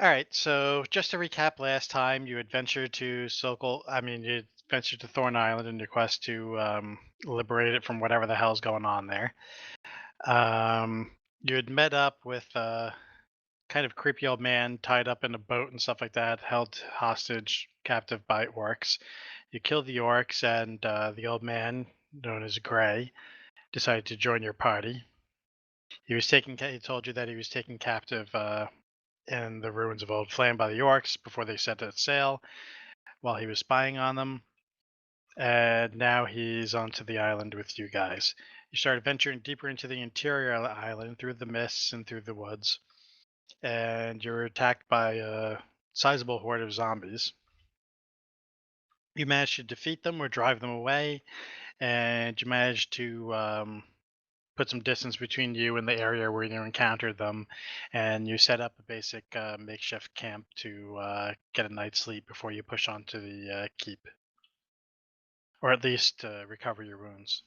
All right, so just to recap, last time you adventured to you adventured to Thorn Island in your quest to liberate it from whatever the hell's going on there. You had met up with a kind of creepy old man tied up in a boat and stuff like that, held hostage, captive by orcs. You killed the orcs, and the old man, known as Gray, decided to join your party. He told you that he was taken captive in the ruins of Old Phlan by the orcs before they set to sail while he was spying on them. And now he's onto the island with you guys. You start venturing deeper into the interior of the island through the mists and through the woods, and you're attacked by a sizable horde of zombies. You manage to defeat them or drive them away, and you manage to put some distance between you and the area where you encountered them, and you set up a basic makeshift camp to get a night's sleep before you push on to the keep, or at least recover your wounds.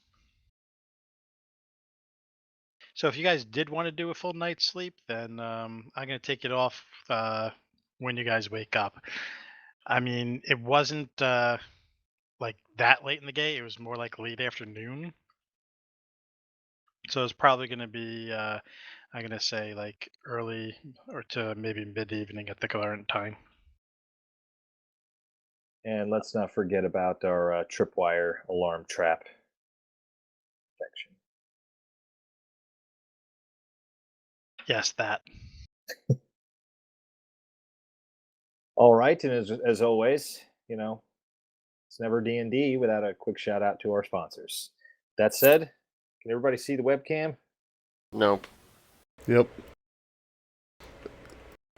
So if you guys did want to do a full night's sleep, then I'm going to take it off when you guys wake up. I mean, it wasn't like that late in the day. It was more like late afternoon. So it's probably going to be, I'm going to say like early or to maybe mid-evening at the current time. And let's not forget about our tripwire alarm trap protection. Yes, that. All right, and as always, it's never D&D without a quick shout out to our sponsors. That said, can everybody see the webcam? Nope. Yep.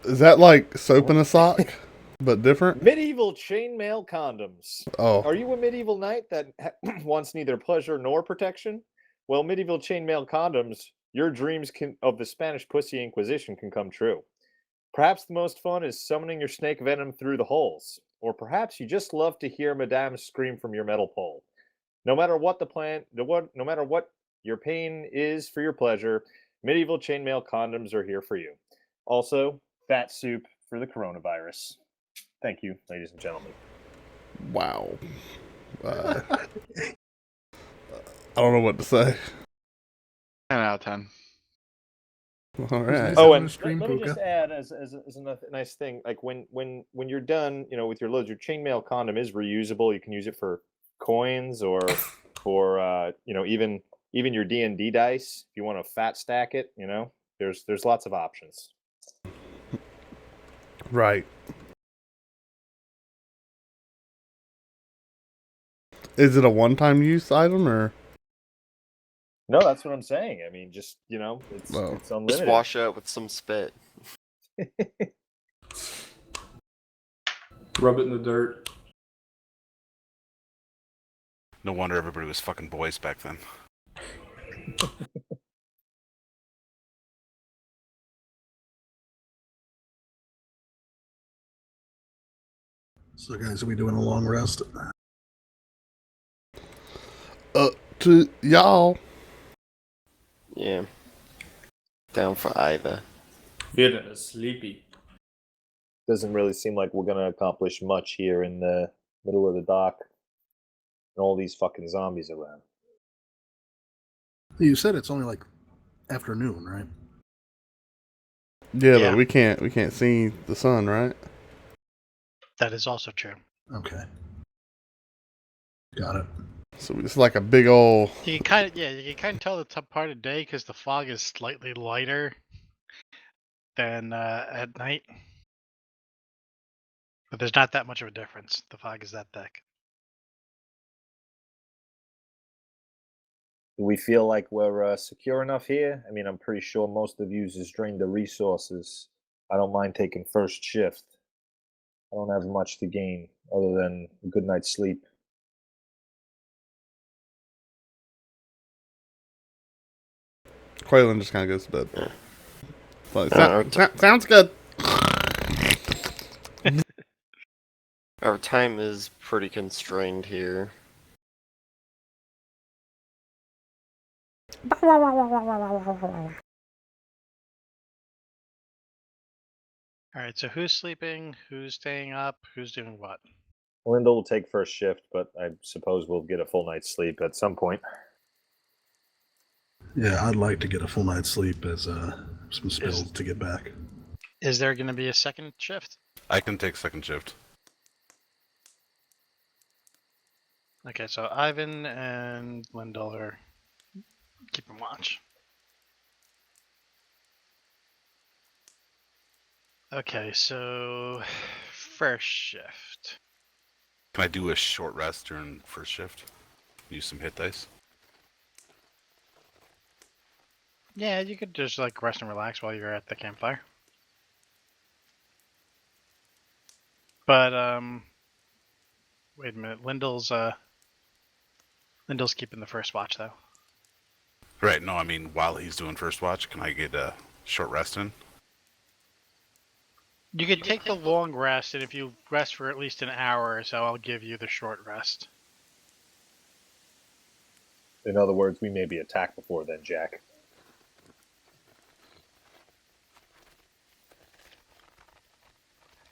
Is that like soap in a sock, but different? Medieval chainmail condoms. Oh, Are you a medieval knight that wants neither pleasure nor protection? Well, medieval chainmail condoms, your dreams of the Spanish Pussy Inquisition can come true. Perhaps the most fun is summoning your snake venom through the holes. Or perhaps you just love to hear Madame scream from your metal pole. No matter what no matter what your pain is for your pleasure, medieval chainmail condoms are here for you. Also, fat soup for the coronavirus. Thank you, ladies and gentlemen. wow. I don't know what to say. 10 out of 10. All right. Oh, on and the stream, let me Pookha? just add as a nice thing, like when you're done, with your loads, your chainmail condom is reusable. You can use it for coins or for even your D&D dice if you want to fat stack it. There's lots of options. Right. Is it a one-time use item or? No, that's what I'm saying. I mean, just it's unlimited. Just wash it out with some spit. Rub it in the dirt. No wonder everybody was fucking boys back then. So, guys, are we doing a long rest? To y'all. Yeah. Down for either. Feeling sleepy. Doesn't really seem like we're gonna accomplish much here in the middle of the dock, and all these fucking zombies around. You said it's only like afternoon, right? Yeah, Yeah. but we can't see the sun, right? That is also true. Okay. Got it. So it's like a big old. You can kind of tell the top part of the day because the fog is slightly lighter than at night. But there's not that much of a difference. The fog is that thick. Do we feel like we're secure enough here? I mean, I'm pretty sure most of you has drained the resources. I don't mind taking first shift. I don't have much to gain other than a good night's sleep. Quaylen just kind of goes to bed. Yeah. Like, sounds good. Our time is pretty constrained here. All right, so who's sleeping? Who's staying up? Who's doing what? Linda will take first shift, but I suppose we'll get a full night's sleep at some point. Yeah, I'd like to get a full night's sleep as some spells to get back. Is there going to be a second shift? I can take second shift. Okay, so Ivan and Lyndall are keeping watch. Okay, so first shift. Can I do a short rest during first shift? Use some hit dice? Yeah, you could just like rest and relax while you're at the campfire. But wait a minute, Lyndall's keeping the first watch though. Right, no, I mean, while he's doing first watch, can I get a short rest in? You could take the long rest, and if you rest for at least an hour or so, I'll give you the short rest. In other words, we may be attacked before then, Jack.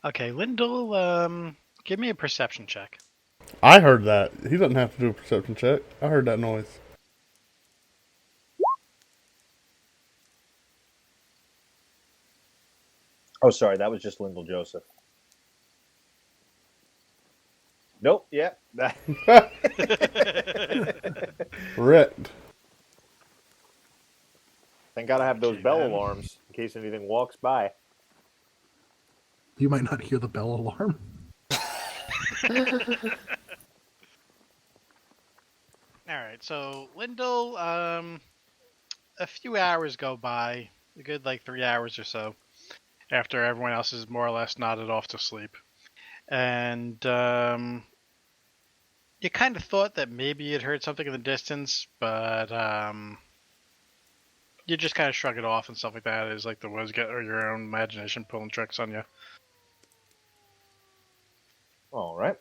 Okay, Lyndall, give me a perception check. I heard that. He doesn't have to do a perception check. I heard that noise. Oh, sorry, that was just Lyndall Joseph. Nope, yeah. Ripped. Thank God I have those Okay, bell then. alarms in case anything walks by. You might not hear the bell alarm. Alright, so Lyndall, a few hours go by, a good like 3 hours or so, after everyone else is more or less nodded off to sleep. And you kind of thought that maybe you'd heard something in the distance, but you just kind of shrug it off and stuff like that. Is like the woods get or your own imagination pulling tricks on you. All right.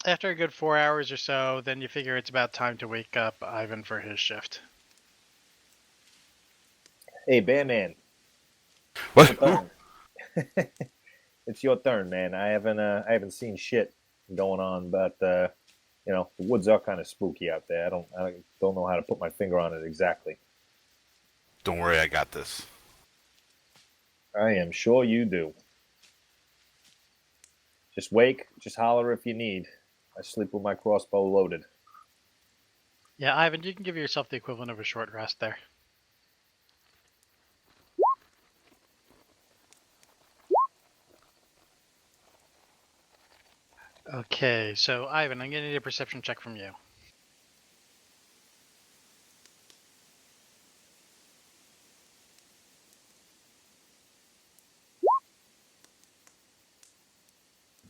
After a good 4 hours or so, then you figure it's about time to wake up Ivan for his shift. Hey, Bandman. What? It's your turn, man. I haven't seen shit going on, but the woods are kind of spooky out there. I don't know how to put my finger on it exactly. Don't worry, I got this. I am sure you do. Just wake, just holler if you need. I sleep with my crossbow loaded. Yeah, Ivan, you can give yourself the equivalent of a short rest there. Okay, so Ivan, I'm gonna need a perception check from you.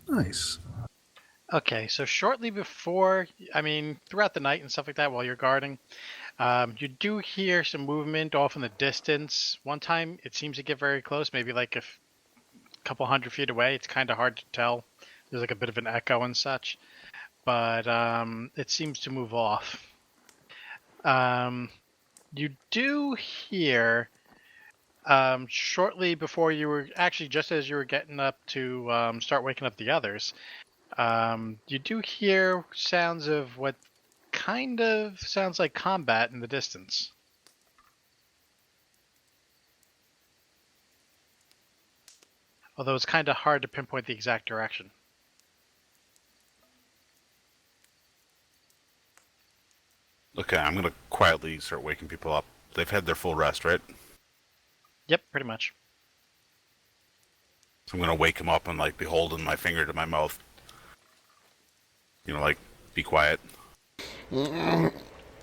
Nice. Okay, so shortly before, throughout the night and stuff like that while you're guarding, you do hear some movement off in the distance. One time it seems to get very close, maybe like a couple 100 feet away. It's kind of hard to tell. There's like a bit of an echo and such, but it seems to move off. You do hear shortly before you were actually just as you were getting up to start waking up the others. You do hear sounds of what kind of sounds like combat in the distance. Although it's kind of hard to pinpoint the exact direction. Okay, I'm gonna quietly start waking people up. They've had their full rest, right? Yep, pretty much. So I'm gonna wake them up and like be holding my finger to my mouth. Be quiet. No,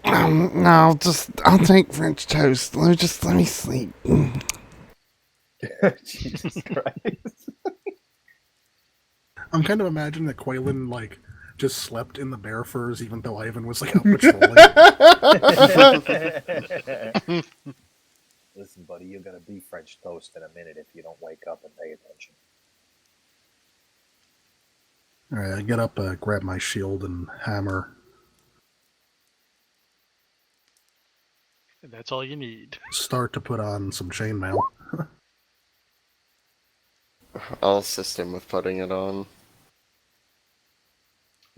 I'll take French toast. Let me sleep. Jesus Christ. I'm kind of imagining that Quaylen just slept in the bear furs, even though Ivan was out patrolling. Listen, buddy, you're gonna be French toast in a minute if you don't wake up and pay attention. All right, I get up, grab my shield and hammer. And that's all you need. Start to put on some chainmail. I'll assist him with putting it on.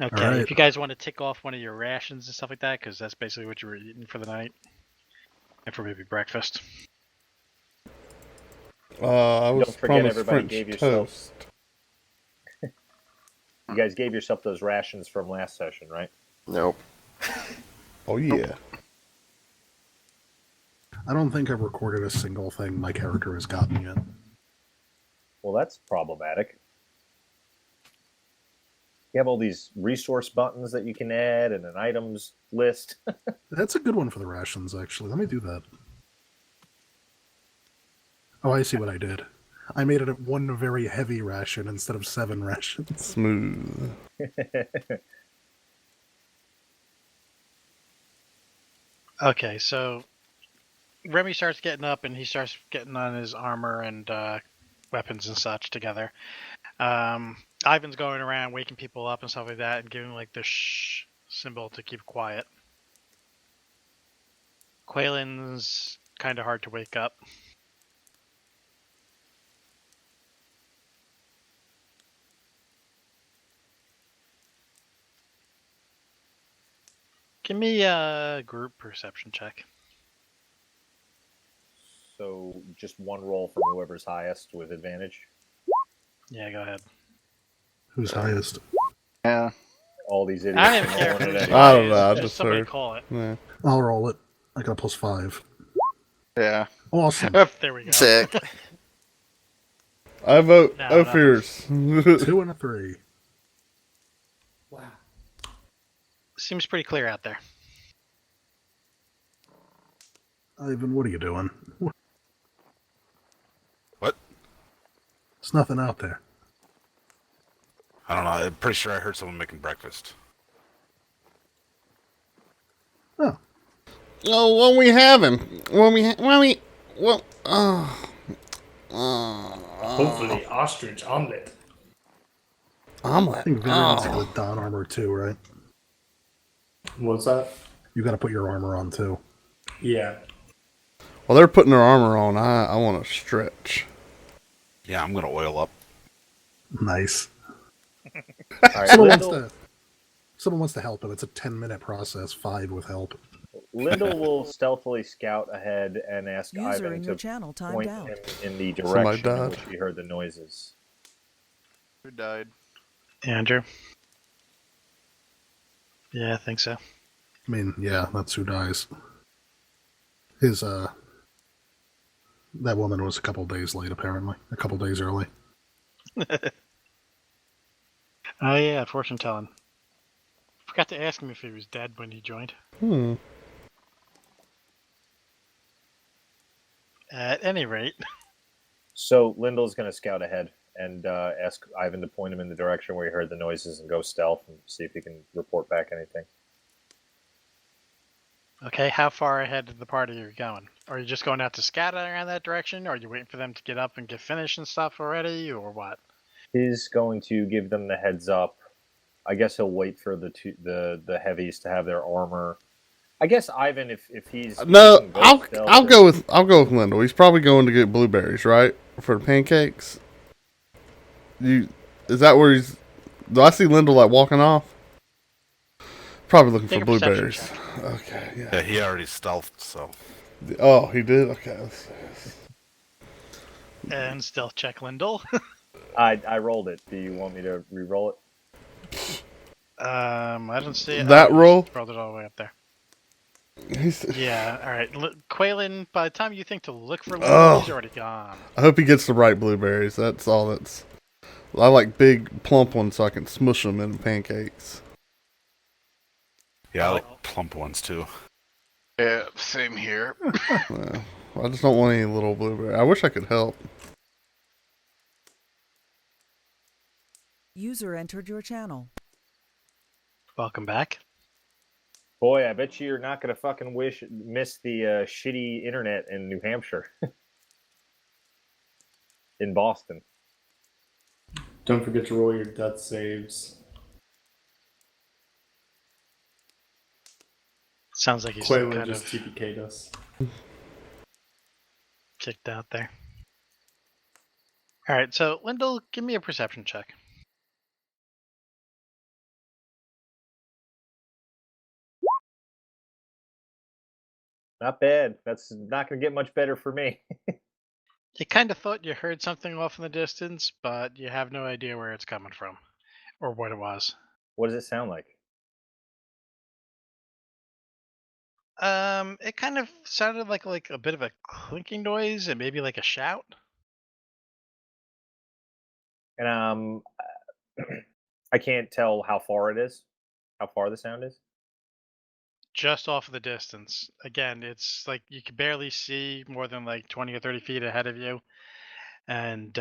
Okay, Alright. if you guys want to tick off one of your rations and stuff like that, because that's basically what you were eating for the night, and for maybe breakfast. I was Don't forget promised everybody French gave yourself. toast. You guys gave yourself those rations from last session, right? Nope. Oh yeah. I don't think I've recorded a single thing my character has gotten yet. Well, that's problematic. You have all these resource buttons that you can add and an items list. That's a good one for the rations, actually. Let me do that. Oh, I see what I did. I made it one very heavy ration instead of 7 rations. Smooth. Okay, so Remy starts getting up and he starts getting on his armor and weapons and such together. Ivan's going around waking people up and stuff like that and giving like the shh symbol to keep quiet. Quaylen's kind of hard to wake up. Give me a group perception check. So just one roll from whoever's highest with advantage. Yeah, go ahead. Who's highest? Yeah. All these idiots. I don't even are care rolling who's it I don't anyway. know, I just just somebody heard. call it. Yeah. I'll roll it. I got a +5. Yeah. Awesome. There we go. Sick. I vote No, no. Ophir's. 2 and a 3. Wow. Seems pretty clear out there. Ivan, what are you doing? What? There's nothing out there. I don't know. I'm pretty sure I heard someone making breakfast. Oh, Oh, when we have him. Hopefully, ostrich omelet. I Omelet. think Varian's Oh. with Don armor too, right? What's that? You got to put your armor on too. Yeah. While they're putting their armor on, I want to stretch. Yeah, I'm gonna oil up. Nice. All right, Someone wants to help him. It's a 10-minute process. 5 with help. Lyndall will stealthily scout ahead and ask User Ivan in to your channel timed point out. him in the Somebody direction in died. which he heard the noises. Who died? Andrew? Yeah, I think so. I mean, yeah, that's who dies. His, that woman was a couple days late, apparently. A couple days early. Oh yeah, fortune telling. Forgot to ask him if he was dead when he joined. At any rate, So Lyndall's going to scout ahead and ask Ivan to point him in the direction where he heard the noises and go stealth and see if he can report back anything. okay, how far ahead of the party are you going? Are you just going out to scatter around that direction, or are you waiting for them to get up and get finished and stuff already, or what? He's going to give them the heads up. I guess he'll wait for the heavies to have their armor. I guess Ivan, if he's No, using ghost stealth I'll or- go with Lyndall. He's probably going to get blueberries, right, for the pancakes. Is that where he's? Do I see Lyndall like walking off? Probably looking Take for a perception blueberries. check. Okay, yeah. Yeah, he already stealthed, so. Oh, he did. Okay. Let's see. And stealth check Lyndall. I rolled it. Do you want me to re-roll it? I don't see it. That Oh, roll? just rolled it all the way up there. He's, Yeah, alright. Quaylen, by the time you think to look for Lyndall, Oh. he's already gone. I hope he gets the right blueberries. That's all. I like big, plump ones so I can smush them in pancakes. Yeah, I like plump ones too. Yeah, same here. I just don't want any little blueberry. I wish I could help. User entered your channel. Welcome back. Boy, I bet you're not going to fucking miss the shitty internet in New Hampshire. In Boston. Don't forget to roll your death saves. Sounds like he's Quaylen kind just of TPK'd us. kicked out there. All right, so Lyndall, give me a perception check. Not bad. That's not going to get much better for me. You kind of thought you heard something off in the distance, but you have no idea where it's coming from or what it was. What does it sound like? It kind of sounded like a bit of a clinking noise and maybe like a shout. And I can't tell how far it is. How far the sound is. Just off of the distance. Again, it's like you can barely see more than like 20 or 30 feet ahead of you. And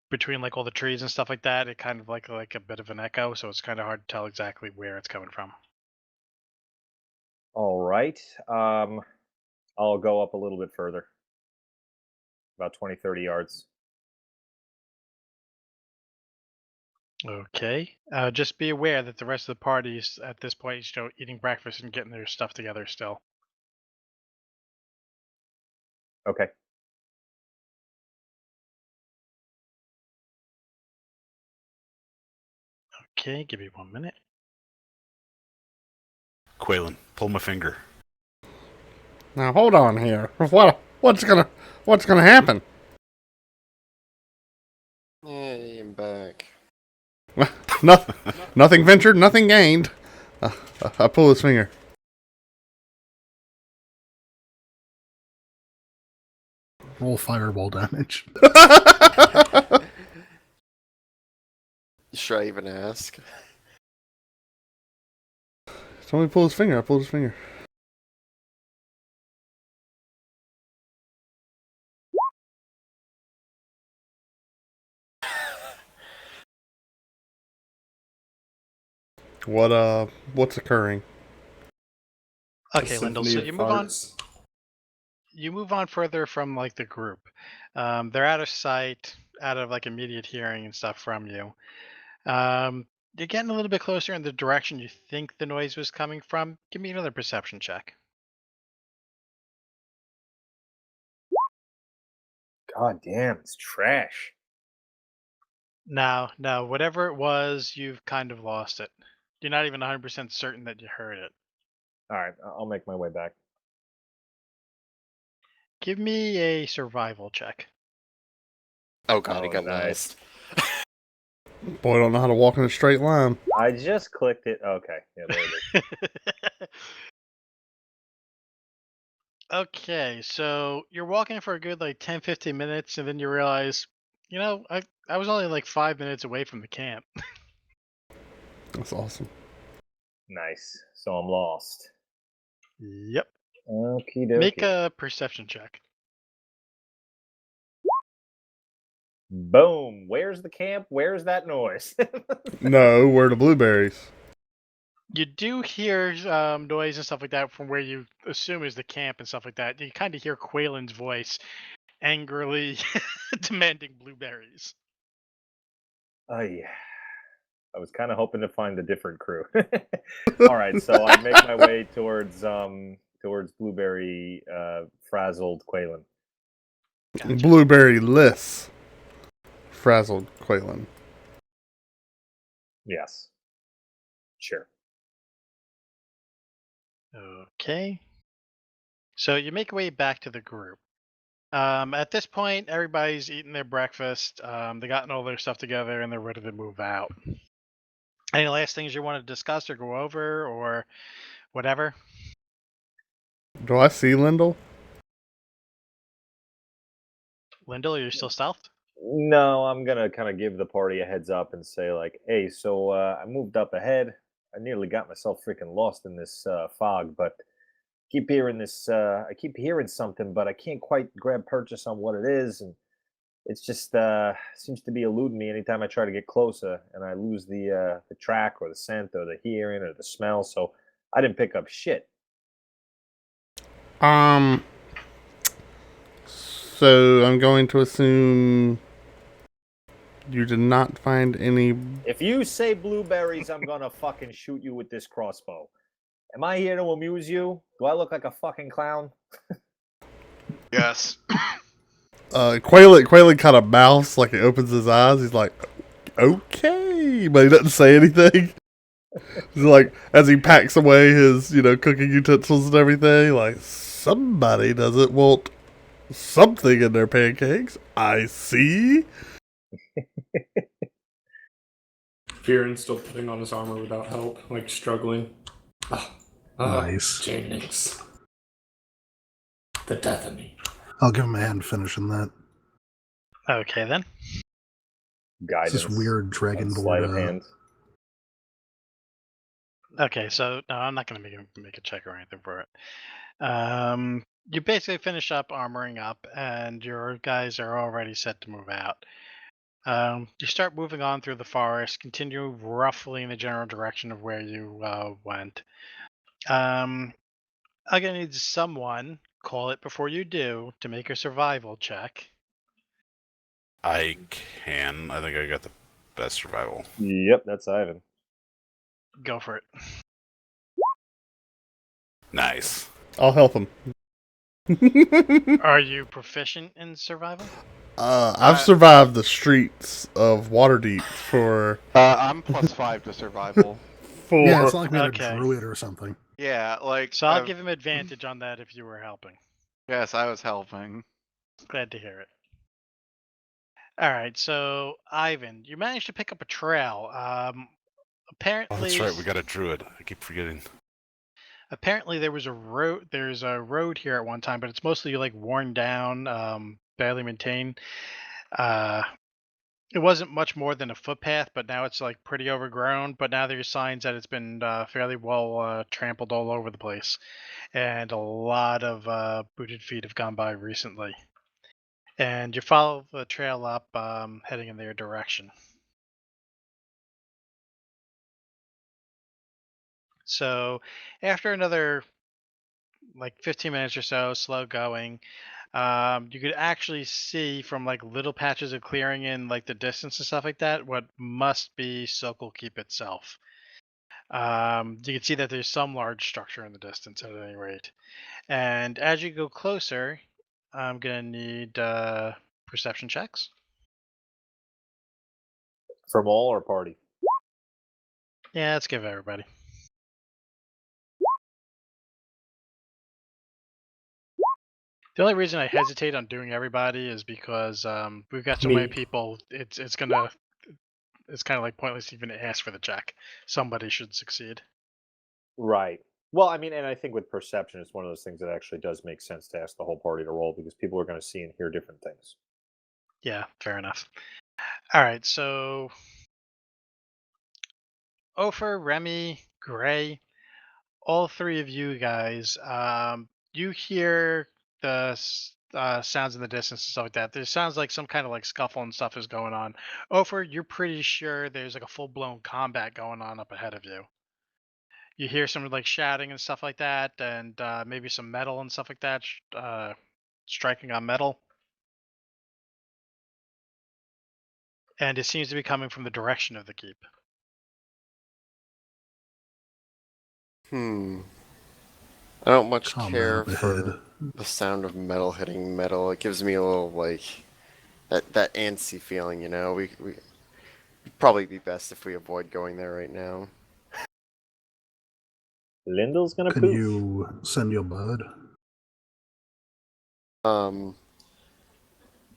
between like all the trees and stuff like that, it kind of like a bit of an echo, so it's kind of hard to tell exactly where it's coming from. All right. I'll go up a little bit further. About 20, 30 yards. Okay. Just be aware that the rest of the party is at this point, eating breakfast and getting their stuff together still. Okay. Okay, give me 1 minute. Quaylen, pull my finger. Now hold on here. What's gonna happen? Yay, I'm back. Nothing ventured, nothing gained. I pull his finger. Roll fireball damage. Should I even ask? Somebody pull his finger. I pulled his finger. What's occurring? Okay, Lyndall. So Symphony you of move on. Farts. You move on further from like the group. They're out of sight, out of like immediate hearing and stuff from you. You're getting a little bit closer in the direction you think the noise was coming from. Give me another perception check. God damn, it's trash. Now, whatever it was, you've kind of lost it. You're not even 100% certain that you heard it. All right, I'll make my way back. Give me a survival check. Oh god, Oh, he got nice. lost. Boy, I don't know how to walk in a straight line. I just clicked it. Okay, yeah, there it is. Okay, so you're walking for a good like 10, 15 minutes, and then you realize, I was only like 5 minutes away from the camp. That's awesome. Nice. So I'm lost. Yep. Okie Make dokie. a perception check. Boom. Where's the camp? Where's that noise? No, where are the blueberries? You do hear noise and stuff like that from where you assume is the camp and stuff like that. You kind of hear Quaylen's voice angrily demanding blueberries. Oh yeah. I was kind of hoping to find a different crew. All right, so I make my way towards Blueberry frazzled Quaylen. Gotcha. Blueberry-less frazzled Quaylen. Yes. Sure. Okay. So you make your way back to the group. At this point, everybody's eating their breakfast. They gotten all their stuff together and they're ready to move out. Any last things you want to discuss or go over or whatever? Do I see Lyndall? Lyndall, are you still stealthed? No, I'm gonna kind of give the party a heads up and say like, "Hey, so I moved up ahead. I nearly got myself freaking lost in this fog, but keep hearing this. I keep hearing something, but I can't quite grab purchase on what it is, and it's just seems to be eluding me anytime I try to get closer, and I lose the track or the scent or the hearing or the smell. So I didn't pick up shit. So I'm going to assume you did not find any. If you say blueberries, I'm gonna fucking shoot you with this crossbow. Am I here to amuse you? Do I look like a fucking clown? Yes. Quaylen kind of mouths like he opens his eyes. He's like, okay, but he doesn't say anything. He's like, as he packs away his, cooking utensils and everything, like, somebody doesn't want something in their pancakes. I see. Fearon's still putting on his armor without help, like struggling. Nice. Janix. The death of me. I'll give him a hand finishing that. Okay then. Guidance. It's this weird and dragon sleight of board. hand. Okay, so no, I'm not gonna make a check or anything for it. You basically finish up armoring up, and your guys are already set to move out. You start moving on through the forest, continue roughly in the general direction of where you went. I'm gonna need someone, call it before you do, to make a survival check. I can. I think I got the best survival. Yep, that's Ivan. Go for it. Nice. I'll help him. Are you proficient in survival? I've survived the streets of Waterdeep for I'm +5 to survival. Yeah, it's not like we had Okay. a druid or something. Yeah, like. So I'll give him advantage on that if you were helping. Yes, I was helping. Glad to hear it. All right, so Ivan, you managed to pick up a trail. Apparently, Oh, that's right. We got a druid. I keep forgetting. apparently there was a road. There's a road here at one time, but it's mostly like worn down, badly maintained. It wasn't much more than a footpath, but now it's like pretty overgrown. But now there's signs that it's been fairly well trampled all over the place, and a lot of booted feet have gone by recently. And you follow the trail up, heading in their direction. So, after another like 15 minutes or so, slow going, you could actually see from like little patches of clearing in like the distance and stuff like that what must be Sokol Keep itself. You can see that there's some large structure in the distance at any rate. And as you go closer, I'm gonna need perception checks. From all or party? Yeah, let's give everybody. The only reason I hesitate on doing everybody is because we've got so many Me. people. It's kind of like pointless to even ask for the check. Somebody should succeed. Right. Well, I mean, and I think with perception, it's one of those things that actually does make sense to ask the whole party to roll because people are going to see and hear different things. Yeah, fair enough. All right, so Ofer, Remy, Gray, all three of you guys, you hear the sounds in the distance and stuff like that. There sounds like some kind of like scuffle and stuff is going on. Ofer, you're pretty sure there's like a full blown combat going on up ahead of you. You hear some like shouting and stuff like that, and maybe some metal and stuff like that, striking on metal. And it seems to be coming from the direction of the keep. I don't much Combat care up ahead. for the sound of metal hitting metal. It gives me a little like that antsy feeling, you know. We probably be best if we avoid going there right now. Lyndall's going to Can poof. you send your bird?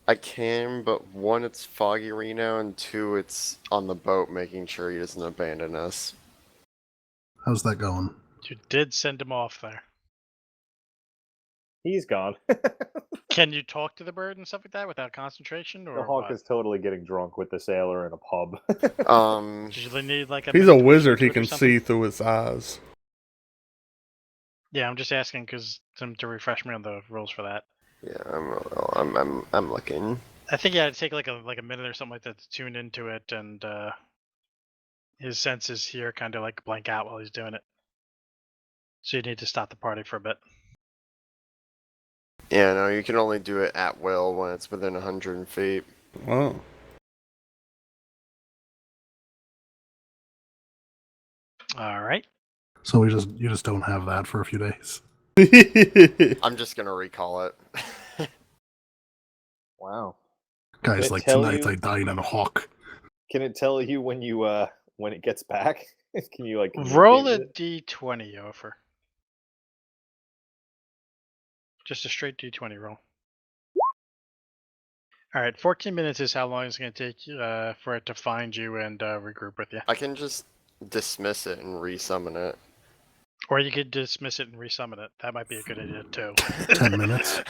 I can, but one, it's foggy right now, and two, it's on the boat making sure he doesn't abandon us. How's that going? You did send him off there. He's gone. Can you talk to the bird and stuff like that without concentration, or The hawk what? is totally getting drunk with the sailor in a pub. Did you need like a? He's a minute to wizard. He listen to it or can something? see through his eyes. Yeah, I'm just asking because to refresh me on the rules for that. Yeah, I'm looking. I think you had to take like a minute or something like that to tune into it, and his senses here kind of like blank out while he's doing it. So you need to stop the party for a bit. Yeah, no, you can only do it at will when it's within 100 feet. Oh. All right. So you just don't have that for a few days. I'm just gonna recall it. Wow. Guys, it like tell tonight you- I dined on a hawk. Can it tell you when you when it gets back? Can you like Roll communicate a with it? d20 over. Just a straight d20 roll. All right, 14 minutes is how long it's going to take for it to find you and regroup with you. I can just dismiss it and resummon it. Or you could dismiss it and resummon it. That might be a good idea too. 10 minutes.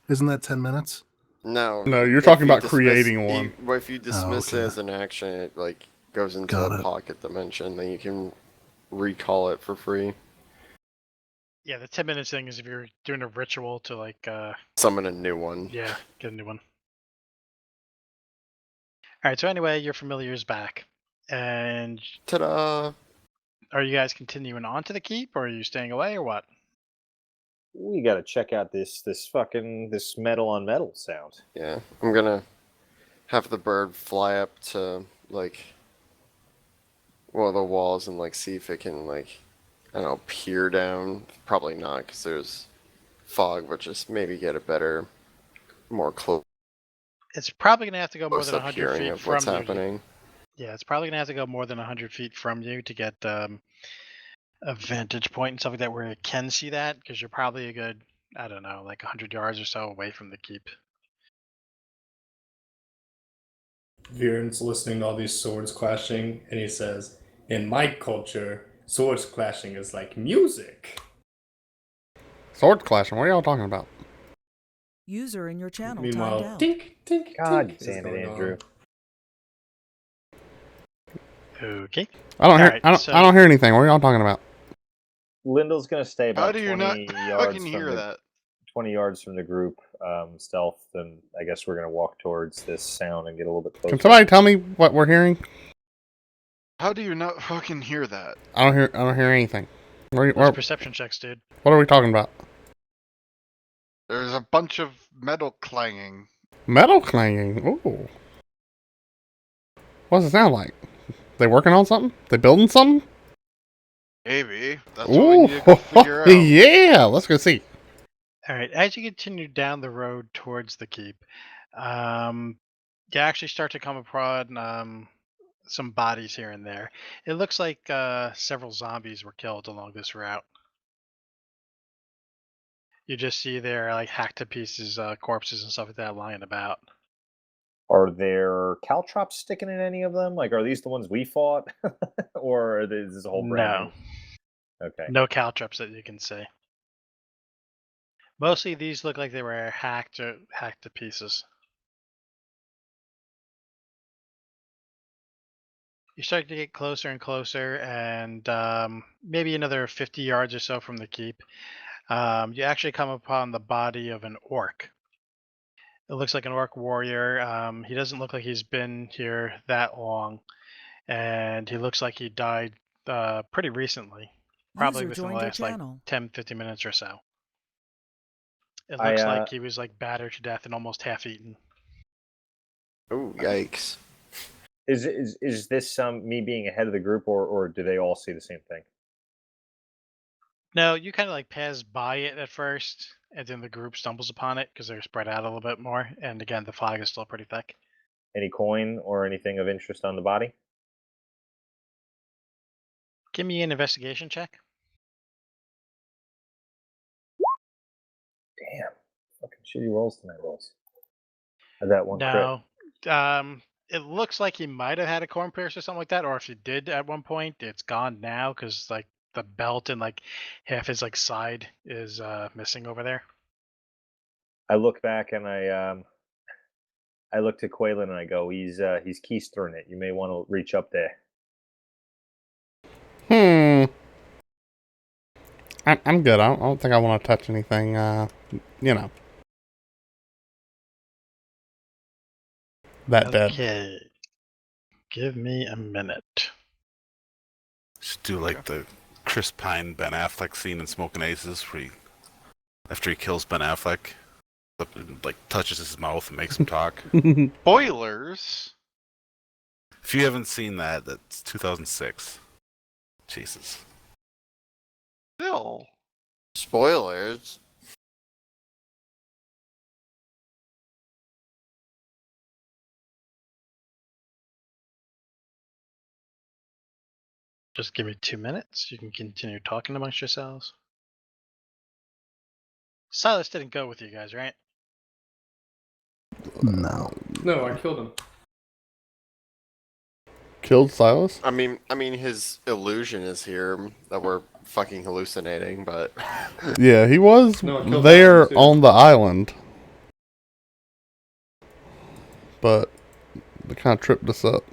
Isn't that 10 minutes? No. No, you're if talking you about creating dismiss- one. If you dismiss it okay. as an action, it like goes into Got a it. pocket dimension. Then you can recall it for free. Yeah, the 10 minutes thing is if you're doing a ritual to like, Summon a new one. yeah, get a new one. All right, so anyway, your familiar is back. And Ta-da! are you guys continuing on to the keep, or are you staying away, or what? We got to check out this metal on metal sound. Yeah, I'm gonna have the bird fly up to like one of the walls and like see if it can like I don't know peer down. Probably not because there's fog, but just maybe get a better, more close It's probably going to have to go more than up 100 hearing feet of from what's you. happening. Yeah, it's probably going to have to go more than 100 feet from you to get a vantage point and stuff like that where it can see that, because you're probably a good, I don't know, like 100 yards or so away from the keep. Viren's listening to all these swords clashing, and he says, "In my culture, swords clashing is like music." Sword clashing. What are y'all talking about? User in your channel timed Meanwhile, out. tink, tink, God tink is damn it, going Andrew. on. Okay. I don't hear. Alright, I don't hear anything. What are y'all talking about? Lyndall's gonna stay How about do you not 20 yards fucking from hear the that? 20 yards from the group, stealth, and I guess we're gonna walk towards this sound and get a little bit closer. Can somebody tell me what we're hearing? How do you not fucking hear that? I don't hear anything. Those perception checks, dude. What are we talking about? There's a bunch of metal clanging. Metal clanging. Ooh. What does it sound like? They working on something? They building something? Maybe. That's what we Ooh. need to go figure out. Yeah. Let's go see. All right, as you continue down the road towards the keep, you actually start to come upon some bodies here and there. It looks like several zombies were killed along this route. You just see their like hacked to pieces corpses and stuff like that lying about. Are there caltrops sticking in any of them? Like, are these the ones we fought, or is this a whole brand No, new? Okay. no caltrops that you can see. Mostly these look like they were hacked to pieces. You start to get closer and closer, and maybe another 50 yards or so from the keep, you actually come upon the body of an orc. It looks like an orc warrior. He doesn't look like he's been here that long, and he looks like he died pretty recently, probably User within the joined your last like channel. 10, 15 minutes or so. It I, looks like he was like battered to death and almost half eaten. Ooh, yikes! Is this me being ahead of the group, or do they all see the same thing? No, you kind of like pass by it at first, and then the group stumbles upon it because they're spread out a little bit more. And again, the fog is still pretty thick. Any coin or anything of interest on the body? Give me an investigation check. Damn, fucking shitty rolls tonight, rolls. I got one crit. No, it looks like he might have had a corn pierce or something like that, or if he did at one point, it's gone now because like the belt and like half his like side is missing over there. I look back and I look to Quaylen and I go, he's keystering it. You may want to reach up there. I'm good. I don't think I want to touch anything. You know. That dead. Okay, give me a minute. Should do like the Chris Pine Ben Affleck scene in Smoking Aces, where after he kills Ben Affleck, like touches his mouth and makes him talk. Spoilers. If you haven't seen that, that's 2006. Jesus. Still. Spoilers. Just give me 2 minutes. You can continue talking amongst yourselves. Silas didn't go with you guys, right? No. No, I killed him. Killed Silas? I mean, his illusion is here that we're fucking hallucinating, but Yeah, he was No, I killed there Ivan, too. on the island. But they kind of tripped us up.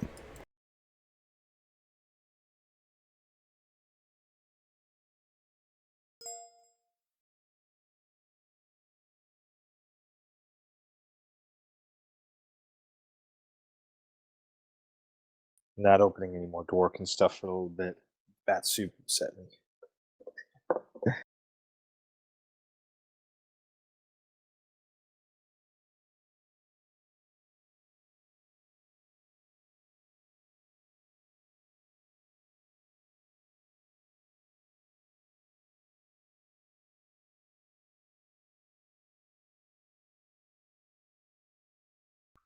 Not opening any more door and stuff for a little bit. Bat soup upset me.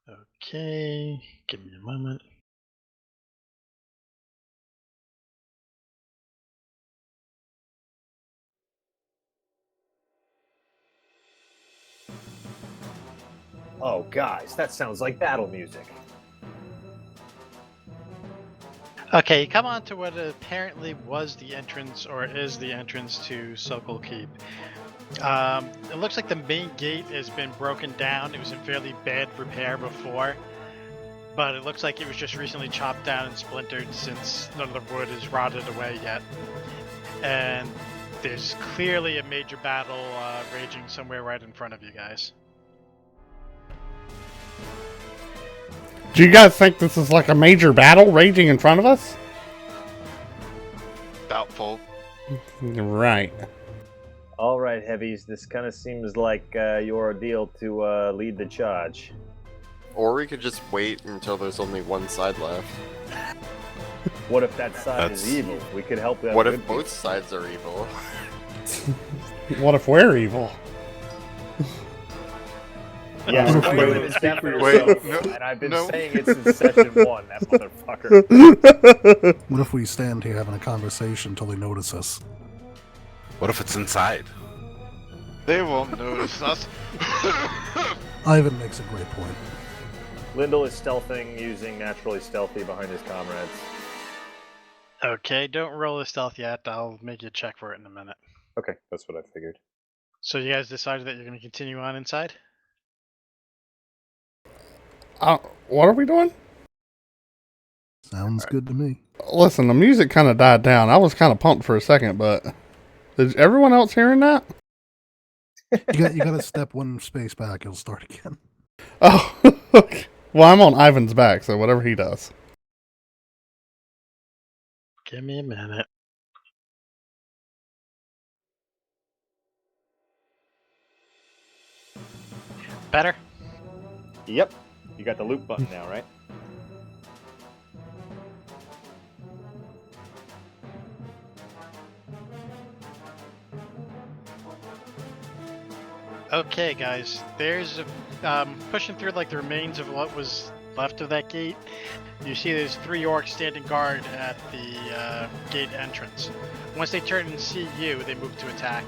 Okay, give me a moment. Oh, guys, that sounds like battle music. Okay, you come on to what apparently was the entrance, or is the entrance to Sokol Keep. It looks like the main gate has been broken down. It was in fairly bad repair before, but it looks like it was just recently chopped down and splintered since none of the wood is rotted away yet. And there's clearly a major battle raging somewhere right in front of you guys. Do you guys think this is like a major battle raging in front of us? Doubtful. Right. All right, heavies, this kind of seems like your ordeal to lead the charge. or we could just wait until there's only one side left. What if that side That's- is evil? We could help them. What if both sides are evil? What if we're evil? Yeah, Wait, Quaylen is speak for definitely yourself. evil, No, and I've been no. saying it since session one, that motherfucker. What if we stand here having a conversation until they notice us? What if it's inside? They won't notice us. Ivan makes a great point. Lyndall is stealthing, using naturally stealthy behind his comrades. Okay, don't roll a stealth yet. I'll make you check for it in a minute. Okay, that's what I figured. So you guys decided that you're going to continue on inside? What are we doing? Sounds good to me. Listen, the music kind of died down. I was kind of pumped for a second, but is everyone else hearing that? You got to step one space back. It'll start again. Oh, okay. Well, I'm on Ivan's back, so whatever he does. Give me a minute. Better? Yep, you got the loop button now, right? Okay, guys. There's pushing through like the remains of what was left of that gate. You see, there's 3 orcs standing guard at the gate entrance. Once they turn and see you, they move to attack.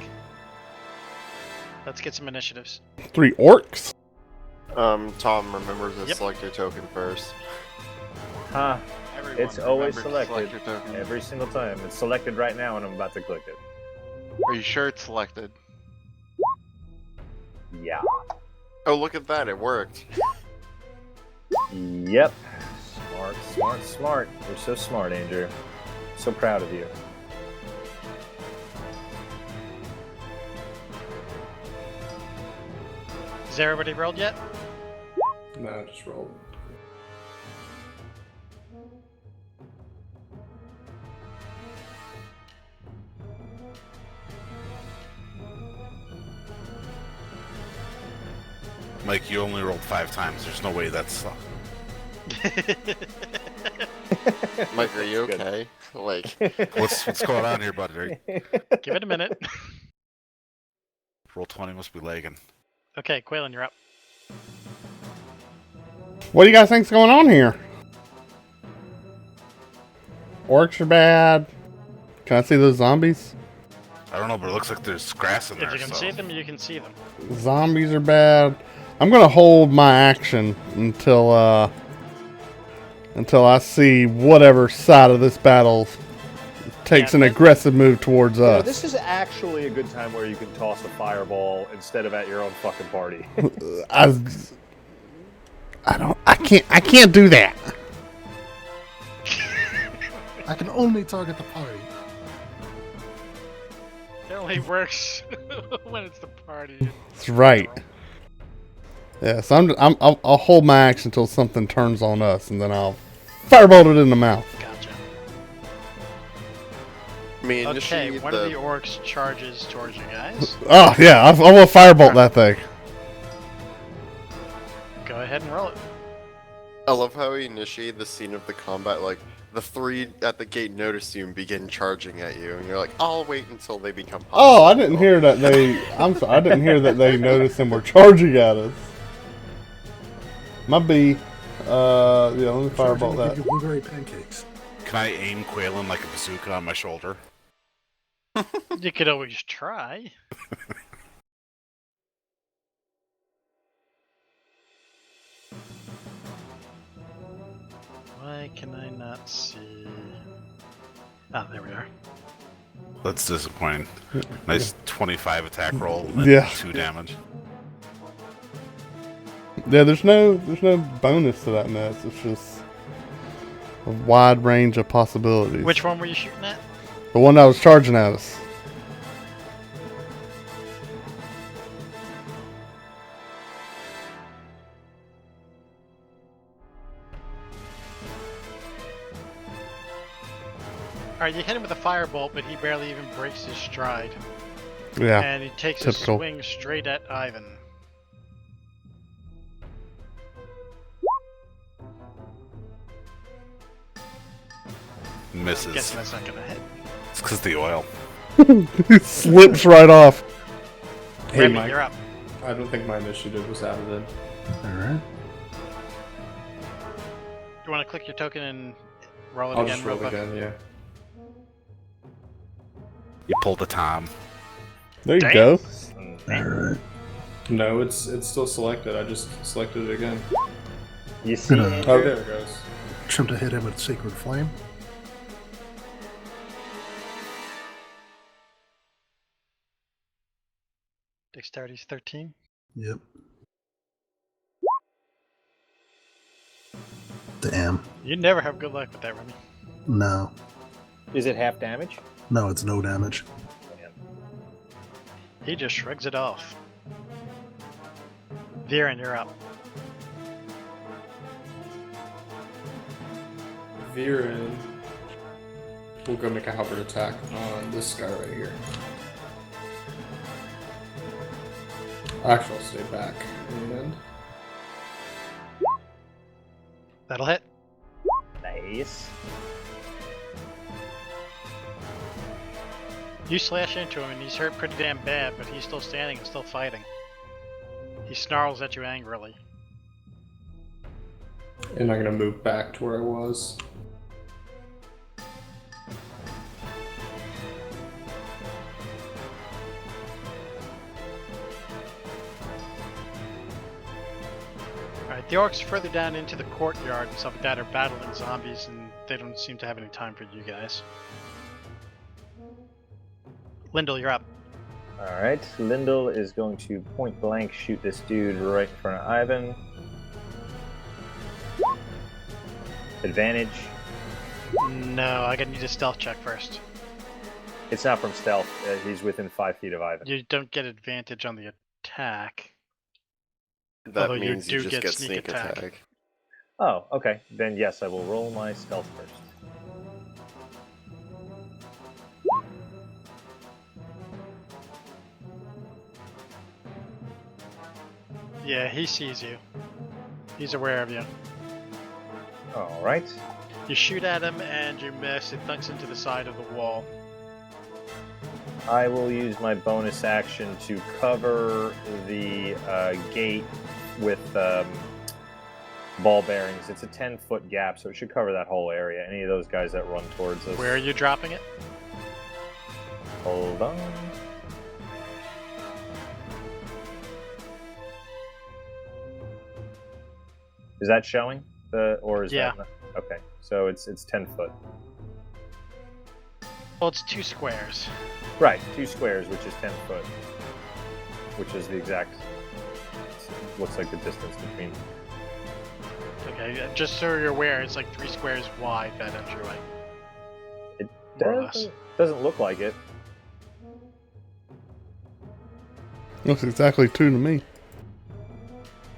Let's get some initiatives. 3 orcs? Tom, remember to Yep. select your token first. Huh. Everyone It's always remember to selected. select your token. Every single time. It's selected right now, and I'm about to click it. Are you sure it's selected? Yeah. Oh, look at that, it worked. Yep. Smart, smart, smart. You're so smart, Andrew. So proud of you. Has everybody rolled yet? No, I just rolled. Mike, you only rolled 5 times. There's no way that's. Mike, are you Good. okay? Like, What's going on here, buddy? Give it a minute. Roll 20 must be lagging. Okay, Quaylen, you're up. What do you guys think's going on here? Orcs are bad. Can I see those zombies? I don't know, but it looks like there's grass in there. If you can so. see them, you can see them. Zombies are bad. I'm gonna hold my action until I see whatever side of this battle takes an aggressive move towards us. This is actually a good time where you can toss a fireball instead of at your own fucking party. I can't do that. I can only target the party. It only works when it's the party. That's right. Yeah, so I'll hold my action until something turns on us, and then I'll firebolt it in the mouth. Gotcha. I mean, Okay, one of the orcs charges towards you guys. Oh yeah, I will firebolt that thing. Go ahead and roll it. I love how he initiated the scene of the combat. Like the three at the gate notice you and begin charging at you, and you're like, "I'll wait until they become hostile." Oh, I didn't hear that they. I'm sorry, I didn't hear that they noticed and were charging at us. My B. Yeah, let me firebolt that. Blueberry pancakes. Can I aim Quaylen like a bazooka on my shoulder? You could always try. Why can I not see? Ah, there we are. That's disappointing. Nice 25 attack roll. And Yeah. 2 damage. Yeah, there's no bonus to that mess. It's just a wide range of possibilities. Which one were you shooting at? The one that was charging at us. Alright, you hit him with a firebolt, but he barely even breaks his stride. Yeah. And he takes typical. a swing straight at Ivan. I'm Misses. guessing that's not gonna hit. It's because the oil. It slips right off. Hey, Remy, Mike. you're up. I don't think my initiative was added in. Alright. You want to click your token and roll it I'll again, just roll real quick? again, yeah. You pulled the Tom. There you Damn. go. Alright. No, it's still selected. I just selected it again. You see? Gonna Oh, there it goes. attempt to hit him with Sacred Flame. Dexterity's 13. Yep. Damn. You never have good luck with that, Remy. No. Is it half damage? No, it's no damage. He just shrugs it off. Viren, you're up. Viren will go make a halberd attack on this guy right here. Actually, I'll stay back. And That'll hit. Nice. You slash into him and he's hurt pretty damn bad, but he's still standing and still fighting. He snarls at you angrily. I'm gonna move back to where I was. Alright, the orcs further down into the courtyard and stuff like that are battling zombies, and they don't seem to have any time for you guys. Lyndall, you're up. Alright, Lyndall is going to point blank shoot this dude right in front of Ivan. Advantage. No, I gotta need a stealth check first. It's not from stealth. He's within 5 feet of Ivan. You don't get advantage on the attack. That Although you means you do just get get sneak sneak attack. attack. Oh, okay. Then yes, I will roll my stealth first. Yeah, he sees you. He's aware of you. Alright. You shoot at him and you miss. It thunks into the side of the wall. I will use my bonus action to cover the gate with ball bearings. It's a 10-foot gap, so it should cover that whole area. Any of those guys that run towards us. Where are you dropping it? Hold on. Is that showing? Or is Yeah. that not? Okay, so it's 10 foot. Well, it's 2 squares. Right, 2 squares, which is 10 foot. Which is the exact. Looks like the distance between. Okay, just so you're aware, it's like 3 squares wide, that entryway. More or less. Doesn't look like it. Looks exactly 2 to me.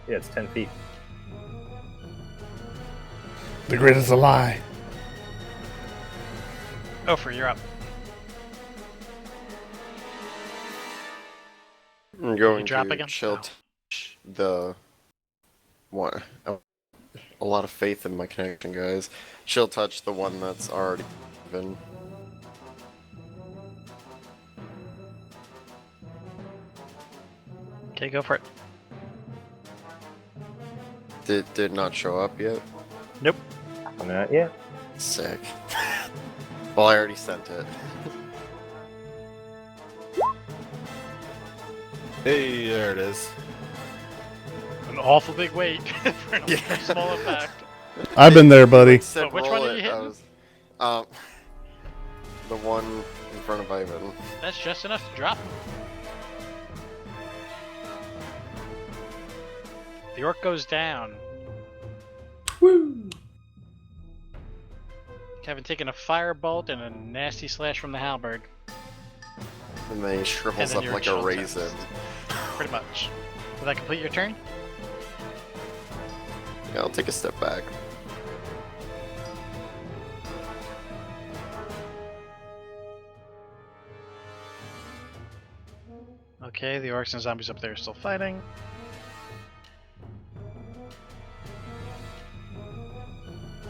Yeah, it's 10 feet. The grid is a lie. Ofer, you're up. I'm going drop to again? chill Oh. touch the one. A lot of faith in my connection, guys. Chill touch the one that's already been. Okay, go for it. Did not show up yet. Nope. Not yet. Sick. Well, I already sent it. Hey, there it is. An awful big weight for a Yeah. small effect. I've been there, buddy. Said Oh, which roll one are it, you I hitting? was, the one in front of Ivan. That's just enough to drop him. The orc goes down. Woo! Kevin taking a firebolt and a nasty slash from the halberd. And then he shrivels then up you're like a chill raisin. Pretty much. Will that complete your turn? Yeah, I'll take a step back. Okay, the orcs and zombies up there are still fighting.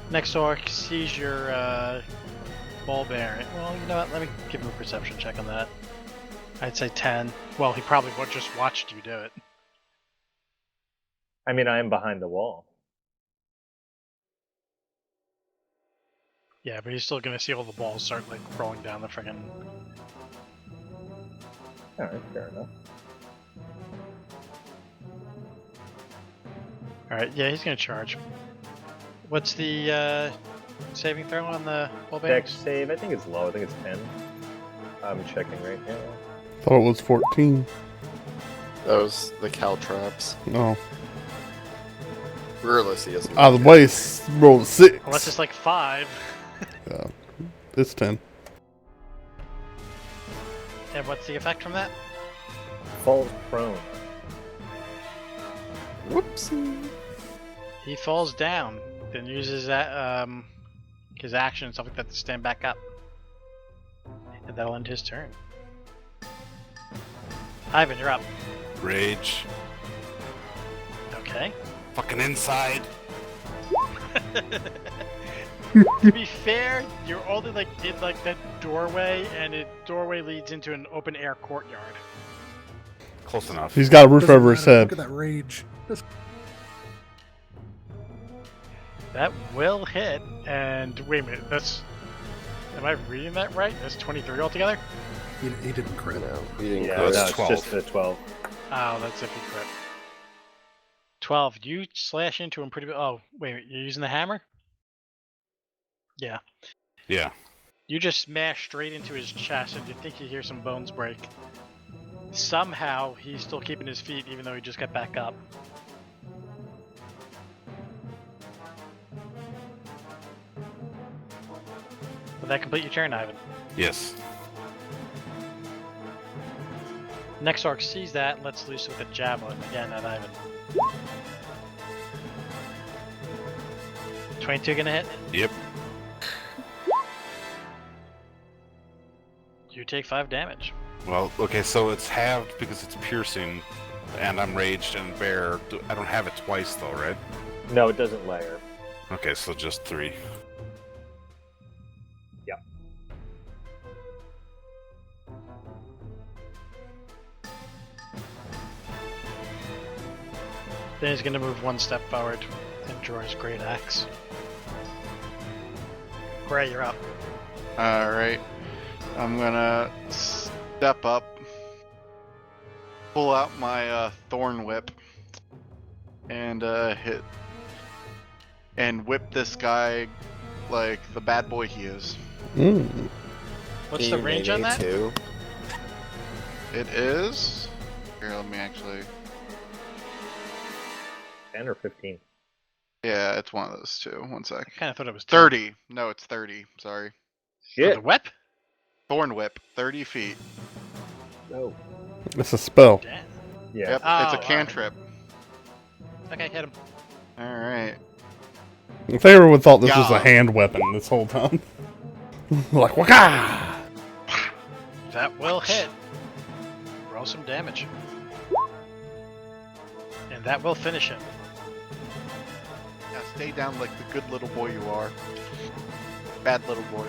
Next orc sees your ball bearing. Well, you know what? Let me give him a perception check on that. I'd say 10. Well, he probably just watched you do it. I mean, I am behind the wall. Yeah, but he's still gonna see all the balls start like rolling down the friggin'. Alright, fair enough. Alright, yeah, he's gonna charge. What's the saving throw on the ball bearings? Dex save, I think it's low. I think it's 10. I'm checking right now. Thought it was 14. That was the cow traps. No. Regardless, he doesn't. Out of the way, rolled a 6. Unless it's like 5. Yeah. It's 10. And what's the effect from that? Falls prone. Whoopsie. He falls down, then uses that his action and stuff like that to stand back up. And that'll end his turn. Ivan, you're up. Rage. Okay. Fucking inside. To be fair, you're only like in like that doorway, and the doorway leads into an open air courtyard. Close enough. He's got a roof Doesn't over his matter, head. Look at that rage. That will hit, and wait a minute, that's... Am I reading that right? That's 23 altogether? He didn't crit. No, we didn't Yeah, close. no, That's it's 12. just the 12. Oh, that's if he crit. 12. You slash into him pretty... Oh, wait a minute, you're using the hammer? Yeah. Yeah. You just smash straight into his chest, and you think you hear some bones break. Somehow, he's still keeping his feet, even though he just got back up. Will that complete your turn, Ivan? Yes. Next orc sees that and lets loose with a javelin again at Ivan. 22 gonna hit? Yep. You take 5 damage. Well, okay, so it's halved because it's piercing, and I'm raged and bear. I don't have it twice though, right? No, it doesn't layer. Okay, so just 3. Yep. Then he's gonna move 1 step forward and draw his great axe. Gray, you're up. Alright. I'm gonna step up, pull out my thorn whip, and hit and whip this guy like the bad boy he is. Mm. What's Can the you range on melee that? too? It is. Here, let me actually. 10 or 15? Yeah, it's one of those two. One I sec. kind of thought it was 10. 30. No, it's 30. Sorry. For Shit. the whip? Thorn whip, 30 feet. Oh. It's a spell. Damn. Yeah. Yep, it's Oh, a alright. cantrip. Okay, hit him. Alright. If everyone thought this was a Yeah. hand weapon this whole time. Like, waka! That will hit. Roll some damage. And that will finish him. Yeah, stay down like the good little boy you are. Bad little boy.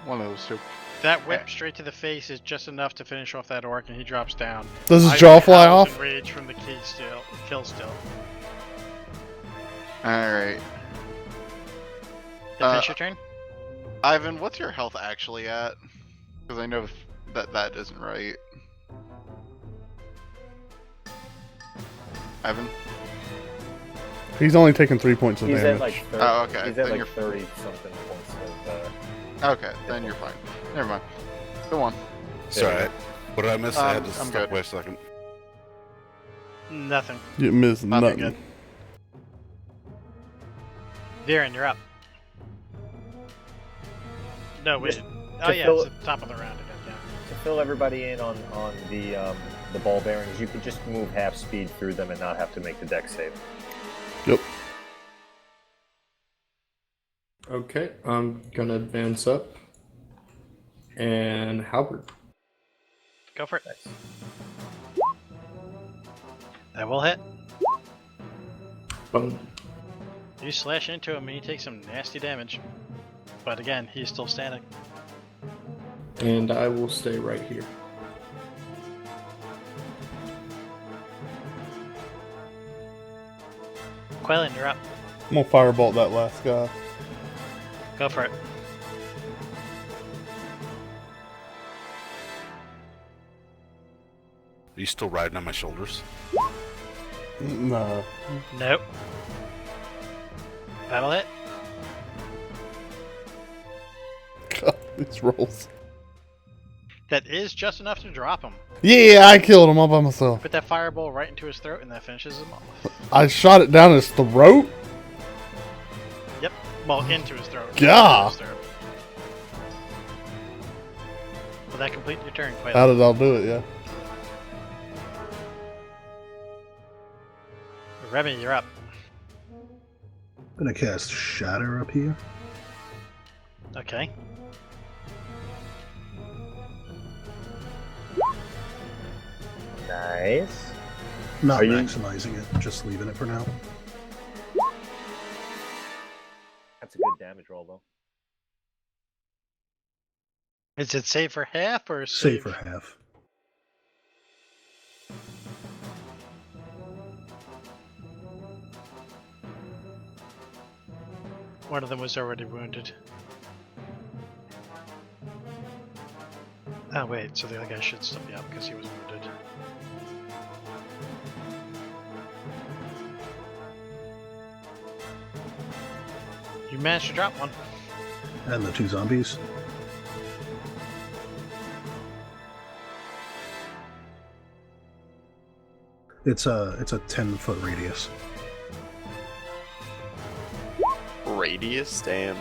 One of those two. That whip straight to the face is just enough to finish off that orc, and he drops down. Does his Ivan jaw fly howls off? in rage from the kill still. Alright. Did that finish your turn? Ivan, what's your health actually at? Because I know that isn't right. Ivan? He's only taking 3 points of He's damage. at like 30. Oh, okay, He's then at like you're- 30 something points of. Okay, then you're fine. Never mind. Go on. Sorry. What did I miss? I had to I'm stop good. wait a second. Nothing. You missed Nothing nothing. good. Viren, you're up. No, wait. Oh to yeah, fill- it's at the top of the round again, yeah. To fill everybody in on the ball bearings, you could just move half speed through them and not have to make the deck save. Yep. Okay, I'm gonna advance up. And halberd. Go for it. Nice. That will hit. Boom. You slash into him and he takes some nasty damage. But again, he's still standing. And I will stay right here. Quellen, you're up. I'm gonna firebolt that last guy. Go for it. Are you still riding on my shoulders? No. Nope. That'll hit. God, these rolls. That is just enough to drop him. Yeah, I killed him all by myself. Put that fireball right into his throat and that finishes him off. I shot it down his throat? Yep. Well, into his throat. Gah. Into his throat. Will that complete your turn, Quail? How did I do it, yeah? Remy, you're up. I'm gonna cast Shatter up here. Okay. Nice. Not Are you- maximizing it, just leaving it for now. That's a good damage roll, though. Is it save for half or Save for half. One of them was already wounded. Oh wait, so the other guy should still be up because he was wounded. You managed to drop one. And the two zombies. It's a 10-foot radius. Radius? Damn.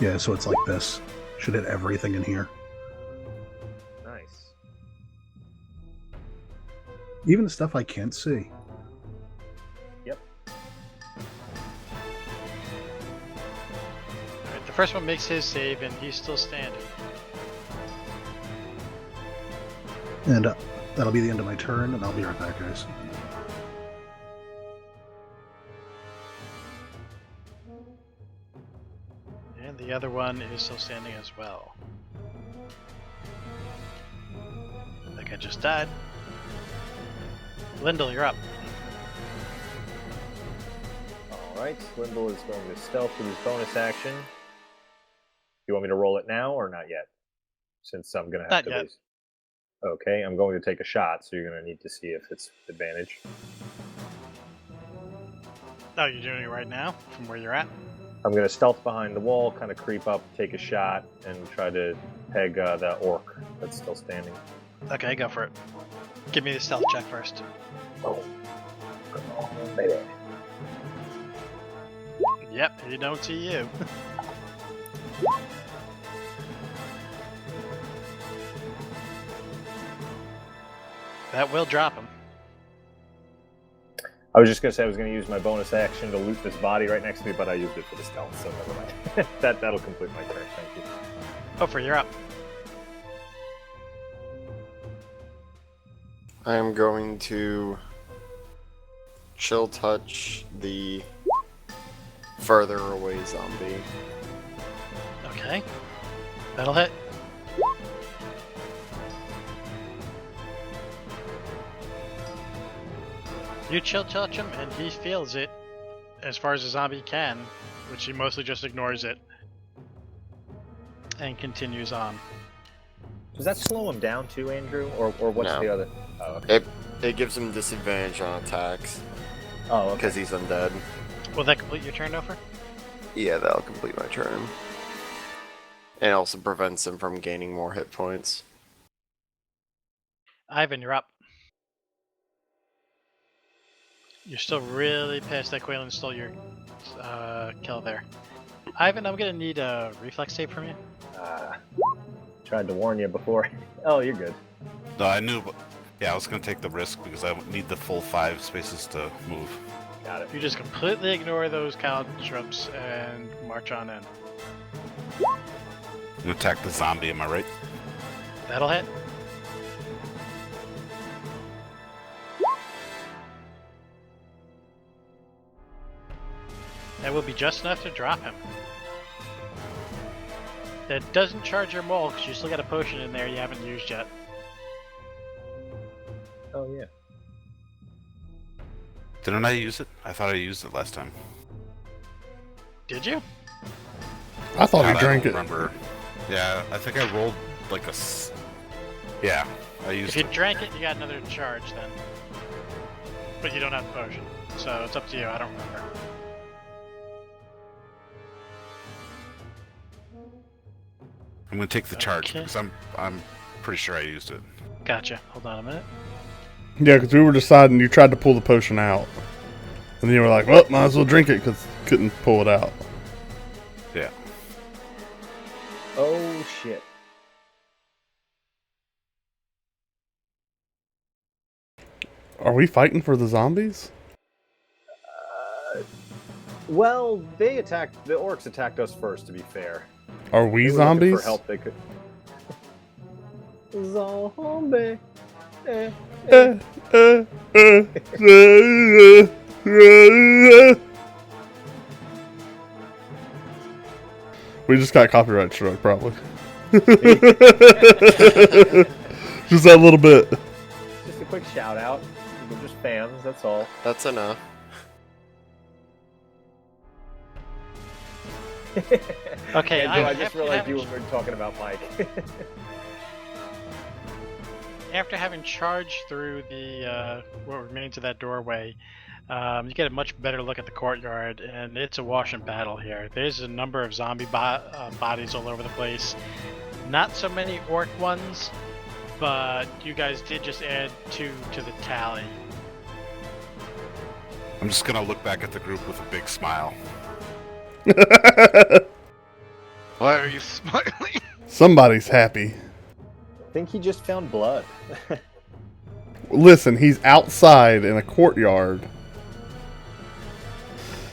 Yeah, so it's like this. Should hit everything in here. Nice. Even the stuff I can't see. Alright, the first one makes his save and he's still standing. And that'll be the end of my turn, and I'll be right back, guys. And the other one is still standing as well. That guy just died. Lindell, you're up. Alright, Swindle is going to stealth with his bonus action. You want me to roll it now or not yet? Since I'm going to have Not to yet. lose. Okay, I'm going to take a shot, so you're going to need to see if it's advantage. Oh, you're doing it right now from where you're at? I'm going to stealth behind the wall, kind of creep up, take a shot, and try to peg the orc that's still standing. Okay, go for it. Give me the stealth check first. Oh, come on, baby. Yep, he don't see you. That will drop him. I was just going to say I was going to use my bonus action to loot this body right next to me, but I used it for the stealth, so never mind. That'll complete my turn, thank you. Gopher, you're up. I am going to chill touch the further away zombie. Okay. That'll hit. You chill touch him, and he feels it as far as a zombie can, which he mostly just ignores it and continues on. Does that slow him down too, Andrew? Or what's No. the other? Oh, okay. It gives him disadvantage on attacks Oh, okay. because he's undead. Will that complete your turn, Gopher? Yeah, that'll complete my turn. And also prevents him from gaining more hit points. Ivan, you're up. You're still really pissed that Quaylen stole your kill there. Ivan, I'm gonna need a reflex save from you. Tried to warn you before. Oh, you're good. No, I knew. Yeah, I was gonna take the risk because I need the full 5 spaces to move. Got it. You just completely ignore those cantrips and march on in. I'm gonna attack the zombie. Am I right? That'll hit. That will be just enough to drop him. That doesn't charge your mole because you still got a potion in there you haven't used yet. Oh, yeah. Didn't I use it? I thought I used it last time. Did you? I thought he God, drank I it. don't remember. Yeah, I think I rolled like a. Yeah, I used If you it. drank it, you got another charge then. But you don't have the potion. So it's up to you, I don't remember. I'm gonna take the charge Okay. because I'm pretty sure I used it. Gotcha. Hold on a minute. Yeah, because we were deciding you tried to pull the potion out. And then you were like, well, might as well drink it because couldn't pull it out. Yeah. Oh, shit. Are we fighting for the zombies? Well, the orcs attacked us first, to be fair. Are we They were looking zombies? for help they could. Zombie. Uh, uh, uh, We just got copyright struck, probably. Just that little bit. Just a quick shout out. We're just fans, that's all. That's enough. Okay, Andrew, I after just realized you having- were talking about Mike. After having charged through the what remains of that doorway, you get a much better look at the courtyard, and it's a wash and battle here. There's a number of zombie bodies all over the place. Not so many orc ones, but you guys did just add 2 to the tally. I'm just gonna look back at the group with a big smile. Why are you smiling? Somebody's happy. I think he just found blood. Listen, he's outside in a courtyard,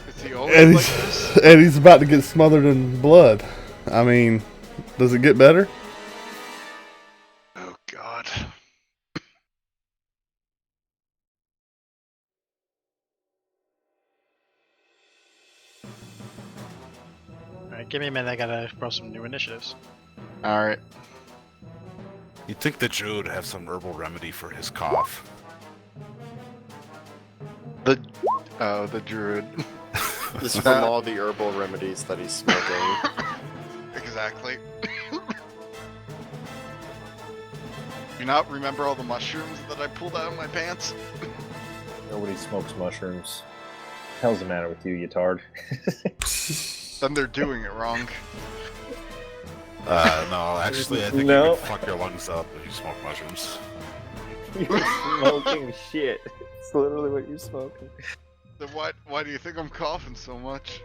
Is he always and like this? he's about to get smothered in blood. I mean, does it get better? Oh God. Alright, give me a minute, I gotta roll some new initiatives. All right. You'd think the Druid would have some herbal remedy for his cough. The druid. Just from all the herbal remedies that he's smoking. Exactly. You not remember all the mushrooms that I pulled out of my pants? Nobody smokes mushrooms. Hell's the matter with you, you tard? Then they're doing it wrong. No, actually, I think No. you would fuck your lungs up if you smoke mushrooms. You're smoking shit. It's literally what you're smoking. Then why do you think I'm coughing so much?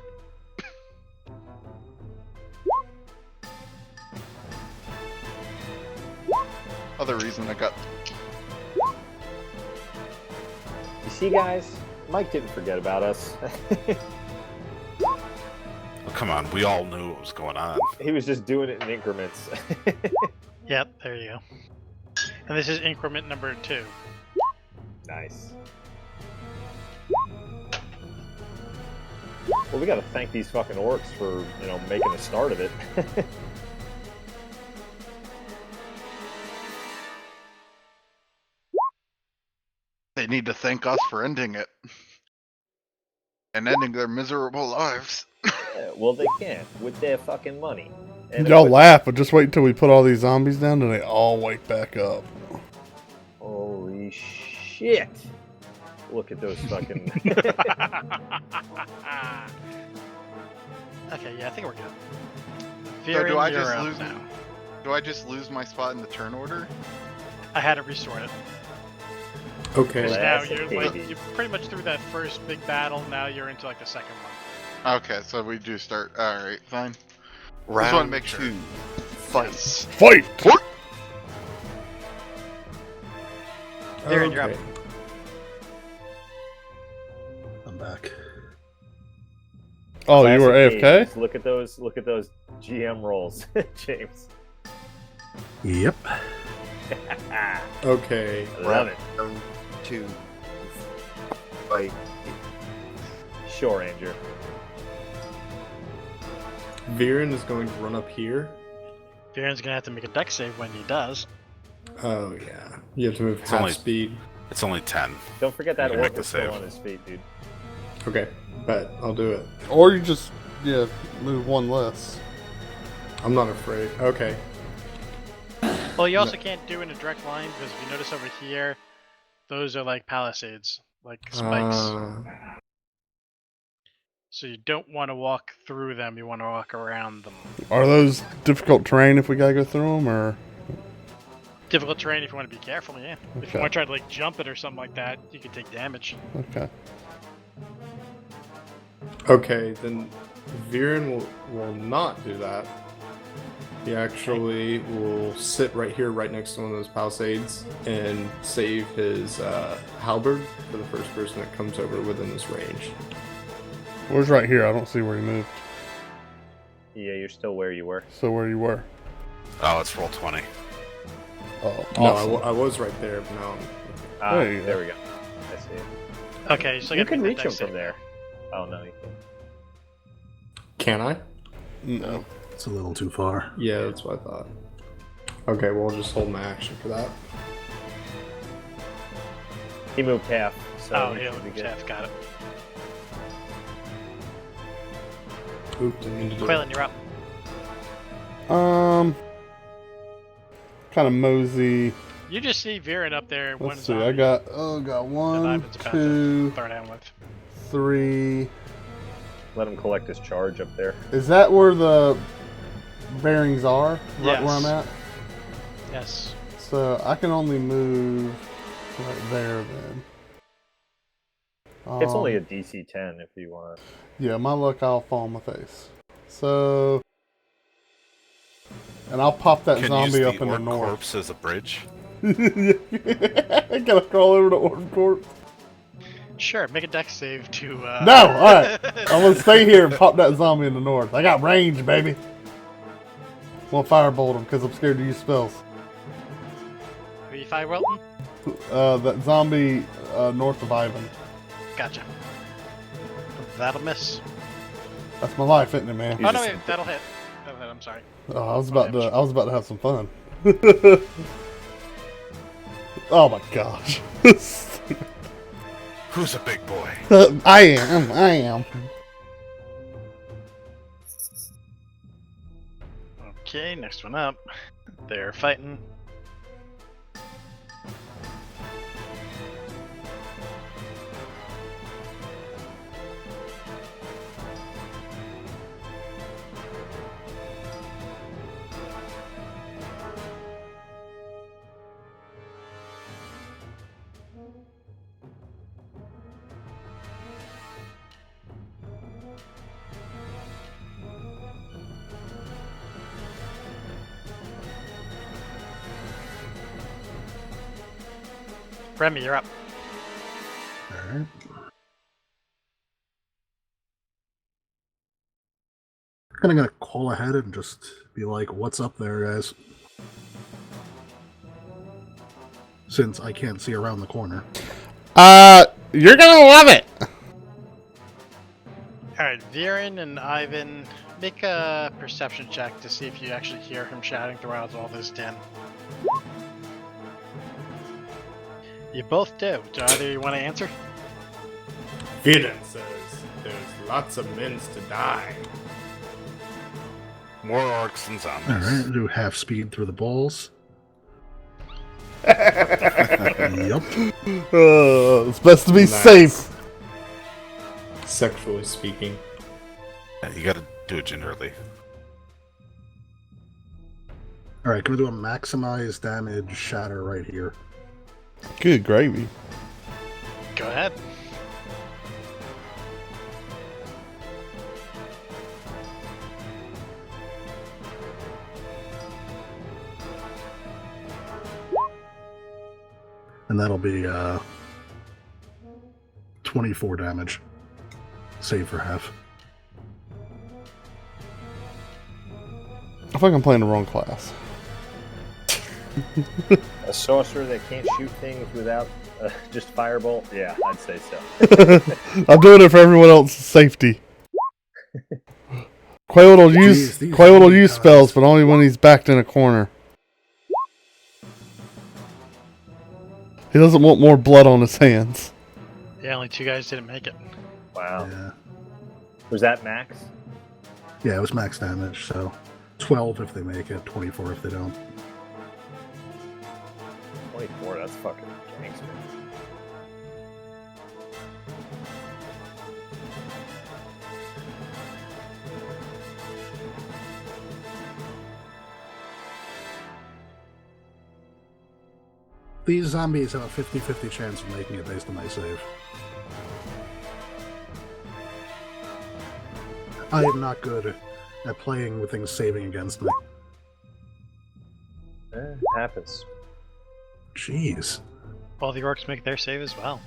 Other reason I got... You see, guys? Mike didn't forget about us. Oh, come on, we all knew what was going on. He was just doing it in increments. Yep, there you go. And this is increment number 2. Nice. Well, we gotta thank these fucking orcs for, making a start of it. They need to thank us for ending it. And ending their miserable lives. Yeah, well, they can't with their fucking money. And Y'all laugh, but just wait until we put all these zombies down and they all wake back up. Holy shit! Look at those fucking. Okay, yeah, I think we're good. So do I you're just up lose? now. Do I just lose my spot in the turn order? I had to restore it. Okay. Because now Classic you're baby. you're pretty much through that first big battle. Now you're into like the second one. Okay, so we do start. Alright, fine. Round wanna make sure. 2. Fight. Yes. Fight! Darren, you're up. Okay. I'm back. Oh, you were Classic AFK? James. Look at those GM rolls, James. Yep. Okay. I love it. Round 2. Fight. Sure, Andrew. Viren is going to run up here. Darren's gonna have to make a deck save when he does. Oh yeah. You have to move It's half only- speed. It's only 10. Don't forget that You can make orc the is still save. on his feet, dude. Okay, bet I'll do it. Or you just, move one less. I'm not afraid. Okay. Well, you also can't do it in a direct line because if you notice over here, those are like palisades, like spikes. So you don't want to walk through them. You want to walk around them. Are those difficult terrain if we gotta go through them, or? Difficult terrain if you want to be careful, yeah. If Okay. you want to try to like jump it or something like that, you can take damage. Okay. Okay, then Viren will not do that. He actually will sit right here, right next to one of those palisades, and save his halberd for the first person that comes over within this range. Where's right here? I don't see where you moved. Yeah, you're still where you were. So where you were? Oh, it's roll 20. Oh, No, awesome. I was right there, but now I'm... Ah, There you go. there we go. I see it. Okay, so You can reach him from there. Oh no, you can't. Can I? No. It's a little too far. Yeah, that's what I thought. Okay, well, I'll just hold my action for that. He moved half, so Oh, he yeah, should be good. Jeff got it. Oop, didn't mean to do Quaylen, that. you're up. Kind of mosey. You just see Viren up there. One Let's see. zombie I got that one, Ivan's about to 2, throw down with. 3. Let him collect his charge up there. Is that where the bearings are? Right where I'm Yes. at? Yes. So I can only move right there then. It's only a DC 10 if you want. Yeah, my luck, I'll fall on my face. So, and I'll pop that Can zombie use up the in the orc north. corpse as a bridge. I gotta crawl over to orc corpse. Sure, make a deck save to. No, all right. I'm gonna stay here and pop that zombie in the north. I got range, baby. I'm gonna firebolt him because I'm scared to use spells. Are you fire Wilton? That zombie north of Ivan. Gotcha. That'll miss. That's my life, isn't it, man? Oh no, wait, that'll hit. That'll hit. I'm sorry. Oh, I was about to have some fun. Oh my gosh. Who's a big boy? I am. Okay, next one up. They're fighting. Remy, you're up. Alright. Kinda gonna call ahead and just be like, what's up there, guys? Since I can't see around the corner. You're gonna love it. Alright, Viren and Ivan, make a perception check to see if you actually hear him shouting throughout all this din. You both do. Do either you want to answer? Viren says, there's lots of mins to die. More orcs and zombies. Alright, do half speed through the balls. Yup. It's best to be Nice. safe. Sexually speaking. Yeah, you gotta do it gingerly. Alright, gonna do a maximize damage shatter right here. Good gravy. Go ahead. And that'll be 24 damage. Save for half. I think I'm playing the wrong class. A sorcerer that can't shoot things without just firebolt? Yeah, I'd say so. I'm doing it for everyone else's safety. Quail will use these Quail will zombie use guys. spells, but only when he's backed in a corner. He doesn't want more blood on his hands. Yeah, only 2 guys didn't make it. Wow. Yeah. Was that max? Yeah, it was max damage, so 12 if they make it, 24 if they don't. 24, that's fucking gangster. These zombies have a 50-50 chance of making it based on my save. I am not good at playing with things saving against me. It happens. Jeez. All the orcs make their save as well.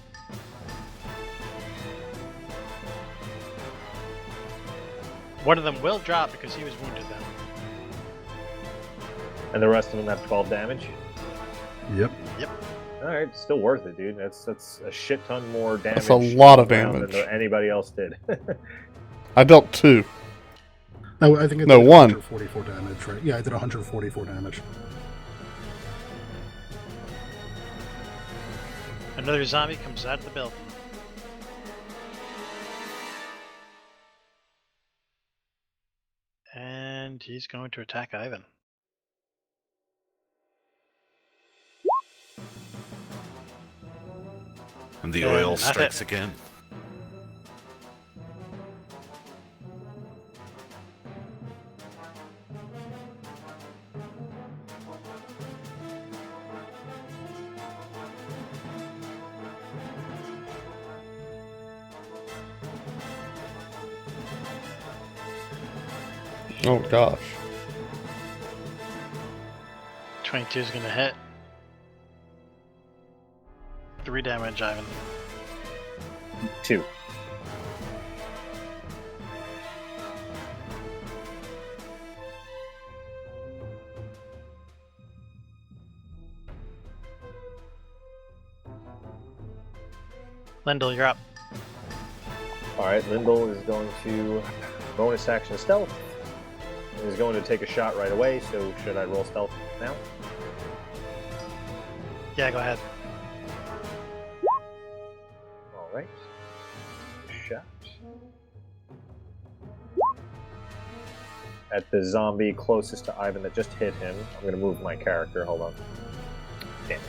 One of them will drop because he was wounded, though. And the rest of them have 12 damage? Yep. Alright, still worth it, dude. That's a shit ton more damage. That's a lot of around damage. than anybody else did. I dealt 2. Oh, I think I No, did 1. 144 damage, right? Yeah, I did 144 damage. Another zombie comes out of the building. And he's going to attack Ivan. And the And oil not strikes hit. again. Oh gosh. 22 is going to hit. 3 damage, Ivan. 2. Lindell, you're up. Alright, Lindell is going to bonus action stealth. And is going to take a shot right away, so should I roll stealth now? Yeah, go ahead. Alright. Shot. At the zombie closest to Ivan that just hit him. I'm going to move my character. Hold on. Damn.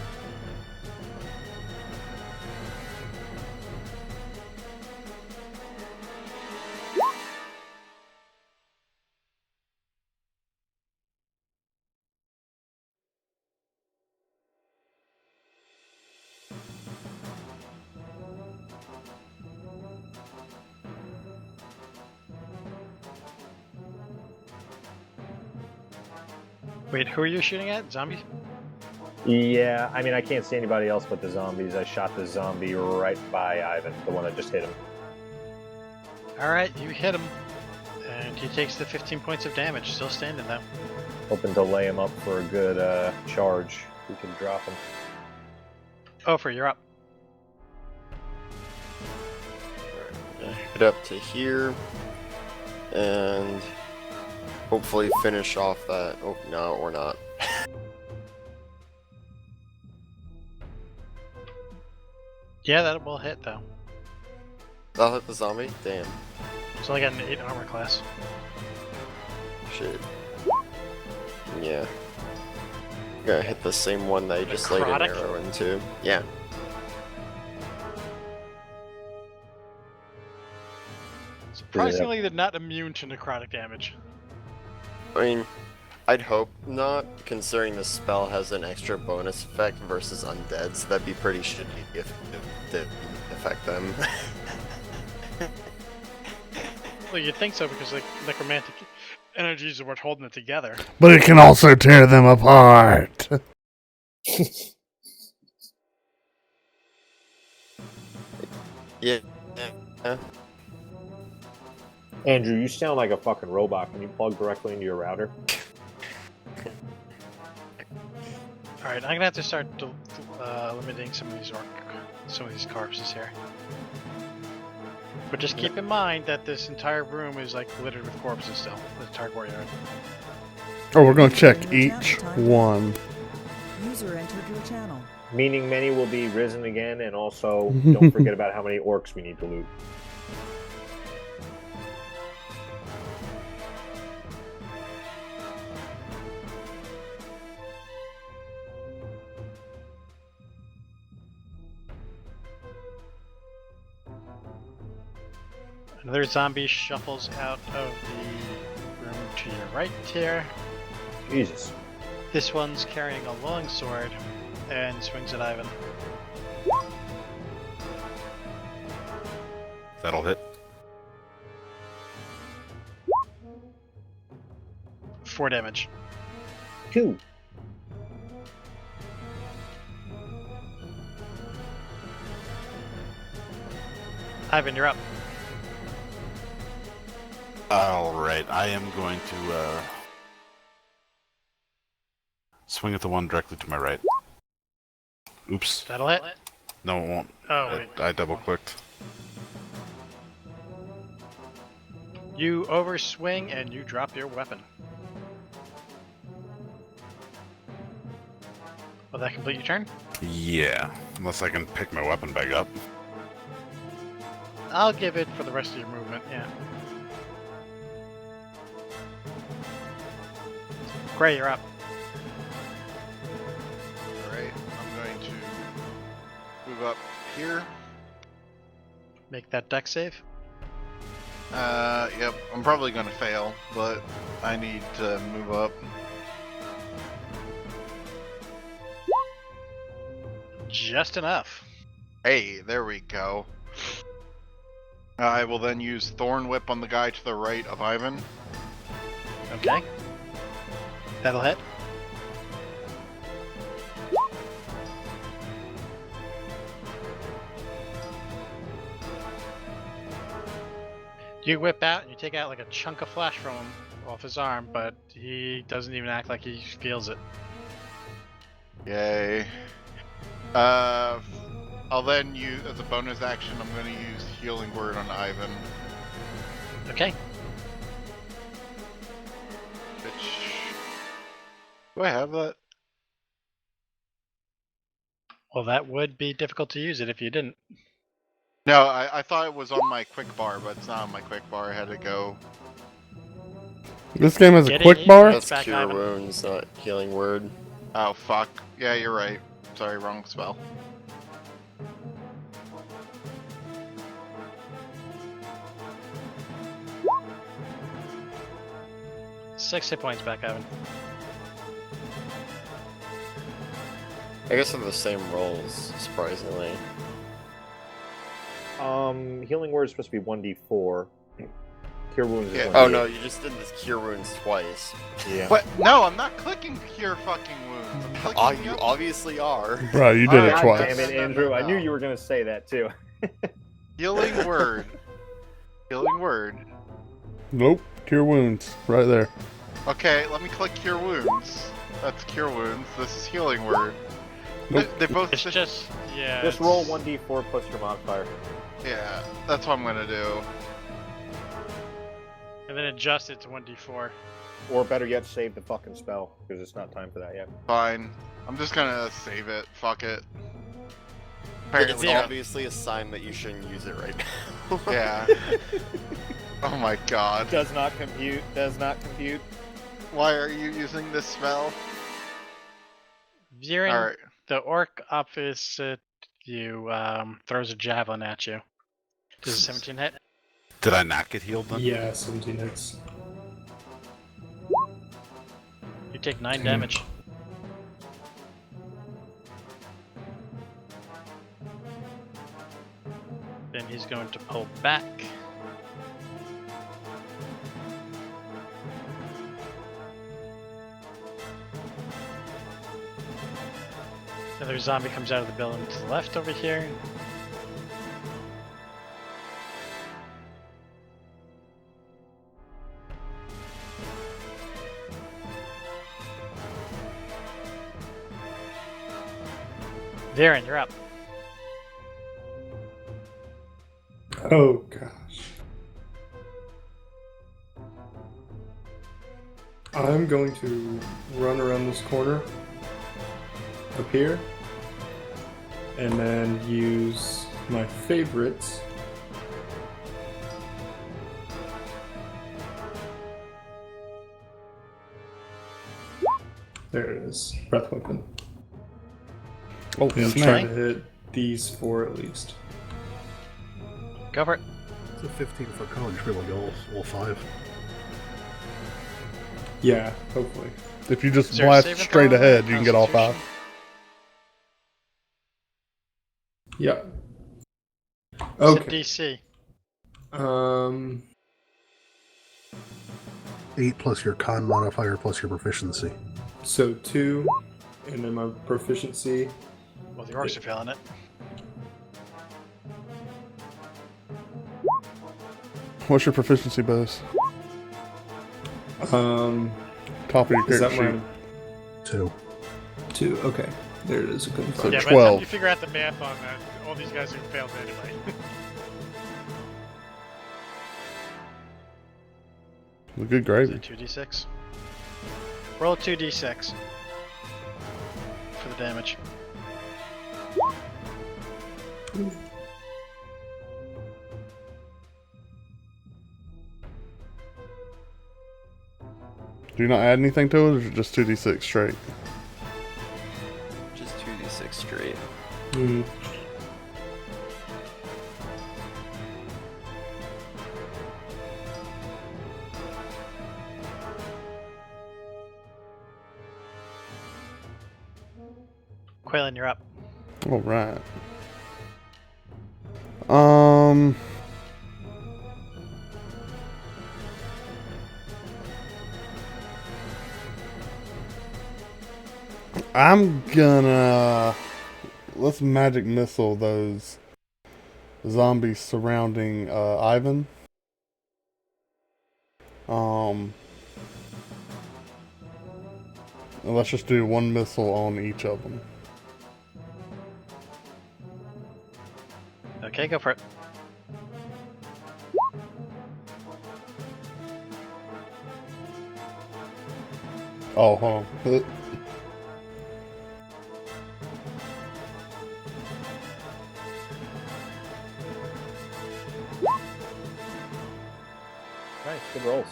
Wait, who are you shooting at? Zombies? Yeah, I mean, I can't see anybody else but the zombies. I shot the zombie right by Ivan, the one that just hit him. All right, you hit him, and he takes the 15 points of damage. Still standing though. Hoping to lay him up for a good charge. We can drop him. Ofer, you're up. Head up to here, and hopefully finish off that. Oh no, or not. Yeah, that will hit though. That'll hit the zombie. Damn. So I got an 8 armor class. Shit. Yeah. Gonna hit the same one that I just laid an Necrotic? arrow into. Yeah. Surprisingly, they're not immune to necrotic damage. I mean, I'd hope not, considering the spell has an extra bonus effect versus undead, so that'd be pretty shitty if it didn't affect them. Well, you'd think so because like necromantic energies are what's holding it together. But it can also tear them apart. Yeah. Andrew, you sound like a fucking robot. Can you plug directly into your router? All right, I'm gonna have to start limiting some of these corpses here. But just keep in mind that this entire room is like littered with corpses still. The entire courtyard. Oh, we're going to check each one. User entered your channel. Meaning many will be risen again, and also don't forget about how many orcs we need to loot. Another zombie shuffles out of the room to your right here. Jesus. This one's carrying a long sword and swings at Ivan. That'll hit. 4 damage. 2. Ivan, you're up. Alright, I am going to swing at the one directly to my right. Oops. That'll hit. No, it won't. Oh, wait. I double clicked. You overswing and you drop your weapon. Will that complete your turn? Yeah, unless I can pick my weapon back up. I'll give it for the rest of your movement, yeah. Gray, you're up. Alright, I'm going to move up here. Make that deck save. Yep, I'm probably gonna fail, but I need to move up. Just enough. Hey, there we go. I will then use Thorn Whip on the guy to the right of Ivan. Okay. That'll hit. You whip out and you take out like a chunk of flesh from him off his arm, but he doesn't even act like he feels it. Yay. I'll then use, as a bonus action, I'm going to use Healing Word on Ivan. Okay. Which... Do I have that? Well, that would be difficult to use it if you didn't. No, I thought it was on my quick bar, but it's not on my quick bar. I had to go. This game has a Get quick it? bar? That's back, Cure Ivan. Wounds, not Healing Word. Oh, fuck. Yeah, you're right. Sorry, wrong spell. Six hit points back, Ivan. I guess they're the same rolls, surprisingly. Healing word is supposed to be 1d4. Cure wounds is Yeah. 1d8. Oh no, you just did this cure wounds twice. Yeah. But no, I'm not clicking cure fucking wounds. I'm clicking Oh, the you other- obviously are. Bro, you did it Alright, God twice. damn it, No. Andrew. I knew you were gonna say that too. Healing word. Healing word. Nope. Cure wounds. Right there. Okay, let me click cure wounds. That's cure wounds. This is healing word. Nope. They both. It's just yeah. Just it's- roll 1d4 plus your modifier. Yeah, that's what I'm gonna do. and then adjust it to 1d4. Or better yet, save the fucking spell, because it's not time for that yet. Fine. I'm just gonna save it. Fuck it. It's Apparently, obviously a sign that you shouldn't use it right now. yeah. Oh my god. Does not compute. Does not compute. Why are you using this spell? Viren, Alright. the orc opposite you throws a javelin at you. Does a 17 hit? Did I not get healed then? Yeah, 17 hits. You take 9 Damn. damage. Then he's going to pull back. Another zombie comes out of the building to the left over here. Viren, you're up. Oh gosh. I'm going to run around this corner up here and then use my favorites. There it is. Breath weapon. Oh, And snap. try to hit these 4 at least. Go for it. It's a 15 foot cone. You should be able to go all 5. Yeah, hopefully. If you just Is there a blast saving straight throw? ahead, you can get all 5. Constitution? Yep. Okay. Okay. DC. 8 plus your con modifier plus your proficiency. So 2, and then my proficiency. Well, the orcs are feeling it. What's your proficiency bonus? Top of your Is character that sheet. my 2. 2? Okay, there it is. I couldn't So find Yeah, it. by the time 12. you figure out the math on that, all these guys have failed anyway. Good gravy. 2d6. Roll a 2d6 for the damage. Do you not add anything to it, or is it just 2d6 straight? Just 2d6 straight. Hmm. Quaylen, you're up. All right. Um. I'm gonna let's magic missile those zombies surrounding Ivan. And let's just do one missile on each of them. Okay, go for it. Oh, hold on. Nice, good rolls.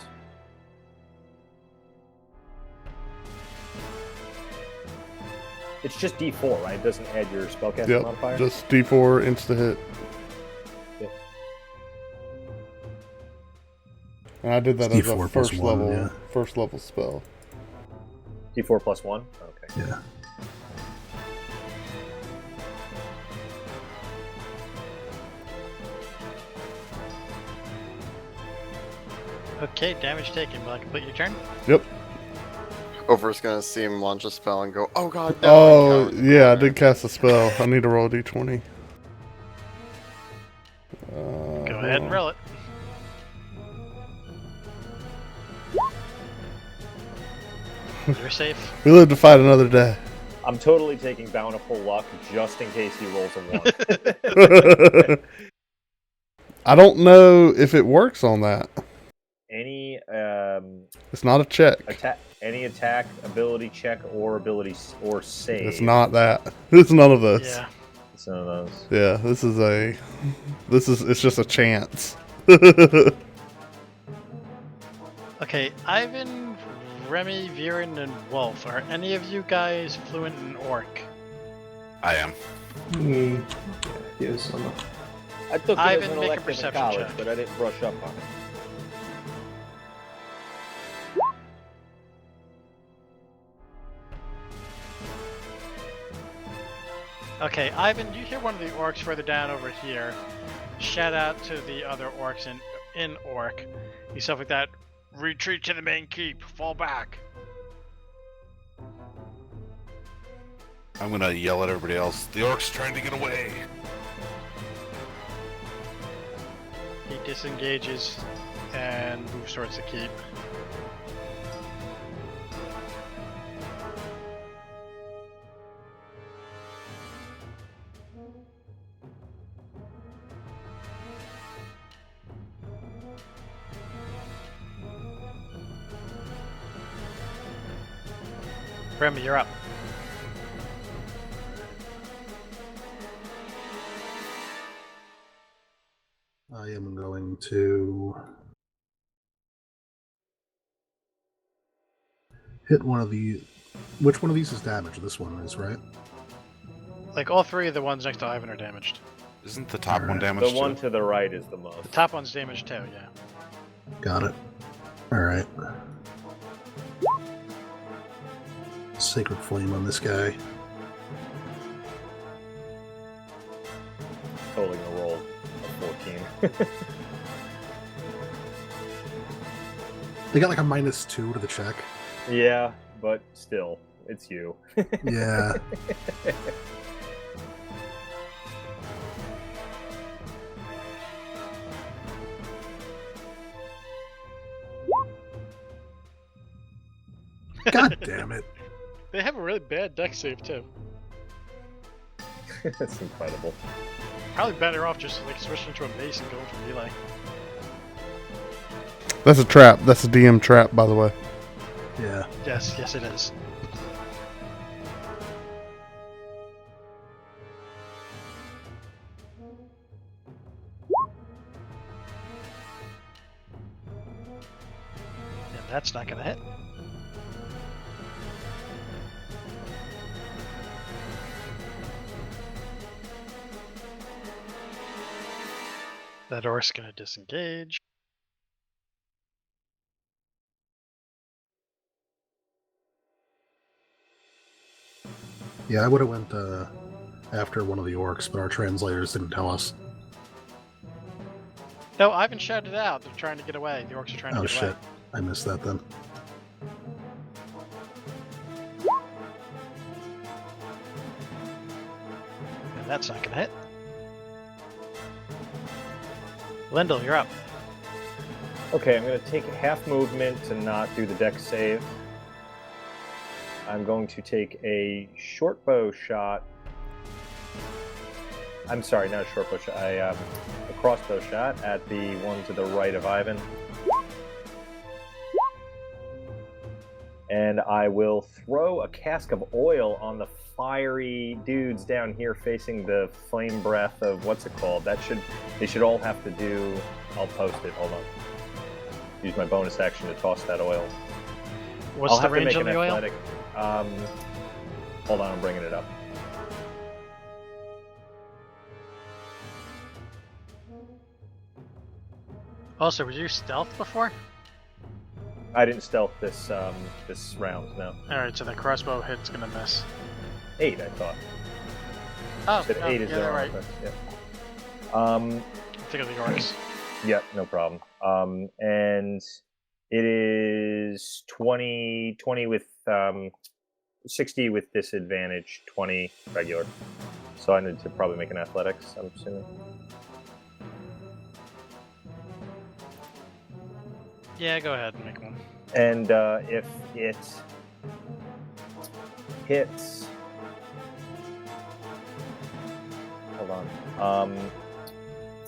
It's just D4, right? It doesn't add your spellcasting Yep, modifier? just D4 insta hit. Yeah. And I did that It's as a D4 plus first 1, level, yeah. first level spell. D4 plus 1? Okay. Yeah. Okay, damage taken. Will I complete your turn? Yep. Over's gonna see him launch a spell and go, "Oh god, no!" Oh, and cower in the yeah, I corner. did cast a spell. I need to roll a d20. Go ahead and roll it. You're safe. We live to fight another day. I'm totally taking Bountiful Luck just in case he rolls a 1. I don't know if it works on that. Any It's not a check. any attack, ability check, or ability or save. It's not that. It's none of those. Yeah. It's none of those. Yeah, it's just a chance. Okay, Ivan, Remy, Viren, and Wolf. Are any of you guys fluent in Orc? I am. Yes, I'm I took it Ivan, as an make a elective in perception college, check. but I didn't brush up on it. Okay, Ivan, you hear one of the orcs further down over here shout out to the other orcs in Orc. He stuff like that. Retreat to the main keep. Fall back. I'm gonna yell at everybody else. The orc's trying to get away. He disengages and moves towards the keep. Remy, you're up. I am going to hit one of the. Which one of these is damaged? This one is, right? Like, all three of the ones next to Ivan are damaged. Isn't the top one Alright. damaged The one too? to the right is the most. The top one's damaged too, yeah. Got it. Alright. Sacred Flame on this guy. Totally gonna roll a 14. They got like a -2 to the check. Yeah, but still, it's you. Yeah. God damn it. They have a really bad deck save too. That's incredible. Probably better off just like switching to a base and going for melee. That's a trap. That's a DM trap, by the way. Yeah. Yes, yes it is. And that's not gonna hit. That orc's gonna disengage. Yeah, I would have went after one of the orcs, but our translators didn't tell us. No, Ivan shouted out. They're trying to get away. The orcs are trying to Oh get shit. away. I missed that then. And that's not gonna hit. Lindell, you're up. Okay, I'm gonna take half movement to not do the dex save. I'm going to take a short bow shot. I'm sorry, not a short bow shot. A crossbow shot at the one to the right of Ivan. And I will throw a cask of oil on the fiery dudes down here facing the flame breath of what's it called? They should all have to do. I'll post it. Hold on. Use my bonus action to toss that oil. What's I'll the have to range make on an the oil? athletic. Hold on, I'm bringing it up. Also, were you stealth before? I didn't stealth this this round. No, Alright, so the crossbow hit's gonna miss. 8. I thought. Oh, Said no, 8 is yeah, their they're right. offense. Yeah. Think of the orcs. Yeah, no problem. And It is 20 with 60 with disadvantage, 20 regular. So I need to probably make an athletics, I'm assuming. Yeah, go ahead and make one. And if it hits, hold on.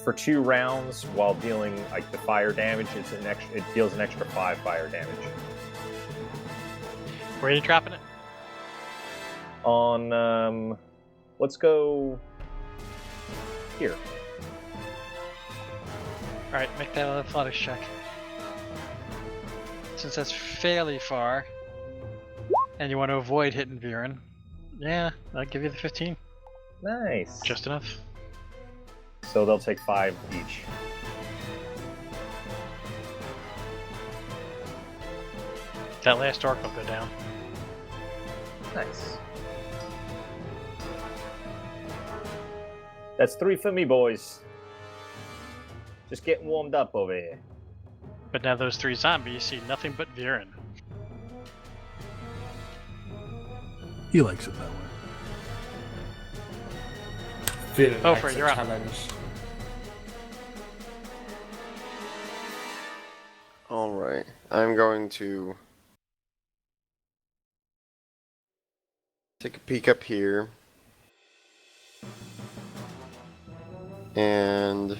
For 2 rounds, while dealing like the fire damage, it deals an extra 5 fire damage. Where are you dropping it? On let's go here. All right, make that an athletics check. Since that's fairly far, and you want to avoid hitting Viren, yeah, I'll give you the 15. Nice. Just enough. So they'll take 5 each. That last orc will go down. Nice. That's 3 for me, boys. Just getting warmed up over here. But now those 3 zombies see nothing but Viren. He likes it that way. Viren Oh, likes for a you're up. challenge. Alright. I'm going to take a peek up here. And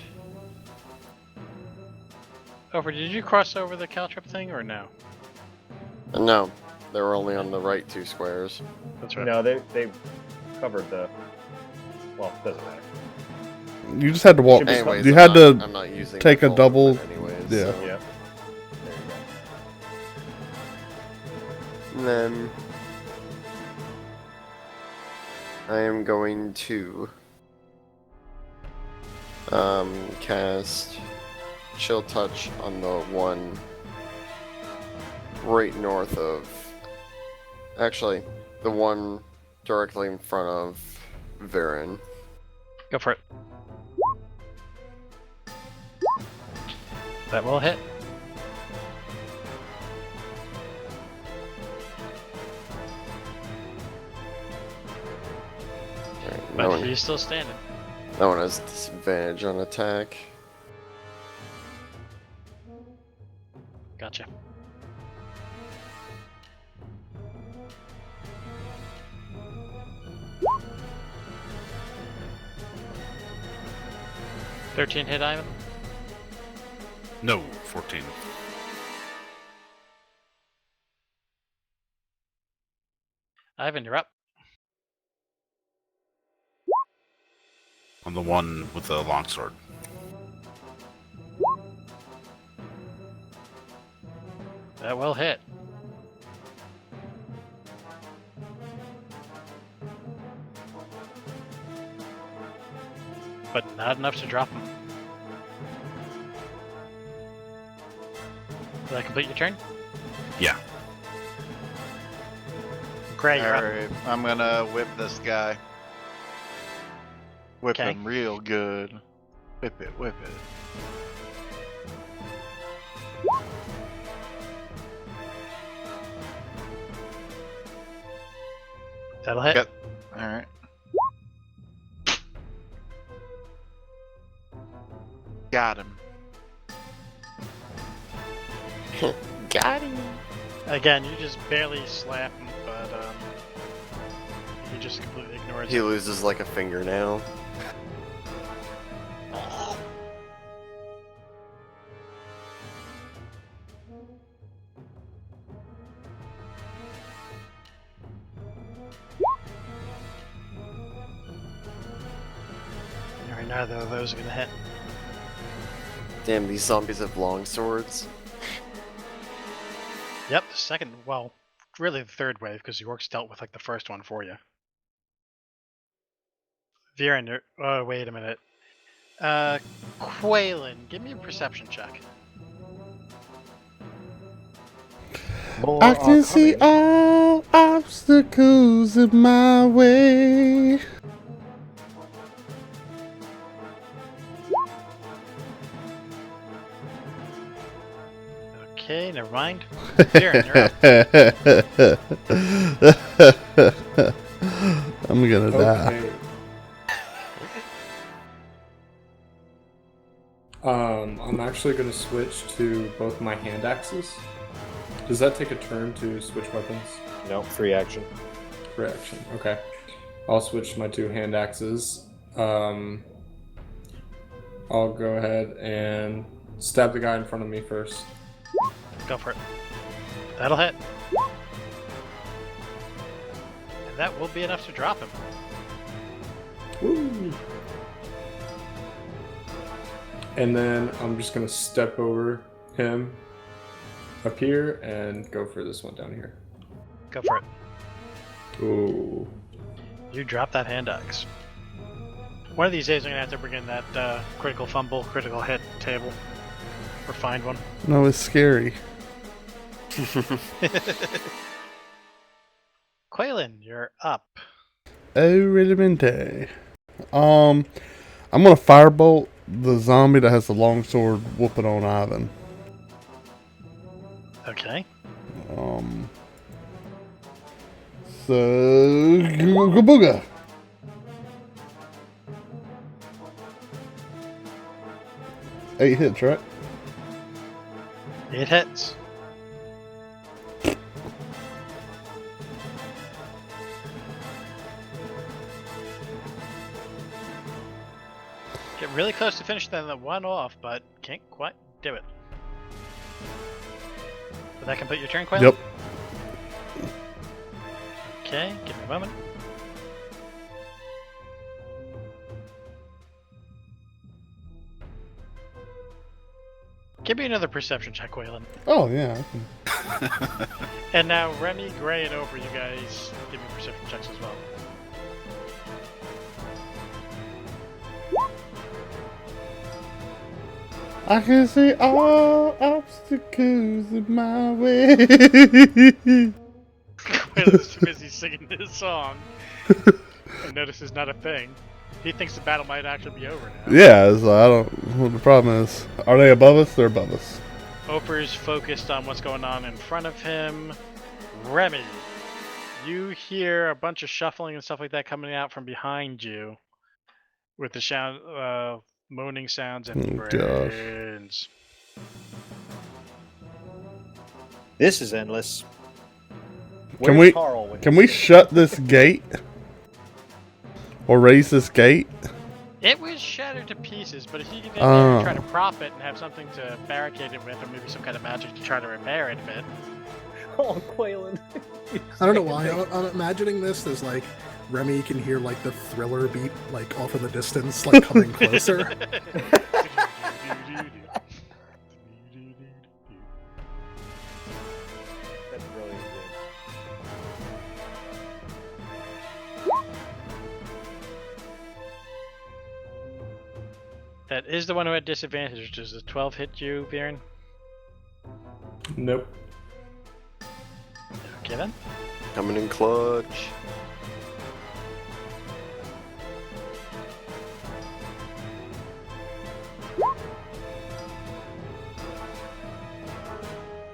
Over, did you cross over the caltrip thing or no? no, they were only on the right 2 squares. That's right. No, they covered the. Well, doesn't matter. You just had to walk. Should be Anyways, You I'm had not, to I'm not using take the a full double- movement anyways. yeah. So. Yeah. There you go. And then I am going to cast Chill Touch on the one right north of. Actually, the one directly in front of Viren. Go for it. That will hit. Alright, But he's still standing. that one has disadvantage on attack. Gotcha. $13 hit, Ivan. No, 14. Ivan, you're up. On the one with the longsword. That will hit. But not enough to drop him. Did that complete your turn? Yeah. Gray, you're up. Alright, I'm gonna whip this guy. Whip Okay. him real good. Whip it, whip it. That'll hit. Get, alright. Got him. Got him. Again, you just barely slap him, but he just completely ignores He it. loses like a fingernail. Alright, neither of those are gonna hit. Damn, these zombies have long swords. Yep, the second, well, really the third wave, because the orcs dealt with like the first one for you. Viren, oh, wait a minute. Quaylen, give me a perception check. More I are can see coming. all obstacles in my way. Okay, never mind. Darren, you're up. I'm gonna die. Okay. I'm actually going to switch to both my hand axes. Does that take a turn to switch weapons? No, free action. Free action. Okay. I'll switch my 2 hand axes. I'll go ahead and stab the guy in front of me first. Go for it. That'll hit. And that will be enough to drop him. Woo! And then I'm just gonna step over him up here and go for this one down here. Go for it. Ooh. You drop that hand axe. One of these days I'm gonna have to bring in that critical fumble, critical hit table. Or find one. No, it's scary. Quaylen, you're up. Oh, realmente. I'm gonna firebolt the zombie that has the longsword whooping on Ivan. Okay. So Booga. Eight hits, right? It hits. Get really close to finishing the one off, but can't quite do it. Would that complete your turn, Quaylen? Yep. Okay, give me a moment. Give me another perception check, Quaylen. Oh yeah. And now Remy, Gray, and Over, you guys give me perception checks as well. I can see all obstacles in my way. Quaylen's too busy singing his song and notices not a thing. He thinks the battle might actually be over now. Yeah, so I don't. What the problem is? Are they above us? They're above us. Oprah's focused on what's going on in front of him. Remy, you hear a bunch of shuffling and stuff like that coming out from behind you, with the sound, moaning sounds and Oh, gosh. brains. This is endless. Can Where's we- Carl when Can he's we sick? shut this gate? Or raise this gate? It was shattered to pieces, but if you could maybe try to prop it and have something to barricade it with, or maybe some kind of magic to try to repair it a bit. Oh, Quaylen. I don't know why. I'm imagining this as like Remy can hear like the Thriller beat like off in the distance, like coming closer. That's brilliant, dude. That is the one who had disadvantage. Does the 12 hit you, Viren? Nope. Okay then. Coming in clutch.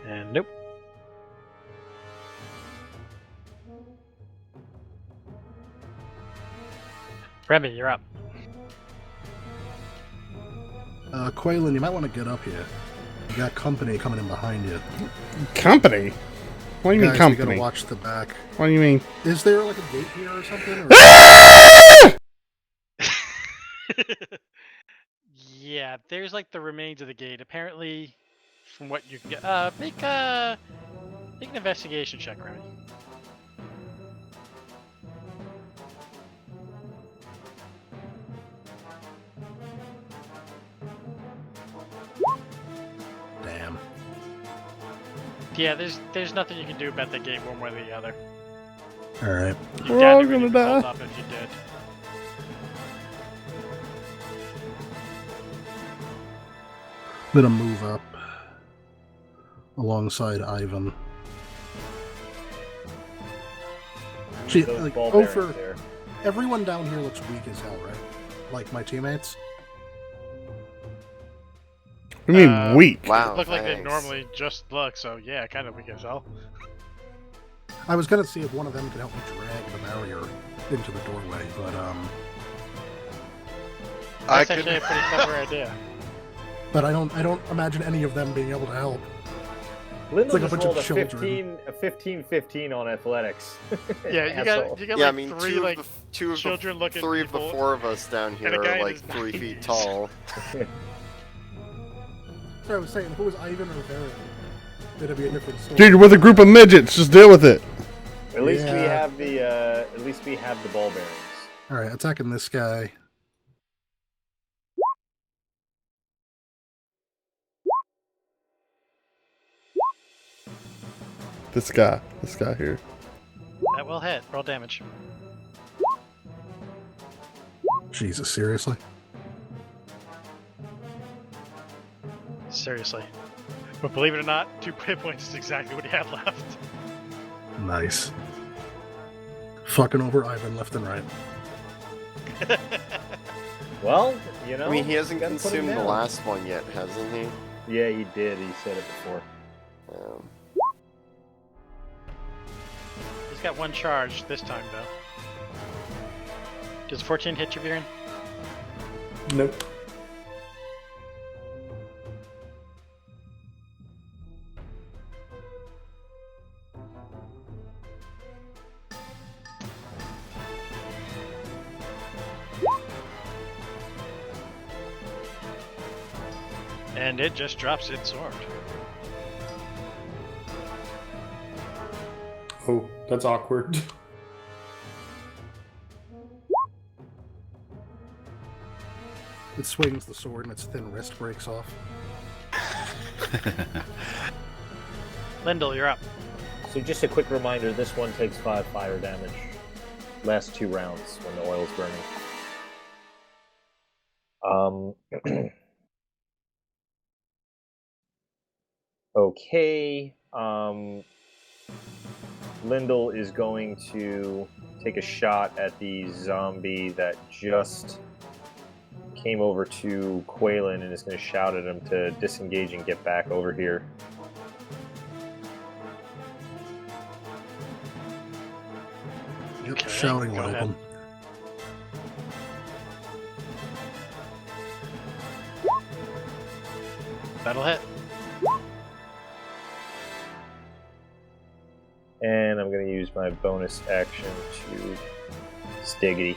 And nope. Remy, you're up. Quaylen, you might want to get up here. You got company coming in behind you. Company? What do you mean Guys, company? You gotta watch the back. What do you mean? Is there like a gate here or something? Or... Yeah, there's like the remains of the gate. Apparently, from what you can get, make an investigation check, Remy. Damn. Yeah, there's nothing you can do about the gate one way or the other. All right. Your We're dad all never gonna even die. called up if you did. I'm gonna move up alongside Ivan. See, Those like, ball Ofer, bearings there. everyone down here looks weak as hell, right? Like my teammates. What I mean, weak. Wow. Look like they thanks. normally just look, so yeah, kind of weak as hell. I was gonna see if one of them could help me drag the barrier into the doorway, but I That's actually a could. pretty clever idea. I don't imagine any of them being able to help. Lyndon like a just bunch of rolled a children. 15 on athletics. Yeah, you got Asshole. like Yeah, I mean, three like two of the children-looking three of the people four of us down and a here guy are in like his 3 feet 90s. tall. So I was saying, if it was Ivan or Varen, it'd be a different story. Dude, you're with a group of midgets. Just deal with it. At least we Yeah. have the ball bearings. All right, attacking this guy. This guy here. That will hit. Roll damage. Jesus, seriously? Seriously. But believe it or not, 2 hit points is exactly what he had left. Nice. Fucking over Ivan left and right. Well, you know. I mean, he hasn't gotta put him consumed the down. last one yet, hasn't he? Yeah, he did. He said it before. He's got 1 charge this time, though. Does 14 hit you, Viren? Nope. And it just drops its sword. Oh, that's awkward. It swings the sword and its thin wrist breaks off. Lyndall, you're up. So just a quick reminder: this one takes 5 fire damage. Last 2 rounds when the oil's burning. Okay. Lyndall is going to take a shot at the zombie that just came over to Quaylen and is going to shout at him to disengage and get back over here. Yep, Okay, shouting go will help ahead. him. That'll hit. And I'm going to use my bonus action to Stiggity.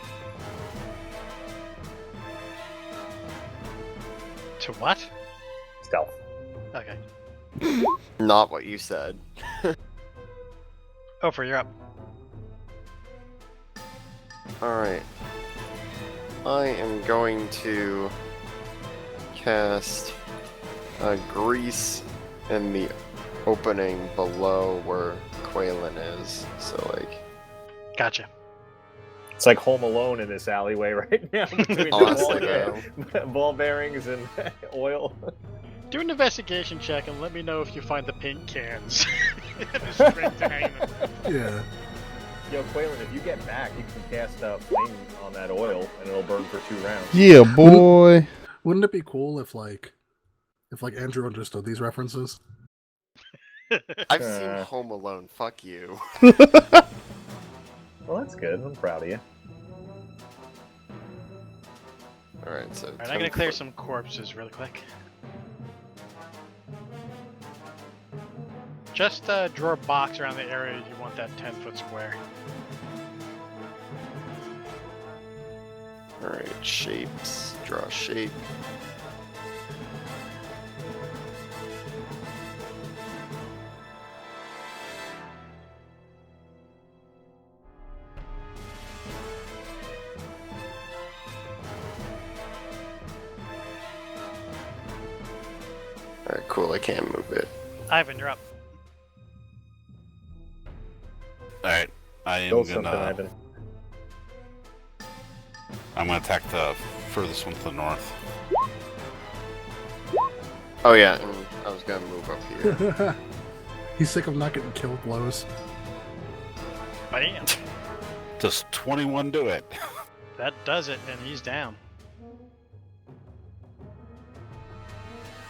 To what? Stealth. Okay. Not what you said. Ophir, you're up. Alright. I am going to cast Grease in the opening below where Quaylen is. So, like, Gotcha. It's like Home Alone in this alleyway right now between Honestly, the ball bearings and oil. Do an investigation check and let me know if you find the paint cans. And a string to hang them. Yeah. Yo, Quaylen, if you get back, you can cast a flame on that oil and it'll burn for 2 rounds. Yeah, boy. Wouldn't it be cool if Andrew understood these references? I've seen Home Alone. Fuck you. Well, that's good. I'm proud of you. Alright, so. Alright, I'm gonna clear some corpses really quick. Just draw a box around the area you want that 10-foot square. Alright, shapes. Draw a shape. Alright, cool. I can't move it. Ivan, you're up. Alright, I am Build something, gonna. Ivan. I'm gonna attack the furthest one to the north. Oh yeah, and I was gonna move up here. He's sick of not getting kill blows. Bam! Does 21 do it? That does it, and he's down.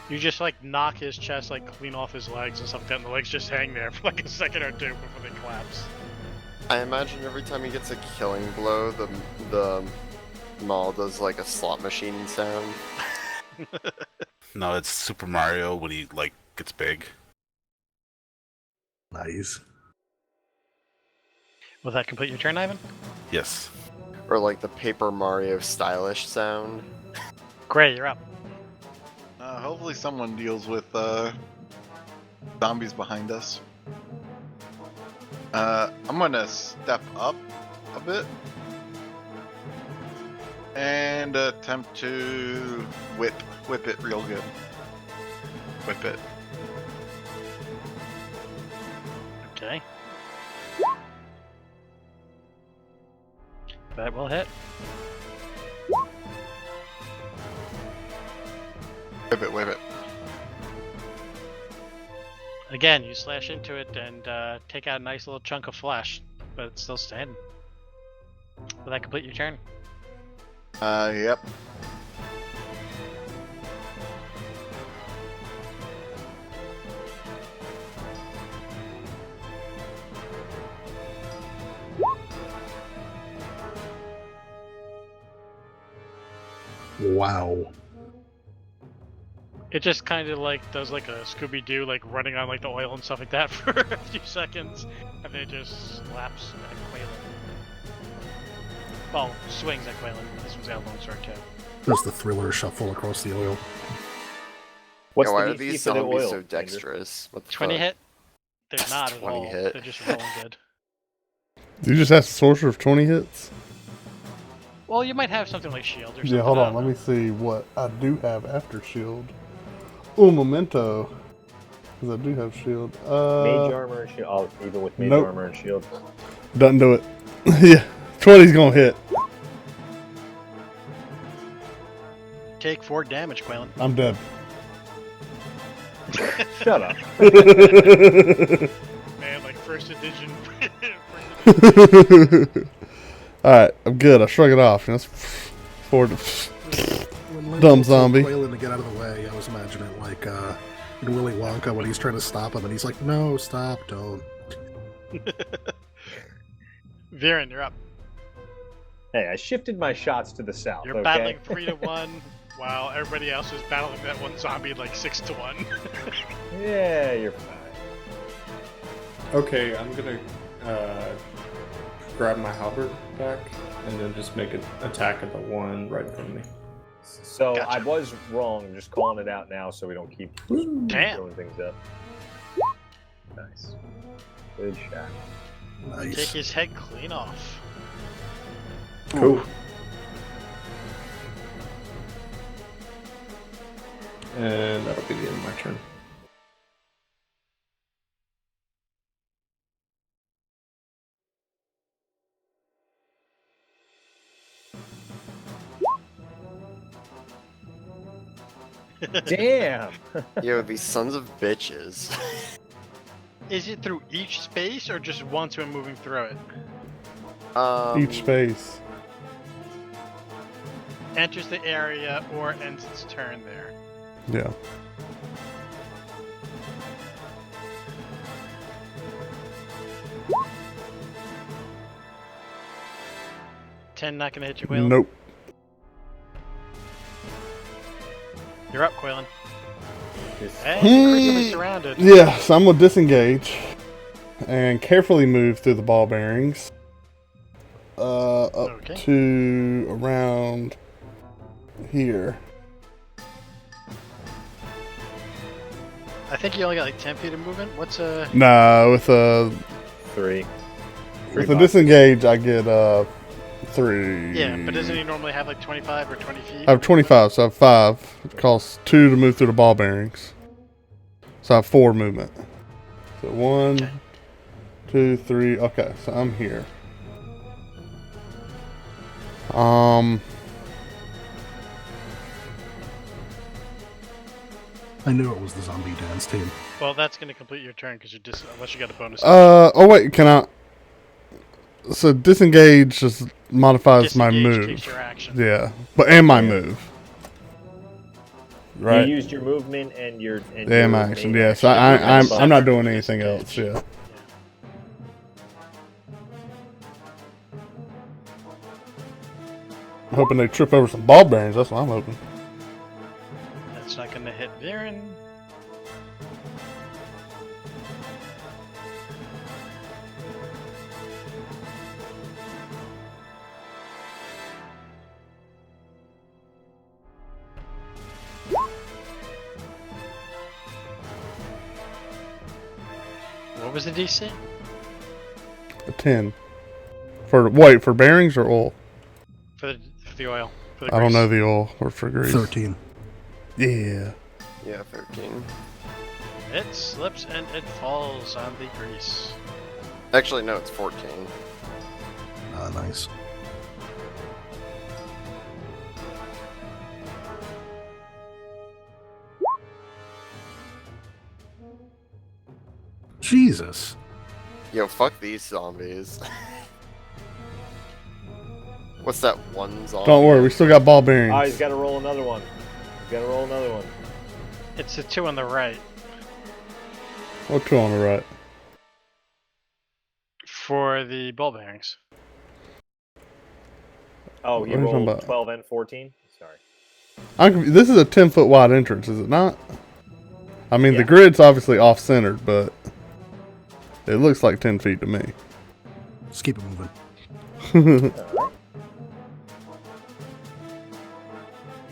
You just like knock his chest like clean off his legs and stuff like that, and the legs just hang there for like a second or two before they collapse. I imagine every time he gets a killing blow, the maul does like a slot machine sound. No, it's Super Mario when he like gets big. Nice. Will that complete your turn, Ivan? Yes. Or like the Paper Mario stylish sound. Great, you're up. Hopefully someone deals with zombies behind us. I'm gonna step up a bit and attempt to whip it real good. Whip it. Okay. That will hit. Whip it. Again, you slash into it and take out a nice little chunk of flesh, but it's still standing. Will that complete your turn? Yep. Wow. It just kind of like does like a Scooby-Doo, like running on like the oil and stuff like that for a few seconds, and then it just slaps at Quaylen. Well, swings at Quaylen. This one's got a long sword too. Does the thriller shuffle across the oil? What's Why the are DC these for the zombies oil, so Andrew? dexterous? What the 20 fuck? hit? They're not at 20 all. hit. They're just rolling good. You just asked the sorcerer of 20 hits? Well, you might have something like shield or something. Yeah, hold I on. don't Let know. me see what I do have after shield. Oh, memento. Because I do have shield. Mage armor and shield. Oh, even with mage Nope. armor and shield. Doesn't do it. Yeah, 20's gonna hit. Take 4 damage, Quaylen. I'm dead. Shut up. Man, like first edition. Alright, I'm good. I shrug it off. That's forward. When Lynn Dumb told zombie. Quaylen to get out of the way, I was imagining like in Willy Wonka when he's trying to stop him, and he's like, "No, stop, don't." Viren, you're up. Hey, I shifted my shots to the south. You're okay? battling 3-1, while everybody else is battling that one zombie like 6-1. Yeah, you're fine. Okay, I'm gonna grab my halberd back and then just make an attack at the one right in front of me. So Gotcha. I was wrong. I'm just calling it out now so we don't keep Damn. throwing things up. Nice. Good shot. Take Nice. his head clean off. Cool. And that'll be the end of my turn. Damn. Yo, these sons of bitches. Is it through each space or just once when moving through it? Each space. Enters the area or ends its turn there. Yeah. Ten not gonna hit you, Quaylen? Nope. You're up, Quaylen. Just- And you're critically surrounded. Yeah, so I'm gonna disengage and carefully move through the ball bearings. Up Okay. to around here. I think you only got like 10 feet of movement. What's Nah, with a Three. with a disengage, I get 3. Yeah, but doesn't he normally have like 25 or 20 feet? I have 25, so I have 5. It costs 2 to move through the ball bearings. So I have 4 movement. So 1, Okay. 2, 3. Okay, so I'm here. I knew it was the zombie dance team. Well, that's gonna complete your turn because unless you got a bonus. Oh wait, can I? So disengage just modifies my Disengage move. takes your action. Yeah, but and my move. Right. You used your movement and your Damn your action. main Yes, action. I'm not doing anything else. Yeah. I'm hoping they trip over some ball bearings. That's what I'm hoping. That's not gonna hit Viren. What was the DC? A 10. For bearings or oil? For the oil. For the I don't know grease. the oil or for grease. 13. Yeah. Yeah, 13. It slips and it falls on the grease. Actually, no, it's 14. Nice. Jesus. Yo, fuck these zombies. What's that one zombie? Don't worry, we still got ball bearings. Oh, he's got to roll another one. It's the 2 on the right. What 2 on the right? For the ball bearings. Oh, What you are you talking rolled about? 12 and 14? Sorry. This is a 10-foot wide entrance, is it not? I mean, Yeah. the grid's obviously off-centered, but it looks like 10 feet to me. Let's keep it moving.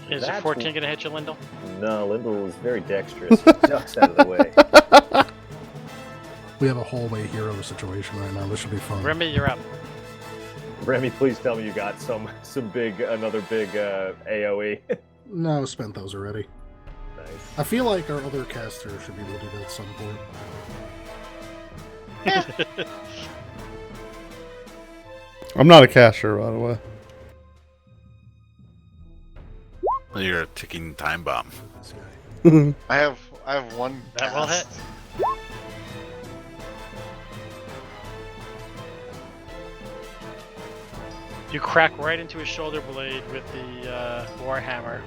Is That's a 14 gonna hit you, Lindell? No, Lindell is very dexterous. He ducks out of the way. We have a hallway hero situation right now. This should be fun. Remy, you're up. Remy, please tell me you got another big AoE. No, spent those already. Nice. I feel like our other caster should be able to do that at some point. I'm not a caster, by the way. You're a ticking time bomb. This guy. I have one. That will hit. cast. You crack right into his shoulder blade with the warhammer,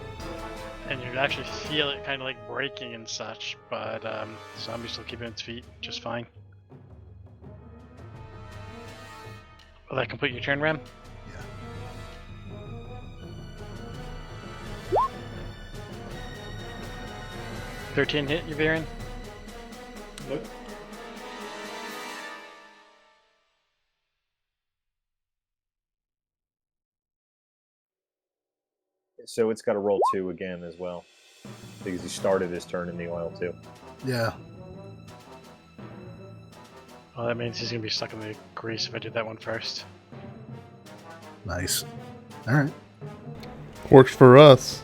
and you actually feel it kind of like breaking and such. But the zombie's still keeping its feet just fine. Will that complete your turn, Rem? Yeah. 13 hit you, Viren? Nope. So it's got to roll 2 again as well. Because he started his turn in the oil too. Yeah. Well, that means he's gonna be stuck in the grease if I did that one first. Nice. All right. Works for us.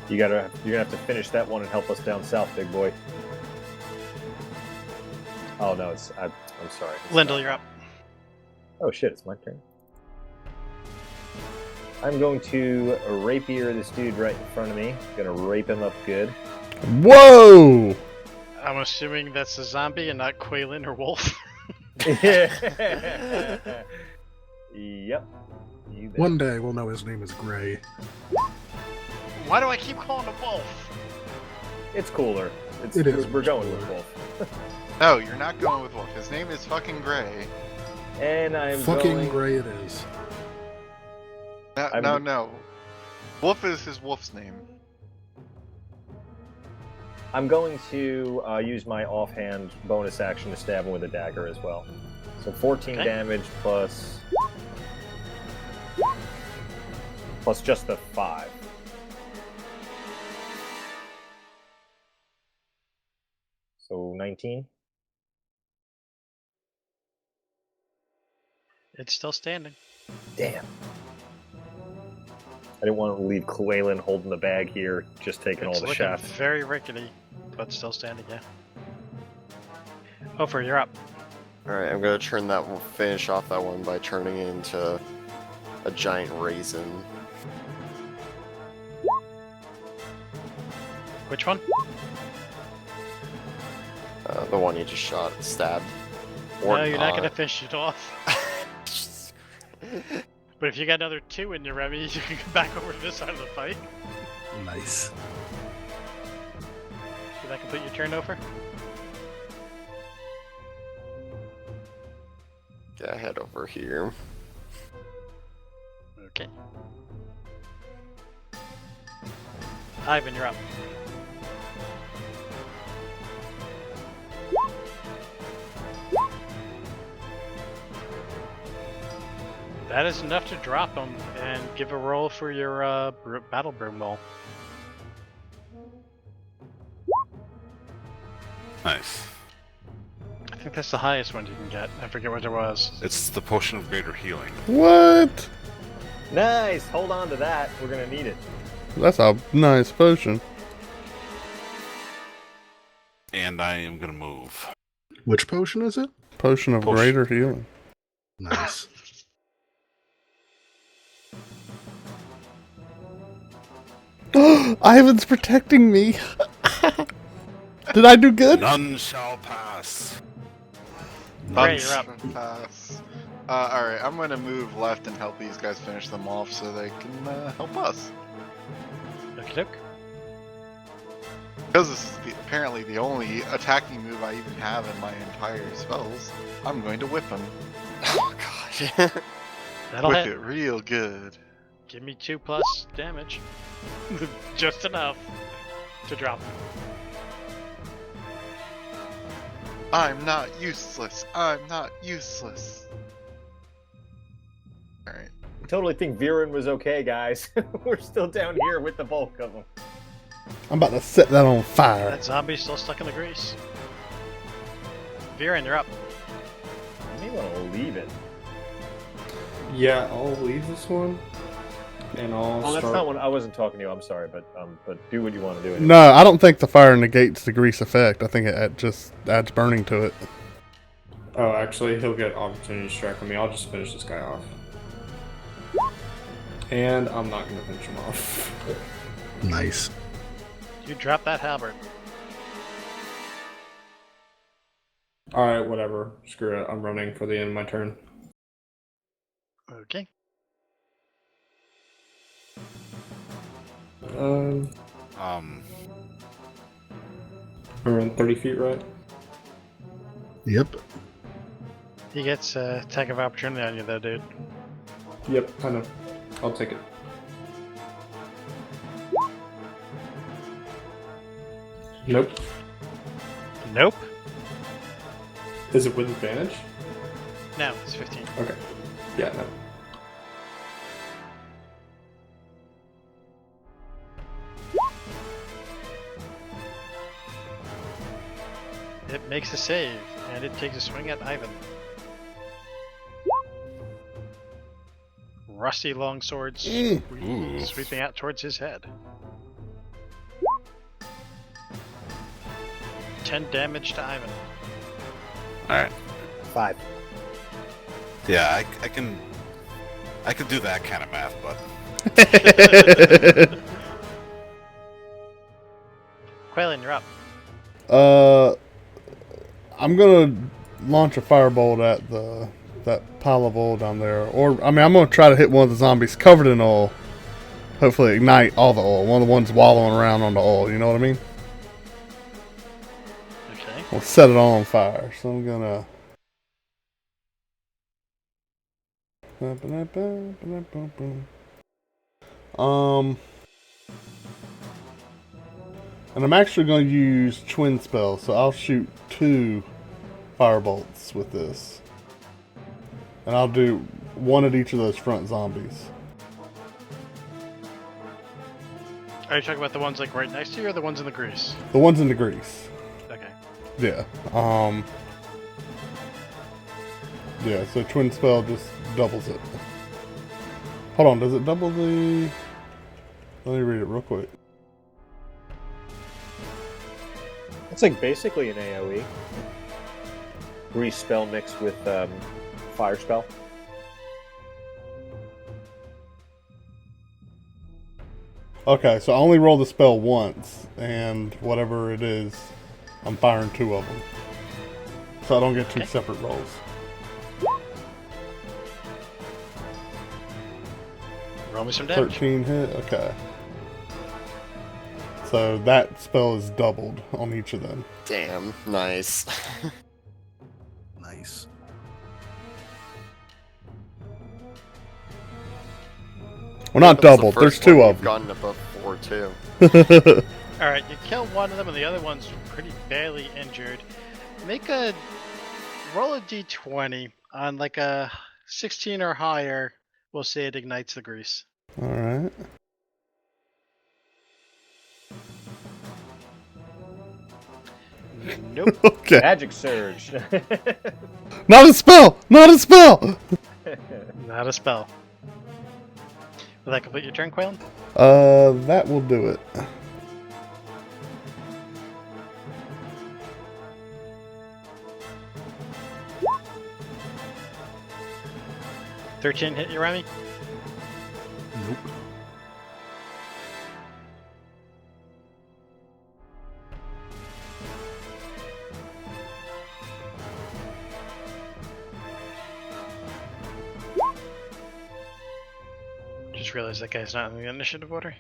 You're gonna have to finish that one and help us down south, big boy. Oh no, I'm sorry. It's Lindell, not. you're up. Oh shit, it's my turn. I'm going to rapier this dude right in front of me. Gonna rape him up good. Whoa! I'm assuming that's a zombie and not Quaylin or Wolf. Yep. You bet. One day we'll know his name is Gray. Why do I keep calling him Wolf? It's cooler. It is We're much going cooler. with Wolf. No, you're not going with Wolf. His name is fucking Gray. And I'm Fucking going... Gray it is. No, no. Wolf is his wolf's name. I'm going to use my offhand bonus action to stab him with a dagger as well. So 14 Okay. damage plus just the 5. So 19. It's still standing. Damn. I didn't want to leave Quaylin holding the bag here, just taking It's all the looking shots. very rickety, but still standing, yeah. Ofer, you're up. Alright, I'm gonna finish off that one by turning it into a giant raisin. Which one? The one you just stabbed. No, you're not gonna finish it off. But if you got another 2 in your Remy, you can come back over to this side of the fight. Nice. Did that complete your turn over? Yeah, head over here. Okay. Ivan, you're up. That is enough to drop him, and give a roll for your battle broom roll. Nice. I think that's the highest one you can get. I forget what it was. It's the potion of greater healing. What? Nice. Hold on to that. We're gonna need it. That's a nice potion. And I am gonna move. Which potion is it? Potion of greater healing. Nice. Ivan's protecting me. Did I do good? None shall pass. Ray, you're up. Pass. Alright, I'm gonna move left and help these guys finish them off so they can help us. Okie doke. Because this is apparently the only attacking move I even have in my entire spells, I'm going to whip him. Oh god. That'll Whip hit. it real good. Give me 2 plus damage. Just enough to drop him. I'm not useless. I'm not useless. Alright. I totally think Viren was okay, guys. We're still down here with the bulk of them. I'm about to set that on fire. That zombie's still stuck in the grease. Viren, you're up. You may want to leave it. Yeah, I'll leave this one, and I'll Oh, that's start. not what I wasn't talking to you. I'm sorry, but do what you want to do. Anyway. No, I don't think the fire negates the grease effect. I think it just adds burning to it. Oh, actually, he'll get opportunity strike on me. I'll just finish this guy off. And I'm not going to finish him off. Nice. You drop that halberd. Alright, whatever. Screw it. I'm running for the end of my turn. Okay. We're in 30 feet, right? Yep. He gets attack of opportunity on you though, dude. Yep, I know. I'll take it. Nope. Nope. Is it with advantage? No, it's 15. Okay. Yeah, no. It makes a save, and it takes a swing at Ivan. Rusty longsword sweeping out towards his head. 10 damage to Ivan. Alright. 5. Yeah, I can do that kind of math, but Quailin, you're up. I'm gonna launch a firebolt at that pile of oil down there, or I mean, I'm gonna try to hit one of the zombies covered in oil. Hopefully, ignite all the oil. One of the ones wallowing around on the oil. You know what I mean? Okay. We'll set it all on fire. So I'm gonna. And I'm actually going to use twin spell, so I'll shoot 2 firebolts with this. And I'll do one at each of those front zombies. Are you talking about the ones like right next to you, or the ones in the grease? The ones in the grease. Okay. Yeah. Yeah, so twin spell just doubles it. Hold on, does it double the... Let me read it real quick. It's like basically an AoE. Grease spell mixed with fire spell. Okay, so I only roll the spell once, and whatever it is, I'm firing 2 of them. So I don't get 2 separate rolls. roll me some damage. 13 hit. Okay. So that spell is doubled on each of them. Damn, nice. Nice. Well, not That's the doubled. There's first two one of you've them. gotten above 4 too. All right, you kill one of them, and the other one's pretty badly injured. Roll a d20 on like a 16 or higher. We'll say it ignites the grease. All right. Nope. Okay. Magic surge. Not a spell. Not a spell. Not a spell. Will that complete your turn, Quailin? That will do it. $13 hit you, Remy? Nope. Just realized that guy's not in the initiative order.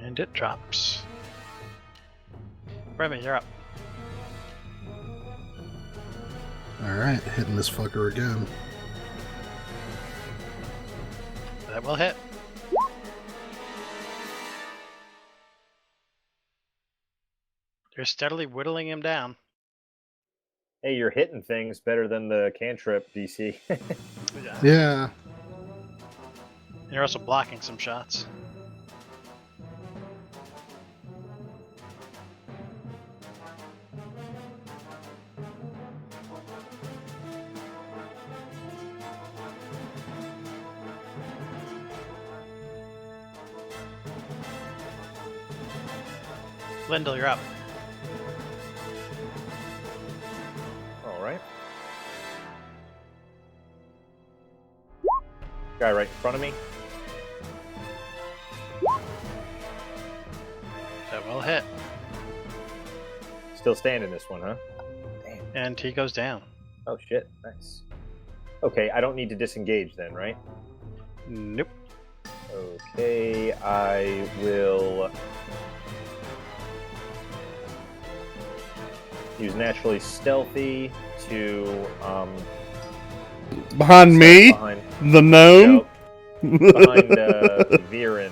And it drops. Remy, you're up. Alright, hitting this fucker again. That will hit. You're steadily whittling him down. Hey, you're hitting things better than the cantrip DC. Yeah. And you're also blocking some shots. Lindell, you're up. All right. Guy right in front of me. That will hit. Still standing this one, huh? Damn. And he goes down. Oh shit. Nice. Okay, I don't need to disengage then, right? Nope. Okay, I will use naturally stealthy to Behind me, behind, the gnome. no, behind Viren,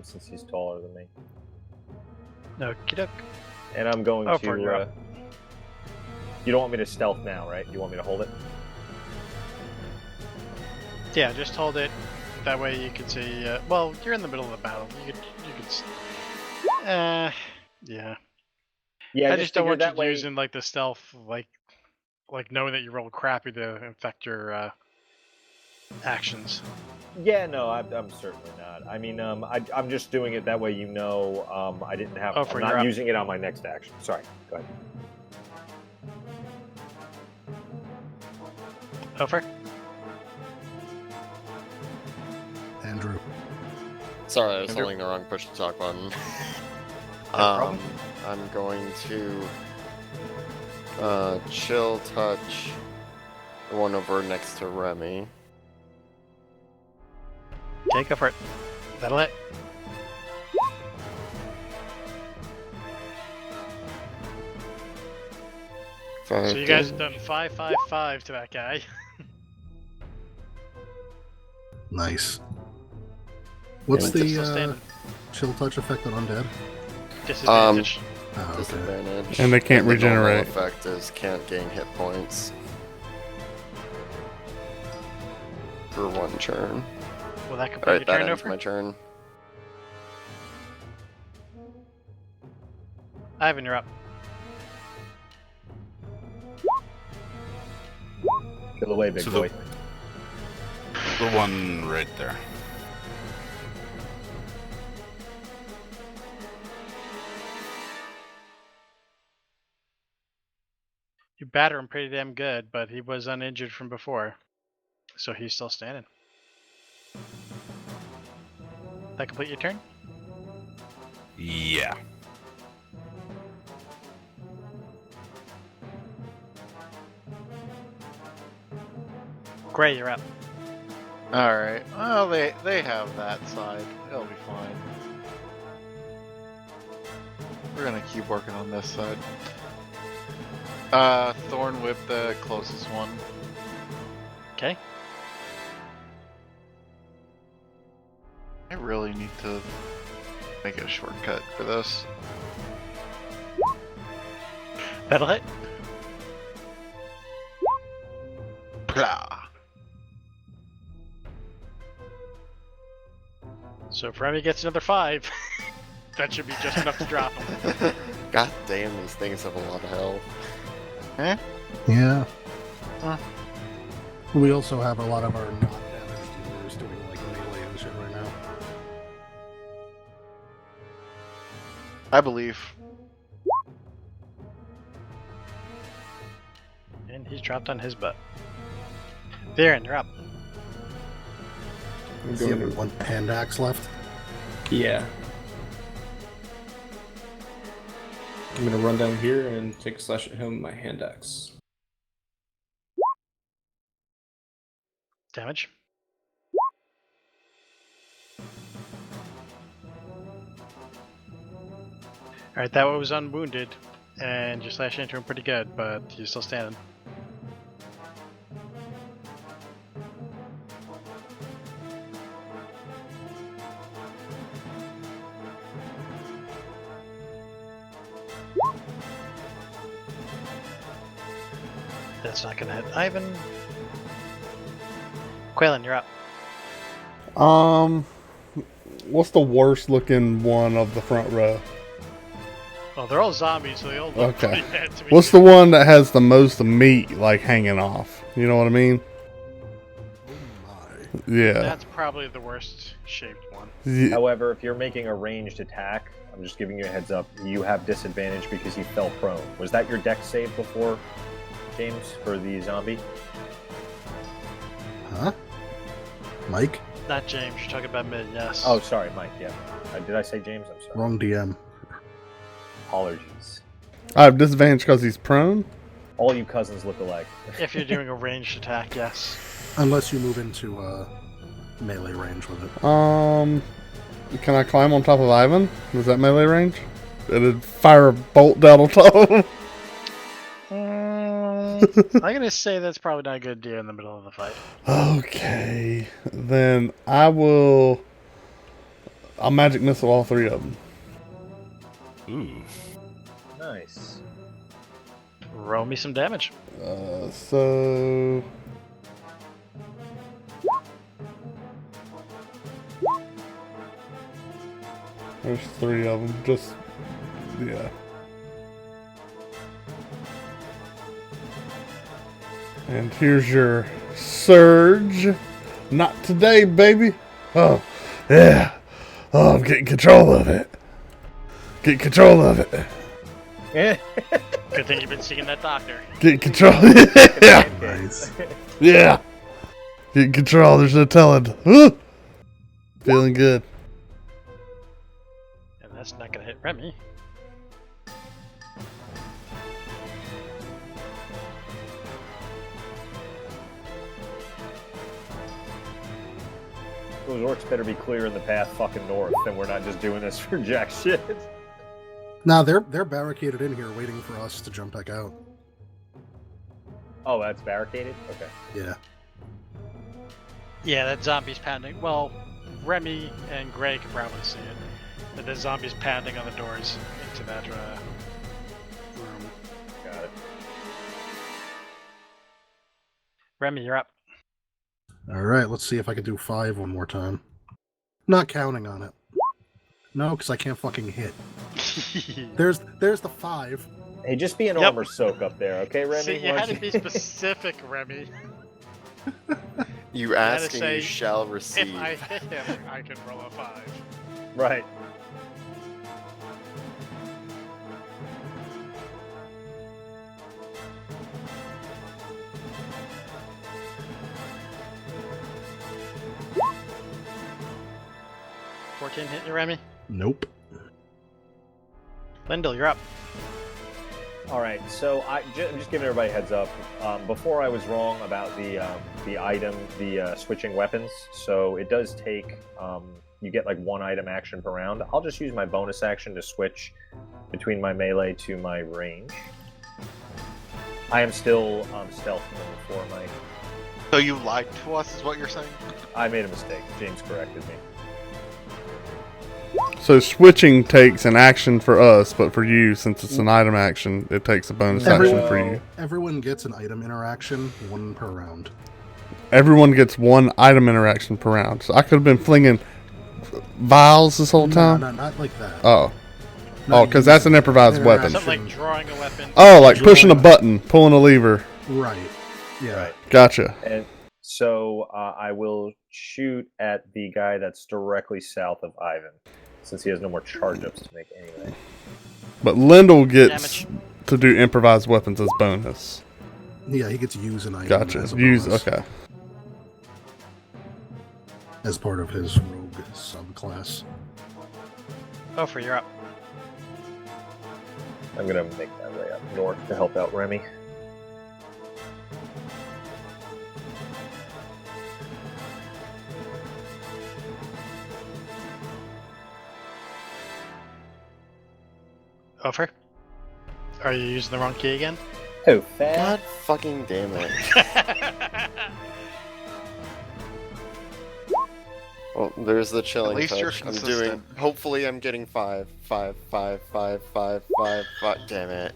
since he's taller than me. Okie doke. And I'm going Oh, for you're to. up. You don't want me to stealth now, right? You want me to hold it? Yeah, just hold it. That way you can see. Well, you're in the middle of the battle. You could. Yeah. Yeah, I just don't want that you way. using like the stealth, like knowing that you roll crappy to infect your actions. Yeah, no, I'm certainly not. I mean, I'm just doing it that way. You know, I didn't have. Oh, for I'm your not up. using it on my next action. Sorry. Go ahead. Over. Andrew. Sorry, I was Andrew? holding the wrong push to talk button. problem. I'm going to chill touch the one over next to Remy. Okay, go for it. That'll hit. So you guys have done 5-5-5 to that guy. Nice. What's Still the standing. chill touch effect on undead? Disadvantage. Oh, okay. Disadvantage. And they can't the normal regenerate. effect is can't gain hit points for one turn. Will that complete Alright, your that turn ends over? my turn. Ivan, you're up. Kill away, big So boy. The one right there. batter him pretty damn good, but he was uninjured from before. So he's still standing. That complete your turn? Yeah. Gray, you're up. All right. Well, they have that side. They'll be fine. We're gonna keep working on this side. Thorn whip the closest one. Okay. I really need to make a shortcut for this. That'll hit. Plah. So if Remy gets another 5, that should be just enough to drop him. God damn, these things have a lot of health. Eh? Yeah. Huh. We also have a lot of our non-damage dealers doing like melee and shit right now. I believe. And he's dropped on his butt. Theron, you're up. I'm Does he going have to, one hand axe left? yeah. I'm gonna run down here and take a slash at him with my hand axe. Damage. Alright, that one was unwounded, and you slashed into him pretty good, but he's still standing. That's not gonna hit Ivan. Quaylen, you're up. What's the worst looking one of the front row? Well, they're all zombies, so they all look Okay. pretty bad to me. What's the one that has the most meat, like, hanging off? You know what I mean? Oh Yeah. That's probably the worst shaped one. Ye- However, if you're making a ranged attack, I'm just giving you a heads up, you have disadvantage because you fell prone. Was that your dex save before, James, for the zombie? Huh? Mike? Not James, you're talking about mid, yes. Oh, sorry, Mike, yeah. Did I say James? I'm sorry. Wrong DM. Apologies. I have disadvantage because he's prone? All you cousins look alike. If you're doing a ranged attack, yes. Unless you move into melee range with it. Can I climb on top of Ivan? Was that melee range? And then fire a bolt down on top of him? I'm gonna say that's probably not a good idea in the middle of the fight. Okay. Then I'll magic missile all three of them. Ooh. Nice. Roll me some damage. So... There's three of them. Just... Yeah. And here's your surge. Not today, baby. Oh, yeah. Oh, I'm getting control of it. Get control of it. Good thing you've been seeing that doctor. Get control. Yeah. Nice. Yeah. Get control. There's no telling. Woo! Feeling good. And that's not gonna hit Remy. Those orcs better be clear in the path fucking north, and we're not just doing this for jack shit. Nah, they're barricaded in here waiting for us to jump back out. Oh, that's barricaded? Okay. Yeah. Yeah, that zombie's pounding. Well, Remy and Gray can probably see it. But the zombie's pounding on the doors into that room. Got it. Remy, you're up. Alright, let's see if I can do 5 one more time. Not counting on it. No, because I can't fucking hit. There's the 5. Hey, just be an Yep. armor soak up there, okay, Remy? See, you Why had don't to be specific, Remy. You gotta ask and say, you shall If receive. I hit him, I can roll a 5. Right. 14 hit you, Remy? Nope. Lyndall, you're up. All right, so I'm just giving everybody a heads up. Before I was wrong about the item, the switching weapons. So it does take you get like one item action per round. I'll just use my bonus action to switch between my melee to my range. I am still stealth mode before my. So you lied to us, is what you're saying? I made a mistake. James corrected me. So switching takes an action for us, but for you, since it's an item action, it takes a bonus action for you. Everyone gets an item interaction, one per round. Everyone gets one item interaction per round. So I could have been flinging vials this whole time? No, not like that. Oh. Not Oh, because that's an improvised interaction. weapon. Something like drawing a weapon. Oh, like pushing a button, pulling a lever. Right. Yeah. Right. Gotcha. And so I will shoot at the guy that's directly south of Ivan, since he has no more charge ups to make anyway. But Lyndall gets Damage. to do improvised weapons as bonus. Yeah, he gets to use an item. Gotcha. As a Use, bonus, okay. as part of his rogue subclass. Gopher, you're up. I'm gonna make my way up north to help out Remy. Gopher? Are you using the wrong key again? Oh, fat. God fucking damn it. Well, there's the chilling At least you're touch. I'm doing. consistent. Hopefully, I'm getting 5. Damn it.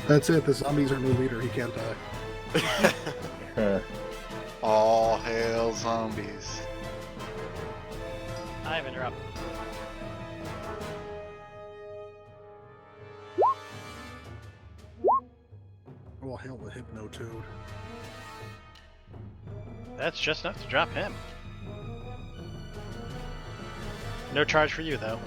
That's it. The zombies are new leader. He can't die. All hail zombies. Ivan, you're up. Oh, hell, the Hypno Toad. That's just enough to drop him. No charge for you, though.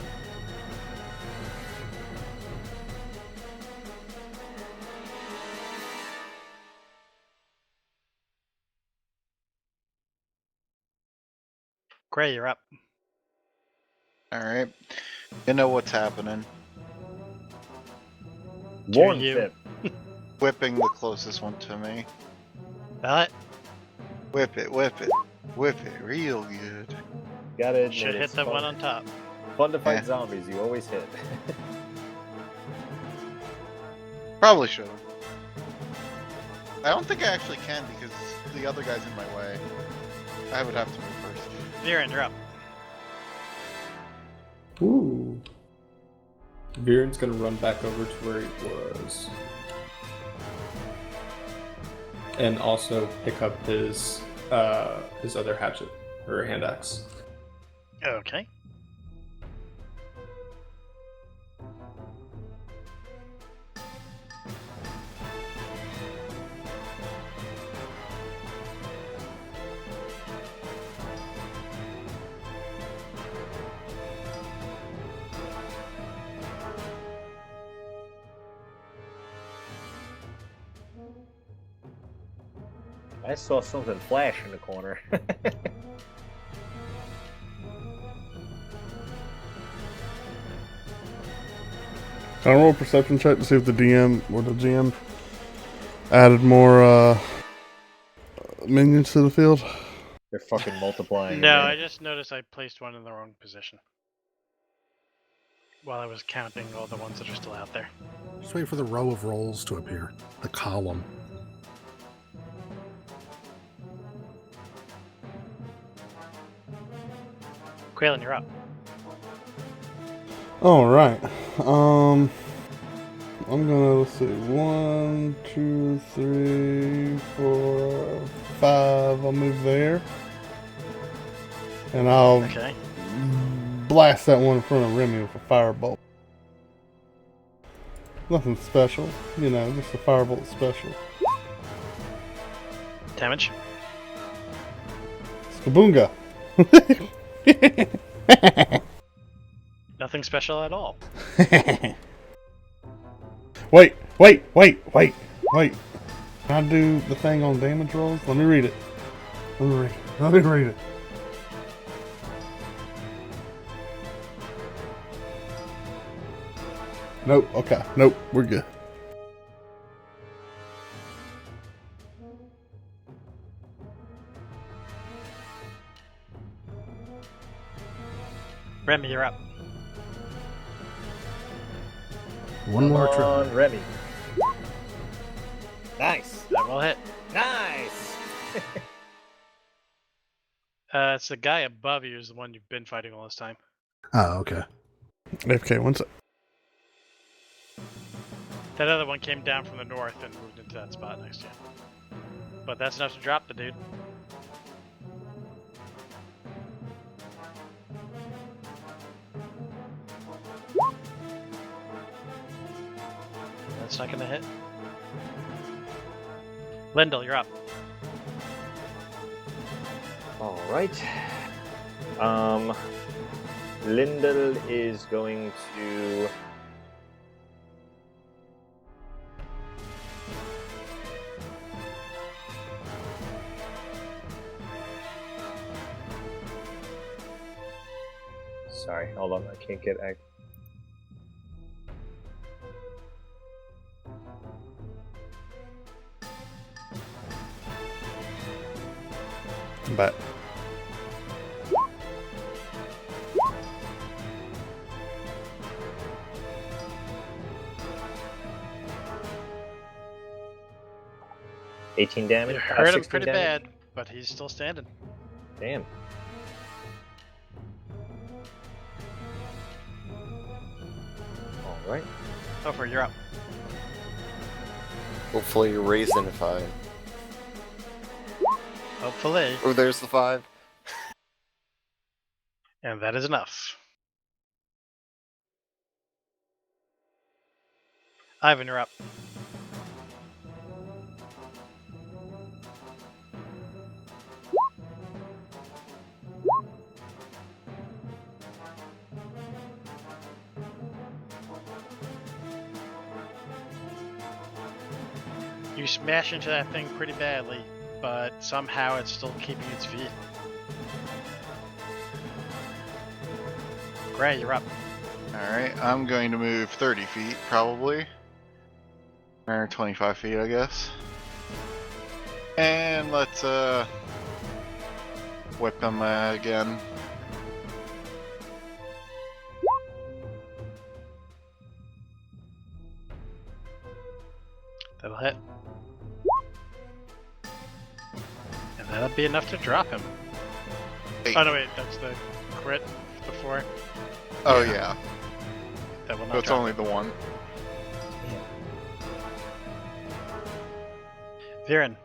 Gray, you're up. Alright. You know what's happening. Warn you. tip. Whipping the closest one to me. That Whip it, whip it. Whip it real good. Gotta admit, should hit it's the fun. one on top. Fun to fight Yeah. zombies. You always hit. Probably should have. I don't think I actually can because the other guy's in my way. I would have to move first. Viren, you're up. Ooh. Viren's gonna run back over to where he was. And also pick up his other hatchet, or hand axe. Okay. I saw something flash in the corner. Can I roll a perception check to see if the DM or the GM added more minions to the field? They're fucking multiplying. No, man. I just noticed I placed one in the wrong position. While I was counting all the ones that are still out there. Just wait for the row of rolls to appear. The column. Quaylen, you're up. All right. I'm gonna, let's see, 1, 2, 3, 4, 5. I'll move there, and I'll Okay. blast that one in front of Remy with a firebolt. Nothing special, you know, just a firebolt special. Damage. Skaboonga. Nothing special at all. Wait. Can I do the thing on damage rolls? Let me read it. Let me read it. Nope. Okay. Nope. We're good. Remy, you're up. One more Come try. on, Remy. Nice. That will hit. Nice. It's the guy above you is the one you've been fighting all this time. Oh, okay. AFK. One sec. That other one came down from the north and moved into that spot next to you. But that's enough to drop the dude. That's not gonna hit. Lindell, you're up. All right. Lindell is going to. Sorry, hold on. I can't get. I'm back. $18 damage. You hurt him 16 pretty damage. bad, but he's still standing. Damn. All right. Topher, you're up. Hopefully you're raising a 5. Hopefully. Oh, there's the 5. And that is enough. Ivan, you're up. You smash into that thing pretty badly, but somehow it's still keeping its feet. Gray, you're up. Alright, I'm going to move 30 feet, probably. Or 25 feet, I guess. And let's, whip him again. That'll hit. And that'll be enough to drop him. 8. Oh no, wait, that's the crit before. Oh, yeah. That will not So it's drop only him. the one. Viren.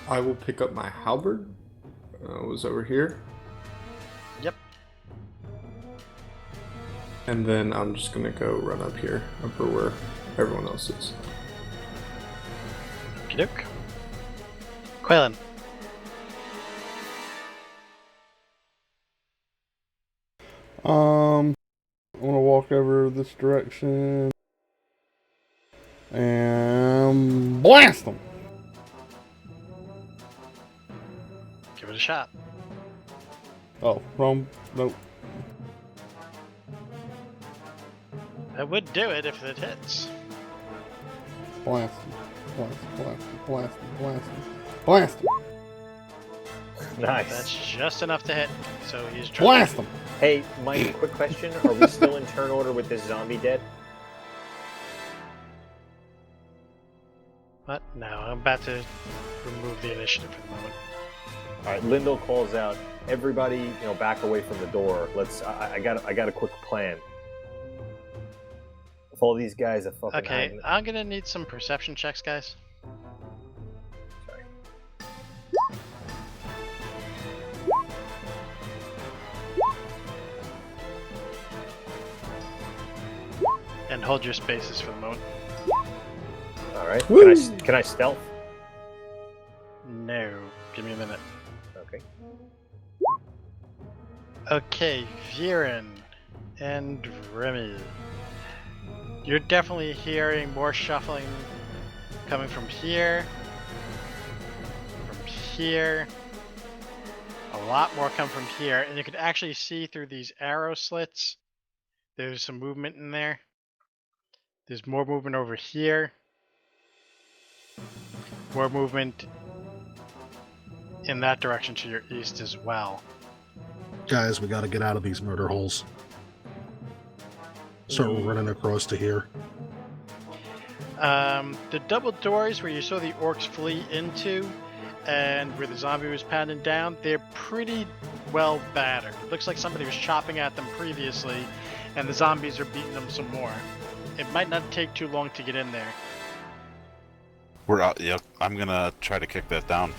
I will pick up my halberd. Was over here. Yep. And then I'm just gonna go run up here, over where everyone else is. Okey-doke. Quaylen. I want to walk over this direction and blast them. Give it a shot. Oh, wrong. Nope. That would do it if it hits. Blast them. Blast them. Blast them. Blast them. Blast them. Blast them. Nice. That's just enough to hit. So he's dropped. Blast them. Hey, Mike, quick question. Are we still in turn order with this zombie dead? What? No, I'm about to remove the initiative for the moment. All right, Lindell calls out, everybody, back away from the door. I got a quick plan. If all these guys are fucking Okay, hiding- I'm gonna need some perception checks, guys. Sorry. And hold your spaces for the moment. All right. Woo! Can I stealth? No. Give me a minute. Okay. Okay, Viren and Remy. You're definitely hearing more shuffling coming from here, a lot more come from here, and you can actually see through these arrow slits. There's some movement in there. There's more movement over here. More movement in that direction to your east as well. Guys, we gotta get out of these murder holes. Start running across to here. The double doors where you saw the orcs flee into and where the zombie was pounding down, they're pretty well battered. It looks like somebody was chopping at them previously and the zombies are beating them some more. It might not take too long to get in there. We're out. Yep. I'm gonna try to kick that down.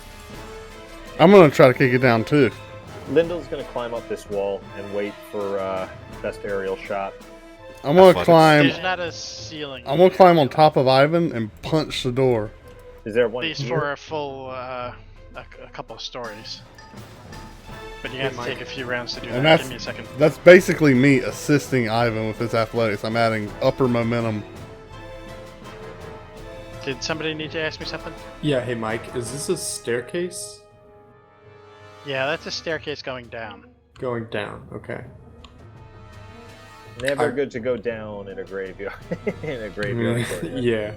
I'm gonna try to kick it down too. Lyndall's going to climb up this wall and wait for best aerial shot. I'm gonna Athletics. climb. There's not a ceiling. I'm gonna climb on top of Ivan and punch the door. Is there At one least here? for a full, a couple of stories. But you have to take a few rounds to do And that. that's Give me a second. that's basically me assisting Ivan with his athletics. I'm adding upper momentum. Did somebody need to ask me something? Yeah, hey Mike, is this a staircase? Yeah, that's a staircase going down. Going down, okay. Never good to go down in a graveyard. in a graveyard. courtyard. Yeah.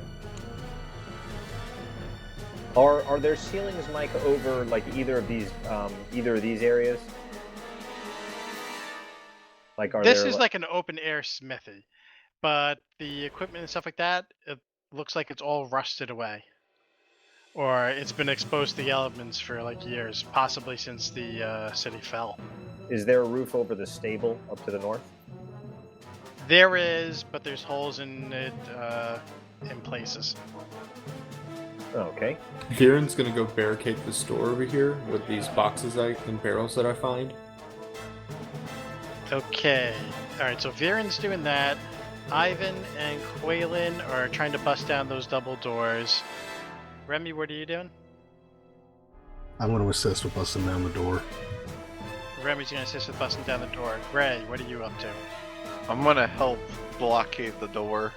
Are there ceilings, Mike, over like either of these areas? Like, are This there is like an open air smithy, but the equipment and stuff like that, it looks like it's all rusted away. Or it's been exposed to the elements for like years, possibly since the city fell. Is there a roof over the stable up to the north? There is, but there's holes in it in places. Okay. Viren's gonna go barricade the store over here with these boxes and barrels that I find. Okay. Alright, so Viren's doing that. Ivan and Quaylen are trying to bust down those double doors. Remy, what are you doing? I'm going to assist with busting down the door. Remy's going to assist with busting down the door. Gray, what are you up to? I'm gonna help blockade the door.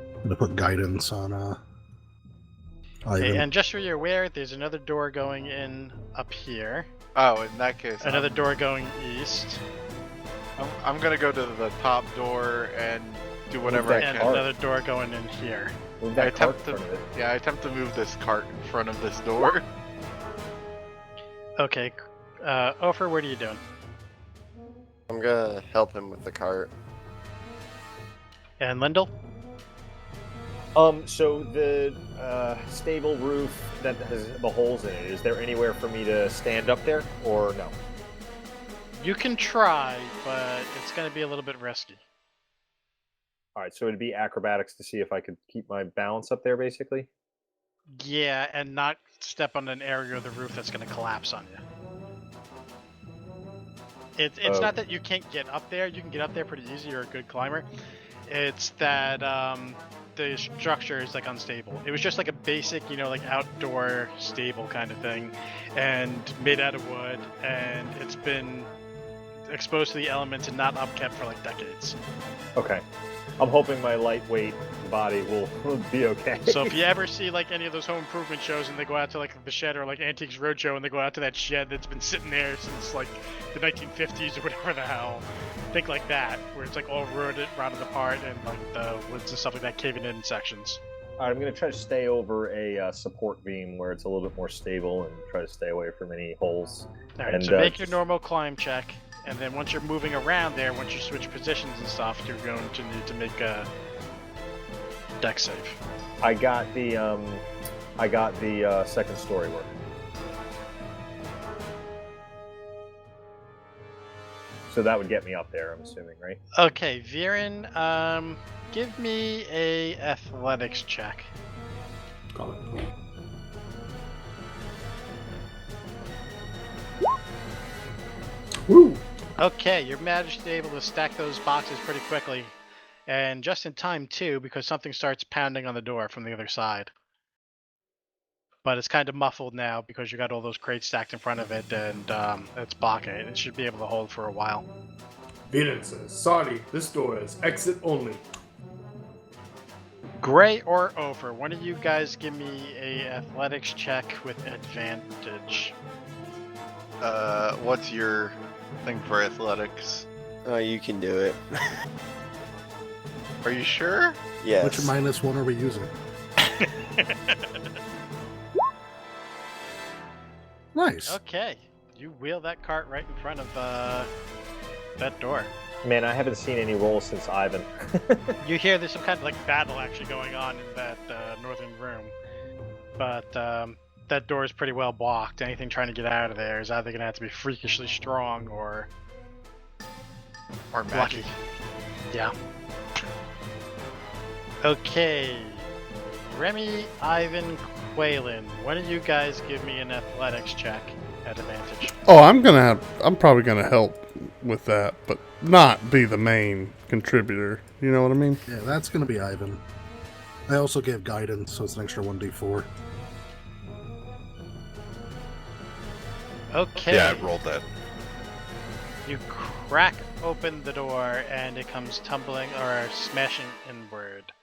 I'm going to put guidance on Ivan. Okay, and just so you're aware, there's another door going in up here. Oh, in that case, Another door going east. I'm gonna go to the top door and do whatever I that And can. cart. another door going in here. Move I that cart attempt in to, front of it. yeah, I attempt to move this cart in front of this door. Okay. Ofer, what are you doing? I'm gonna help him with the cart. And Lyndall? So the stable roof that has the holes in it, is there anywhere for me to stand up there, or no? You can try, but it's going to be a little bit risky. All right, so it'd be acrobatics to see if I could keep my balance up there, basically. Yeah, and not step on an area of the roof that's going to collapse on you. It's not that you can't get up there. You can get up there pretty easy. You're a good climber. It's that the structure is like unstable. It was just like a basic, like outdoor stable kind of thing, and made out of wood, and it's been exposed to the elements and not upkept for like decades. Okay. I'm hoping my lightweight body will be okay. So if you ever see like any of those home improvement shows and they go out to like the shed or like Antiques Roadshow and they go out to that shed that's been sitting there since like the 1950s or whatever the hell, think like that, where it's like all rotted apart and like the woods and stuff like that caving in sections. All right, I'm going to try to stay over a support beam where it's a little bit more stable and try to stay away from any holes. All right, And, so make your just- normal climb check, and then once you're moving around there, once you switch positions and stuff, you're going to need to make a deck save. I got the second story work. So that would get me up there, I'm assuming, right? Okay, Viren, give me a athletics check. Got it. Woo! Okay, you're managed to be able to stack those boxes pretty quickly, and just in time too, because something starts pounding on the door from the other side. But it's kind of muffled now because you got all those crates stacked in front of it, and it's blocking it. It should be able to hold for a while. Viren says, sorry, this door is exit only. Gray or Ofer, one of you guys give me a athletics check with advantage. What's your thing for athletics? Oh, you can do it. Are you sure? Yes. Which -1 are we using? Nice. Okay, you wheel that cart right in front of that door. Man, I haven't seen any rolls since Ivan. You hear there's some kind of like battle actually going on in that northern room, but that door is pretty well blocked. Anything trying to get out of there is either going to have to be freakishly strong or Magic. lucky. Yeah. Okay, Remy, Ivan, Quaylen, why don't you guys give me an athletics check at advantage? Oh, I'm probably gonna help with that, but not be the main contributor. You know what I mean? Yeah, that's gonna be Ivan. I also gave guidance, so it's an extra 1d4. Okay. Yeah, I rolled that. You crack open the door and it comes tumbling or smashing inward.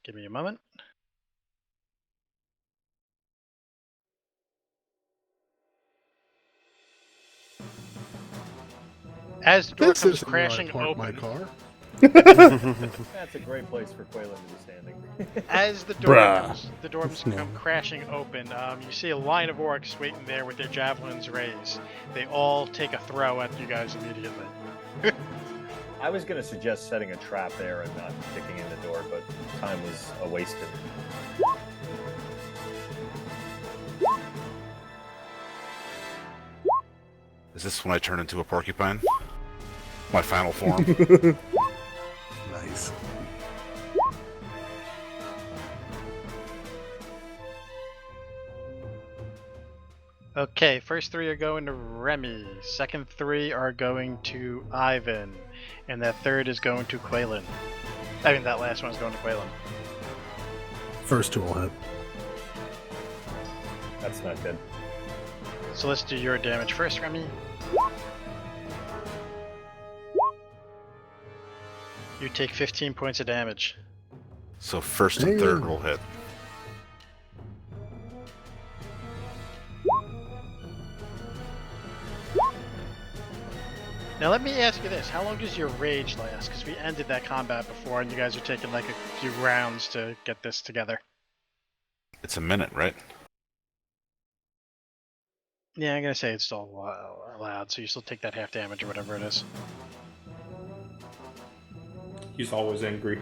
Give me a moment. As the door This comes isn't where I crashing park my open, car. That's a great place for Quaylen to be standing. as the door Bruh. comes come crashing open, you see a line of orcs waiting there with their javelins raised. They all take a throw at you guys immediately. I was going to suggest setting a trap there and not kicking in the door, but time was wasted. Is this when I turn into a porcupine? My final form. Nice. Okay, first 3 are going to Remy, second 3 are going to Ivan, and that third is going to Quaylen. I mean, that last one is going to Quaylen. First 2 will hit. That's not good. So let's do your damage first, Remy. You take 15 points of damage. So first and third Damn. will hit. Now let me ask you this, how long does your rage last? Because we ended that combat before and you guys are taking like a few rounds to get this together. It's a minute, right? Yeah, I'm gonna say it's still allowed, so you still take that half damage or whatever it is. He's always angry.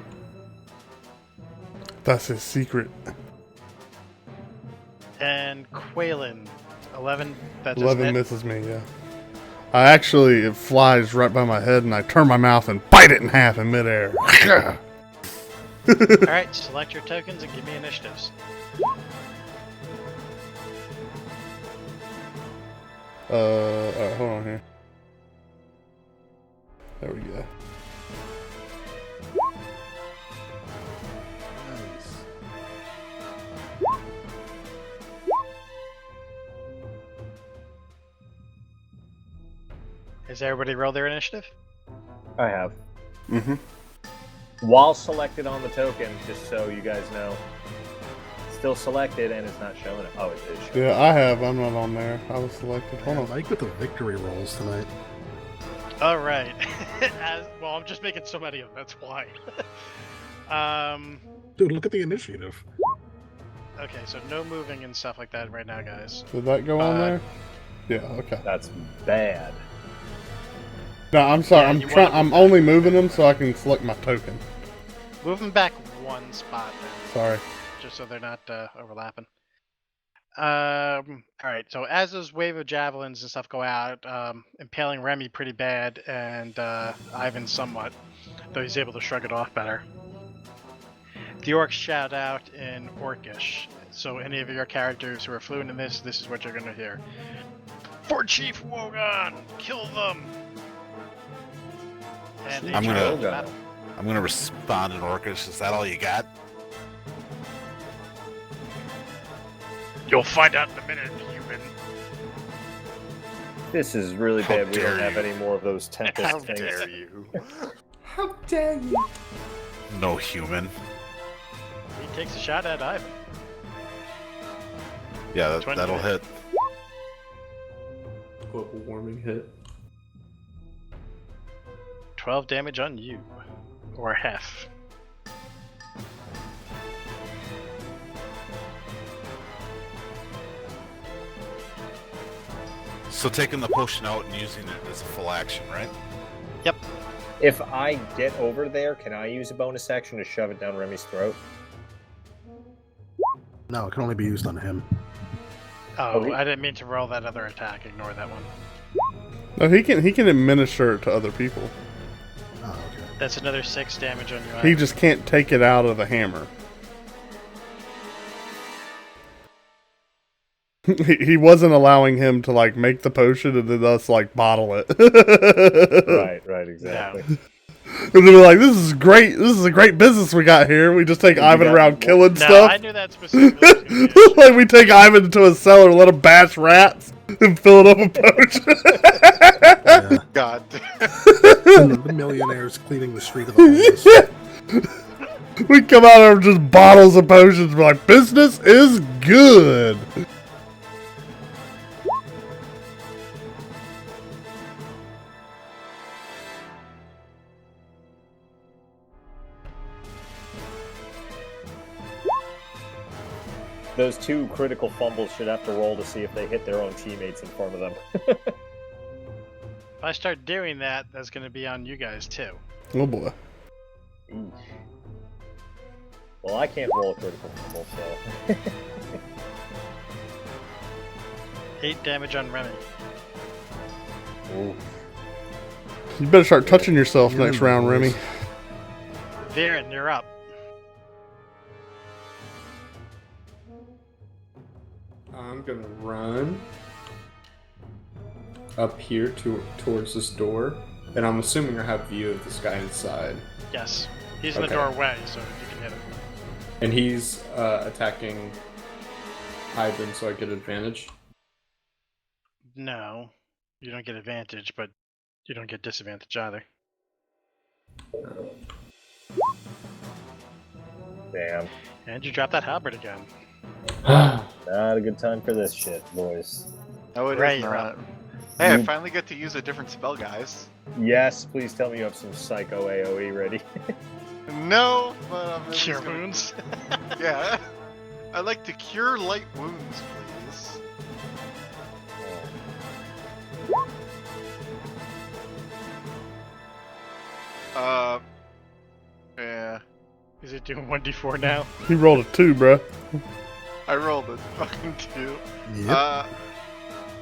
That's his secret. And Quaylen, 11, that doesn't 11 hit. misses me, yeah. It flies right by my head, and I turn my mouth and bite it in half in midair. Alright, select your tokens and give me initiatives. Alright, hold on here. There we go. Nice. Has everybody rolled their initiative? I have. Mm-hmm. While selected on the token, just so you guys know. Still selected and it's not showing it. Oh, it is showing. Yeah, I have. I'm not on there. I was selected. Hold I on. like with the victory rolls tonight. Alright. Well, I'm just making so many of them, that's why. Dude, look at the initiative. Okay, so no moving and stuff like that right now, guys. Did that go on Uh, there? Yeah, okay. That's bad. No, I'm sorry. Yeah, I'm you trying. wanna I'm move only moving them so I can select my token. Move them back one spot then, Sorry. just so they're not overlapping. Alright, so as those wave of javelins and stuff go out, impaling Remy pretty bad, and Ivan somewhat, though he's able to shrug it off better. The orcs shout out in Orcish, so any of your characters who are fluent in this is what you're going to hear. For Chief Wogan, kill them! And they I'm charge gonna- into battle. I'm gonna respond in Orcish. Is that all you got? You'll find out in a minute, human. This is really How bad. We don't dare have you. any more of those Tempest How things. dare you? How dare you? No human. He takes a shot at Ivan. Yeah, 20 that'll hit. hit. Global warming hit. 12 damage on you. Or half. So taking the potion out and using it as a full action, right? Yep. If I get over there, can I use a bonus action to shove it down Remy's throat? No, it can only be used on him. Oh, Okay. I didn't mean to roll that other attack. Ignore that one. No, he can administer it to other people. Oh, okay. That's another 6 damage on your He eye. just can't take it out of the hammer. He wasn't allowing him to like make the potion and then us like bottle it. Right, exactly. And they were like, "This is great. This is a great business we got here. We just take Ivan around killing No, stuff. I knew that specifically. was gonna be Like we take Ivan into a cellar, let him bash rats, and fill it up with potion." Yeah. God. The millionaires cleaning the street of the homeless. We come out there with just bottles of potions. We're like, business is good. Those 2 critical fumbles should have to roll to see if they hit their own teammates in front of them. If I start doing that, that's going to be on you guys too. Oh boy. Ooh. Well, I can't roll a critical fumble, so... 8 damage on Remy. Ooh. You better start touching yourself next round, Remy. Viren, you're up. I'm gonna run up here towards this door, and I'm assuming I have view of this guy inside. Yes. He's in the Okay. doorway, so you can hit him. And he's attacking Ivan, so I get advantage. No. You don't get advantage, but you don't get disadvantage either. Damn. And you drop that halberd again. Not a good time for this shit, boys. No, it Right, is you're not. up. Hey, I You- finally get to use a different spell, guys. Yes, please tell me you have some Psycho AoE ready. No, but I'm at least Cure gonna- wounds. Yeah. I'd like to cure light wounds, please. Yeah. Is it doing 1d4 now? He rolled a 2, bro. I rolled a fucking 2. Yep.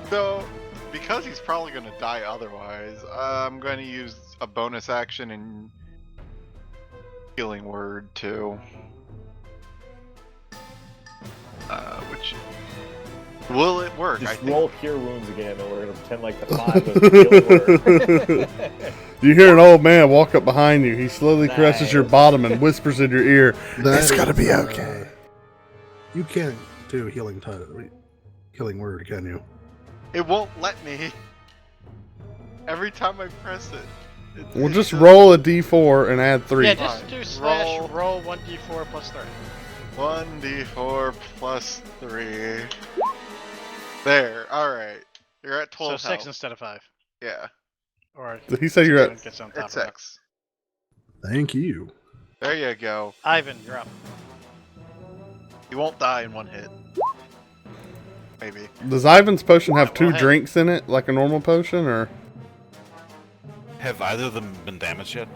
So, because he's probably gonna die otherwise, I'm gonna use a bonus action and healing word too. Which will it work? I Just think. roll Cure Wounds again, and we're gonna pretend like the 5 was the healing word. You hear an old man walk up behind you. He slowly caresses your Nice. bottom and whispers in your ear, That "It's gonna is, be okay." You can't do healing word, can you? It won't let me. Every time I press it. We'll it just does- roll a d4 and add 3. Yeah, just do slash Roll. roll 1d4 plus 3. 1d4 plus 3. There. All right. You're at 12 So 6 health. instead of 5. Yeah. Or Did he say you're at... gets on top It's of that. 6. Thank you. There you go. Ivan, you're up. You won't die in one hit. Maybe. Does Ivan's potion have Well, 2 hey. drinks in it, like a normal potion, or... Have either of them been damaged yet?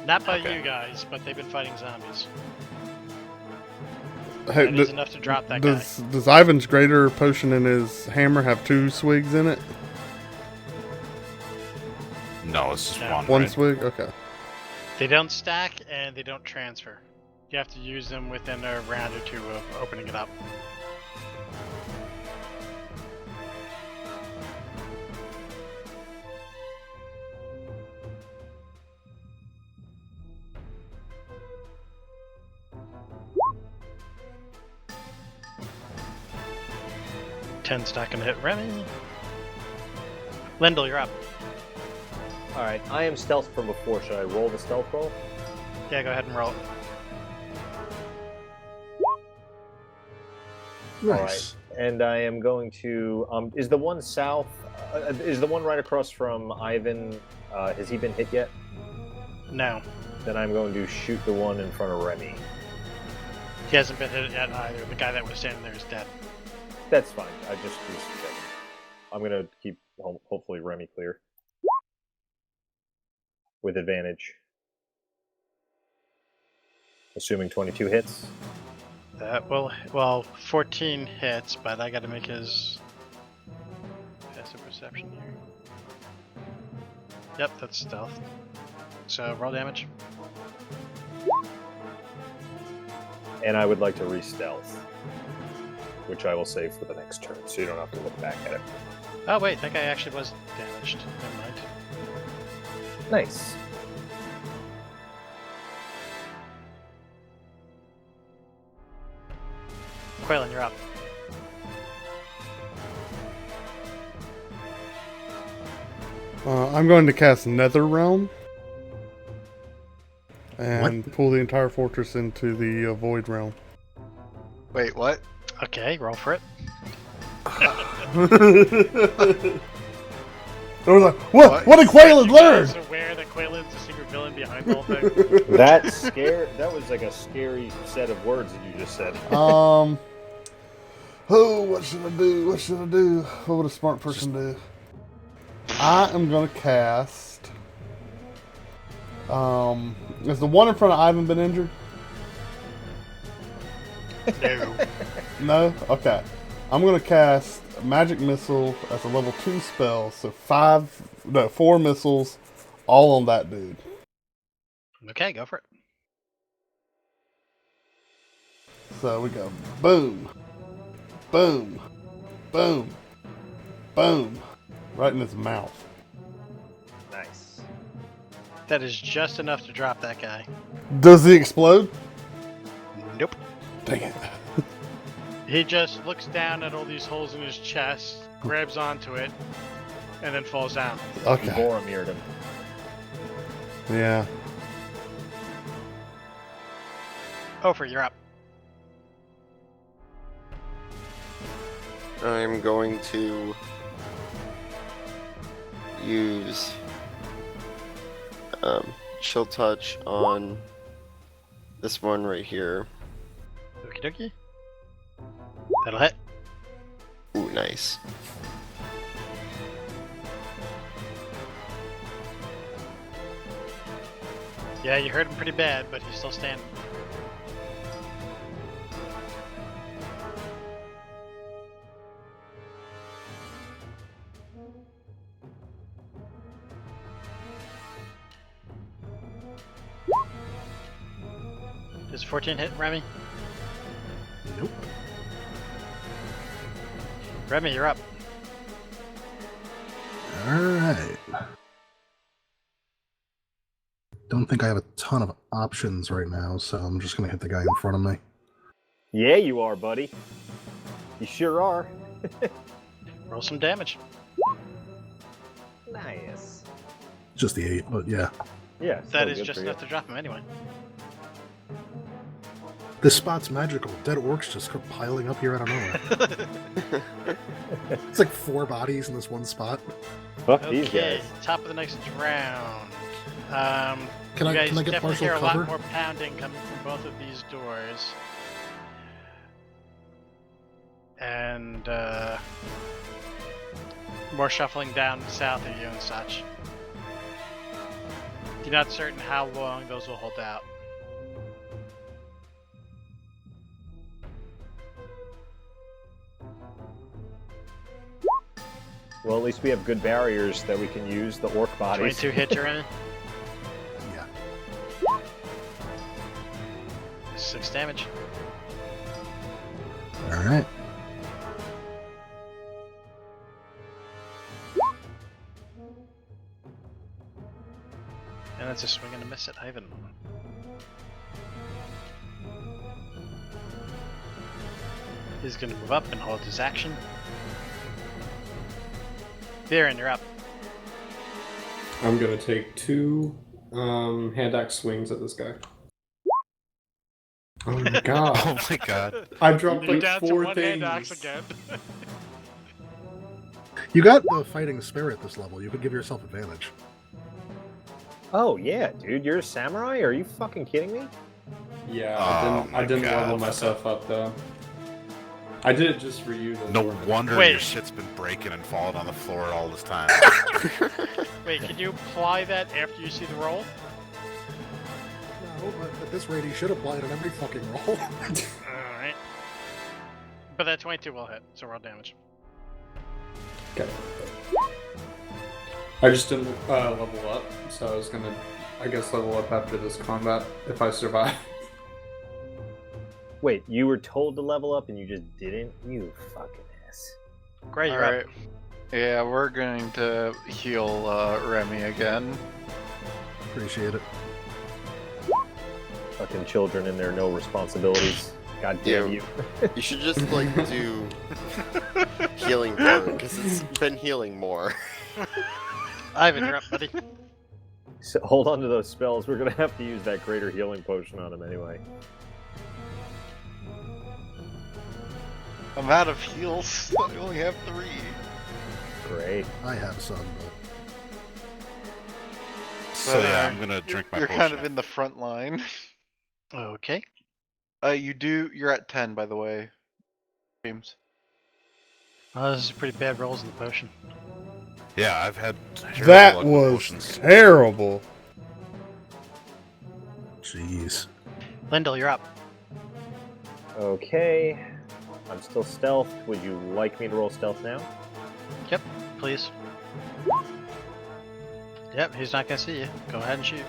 Not by Okay. you guys, but they've been fighting zombies. Hey, That is enough to drop that guy. does Ivan's greater potion in his hammer have 2 swigs in it? No, it's just No. one. One right? swig? Okay. They don't stack and they don't transfer. You have to use them within a round or 2 of opening it up. Ten's not gonna hit Remy. Lendl, you're up. Alright, I am stealth from before. Should I roll the stealth roll? Yeah, go ahead and roll it. Nice. And I am going to. Is the one south? Is the one right across from Ivan? Has he been hit yet? No, Then I'm going to shoot the one in front of Remy. he hasn't been hit yet either. The guy that was standing there is dead. That's fine. I just was checking. I'm gonna keep hopefully Remy clear with advantage, assuming 22 hits. That will, well, 14 hits, but I gotta make his passive perception here. Yep, that's stealth. So roll damage. And I would like to re-stealth, which I will save for the next turn, so you don't have to look back at it. Oh wait, that guy actually was damaged. Never mind. Nice. Quaylen, you're up. I'm going to cast Nether Realm and pull the entire fortress into the Void Realm. Wait, what? Okay, roll for it. I was like, what? What did Quaylen learn? Is aware that Quaylen's the secret villain behind the whole thing. That was like a scary set of words that you just said. Oh, what should I do? What should I do? What would a smart person do? I am gonna cast. Has the one in front of Ivan been injured? No. No? Okay. I'm gonna cast Magic Missile as a level 2 spell, so 4 missiles, all on that dude. Okay, go for it. So we go boom, boom, boom, boom, right in his mouth. Nice. That is just enough to drop that guy. Does he explode? Nope. Dang it. He just looks down at all these holes in his chest, grabs onto it, and then falls down. Okay. Boromir'd him. Yeah. Ofer, you're up. I'm going to use Chill Touch on this one right here. Okie dokie. That'll hit. Ooh, nice. Yeah, you hurt him pretty bad, but he's still standing. Does 14 hit, Remy? Nope. Remy, you're up. Alright. Don't think I have a ton of options right now, so I'm just gonna hit the guy in front of me. Yeah, you are, buddy. You sure are. Roll some damage. Nice. Just the 8, but yeah. Yeah. That still is good just for you. enough to drop him anyway. This spot's magical. Dead orcs just come piling up here out of nowhere. It's like 4 bodies in this one spot. Fuck these Okay, guys. top of the next round. Can you I guys get definitely partial hear a cover? lot more pounding coming from both of these doors. And more shuffling down south of you and such. You're not certain how long those will hold out. Well, at least we have good barriers that we can use, the orc bodies. 22 hit you're in. Yeah. 6 damage. Alright. And that's a swing and a miss at Ivan. He's going to move up and hold his action. Viren, you're up. I'm gonna take 2 hand axe swings at this guy. Oh my god. Oh my god. I dropped You're like down to 4 one hand axe things. again. You got the fighting spirit this level. You could give yourself advantage. Oh, yeah, dude. You're a samurai? Are you fucking kidding me? Yeah, Oh I my didn't God. level myself up though. I did it just for you. No wonder Wait. your shit's been breaking and falling on the floor all this time. Wait, can you apply that after you see the roll? No, but at this rate, he should apply it on every fucking roll. Alright. But that 22 will hit, so roll damage. Okay. I just didn't level up, so I was gonna, I guess, level up after this combat if I survive. Wait, you were told to level up and you just didn't? You fucking ass. Great, you're Alright. up. Yeah, we're going to heal Remy again. Appreciate it. Fucking children and their no responsibilities. God damn you. You should just like do healing burn because it's been healing more. Ivan, you're up, buddy. So hold on to those spells. We're gonna have to use that greater healing potion on him anyway. I'm out of heals. I only have 3. Great. I have some, but So yeah, I'm gonna drink my You're potion. kind of in the front line. Okay. You're at 10, by the way, James. Well, this is pretty bad rolls in the potion. Yeah, I've had terrible That luck with was potions. terrible. jeez. Lyndall, you're up. Okay. I'm still stealth. Would you like me to roll stealth now? Yep, please. Yep, he's not gonna see you. Go ahead and shoot.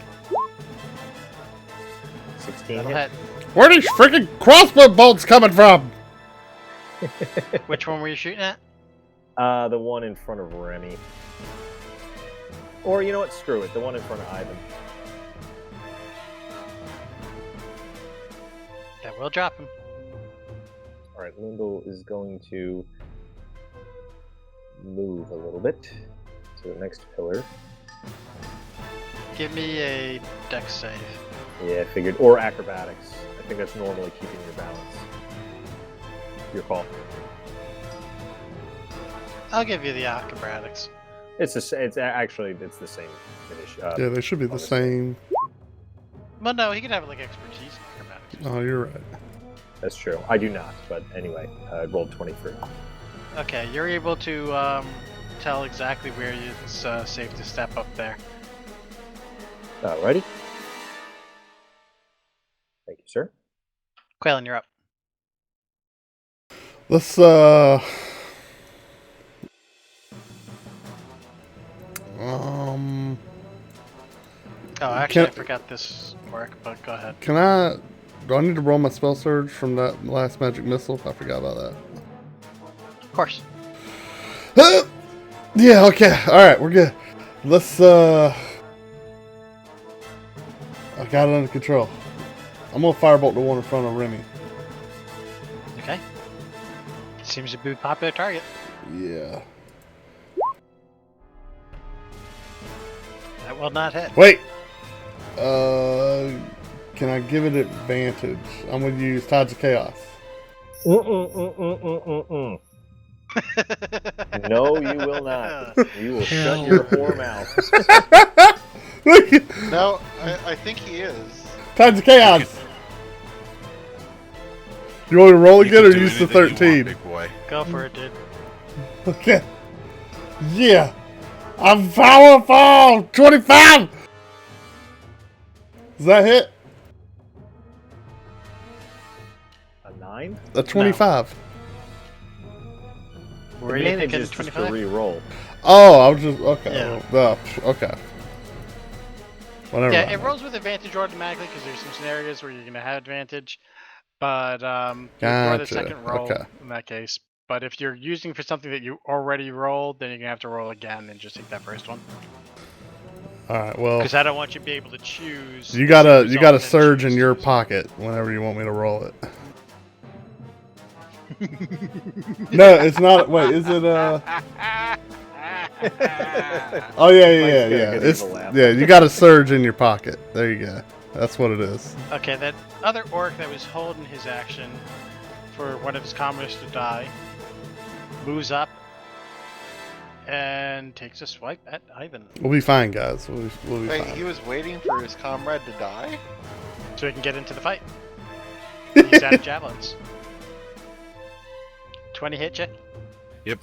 16 That'll hit. hit. Where are these freaking crossbow bolts coming from? Which one were you shooting at? The one in front of Remy. Or you know what? Screw it. The one in front of Ivan. That will drop him. All right, Lindell is going to move a little bit to the next pillar. Give me a dex save. Yeah, I figured. Or acrobatics. I think that's normally keeping your balance. Your call. I'll give you the acrobatics. It's the same finish. Yeah, they should be the same. Well, no, he could have like expertise in acrobatics. Oh, you're right. That's true. I do not, but anyway, I rolled 23. Okay, you're able to tell exactly where it's safe to step up there. Alrighty. Thank you, sir. Quaylen, you're up. Let's Oh, actually, I Can- forgot this work, but go ahead. do I need to roll my spell surge from that last magic missile? I forgot about that. Of course. Yeah, okay. Alright, we're good. Let's I got it under control. I'm gonna firebolt the one in front of Remy. Okay. Seems to be a popular target. Yeah. That will not hit. Wait! Can I give it advantage? I'm gonna use Tides of Chaos. No, you will not. You will shut your whore mouth. No, I think he is. Tides of Chaos! You want me to roll You again can or do use the anything you want, 13? big boy. Go for it, dude. Okay. Yeah. I'm powerful! 25! Does that hit? A 9? A 25. Were you Advantage thinking is just to 25? re-roll. Oh, I was just okay. Yeah. Okay. Whatever. Yeah, it rolls with advantage automatically because there's some scenarios where you're going to have advantage. But you ignore the Gotcha. second roll Okay. in that case. But if you're using for something that you already rolled, then you're going to have to roll again and just take that first one. All right. Well, Because I don't want you to be able to choose. you got a result and surge in choose your to- pocket whenever you want me to roll it. No, it's not. Wait, is it? Oh yeah. Mike's got a Yeah. good It's evil laugh. yeah. You got a surge in your pocket. There you go. That's what it is. Okay, that other orc that was holding his action for one of his comrades to die moves up and takes a swipe at Ivan. We'll be fine, guys. We'll be Wait, fine. he was waiting for his comrade to die? So he can get into the fight. He's out of javelins. 20 hit you? Yep.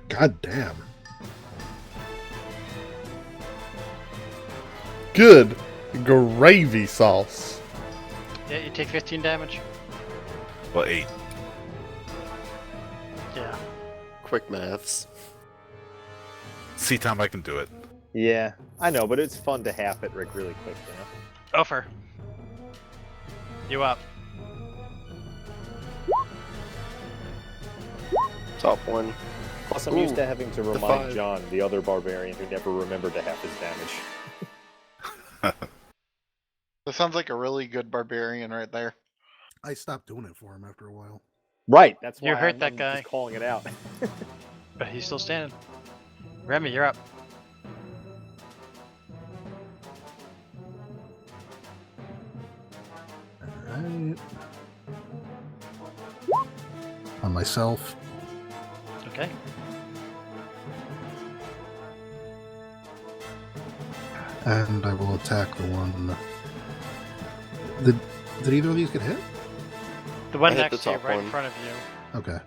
God damn. Good gravy sauce. Yeah, you take 15 damage. Well, 8. Yeah. Quick maths. See, Tom, I can do it. Yeah, I know, but it's fun to half it, Rick, really quick, you know? Ofer. You up. Top one. Plus, I'm used Ooh, to having to the remind 5. John, the other barbarian who never remembered to half his damage. That sounds like a really good barbarian right there. I stopped doing it for him after a while. Right, that's You why hurt I'm that guy. just calling it out. But he's still standing. Remy, you're up. Alright. On myself. Okay. And I will attack the one. Did either of these get hit? The one I hit next the to you, top right in one. front of you. Okay.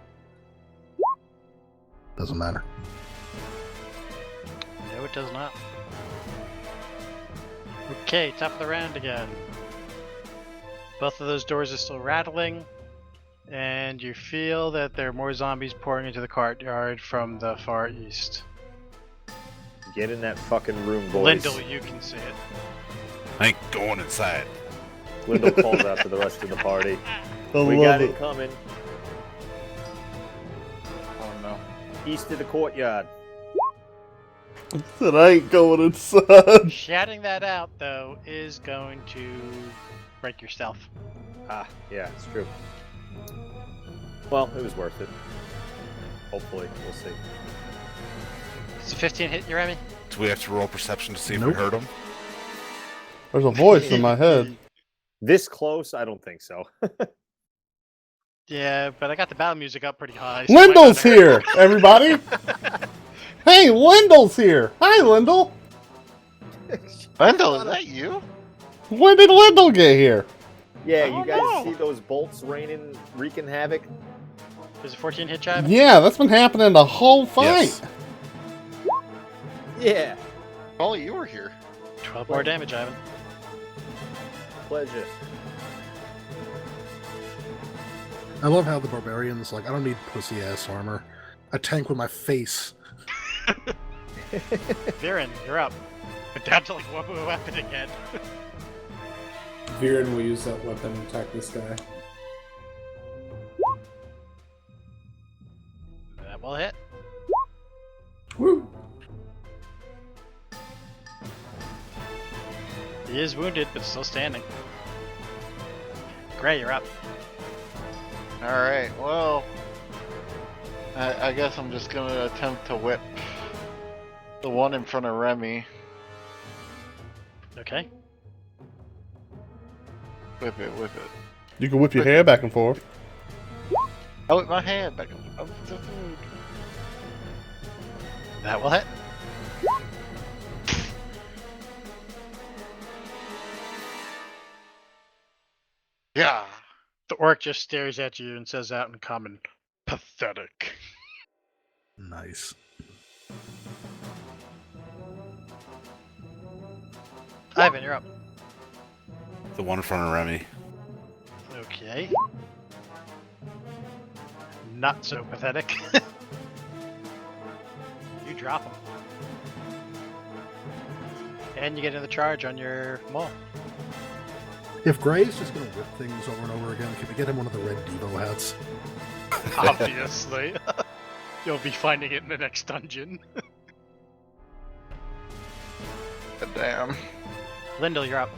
Doesn't matter. No, it does not. Okay, top of the round again. Both of those doors are still rattling, and you feel that there are more zombies pouring into the courtyard from the far east. Get in that fucking room, boys. Lindell, you can see it. I ain't going inside. Lindell calls out to the rest of the party. I We love got it. it coming. Oh no. East of the courtyard. Said I ain't going inside. Shouting that out, though, is going to break your stealth. Ah, yeah, it's true. Well, it was worth it. Hopefully, we'll see. Does a 15 hit you, Remy? Do we have to roll perception to see if Nope. we heard him? There's a voice in my head. This close? I don't think so. Yeah, but I got the battle music up pretty high. So it might Lindell's not hurt. here, everybody. Hey, Lindell's here. Hi, Lindell. Lindell, is that you? When did Lindell get here? Yeah, Oh, you guys no. see those bolts wreaking havoc? Does a 14 hit you, Ivan? Yeah, that's been happening the whole fight. Yes. Yeah, If only you were here. 12 more damage, Ivan. pleasure. I love how the barbarians, like, I don't need pussy ass armor. I tank with my face. Viren, you're up. But down to like one more weapon again. Viren will use that weapon and attack this guy. That will hit. Woo! He is wounded, but still standing. Gray, you're up. Alright, well. I guess I'm just gonna attempt to whip the one in front of Remy. Okay. Whip it, whip it. You can whip your hair back and forth. I whip my hand back up the food. That will hit. Yeah. The orc just stares at you and says out in common, pathetic. Nice. Ivan, you're up. The one in front of Remy. Okay. Not so pathetic. You drop him. And you get another charge on your maul. If Gray's just gonna whip things over and over again, can we get him one of the red Devo hats? Obviously. You'll be finding it in the next dungeon. God damn. Lindell, you're up.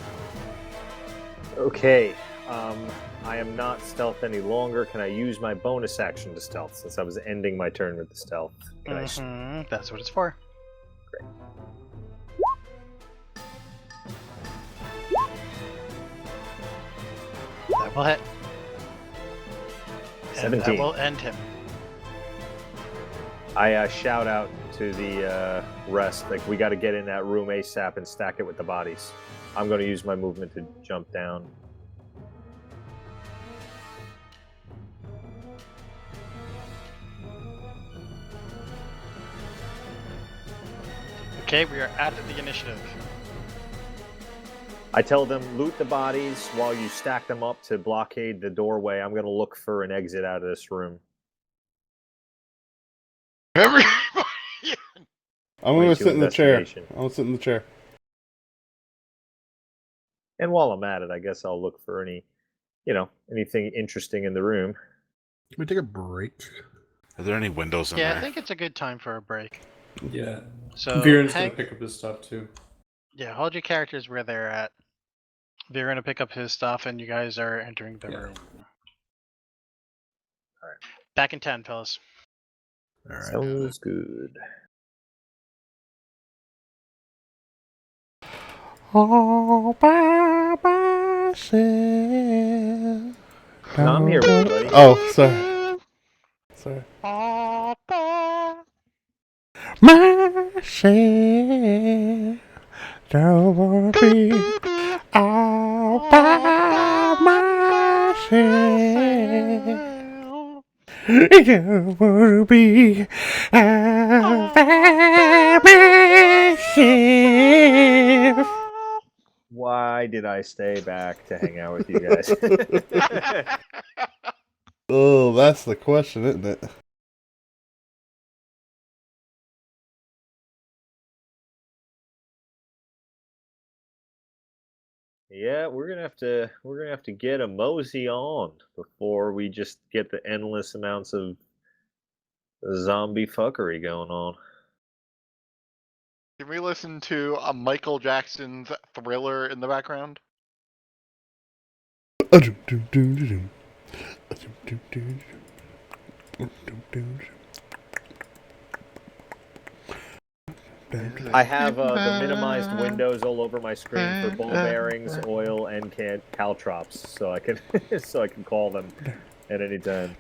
Okay, I am not stealth any longer. Can I use my bonus action to stealth since I was ending my turn with the stealth? Can I That's what it's for. That will hit. And that 17. will end him. I shout out to the rest, like, we got to get in that room ASAP and stack it with the bodies. I'm going to use my movement to jump down. Okay, we are out of the initiative. I tell them, loot the bodies while you stack them up to blockade the doorway. I'm going to look for an exit out of this room. Everybody. I'm gonna 22 sit in the chair. investigation. I'll sit in the chair. And while I'm at it, I guess I'll look for anything interesting in the room. Can we take a break? Are there any windows in Yeah, there? I think it's a good time for a break. Yeah. So, Viren's gonna Hank, pick up his stuff too. yeah, hold your characters where they're at. They're gonna pick up his stuff, and you guys are entering the Yeah. room. All right, back in 10, fellas. All right. Sounds good. All by myself. No, I'm here with you, buddy. Oh, sorry. Sorry. Myself. Don't wanna be all by myself. Don't wanna be all by myself. Why did I stay back to hang out with you guys? Oh, that's the question, isn't it? Yeah, we're gonna have to get a mosey on before we just get the endless amounts of zombie fuckery going on. Can we listen to a Michael Jackson's Thriller in the background? I have the minimized windows all over my screen for ball bearings, oil, and caltrops, so I can call them at any time.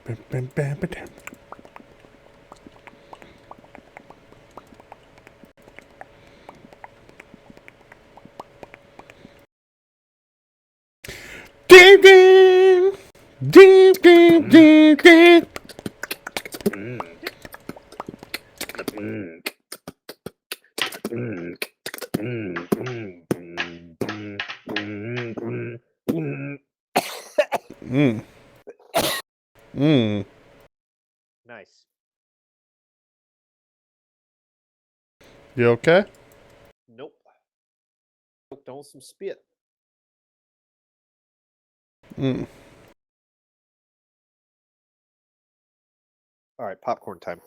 Ding ding! Ding ding ding ding! Mm. Mm. Nice. You okay? Nope. Choked on some spit. Mm. All right, popcorn time.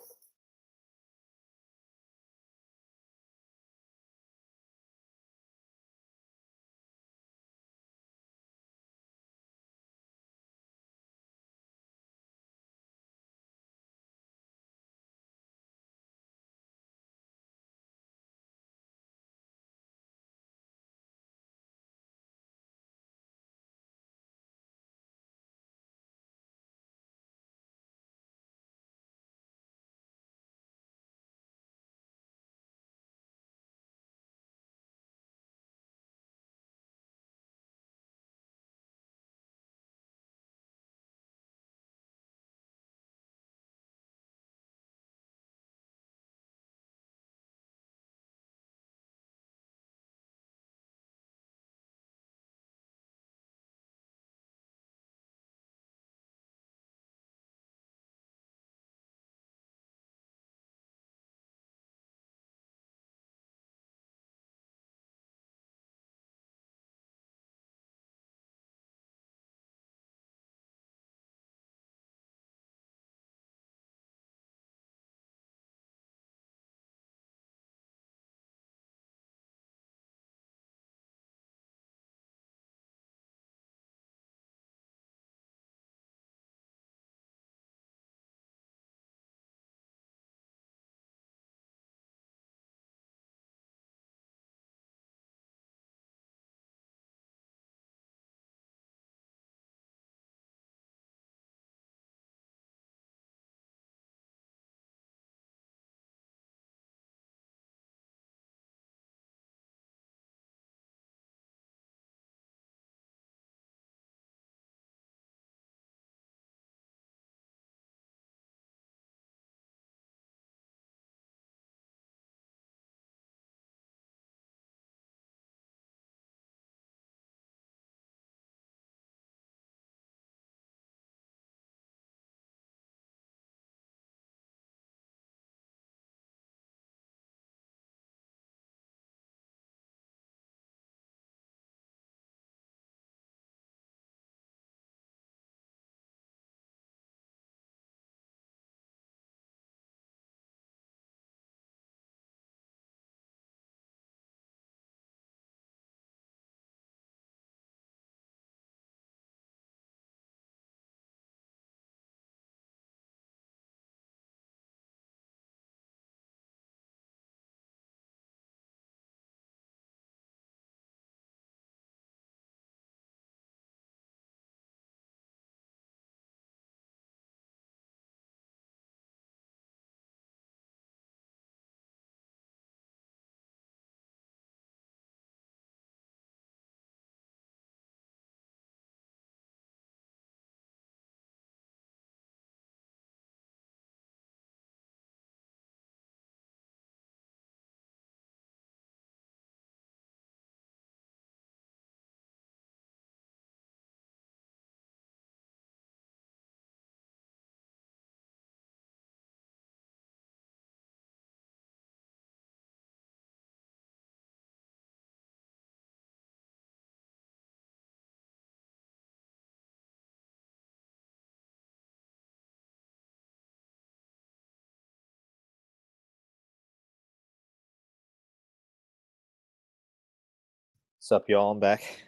Sup, y'all? I'm back.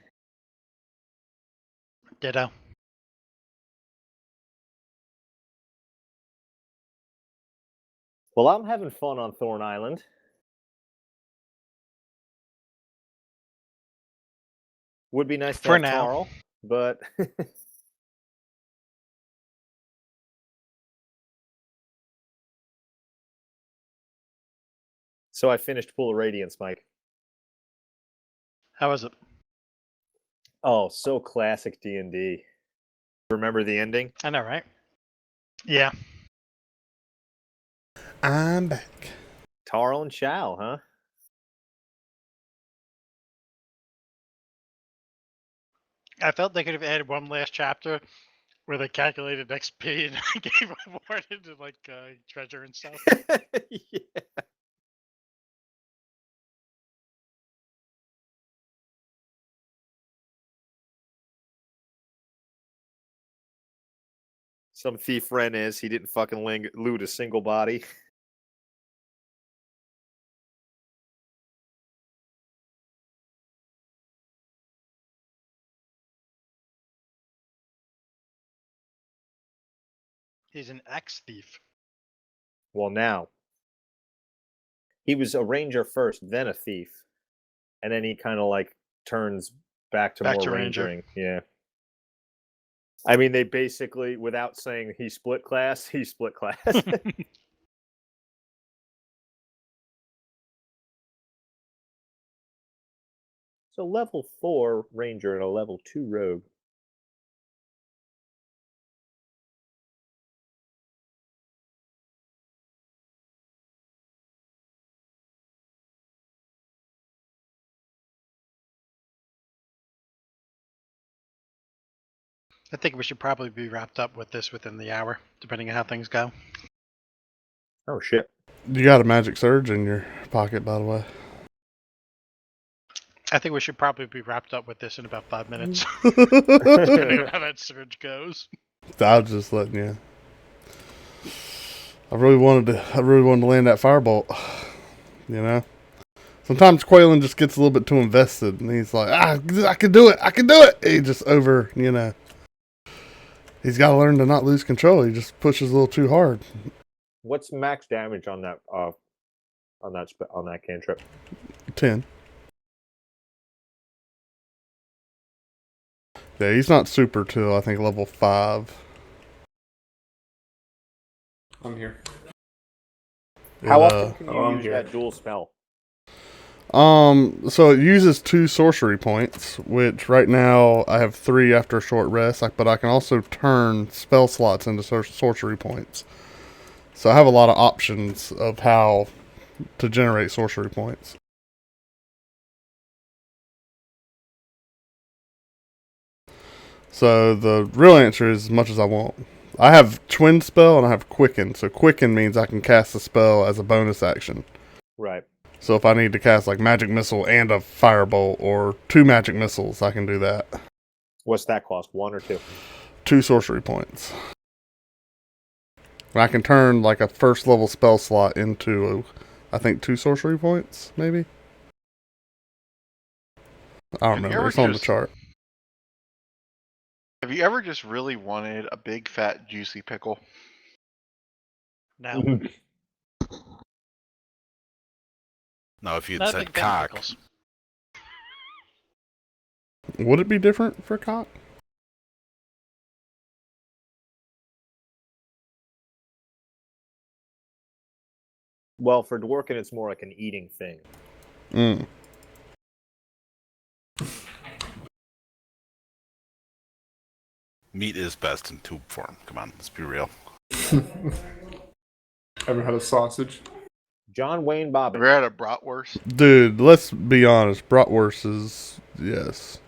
Ditto. Well, I'm having fun on Thorn Island. Would be nice to For have now. Tarl, but so I finished Pool of Radiance, Mike. How was it? Oh, so classic D&D. Remember the ending? I know, right? Yeah. I'm back. Tarl and Chow, huh? I felt they could have added one last chapter where they calculated XP and gave awarded to like treasure and stuff. Yeah. Some thief Ren is. He didn't fucking loot a single body. He's an ex thief. Well, now. He was a ranger first, then a thief. And then he kind of like turns back to more Ranger. rangering. Yeah. I mean, they basically, without saying he split class, he split class. So level 4 ranger and a level 2 rogue. I think we should probably be wrapped up with this within the hour, depending on how things go. Oh, shit. You got a magic surge in your pocket, by the way. I think we should probably be wrapped up with this in about 5 minutes, depending on how that surge goes. I was just letting you. I really wanted to land that firebolt. You know? Sometimes Quaylen just gets a little bit too invested and he's like, I can do it. He just he's got to learn to not lose control. He just pushes a little too hard. What's max damage on that on that cantrip? 10. Yeah, he's not super till I think level 5. I'm here. How often can you I'm use here. that dual spell? So it uses 2 sorcery points, which right now I have 3 after a short rest, but I can also turn spell slots into sorcery points. So I have a lot of options of how to generate sorcery points. So the real answer is as much as I want. I have Twin Spell and I have Quicken. So Quicken means I can cast a spell as a bonus action. Right. So if I need to cast like Magic Missile and a Firebolt or 2 Magic Missiles, I can do that. What's that cost? 1 or 2? 2 sorcery points. And I can turn like a first level spell slot into, I think, 2 sorcery points, maybe? I don't remember. It's on the chart. Have you ever just really wanted a big, fat, juicy pickle? No. No, if you'd Not a said big fan of cock. pickles. Would it be different for cock? Well, for Dworkin, it's more like an eating thing. Mm. Meat is best in tube form. Come on, let's be real. Ever had a sausage? John Wayne Have Bobbin. you ever had a bratwurst? Dude, let's be honest. Bratwurst is, yes.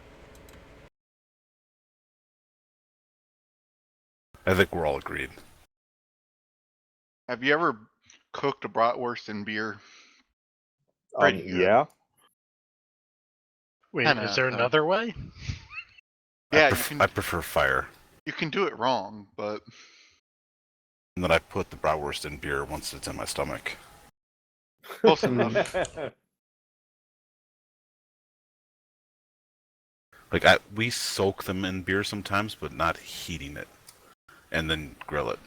I think we're all agreed. Have you ever cooked a bratwurst in beer? Pretty good. Yeah. Wait, Kinda, is there so. another way? Yeah, I prefer fire. you can do it wrong, but And then I put the bratwurst in beer once it's in my stomach. close enough. Like we soak them in beer sometimes, but not heating it, and then grill it.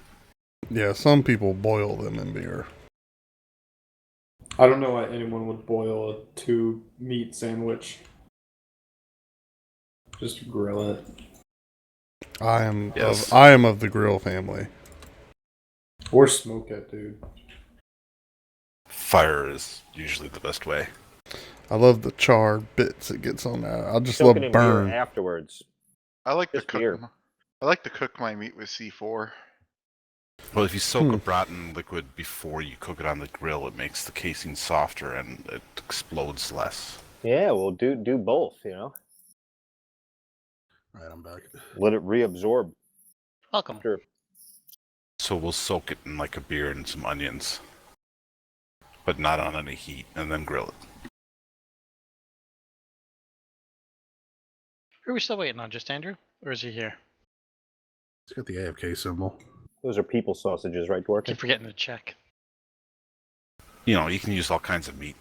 Yeah, some people boil them in beer. I don't know why anyone would boil a 2-meat sandwich. Just grill it. I am Yes. of the grill family. Or smoke it, dude. Fire is usually the best way. I love the charred bits it gets on that. I just Soak love it in burn. beer afterwards. I like to Just cook. beer. I like to cook my meat with C4. Well, if you soak a rotten liquid before you cook it on the grill, it makes the casing softer and it explodes less. Yeah, well, do both. You know, All right, I'm back. let it reabsorb. Welcome. Sure. So we'll soak it in like a beer and some onions, but not on any heat, and then grill it. Who are we still waiting on? Just Andrew? Or is he here? It's got the AFK symbol. Those are people sausages, right, Dwarf? Keep forgetting to check. You know, you can use all kinds of meat.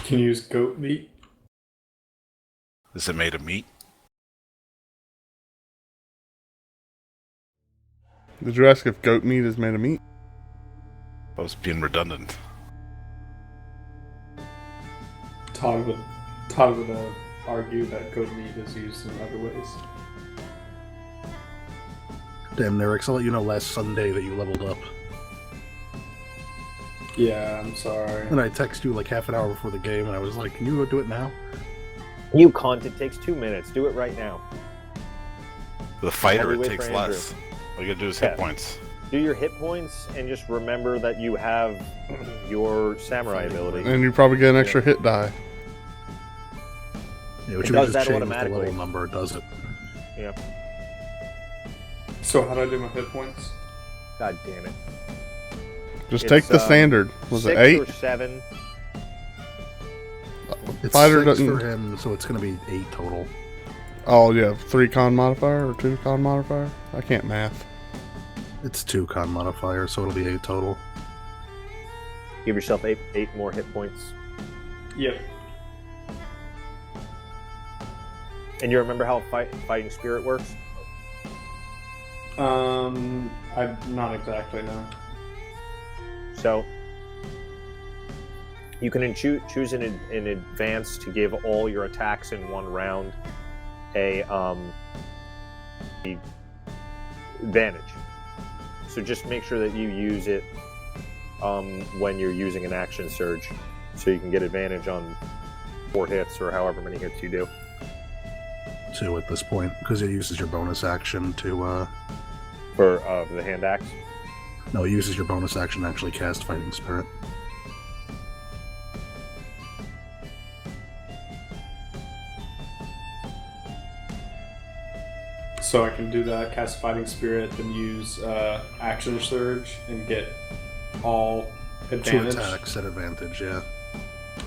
Can you use goat meat? Is it made of meat? Did you ask if goat meat is made of meat? I was being redundant. Todd would argue that goat meat is used in other ways. Damn, Nerix, I'll let you know last Sunday that you leveled up. Yeah, I'm sorry. And I text you like half an hour before the game, and I was like, can you go do it now? You cunt, it takes 2 minutes. Do it right now. For the fighter, While we it wait takes for Andrew. less. All you gotta do is Yeah. hit points. Do your hit points and just remember that you have your samurai ability. And you probably get an extra hit die. Yeah, which It you does just that change with the automatically. level number, does it? Yeah. So how do I do my hit points? God damn it. Just It's, take the standard. Was it 6 8? or 7? It's Fighter 6 doesn't. for him, so it's going to be 8 total. Oh, yeah. 3 con modifier or 2 con modifier? I can't math. It's 2 con modifier, so it'll be 8 total. Give yourself 8 more hit points. Yep. And you remember how fighting spirit works? I not exactly know. So you can choose in advance to give all your attacks in one round a advantage. So just make sure that you use it when you're using an action surge, so you can get advantage on 4 hits or however many hits you do. 2 at this point, because it uses your bonus action to, For the hand axe. No, it uses your bonus action to actually cast Fighting Spirit. So I can do that, cast Fighting Spirit, then use Action Surge and get all 2 advantage. attacks at advantage, yeah.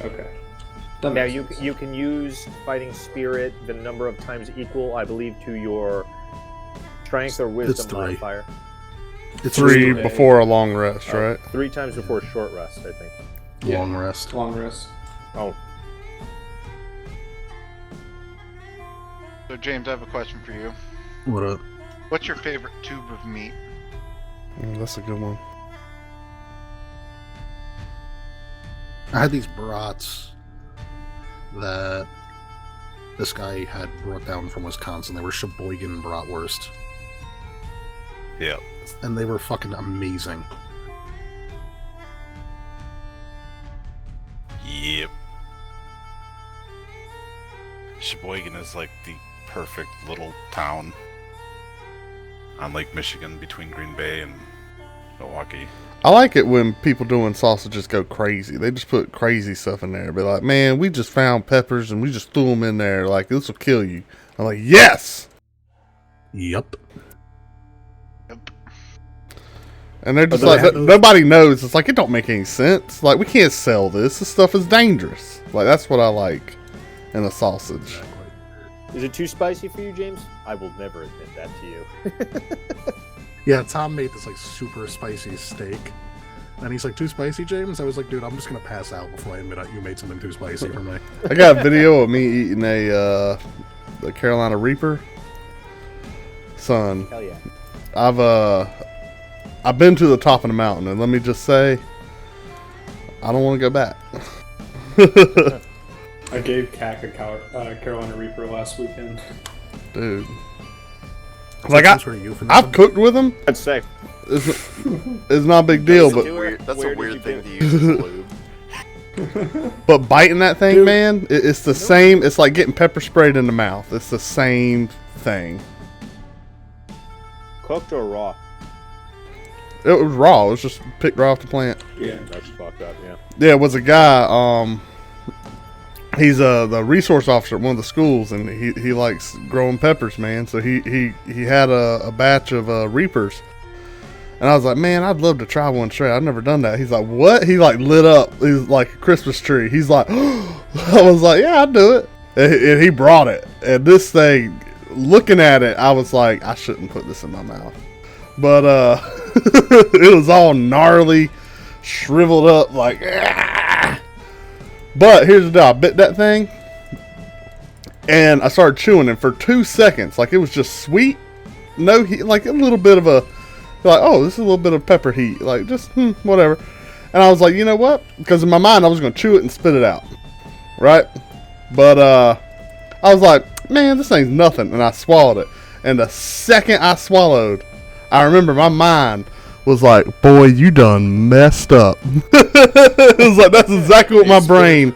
Okay. That Now makes you sense. you can use fighting spirit the number of times equal, I believe, to your strength or wisdom 3. modifier. It's 3 just a- before a long rest, right? 3 times before short rest, I think. Yeah. long rest. Long rest. Oh, So James, I have a question for you. What up? What's your favorite tube of meat? That's a good one. I had these brats that this guy had brought down from Wisconsin. They were Sheboygan bratwurst, Yeah. and they were fucking amazing. Yep. Sheboygan is like the perfect little town on Lake Michigan between Green Bay and Milwaukee. I like it when people doing sausages go crazy. They just put crazy stuff in there. Be like, man, we just found peppers and we just threw them in there. Like, this will kill you. I'm like, yes! Yup. And they're just do they like, have those? nobody knows. It's like, it don't make any sense. Like, we can't sell this. This stuff is dangerous. Like, that's what I like in a sausage. is it too spicy for you, James? I will never admit that to you. Yeah, Tom made this like super spicy steak, And he's like, too spicy, James? I was like, dude, I'm just gonna pass out before I admit you made something too spicy for me. I got a video of me eating the Carolina Reaper. Son, Hell yeah. I've been to the top of the mountain, and let me just say, I don't want to go back. I gave Cac a Carolina Reaper last weekend. Dude. Like, I've cooked with them. I'd say. It's not a big deal, but That's a weird thing to use as lube. but biting that thing, Dude. man, it's the same. It's like getting pepper sprayed in the mouth. It's the same thing. Cooked or raw? It was raw. It was just picked right off the plant. Yeah. That's fucked up, yeah. Yeah, it was a guy. He's the resource officer at one of the schools, and he likes growing peppers, man. So he had a batch of Reapers, and I was like, man, I'd love to try one straight. I've never done that. He's like, what? He like lit up. He's like a Christmas tree. He's like, I was like, yeah, I'd do it. And he brought it, and this thing, looking at it, I was like, I shouldn't put this in my mouth, but it was all gnarly, shriveled up, like. But here's the deal, I bit that thing, and I started chewing it for 2 seconds. Like, it was just sweet, no heat, like a little bit of a, like, oh, this is a little bit of pepper heat, like, just, whatever. And I was like, you know what? Because in my mind, I was going to chew it and spit it out, right? But I was like, man, this thing's nothing, and I swallowed it. And the second I swallowed, I remember my mind was like, boy, you done messed up. It was like, that's exactly what my brain.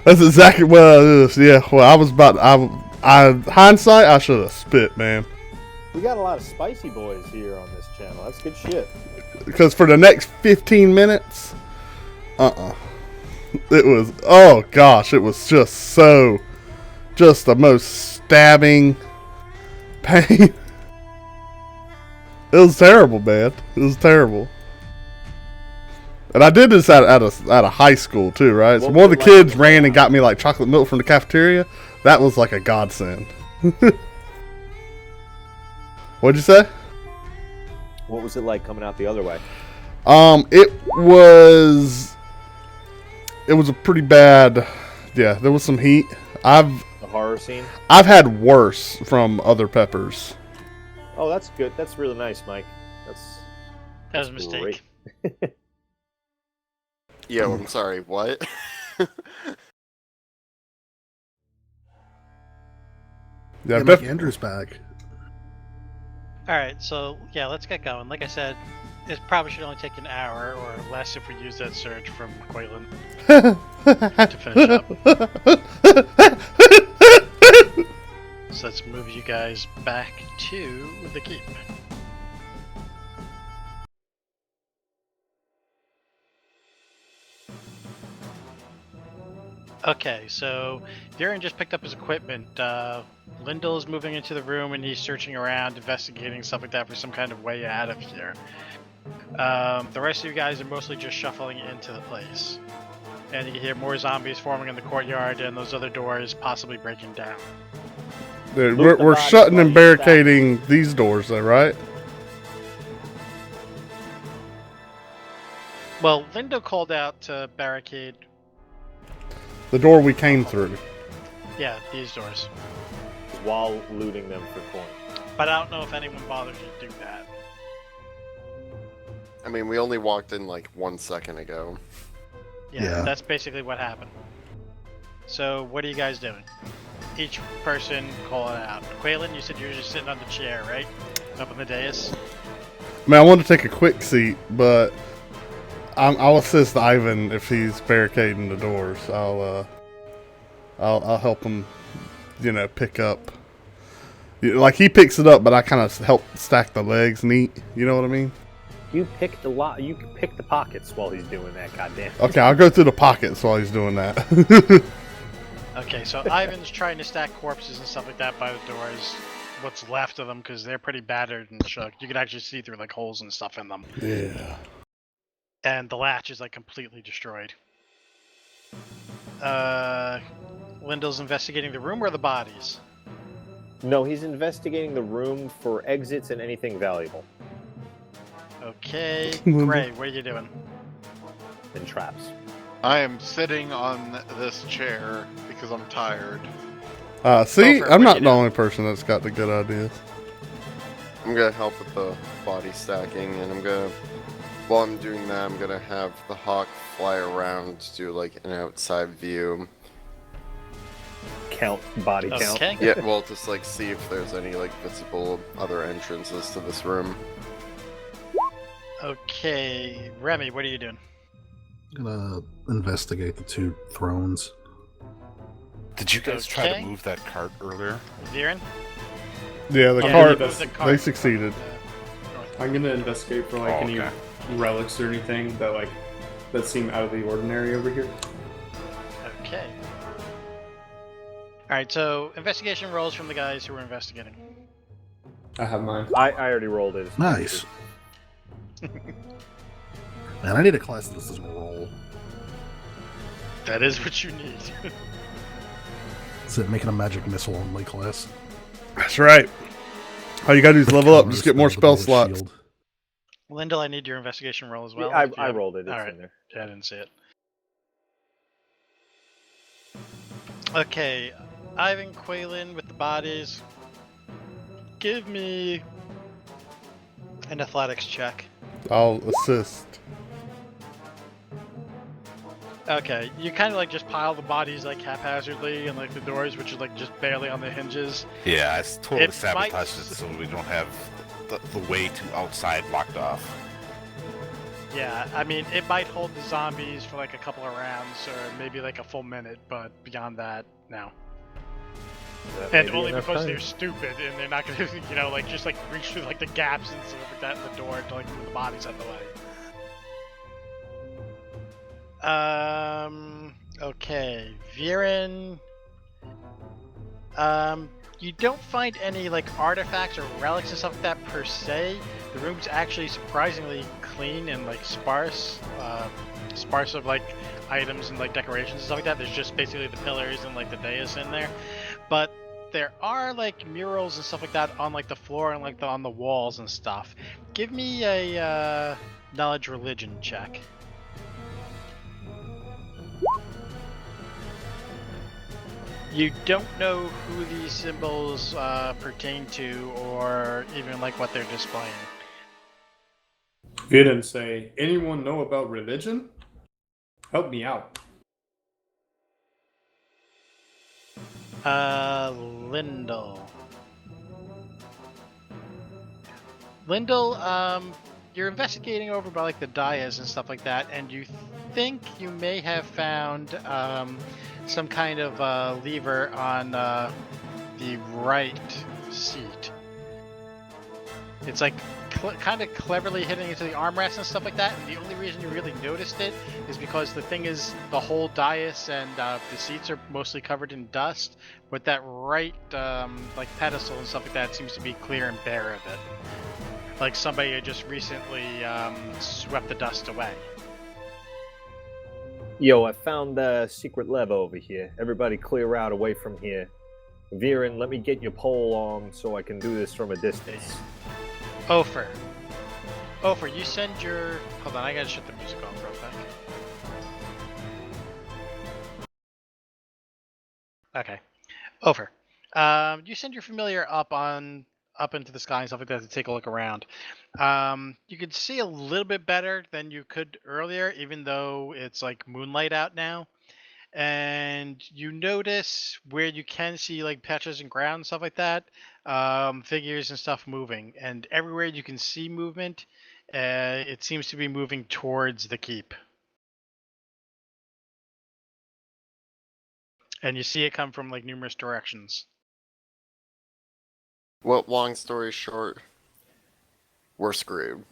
That's exactly what it is. Yeah, well, I was about. I hindsight, I should have spit, man. We got a lot of spicy boys here on this channel. That's good shit. Because for the next 15 minutes, it was. Oh gosh, it was just the most stabbing pain. It was terrible, man. It was terrible. And I did this at a high school too, right? So one of the kids ran and got me like chocolate milk from the cafeteria. That was like a godsend. What'd you say? What was it like coming out the other way? It was a pretty bad. Yeah, there was some heat. The horror scene? I've had worse from other peppers. Oh, that's good. That's really nice, Mike. That was a mistake. Great. Yo, I'm sorry, what? Yeah, Mike Andrews back. Alright, so yeah, let's get going. Like I said, it probably should only take an hour or less if we use that surge from Quaylen to finish up. So let's move you guys back to the keep. Okay, so Darren just picked up his equipment. Lyndall is moving into the room and he's searching around, investigating, stuff like that for some kind of way out of here. The rest of you guys are mostly just shuffling into the place. And you can hear more zombies forming in the courtyard and those other doors possibly breaking down. Dude, we're shutting and barricading these doors, though, right? Well, Lyndall called out to barricade. The door we came through. Yeah, these doors. While looting them for coin. But I don't know if anyone bothers to do that. I mean, we only walked in like 1 second ago. Yeah, that's basically what happened. So, what are you guys doing? Each person call it out. Quaylen, you said you were just sitting on the chair, right? Up on the dais? I mean, I wanted to take a quick seat, but I'll assist Ivan if he's barricading the doors. I'll help him, pick up. Like, he picks it up, but I kind of help stack the legs neat. You know what I mean? You pick the pockets while he's doing that, goddamn. Okay, I'll go through the pockets while he's doing that. Okay, so Ivan's trying to stack corpses and stuff like that by the doors. What's left of them, because they're pretty battered and shook. You can actually see through like holes and stuff in them. Yeah. And the latch is like completely destroyed. Lyndall's investigating the room or the bodies? No, he's investigating the room for exits and anything valuable. Okay, Gray, what are you doing? And traps. I am sitting on this chair because I'm tired. See, Gopher, I'm what are not you the doing? only person that's got the good ideas. I'm gonna help with the body stacking, and while I'm doing that, I'm gonna have the hawk fly around to do like an outside view. Body count. Okay. Yeah, well, just like see if there's any like visible other entrances to this room. Okay, Remy, what are you doing? I'm gonna investigate the two thrones. Did you guys try to Okay. move that cart earlier? Viren? Yeah, the Yeah, cart, move the they cart succeeded. from the north. I'm gonna investigate for like Oh, any okay. relics or anything that seem out of the ordinary over here. Okay. Alright, so investigation rolls from the guys who were investigating. I have mine. I already rolled it. Nice. Man, I need a class that doesn't roll. That is what you need. Is it making a magic missile only class? That's right. All you gotta do is level up and Counter just get more spell spells with a slots. shield. Lyndall, I need your investigation roll as well. Yeah, if you I have- rolled it. It's Alright, in there. yeah, I didn't see it. Okay, Ivan Quaylen with the bodies. Give me an athletics check. I'll assist. Okay, you kind of like just pile the bodies like haphazardly and like the doors, which is like just barely on the hinges. Yeah, I totally It sabotaged might- it so we don't have the way to outside locked off. Yeah, I mean, it might hold the zombies for like a couple of rounds or maybe like a full minute, but beyond that, no. That And may be only enough because time. they're stupid and they're not gonna, you know, like just like reach through like the gaps and stuff like that in the door to like move the bodies out of the way. Okay, Viren. You don't find any like artifacts or relics and stuff like that per se. The room's actually surprisingly clean and like sparse of like items and like decorations and stuff like that. There's just basically the pillars and like the dais in there, but there are like murals and stuff like that on like the floor and like on the walls and stuff. Give me a knowledge religion check. You don't know who these symbols pertain to or even like what they're displaying. You didn't say, anyone know about religion? Help me out. Lyndall. Lyndall, you're investigating over by like the dais and stuff like that, and you think you may have found some kind of lever on the right seat. It's like kind of cleverly hidden into the armrest and stuff like that, and the only reason you really noticed it is because the thing is the whole dais and the seats are mostly covered in dust, but that right like pedestal and stuff like that seems to be clear and bare of it. Like somebody had just recently swept the dust away. Yo, I found the secret lever over here. Everybody clear out away from here. Viren, let me get your pole on so I can do this from a distance. Ofer, you send your... Hold on, I gotta shut the music off real quick. Okay. Ofer, you send your familiar up into the sky and stuff like that to take a look around. You can see a little bit better than you could earlier, even though it's like moonlight out now. And you notice where you can see like patches and ground and stuff like that, figures and stuff moving, and everywhere you can see movement, it seems to be moving towards the keep, and you see it come from like numerous directions. Well, long story short, we're screwed.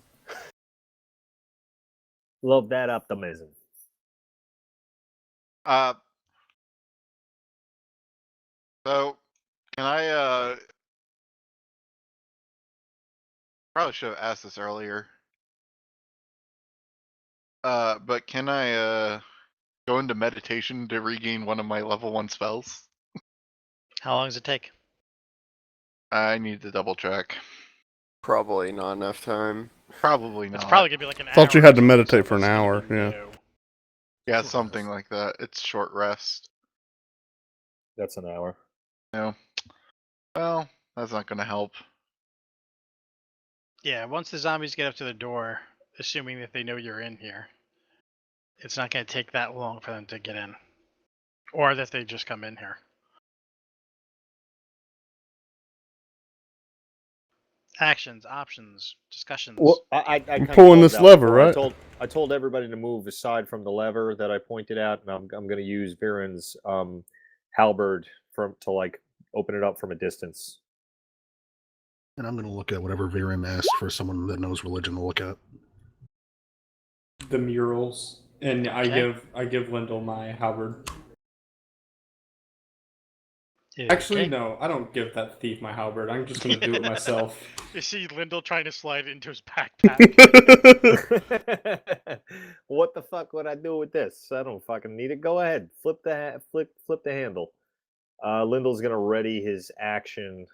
Love that optimism. So can I probably should have asked this earlier. But can I go into meditation to regain one of my level 1 spells? How long does it take? I need to double check. Probably not enough time. Probably not. It's probably gonna be like an hour. Thought you had to or something, meditate so for an that's hour, even yeah. new. Yeah, Short something rest. like that. It's short rest. That's an hour. No. Well, that's not gonna help. Yeah, once the zombies get up to the door, assuming that they know you're in here, it's not gonna take that long for them to get in, or that they just come in here. Actions, options, discussions. Well, I kind of pulling called this it out lever, before. right? I told everybody to move aside from the lever that I pointed out, and I'm going to use Viren's halberd to like open it up from a distance. And I'm gonna look at whatever Viren asked for someone that knows religion to look at. The murals, and Okay. I give Lyndall my halberd. Okay. Actually, no, I don't give that thief my halberd. I'm just gonna do it myself. You see Lyndall trying to slide it into his backpack. What the fuck would I do with this? I don't fucking need it. Go ahead, flip the handle. Lyndall's gonna ready his action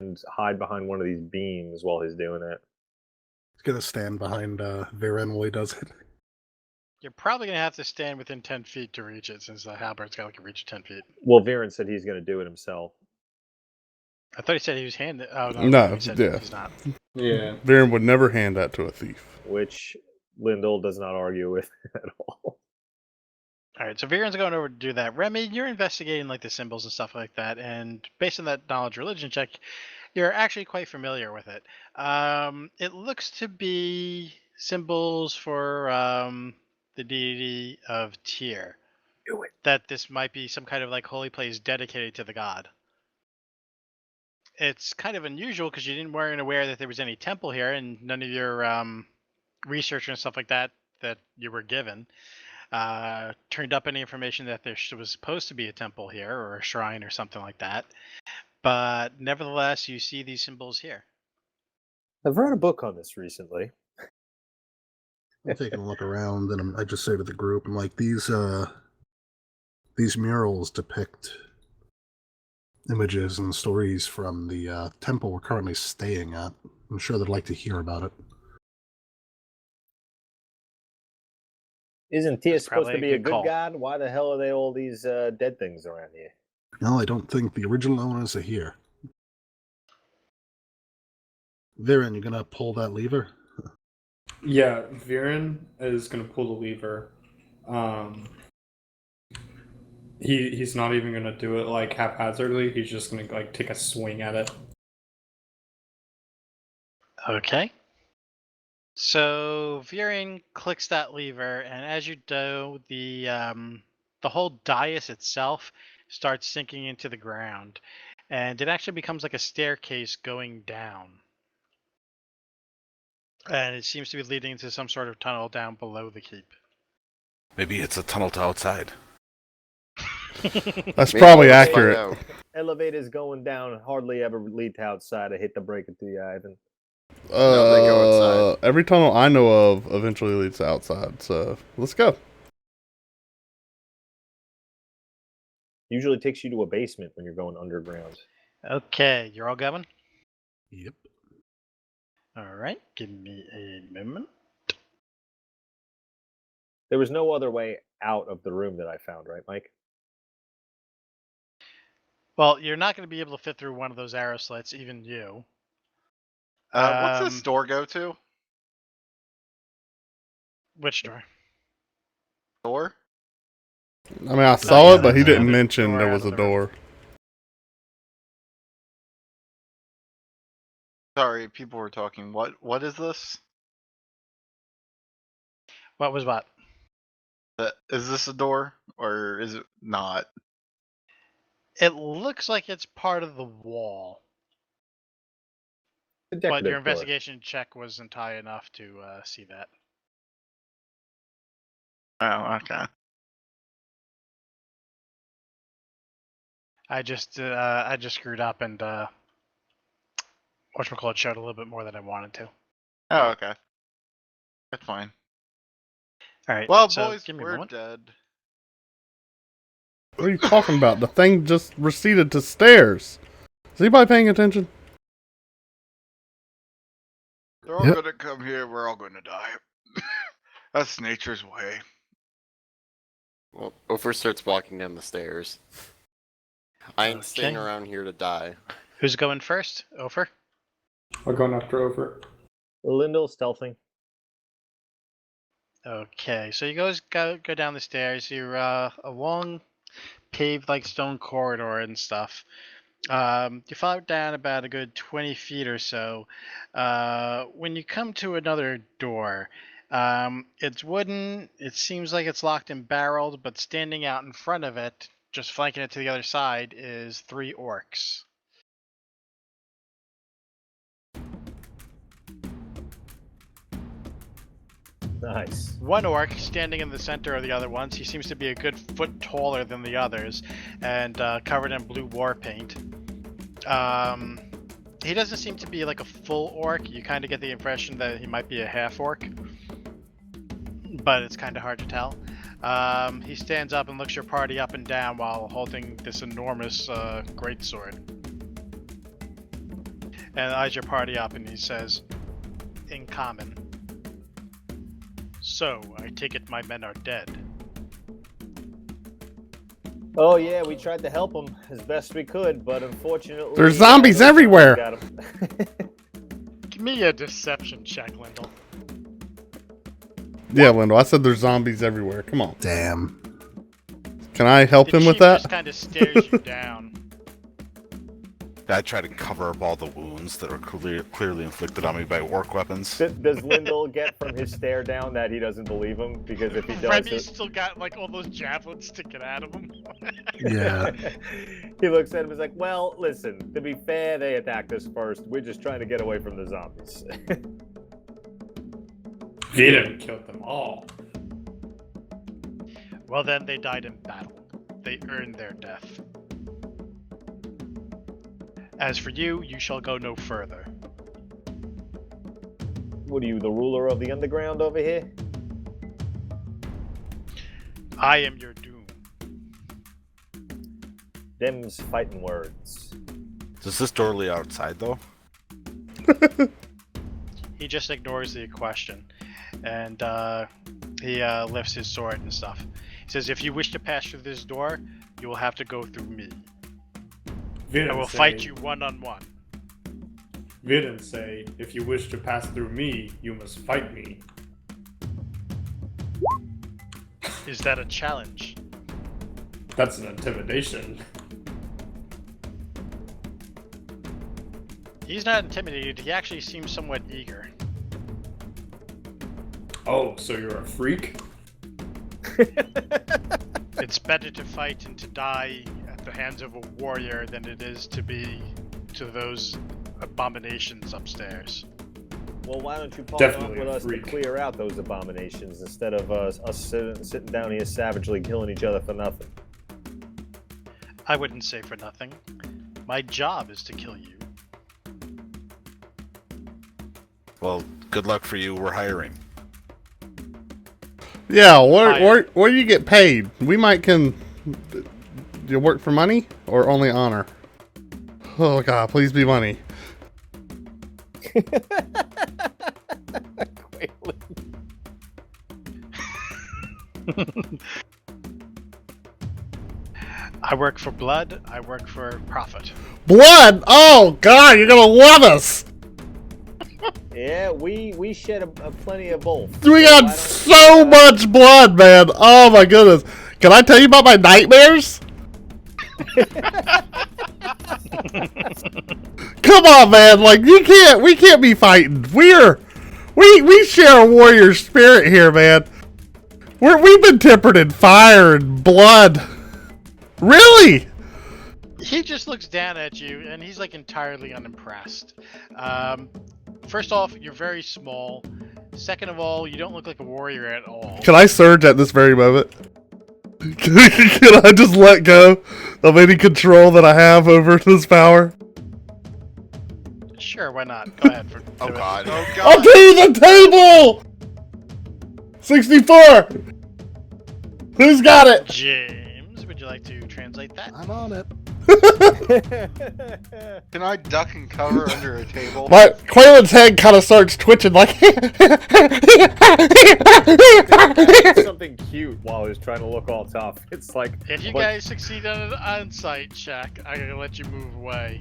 and hide behind one of these beams while he's doing it. He's gonna stand behind Viren while he does it. You're probably gonna have to stand within 10 feet to reach it, since the halberd's got like a reach of 10 feet. Well, Viren said he's gonna do it himself. I thought he said he was handed. Oh no, No, he said yeah. he's not. Yeah. Viren would never hand that to a thief. Which Lyndall does not argue with at all. All right, so Viren's going over to do that. Remy, you're investigating like the symbols and stuff like that, and based on that knowledge religion check, you're actually quite familiar with it. It looks to be symbols for the deity of Tyr. Do it. That this might be some kind of like holy place dedicated to the god. It's kind of unusual because you weren't aware that there was any temple here, and none of your research and stuff like that that you were given turned up any information that there was supposed to be a temple here or a shrine or something like that. But nevertheless, you see these symbols here. I've read a book on this recently. I'm taking a look around, and I just say to the group, I'm like, these murals depict images and stories from the temple we're currently staying at. I'm sure they'd like to hear about it. Isn't Tia That's supposed to probably be a a good good call. god? Why the hell are they all these dead things around here? No, I don't think the original owners are here. Viren, you gonna pull that lever? Yeah, Viren is gonna pull the lever. He's not even gonna do it like haphazardly. He's just gonna like take a swing at it. Okay. So Viren clicks that lever, and as you do, the whole dais itself starts sinking into the ground, and it actually becomes like a staircase going down. And it seems to be leading to some sort of tunnel down below the keep. Maybe it's a tunnel to outside. That's Maybe probably let's find accurate. out. Elevators going down hardly ever lead to outside. I hate to break it to you, Ivan. No, they go outside. Every tunnel I know of eventually leads to outside, so let's go. Usually takes you to a basement when you're going underground. Okay, you're all going? Yep. All right, give me a moment. There was no other way out of the room that I found, right, Mike? Well, you're not going to be able to fit through one of those arrow slits, even you. What's this door go to? Which door? Door? I mean, I saw yeah, it, but he that's didn't the mention door there out was of a the room. door. Sorry, people were talking. What is this? What was what? Is this a door or is it not? It looks like it's part of the wall, The but decorative your door. investigation check wasn't high enough to see that. Oh, okay. I just screwed up and whatchamacallit showed a little bit more than I wanted to. Oh, okay. That's fine. All right. Well, so boys, give me a we're moment. dead. What are you talking about? The thing just receded to stairs. Is anybody paying attention? They're all Yep. gonna come here. We're all gonna die. That's nature's way. Well, Ofer starts walking down the stairs. I ain't staying Okay. around here to die. Who's going first? Ofer? I'll go after over. Lindell stealthing. Okay, so you guys go down the stairs. You're a long paved like stone corridor and stuff. You fall down about a good 20 feet or so. When you come to another door, it's wooden. It seems like it's locked and barreled, but standing out in front of it, just flanking it to the other side, is 3 orcs. Nice. One orc standing in the center of the other ones. He seems to be a good foot taller than the others, and covered in blue war paint. He doesn't seem to be like a full orc. You kind of get the impression that he might be a half orc, but it's kind of hard to tell. He stands up and looks your party up and down while holding this enormous greatsword, and eyes your party up, and he says, in common, "So, I take it my men are dead." Oh yeah, we tried to help them as best we could, but unfortunately, There's zombies those everywhere. got 'em. Give me a deception check, Lindell. Yeah, Lindell, I said there's zombies everywhere. Come on. Damn. Can I help The him with chief that? just kind of stares you down. I try to cover up all the wounds that were clearly inflicted on me by orc weapons. Does Lindell get from his stare down that he doesn't believe him? Because if he does, Remy's still got like all those javelins sticking out of him. Yeah. he looks at him and is like, "Well, listen. To be fair, they attacked us first. We're just trying to get away from the zombies." Viren killed them all. Well, then they died in battle. They earned their death. As for you, you shall go no further. What are you, the ruler of the underground over here? I am your doom. Them's fighting words. Does this door lead outside though? He just ignores the question, and he lifts his sword and stuff. He says, "If you wish to pass through this door, you will have to go through me. I will fight you one-on-one." Viren say, "If you wish to pass through me, you must fight me." Is that a challenge? That's an intimidation. He's not intimidated. He actually seems somewhat eager. Oh, so you're a freak? It's better to fight and to die at the hands of a warrior than it is to be to those abominations upstairs. Well, why don't you partner up Definitely with a us to freak. clear out those abominations instead of us sitting down here savagely killing each other for nothing? I wouldn't say for nothing. My job is to kill you. Well, good luck for you. We're hiring. Yeah, where do you get paid? We might can. Do you work for money or only honor? Oh God, please be money. I work for blood. I work for profit. Blood! Oh God, you're gonna love us. Yeah, we shed a plenty of both. We So got so much blood, man. Oh my goodness. Can I tell you about my nightmares? Come on, man. Like we can't be fighting. We share a warrior spirit here, man. We've been tempered in fire and blood. Really? He just looks down at you, and he's like entirely unimpressed. First off, you're very small. Second of all, you don't look like a warrior at all. Can I surge at this very moment? Can I just let go of any control that I have over this power? Sure, why not? Go ahead. Oh do it. god. Oh I'll god. do the table! 64! Who's got it? James, would you like to translate? translate that. I'm on it. Can I duck and cover under a table? My Quaylen's head kind of starts twitching like. It's something cute while he's trying to look all tough. It's like If you but- guys succeed on an on-site check, I'm gonna let you move away.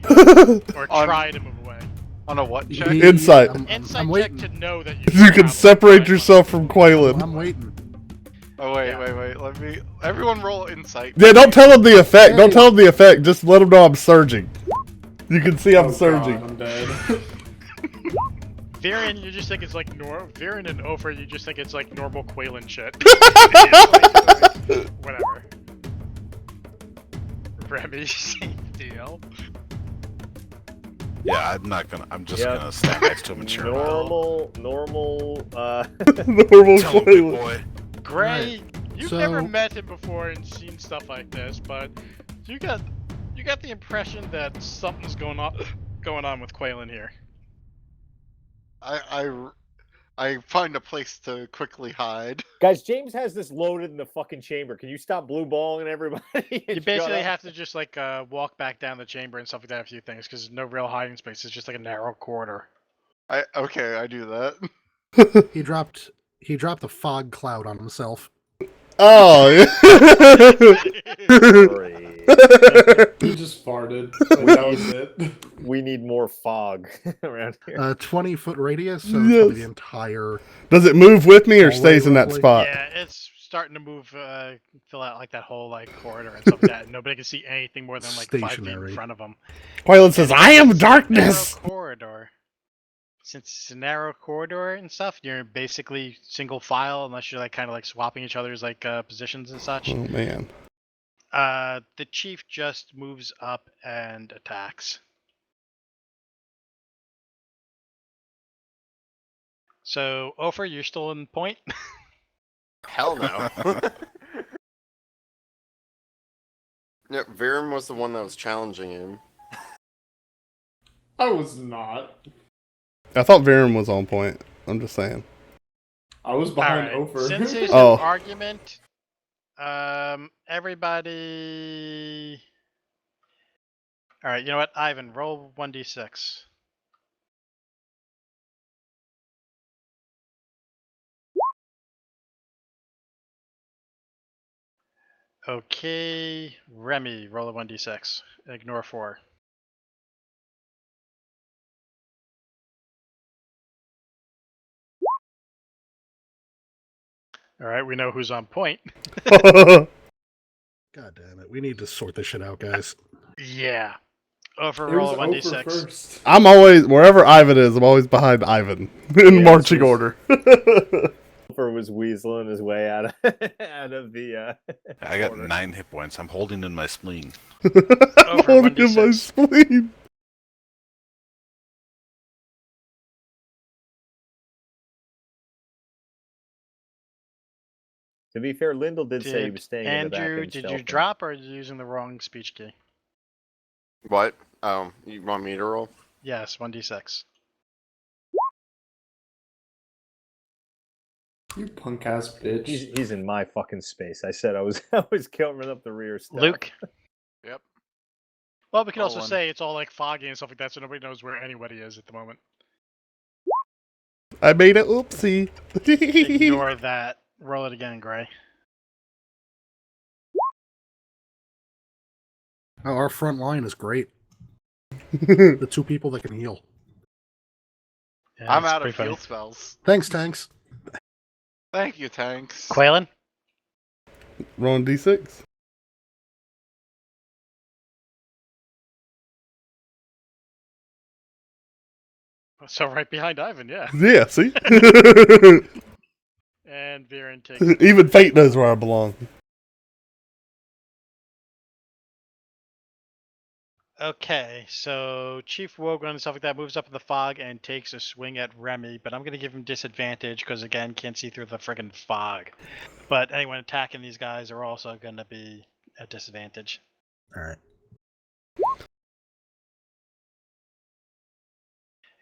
Or On- try to move away. On a what check? Insight. Insight I'm check waiting. to know that You can separate yourself from Quaylen. I'm waiting. Oh wait, Yeah. wait. Let me. Everyone roll insight. Yeah, don't tell him the effect. Don't Hey. tell him the effect. Just let him know I'm surging. You can see I'm Oh, surging. God, I'm dead. Viren, you just think it's like Viren and Ofer, you just think it's like normal Quaylen shit. Whatever. Remy, same deal. Yeah, I'm not gonna. I'm just Yeah. gonna stand next to him and cheer him on. normal. Normal Tell him, big Quaylen. boy. Gray, you've so- never met him before and seen stuff like this, but you got the impression that something's going on with Quaylen here. I find a place to quickly hide. Guys, James has this loaded in the fucking chamber. Can you stop blue balling everybody? You and shut basically up? have to just like walk back down the chamber and stuff like that. A few things because there's no real hiding space. It's just like a narrow corridor. Okay, I do that. He dropped a fog cloud on himself. Oh, yeah. Great. He just farted. Like, that was it. We need more fog around here. 20-foot radius, so Yes. it's probably the entire. Does it move with me or All the way stays in that roughly? spot? Yeah, it's starting to move, fill out like that whole like corridor and stuff like that. Nobody can see anything more than like 5 feet in Stationary. front of them. Quaylen says, I am darkness! Narrow corridor. Since it's a narrow corridor and stuff, you're basically single file unless you're like kind of like swapping each other's like positions and such. Oh, man. The chief just moves up and attacks. So, Ofer, you're still in point. Hell no. Yeah, Viren was the one that was challenging him. I was not. I thought Viren was on point. I'm just saying. I was behind Alright, Ofer. since there's Oh. an argument, everybody. All right, you know what, Ivan, roll 1d6. Okay, Remy, roll a 1d6. Ignore 4. All right, we know who's on point. God damn it! We need to sort this shit out, guys. Yeah. Over It roll was a Ofer 1d6. first. I'm always, wherever Ivan is, I'm always behind Ivan in Yeah, marching it's- order. Ofer was weaseling his way out of out of the. I got corner. 9 hit points. I'm holding in my spleen. I'm Over holding in my 1d6. spleen. To be fair, Lyndall did say he was staying in the back. Andrew, and did you stealthing. drop or are you using the wrong speech key? What? Oh, you want me to roll? Yes, 1d6. You punk ass bitch. He's in my fucking space. I said I was covering up the rear. Stealth. Luke? Yep. Well, we can Roll also one. say it's all like foggy and stuff like that, so nobody knows where anybody is at the moment. I made a oopsie. Ignore that. Roll it again, Gray. Oh, our front line is great. The 2 people that can heal. Yeah, I'm it's out of pretty funny. heal spells. Thanks, tanks. Thank you, tanks. Quaylen? Rolling D6. So right behind Ivan, yeah. Yeah, see? And Viren takes. Even fate knows where I belong. Okay, so Chief Wogan and stuff like that moves up in the fog and takes a swing at Remy, but I'm going to give him disadvantage because, again, can't see through the friggin' fog. But anyone attacking these guys are also going to be at disadvantage. All right.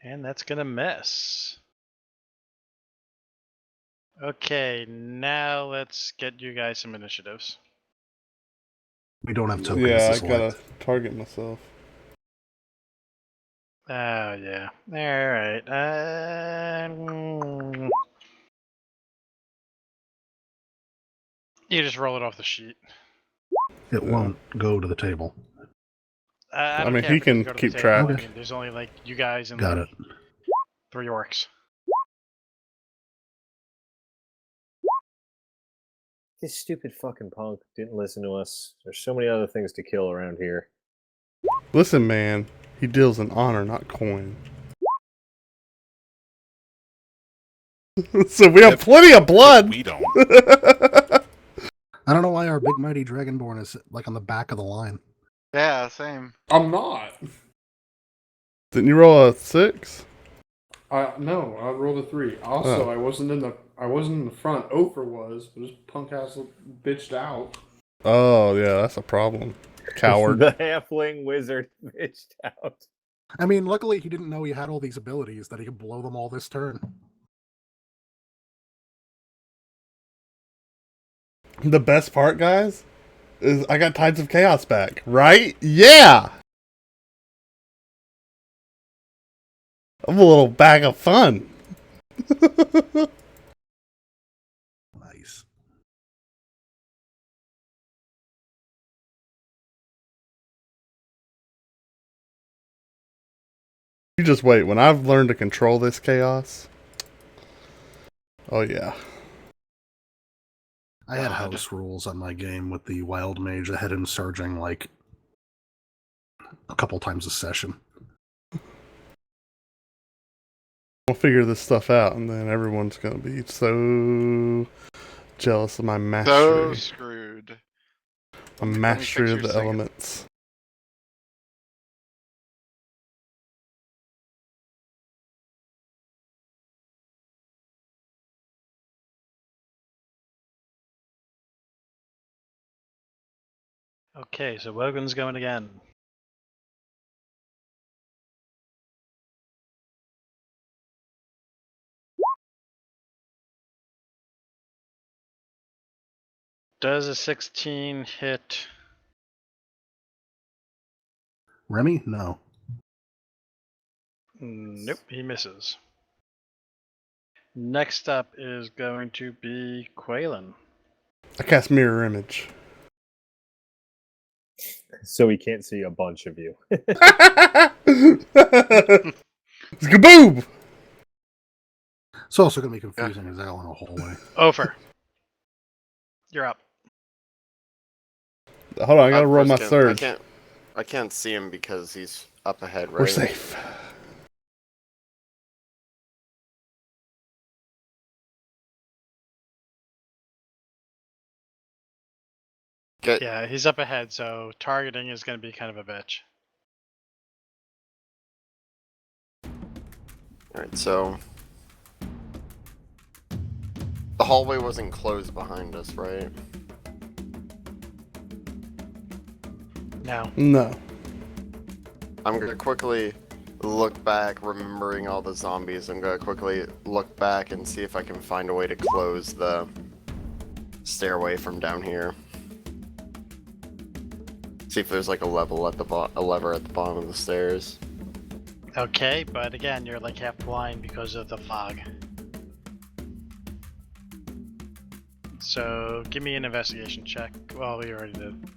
And that's going to miss. Okay, now let's get you guys some initiatives. We don't have tokens. Yeah, to I gotta select. target myself. Oh, yeah. Alright. You just roll it off the sheet. It won't go to the table. I I don't mean, care he if it doesn't can go to keep the table. track. I mean, there's only like you guys and Got like it. 3 orcs. This stupid fucking punk didn't listen to us. There's so many other things to kill around here. Listen, man, he deals in honor, not coin. So we have plenty of blood. We don't. I don't know why our big mighty dragonborn is like on the back of the line. Yeah, same. I'm not. Didn't you roll a 6? No, I rolled a 3. Also, Oh. I wasn't in the front. Ofer was, but this punk ass bitched out. Oh, yeah, that's a problem. Coward. The halfling wizard bitched out. I mean, luckily he didn't know he had all these abilities that he could blow them all this turn. The best part, guys, is I got Tides of Chaos back, right? Yeah! I'm a little bag of fun. Nice. You just wait. When I've learned to control this chaos, oh yeah. I had God. house rules on my game with the wild mage that had him surging like a couple times a session. We'll figure this stuff out, and then everyone's gonna be so jealous of my So mastery. screwed. My Let me mastery fix of your the singing. elements. Okay, so Wogan's going again. Does a 16 hit? Remy? No. Nope, he misses. Next up is going to be Quaylen. I cast mirror image. So he can't see a bunch of you. Skaboob! It's also going to be confusing as hell in a hallway. Over. You're up. Hold on, I gotta roll my First surge. I can't see him because he's up ahead, right? We're safe. Get Yeah, he's up ahead, so targeting is going to be kind of a bitch. Alright, so the hallway wasn't closed behind us, right? Now, No. I'm gonna quickly look back, remembering all the zombies. I'm gonna quickly look back and see if I can find a way to close the stairway from down here. See if there's like a lever at the bottom of the stairs. okay, but again, you're like half blind because of the fog. So give me an investigation check. Well, we already did.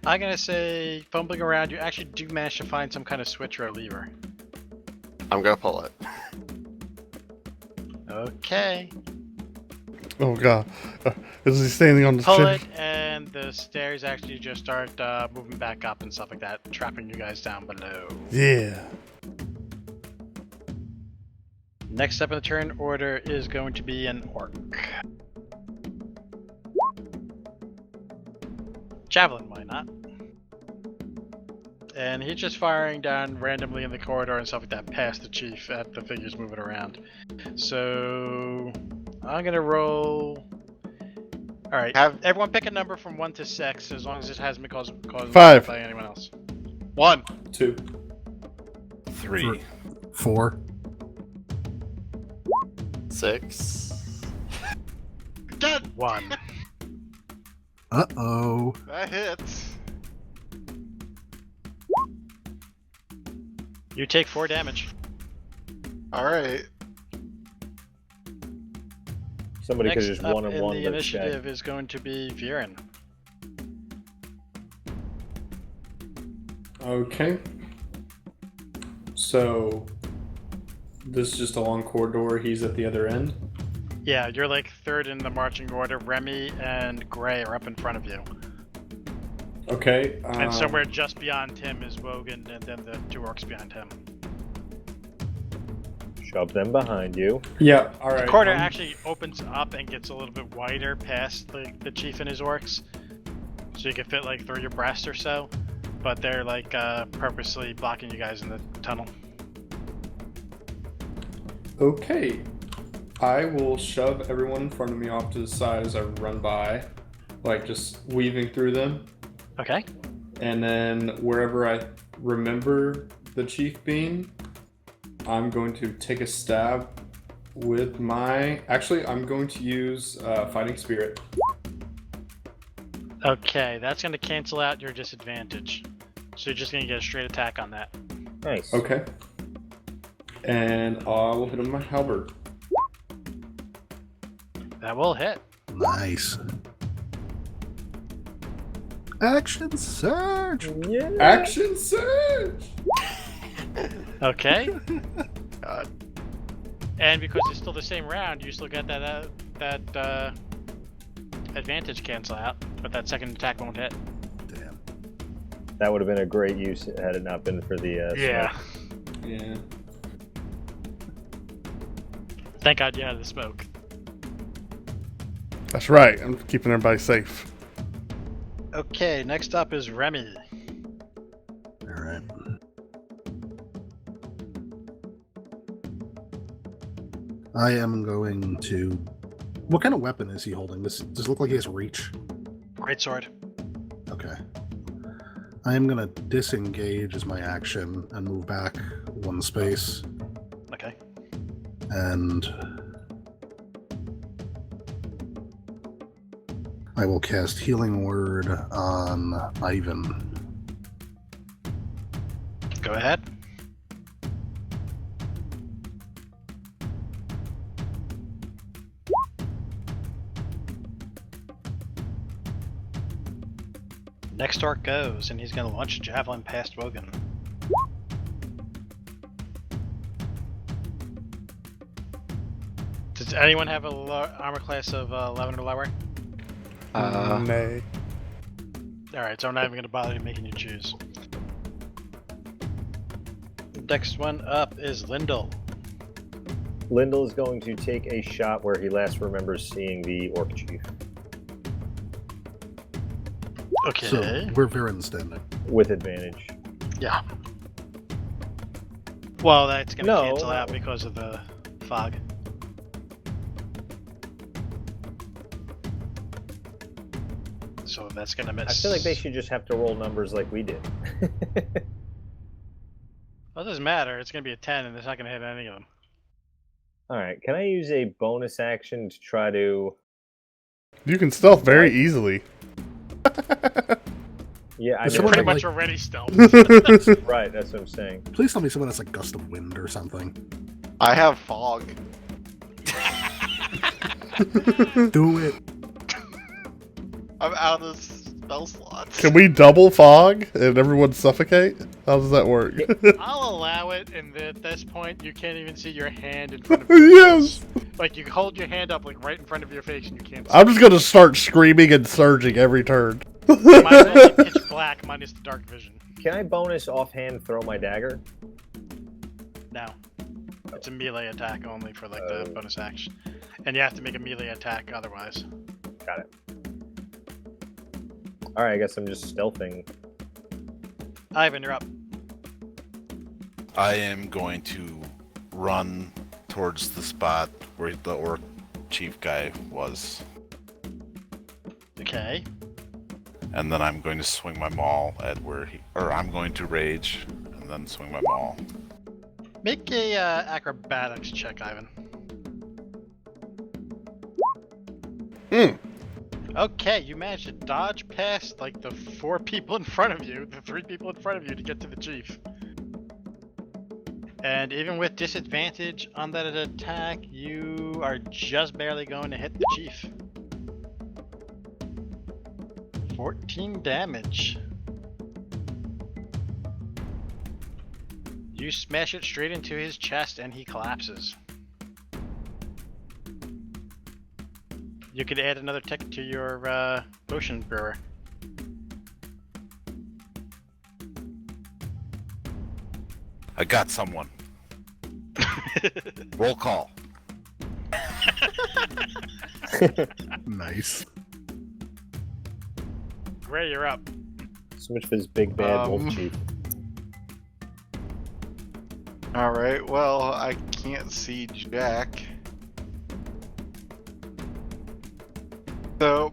I'm gonna say, fumbling around, you actually do manage to find some kind of switch or a lever. I'm gonna pull it. Okay. Oh god. Is he standing on the Pull chair? it, and the stairs actually just start moving back up and stuff like that, trapping you guys down below. Yeah. Next up in the turn order is going to be an orc. Javelin, why not? And he's just firing down randomly in the corridor and stuff like that past the chief at the figures moving around. So I'm gonna roll. All right, everyone pick a number from 1 to 6, as long as it hasn't been caused 5. by anyone else. 1. 2. 3. 4. 6. Good. 1. Uh-oh. That hits. You take 4 damage. All right. Somebody could Next have just up one in and one the this initiative guy. is going to be Viren. Okay. So this is just a long corridor. He's at the other end. Yeah, you're like third in the marching order. Remy and Gray are up in front of you. Okay. And somewhere just beyond him is Wogan, and then the 2 orcs behind him. Shove them behind you. Yeah. All right. The corridor actually opens up and gets a little bit wider past the chief and his orcs, so you can fit like through your breast or so. But they're like purposely blocking you guys in the tunnel. Okay. I will shove everyone in front of me off to the side as I run by, like just weaving through them. Okay. And then wherever I remember the chief being, I'm going to take a stab with my... Actually, I'm going to use Fighting Spirit. Okay, that's going to cancel out your disadvantage. So you're just going to get a straight attack on that. Nice. Okay. And I will hit him with my halberd. That will hit. Nice. Action surge! Yeah. Action surge! Okay. And because it's still the same round, you still get that advantage cancel out, but that second attack won't hit. Damn. That would have been a great use had it not been for the Yeah. smoke. Yeah. Thank God you had the smoke. That's right. I'm keeping everybody safe. Okay, next up is Remy. Alright. I am going to... What kind of weapon is he holding? Does it look like he has reach? Great sword. Okay. I am going to disengage as my action and move back 1 space. Okay. And I will cast Healing Word on Ivan. Go ahead. Next orc goes, and he's going to launch a javelin past Wogan. Does anyone have a armor class of 11 or lower? Nay. Alright, so I'm not even going to bother making you choose. Next one up is Lyndall. Lyndall is going to take a shot where he last remembers seeing the orc chief Okay. So, where Viren's standing. with advantage. Yeah. Well, that's going to No. cancel out because of the fog. So that's going to miss. I feel like they should just have to roll numbers like we did. Well, it doesn't matter. It's going to be a 10, and it's not going to hit any of them. All right, can I use a bonus action to try to? You can stealth very easily. Yeah, I Is know. someone Pretty like- much already stealth. Right, that's what I'm saying. Please tell me someone has a gust of wind or something. I have fog. Do it. I'm out of spell slots. Can we double fog and everyone suffocate? How does that work? I'll allow it, and at this point, you can't even see your hand in front of your Yes! face. Like, you hold your hand up, like, right in front of your face, and you can't see. I'm just gonna start screaming and surging every turn. Might as well be pitch black minus the dark vision. Can I bonus offhand throw my dagger? No. It's a melee attack only for, like, the Oh. bonus action. And you have to make a melee attack otherwise. Got it. All right, I guess I'm just stealthing. Ivan, you're up. I am going to run towards the spot where the orc chief guy was. Okay. And then I'm going to swing my maul at where he... Or I'm going to rage and then swing my maul. Make a acrobatics check, Ivan. Okay, you managed to dodge past like the 4 people in front of you, the 3 people in front of you to get to the chief. And even with disadvantage on that attack, you are just barely going to hit the chief. 14 damage. You smash it straight into his chest and he collapses. You could add another tick to your potion brewer. I got someone. Roll call. Nice. Gray, you're up. So much for this big bad wolf chief. Alright, well, I can't see Jack. So,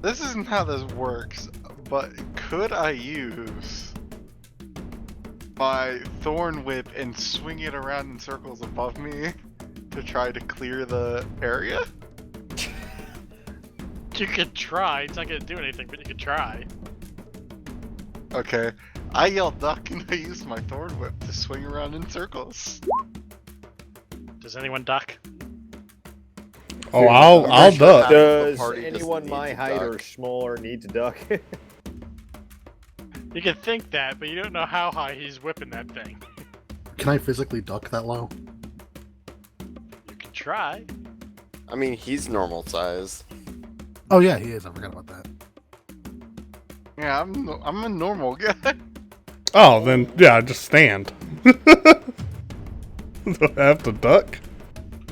this isn't how this works, but could I use my Thorn Whip and swing it around in circles above me to try to clear the area? You could try. It's not gonna do anything, but you could try. Okay. I yell duck and I use my Thorn Whip to swing around in circles. Does anyone duck? Oh, I'll duck. Does party doesn't anyone need my to height or duck. smaller need to duck? You can think that, but you don't know how high he's whipping that thing. Can I physically duck that low? You can try. I mean, he's normal size. Oh yeah, he is. I forgot about that. Yeah, I'm a normal guy. Oh, then yeah, just stand. Do I have to duck?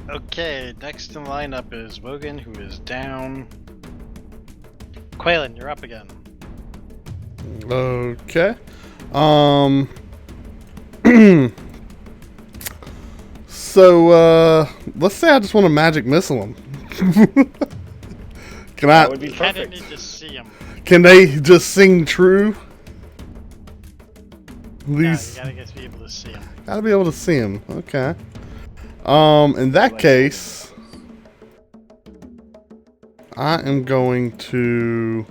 Okay, next in line-up is Wogan, who is down. Quaylen, you're up again. Okay. So let's say I just want to magic missile him. Can That I? would be You kinda perfect. need to see him. Can they just sing true? No, These you gotta get to be able to see him. gotta be able to see him. Okay. In that case, I am going to.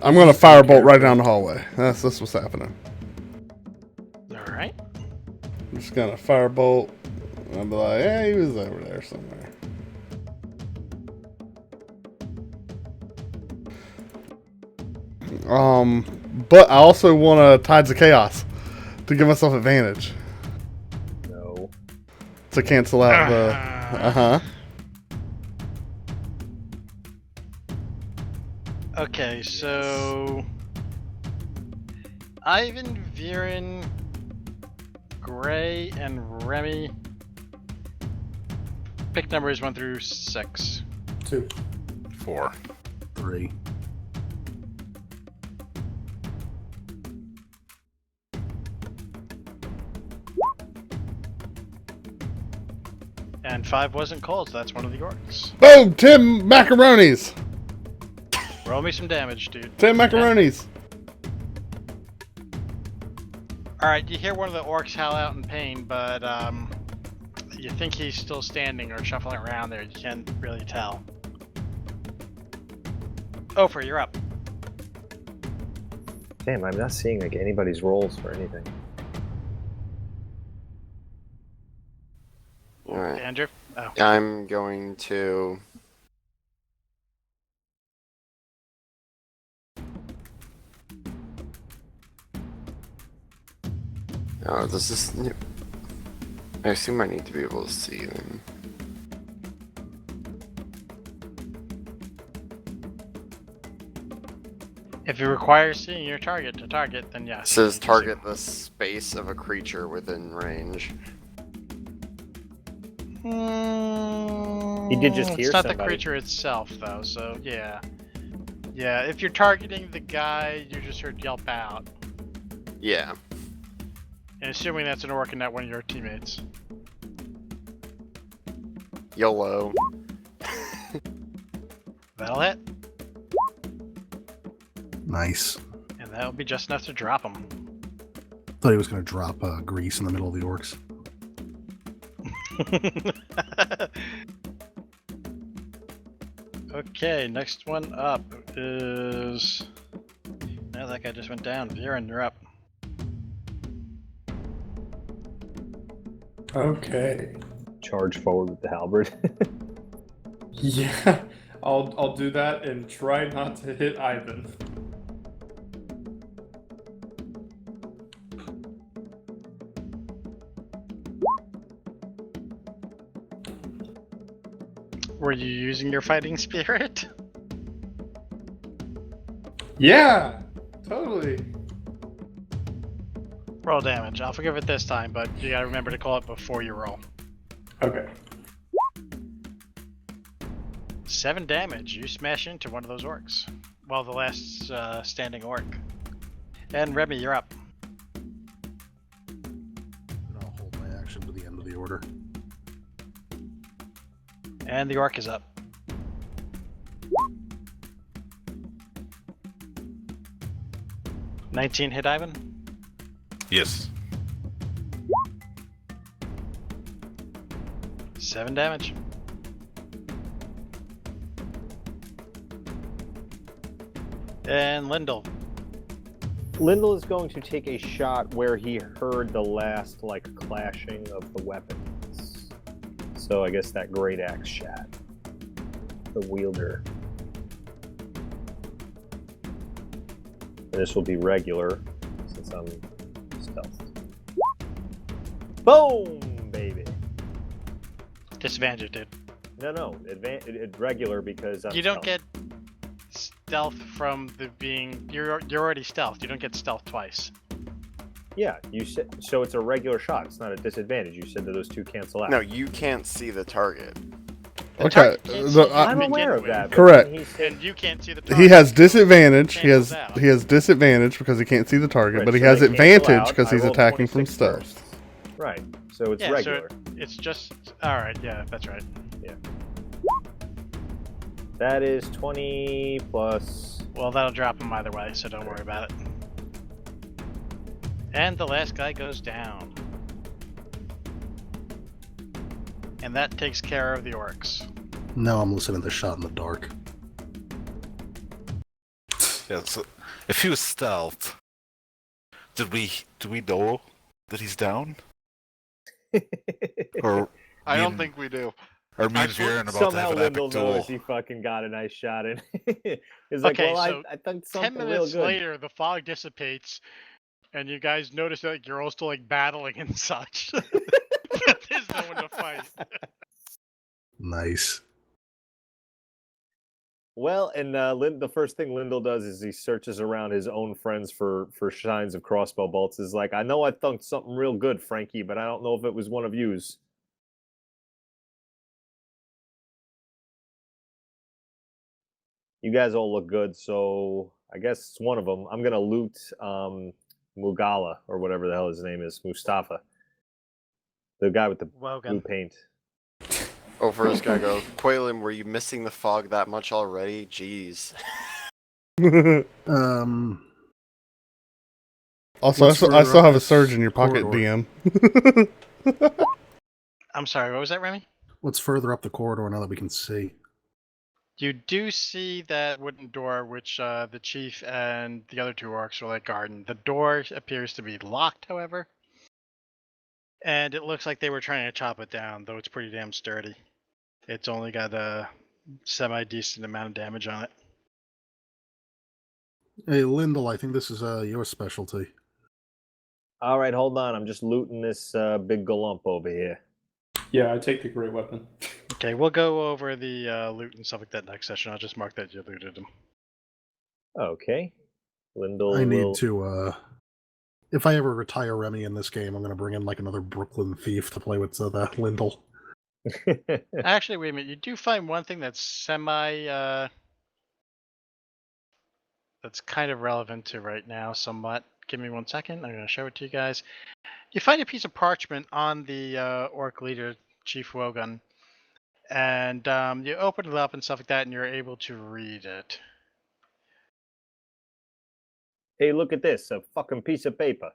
I'm gonna firebolt right down the hallway. That's what's happening. Alright. I'm just gonna firebolt. I'll be like, yeah, he was over there somewhere. But I also want to Tides of Chaos to give myself advantage No. to cancel out the. Okay, so Ivan, Viren, Gray, and Remy. Pick numbers 1 through 6. 2, 4. 3. And 5 wasn't cold, so that's one of the orcs. Boom! 10 macaronis! Roll me some damage, dude. 10 macaronis! Alright, you hear one of the orcs howl out in pain, but you think he's still standing or shuffling around there. You can't really tell. Ofer, you're up. Damn, I'm not seeing like anybody's rolls for anything. Alright. Andrew? Oh. I'm going to. Oh, this is. I assume I need to be able to see them. If you require seeing your target to target, then yes. It says target the space of a creature within range. He did just hear It's not somebody. the creature itself, though, so yeah. Yeah, if you're targeting the guy, you just heard yelp out. Yeah. And assuming that's an orc and not one of your teammates. YOLO. That'll hit, Nice. and that'll be just enough to drop him. Thought he was going to drop grease in the middle of the orcs. Okay, next one up is. Now that guy just went down. Viren, you're up. Okay. Charge forward with the halberd. Yeah, I'll do that and try not to hit Ivan. Were you using your fighting spirit? Yeah, totally. Roll damage. I'll forgive it this time, but you gotta remember to call it before you roll. Okay. 7 damage. You smash into one of those orcs. Well, the last standing orc. And Remy, you're up. And I'll hold my action to the end of the order. And the orc is up. $19 hit Ivan. Yes. 7 damage. And Lyndall. Lyndall is going to take a shot where he heard the last, like, clashing of the weapons. So I guess that great axe shot. The wielder. And this will be regular, since I'm stealthed. Boom, baby! Disadvantage, dude. No, regular because I'm You don't stealthed. get stealth from the being. You're already stealthed. You don't get stealth twice. Yeah, you said so. It's a regular shot. It's not a disadvantage. You said that those two cancel out. No, you can't see the target. The Okay, target can't see you to I'm begin aware of with, that. but Correct. then he said, And you can't see the target. He has so it disadvantage. He cancels has out. he has disadvantage because he can't see the target, Right, but he so has they cancel advantage out. because I he's rolled attacking from 26 stealth. first. Right. So it's Yeah, regular. so it's just. Alright, yeah, that's right. That is 20 plus. Well, that'll drop him either way, so don't worry about it. And the last guy goes down. And that takes care of the orcs. Now I'm listening to the shot in the dark. Yeah, so if he was stealth, do we know that he's down? Or I me don't and- think we do. Or me and Actually, Viren about to Somehow have an Lyndall epic duel? knows he fucking got a nice shot in. He's like, Okay, well, so I think 10 something real minutes good. later, the fog dissipates, and you guys notice that like, you're all still like battling and such. But there's no one to fight. Nice. Well, and the first thing Lyndall does is he searches around his own friends for signs of crossbow bolts. Is like, I know I thunked something real good, Frankie, but I don't know if it was one of yous. You guys all look good, so I guess it's one of them. I'm gonna loot Mugala or whatever the hell his name is, Mustafa, the guy with the blue Wogan. paint. Oh, first guy go. Quaylen, were you missing the fog that much already? Jeez. Also, What's I still further have up a this surge in your pocket, corridor? DM. I'm sorry, what was that, Remy? What's further up the corridor now that we can see? You do see that wooden door, which the chief and the other two orcs are like guarding. The door appears to be locked, however. And it looks like they were trying to chop it down, though it's pretty damn sturdy. It's only got a semi-decent amount of damage on it. Hey, Lyndall, I think this is your specialty. All right, hold on. I'm just looting this big galump over here. Yeah, I take the great weapon. Okay, we'll go over the loot and stuff like that next session. I'll just mark that you looted them. Okay. Lyndall I need will... to, if I ever retire Remy in this game, I'm going to bring in like another Brooklyn thief to play with the Lyndall. Actually, wait a minute. You do find one thing that's that's kind of relevant to right now somewhat. Give me 1 second. I'm going to show it to you guys. You find a piece of parchment on the orc leader, Chief Wogan. And you open it up and stuff like that, and you're able to read it. Hey, look at this. A fucking piece of paper.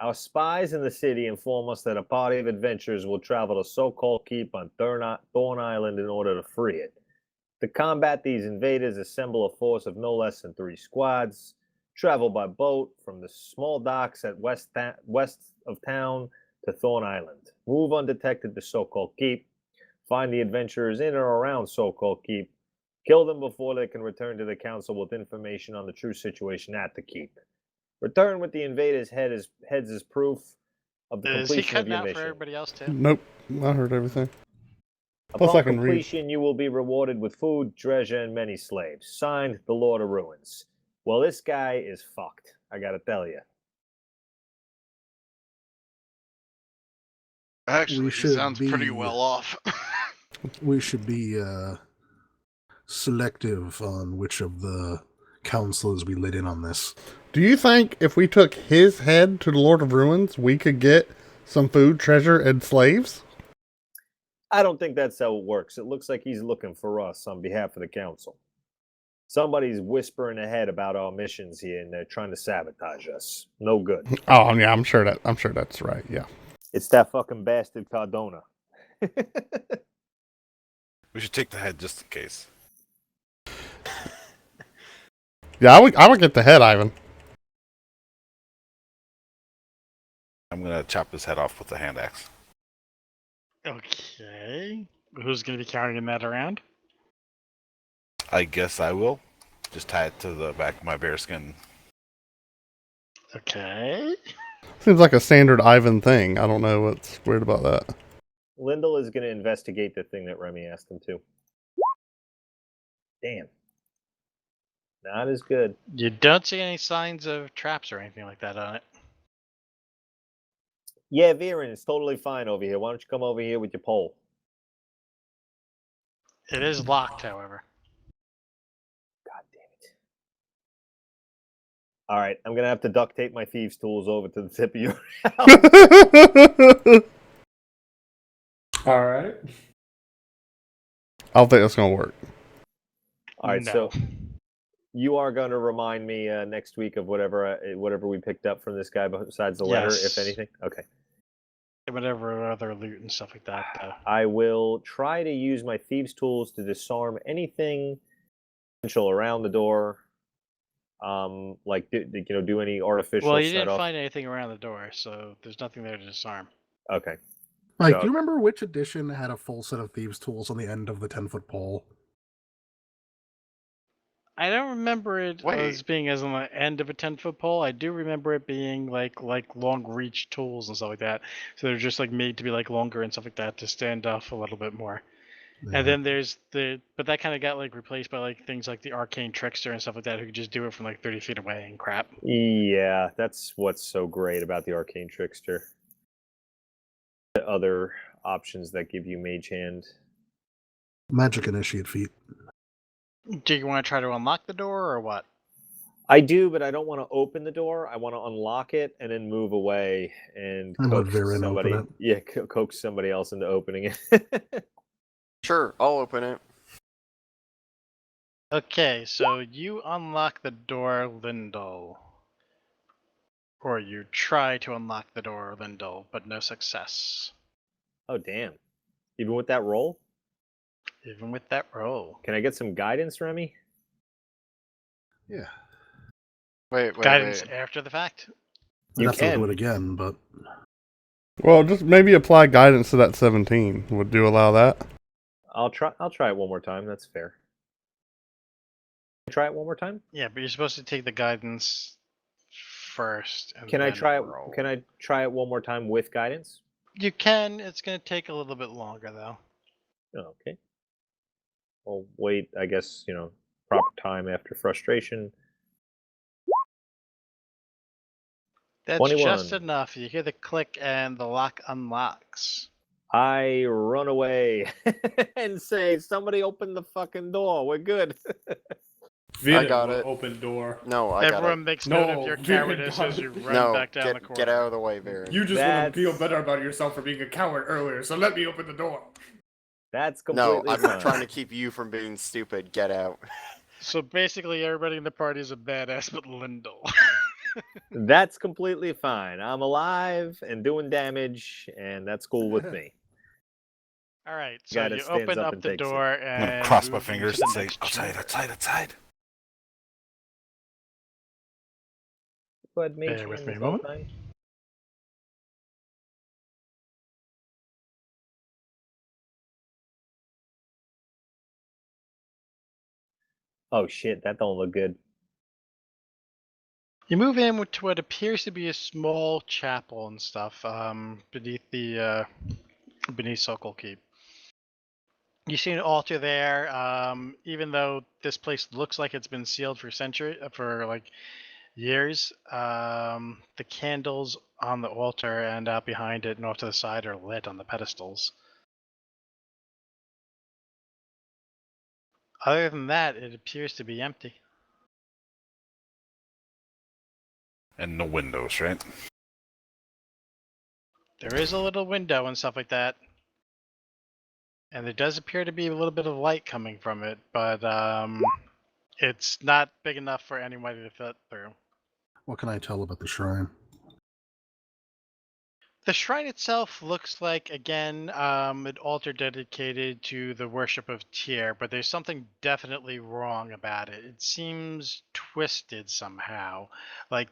Our spies in the city inform us that a party of adventurers will travel to so-called Keep on Thorn Island in order to free it. To combat these invaders, assemble a force of no less than 3 squads. Travel by boat from the small docks at west of town to Thorn Island. Move undetected to so-called Keep. Find the adventurers in or around so-called Keep. Kill them before they can return to the council with information on the true situation at the Keep. Return with the invaders' heads as proof of the Is he completion of cutting your out for mission. everybody else too? Nope, I heard everything. Plus, Upon I can read. completion, you will be rewarded with food, treasure, and many slaves. Signed, the Lord of Ruins. Well, this guy is fucked, I gotta tell you. Actually, he should sounds pretty be- well off. We should be selective on which of the counselors we let in on this. Do you think if we took his head to the Lord of Ruins, we could get some food, treasure, and slaves? I don't think that's how it works. It looks like he's looking for us on behalf of the council. Somebody's whispering ahead about our missions here, and they're trying to sabotage us. No good. Oh yeah, I'm sure that's right. Yeah. It's that fucking bastard Cardona. We should take the head just in case. Yeah, I would get the head, Ivan. I'm gonna chop his head off with the hand axe. Okay. Who's going to be carrying that around? I guess I will. Just tie it to the back of my bearskin. Okay. Seems like a standard Ivan thing. I don't know what's weird about that. Lyndall is going to investigate the thing that Remy asked him to. Damn. Not as good. You don't see any signs of traps or anything like that on it. Yeah, Viren, it's totally fine over here. Why don't you come over here with your pole? It is locked, however. God damn it. All right, I'm going to have to duct tape my thieves' tools over to the tip of your house. All right. I don't think that's gonna work. All right, No. so you are going to remind me next week of whatever we picked up from this guy besides the letter, if Yes. anything? Okay. Whatever other loot and stuff like that, though. I will try to use my thieves' tools to disarm anything potential around the door. Like do any artificial Well, you set didn't off. find anything around the door, so there's nothing there to disarm. Okay. Mike, So- do you remember which edition had a full set of thieves' tools on the end of the 10-foot pole? I don't remember it Wait. as being as on the end of a 10-foot pole. I do remember it being like long reach tools and stuff like that. So they're just like made to be like longer and stuff like that to stand off a little bit more. And then there's but that kind of got like replaced by like things like the arcane trickster and stuff like that who could just do it from like 30 feet away and crap. Yeah, that's what's so great about the arcane trickster. The other options that give you mage hand. Magic initiate feat. Do you want to try to unlock the door or what? I do, but I don't want to open the door. I want to unlock it and then move away and And let coax Viren somebody. open Yeah, coax somebody else into opening it. Sure, I'll open it. Okay, so you unlock the door, Lyndall. Or you try to unlock the door, Lyndall, but no success. Oh damn! Even with that roll, Even with that roll. can I get some guidance, Remy? Yeah. Wait. Guidance after the fact? I'd You have to can. do it again, but Well, just maybe apply guidance to that 17. Would you allow that? I'll try it one more time. That's fair. Try it one more time. Yeah, but you're supposed to take the guidance first. And Can I then try it? roll. Can I try it one more time with guidance? You can. It's going to take a little bit longer, though. Oh, okay. Well, wait. I guess proper time after frustration. That's 21. just enough. You hear the click and the lock unlocks. I run away and say, "Somebody open the fucking door. We're good." Viren got will it. Open door. No, I got Everyone it. makes note No, of your Viren cowardice got as it. you run No, back down the get corridor. out of the way, Viren. You just want to feel That's- better about yourself for being a coward earlier, so let me open the door. That's No, completely I'm fine. trying to keep you from being stupid. Get out. So basically, everybody in the party is a badass but Lyndall. That's completely fine. I'm alive and doing damage, and that's cool with me. All right, so Guy that you stands open up up and the takes it. door I'm gonna and cross my move fingers into and the say, next outside, chamber. outside, outside. Go ahead, mage Bear with hand me this a whole moment. time. Oh shit, that don't look good. You move in to what appears to be a small chapel and stuff beneath Sokol Keep. You see an altar there. Even though this place looks like it's been sealed for like years, the candles on the altar and out behind it and off to the side are lit on the pedestals. Other than that, it appears to be empty. And no windows, right? There is a little window and stuff like that. And there does appear to be a little bit of light coming from it, but it's not big enough for anybody to fit through. What can I tell about the shrine? The shrine itself looks like, again, an altar dedicated to the worship of Tyr, but there's something definitely wrong about it. It seems twisted somehow. Like,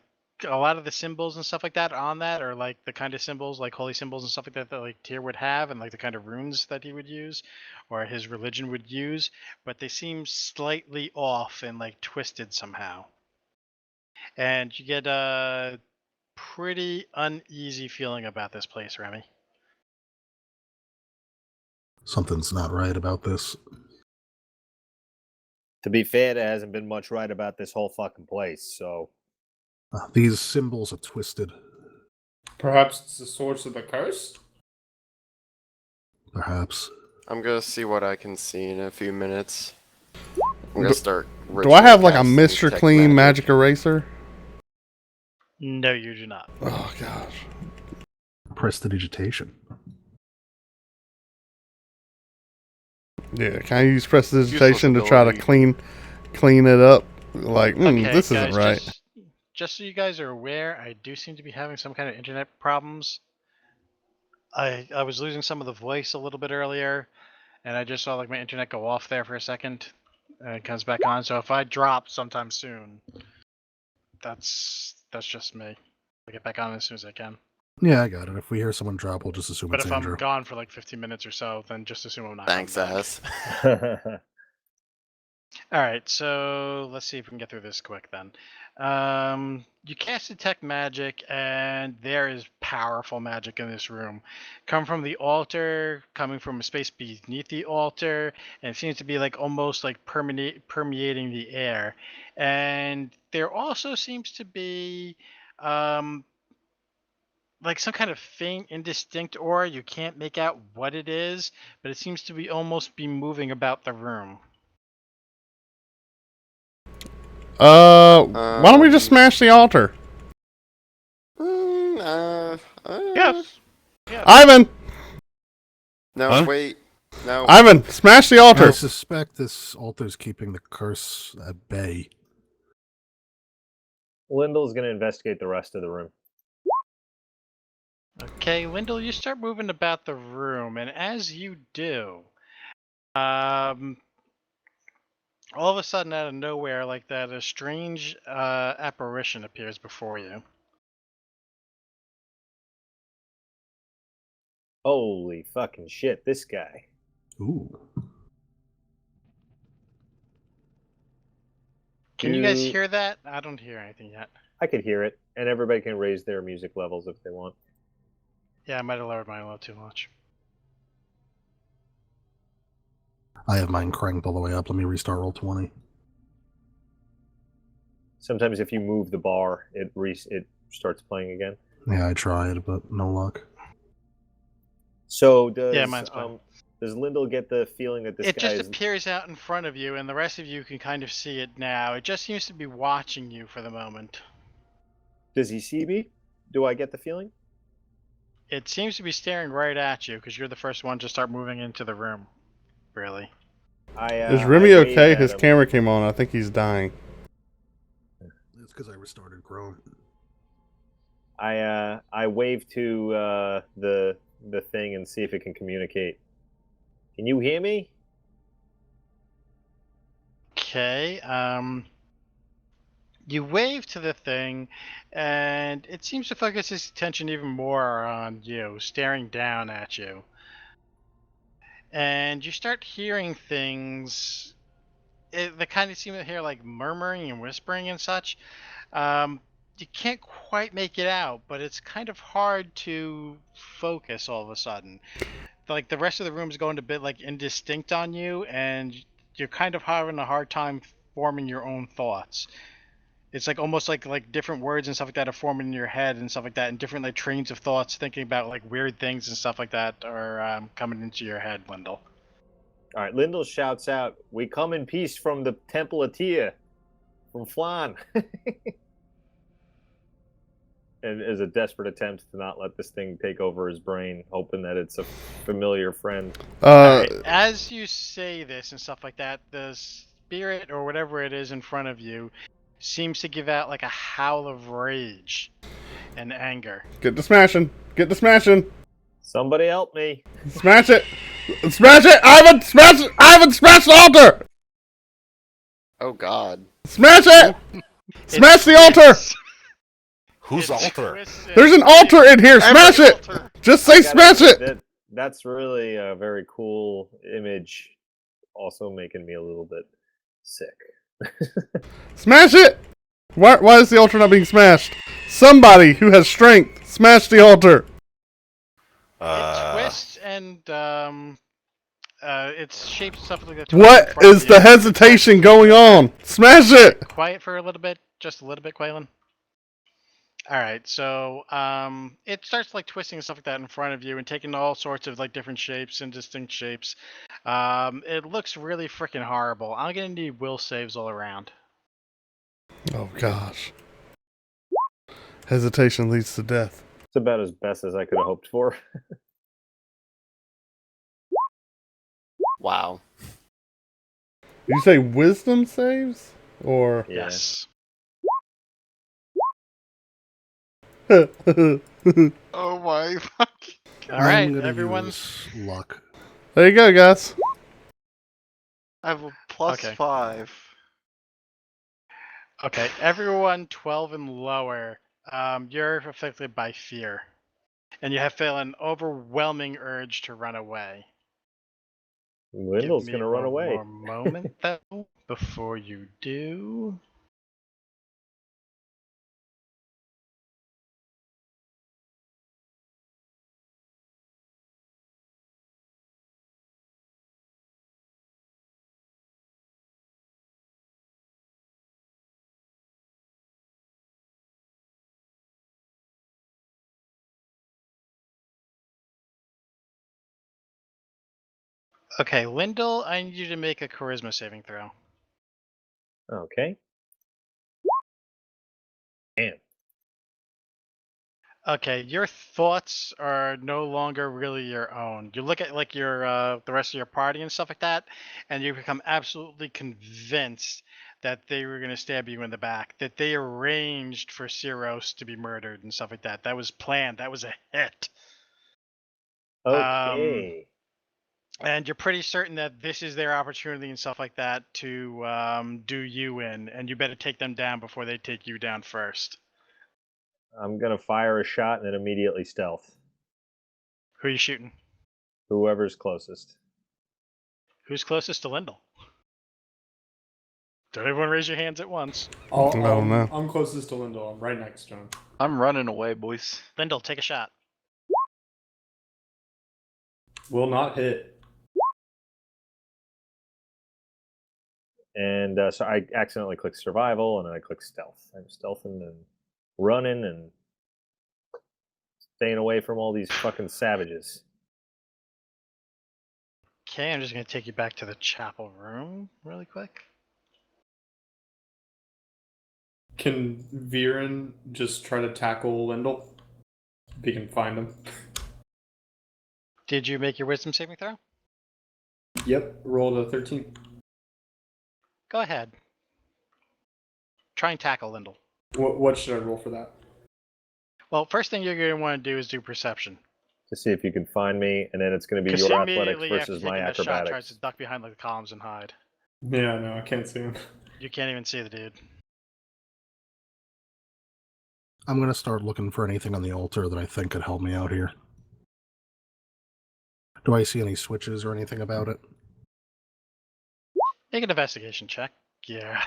a lot of the symbols and stuff like that on that are like the kind of symbols, like holy symbols and stuff like that, that like Tyr would have, and like the kind of runes that he would use, or his religion would use, but they seem slightly off and like twisted somehow. And you get a pretty uneasy feeling about this place, Remy. Something's not right about this. To be fair, there hasn't been much right about this whole fucking place, so These symbols are twisted. Perhaps it's the source of the curse? Perhaps. I'm gonna see what I can see in a few minutes. I'm gonna start. Do I have like a ritually Mr. casting Clean magic. magic eraser? No, you do not. Oh gosh. Prestidigitation. Yeah, can I use prestidigitation to try to ability. clean it up? Like, Okay, this guys, isn't right. just so you guys are aware, I do seem to be having some kind of internet problems. I was losing some of the voice a little bit earlier, and I just saw like my internet go off there for a second, and it comes back on. So if I drop sometime soon, that's just me. I'll get back on as soon as I can. Yeah, I got it. If we hear someone drop, we'll just assume But it's if Andrew. I'm gone for like 15 minutes or so, then just assume I'm not Thanks, coming back. ass. All right, so let's see if we can get through this quick then. You cast detect magic, and there is powerful magic in this room. Come from the altar, coming from a space beneath the altar, and it seems to be like almost like permeating the air. And there also seems to be like some kind of faint, indistinct aura. You can't make out what it is, but it seems to be almost be moving about the room. Why don't we just smash the altar? Yes. Ivan! No, Huh? wait. No. Ivan, smash the I altar! suspect this altar's keeping the curse at bay. Lyndall's gonna investigate the rest of the room. Okay, Lyndall, you start moving about the room, and as you do, all of a sudden, out of nowhere, like that, a strange apparition appears before you. Holy fucking shit, this guy. Ooh. Can you guys hear that? I don't hear anything yet. I could hear it, and everybody can raise their music levels if they want. Yeah, I might have lowered mine a little too much. I have mine cranked all the way up. Let me restart roll 20. Sometimes if you move the bar, it starts playing again. Yeah, I tried, but no luck. So does Yeah, mine's playing. does Lyndall get the feeling that this It guy just is appears out in front of you, and the rest of you can kind of see it now. It just seems to be watching you for the moment. Does he see me? Do I get the feeling? It seems to be staring right at you because you're the first one to start moving into the room. Really. Is Remy I wave okay? at His him. camera came on. I think he's dying. It's because I restarted Chrome. I wave to the thing and see if it can communicate. Can you hear me? Okay. You wave to the thing, and it seems to focus its attention even more on you, staring down at you. And you start hearing things that kind of seem to hear like murmuring and whispering and such. You can't quite make it out, but it's kind of hard to focus all of a sudden. Like the rest of the room is going a bit like indistinct on you, and you're kind of having a hard time forming your own thoughts. It's like almost like different words and stuff like that are forming in your head and stuff like that, and different like trains of thoughts, thinking about like weird things and stuff like that are coming into your head, Lindell. All right, Lyndall shouts out, "We come in peace from the Temple of Tia, from Phlan." And as a desperate attempt to not let this thing take over his brain, hoping that it's a familiar friend. Alright, as you say this and stuff like that, the spirit or whatever it is in front of you seems to give out like a howl of rage and anger. Get the smashing. Get the smashing. Somebody help me. Smash it. Smash it. Ivan, smash it. Ivan, smash the altar. Oh God. Smash it. Smash the altar. Whose altar? There's an altar in here. Smash it. Just say smash it. That's really a very cool image. Also making me a little bit sick. Smash it. Why is the altar not being smashed? Somebody who has strength, smash the altar. It twists and it's shaped stuff like that. What is the hesitation going on? Smash it. Quiet for a little bit, just a little bit, Quaylen. All right, so it starts like twisting and stuff like that in front of you and taking all sorts of like different shapes and distinct shapes. It looks really freaking horrible. I'm gonna need will saves all around. Oh gosh. Hesitation leads to death. It's about as best as I could have hoped for. Wow. You say wisdom saves? Or Yeah. Yes. Oh my fuck. All right, I'm gonna everyone. use luck. There you go, guys. I have a plus Okay. 5. Okay, everyone 12 and lower, you're affected by fear. And you have felt an overwhelming urge to run away. Lyndall's Give me gonna run one away. more moment, though, before you do. Okay, Lyndall, I need you to make a charisma saving throw. Okay. Damn. Okay, your thoughts are no longer really your own. You look at like your the rest of your party and stuff like that, and you become absolutely convinced that they were going to stab you in the back, that they arranged for Cyros to be murdered and stuff like that. That was planned. That was a hit. Okay. And you're pretty certain that this is their opportunity and stuff like that to do you in, and you better take them down before they take you down first. I'm gonna fire a shot and then immediately stealth. Who are you shooting? Whoever's closest. Who's closest to Lyndall? Don't everyone raise your hands at once. Oh, I don't know. I'm closest to Lyndall. I'm right next to him. I'm running away, boys. Lyndall, take a shot. Will not hit. And so I accidentally click survival and then I click stealth. I'm stealthing and running and staying away from all these fucking savages. Okay, I'm just going to take you back to the chapel room really quick. Can Viren just try to tackle Lyndall? If he can find him. Did you make your wisdom saving throw? Yep, rolled a 13. Go ahead. Try and tackle Lyndall. What should I roll for that? Well, first thing you're going to want to do is do perception. To see if you can find me, and then it's going to be Because he your athletics immediately, after versus my taking the shot, tries acrobatics. to duck behind like the columns and hide. Yeah, no, I can't see him. You can't even see the dude. I'm going to start looking for anything on the altar that I think could help me out here. Do I see any switches or anything about it? Make an investigation check. Yeah.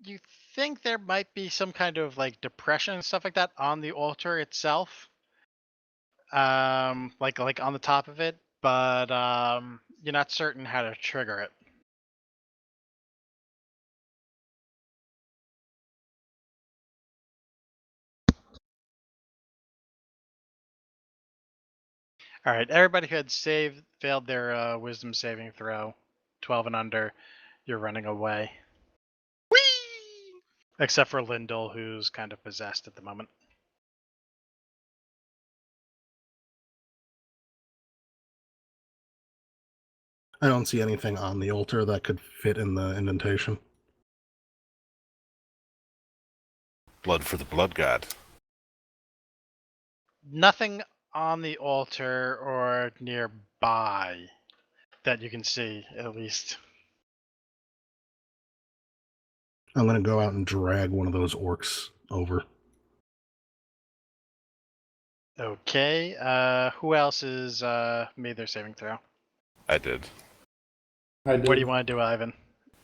You think there might be some kind of like depression and stuff like that on the altar itself, like on the top of it, but you're not certain how to trigger it. All right, everybody who had failed their wisdom saving throw, 12 and under, you're running away. Whee! Except for Lyndall, who's kind of possessed at the moment. I don't see anything on the altar that could fit in the indentation. Blood for the blood god. Nothing on the altar or nearby that you can see, at least. I'm going to go out and drag one of those orcs over. Okay, who else has made their saving throw? I did. I did. What do you want to do, Ivan?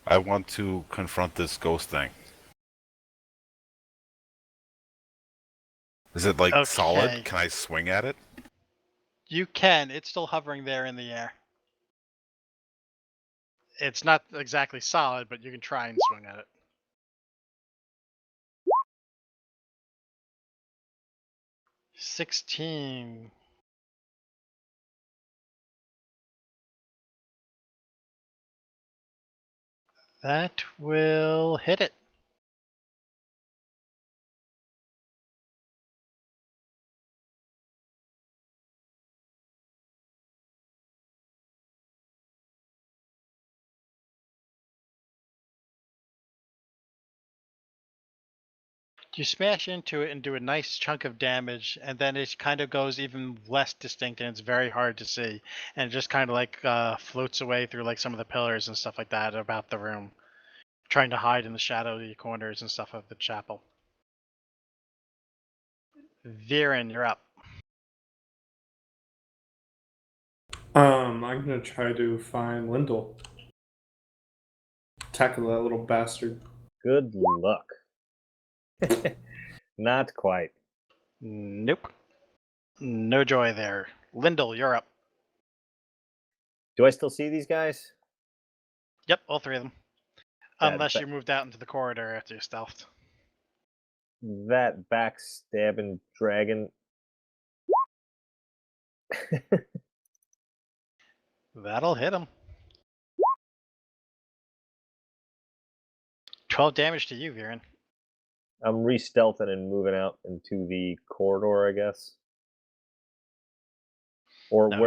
I want to confront this ghost thing. Is it like Okay. solid? Can I swing at it? You can. It's still hovering there in the air. It's not exactly solid, but you can try and swing at it. $16. That will hit it. You smash into it and do a nice chunk of damage, and then it kind of goes even less distinct, and it's very hard to see. And it just kind of like floats away through like some of the pillars and stuff like that about the room, trying to hide in the shadowy corners and stuff of the chapel. Viren, you're up. I'm gonna try to find Lyndall. Tackle that little bastard. Good luck. Not quite. Nope. No joy there. Lyndall, you're up. Do I still see these guys? Yep, all three of them. That Unless ba- you moved out into the corridor after you stealthed. That backstabbing dragon. That'll hit him. 12 damage to you, Viren. I'm re-stealthing and moving out into the corridor, I guess. Or Okay.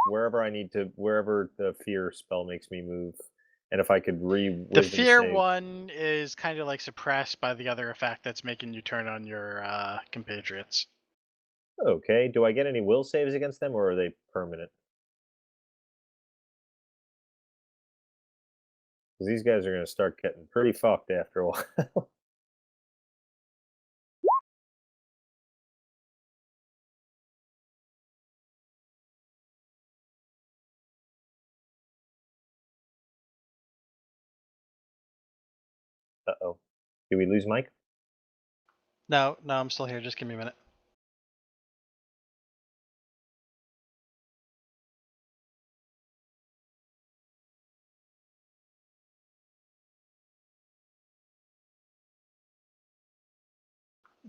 wherever I need to, wherever the fear spell makes me move. And if I could The fear one is kind of like suppressed by the other effect that's making you turn on your compatriots. Okay. Do I get any will saves against them, or are they permanent? Because these guys are going to start getting pretty fucked after a while. Uh-oh. Did we lose Mike? No, I'm still here. Just give me a minute.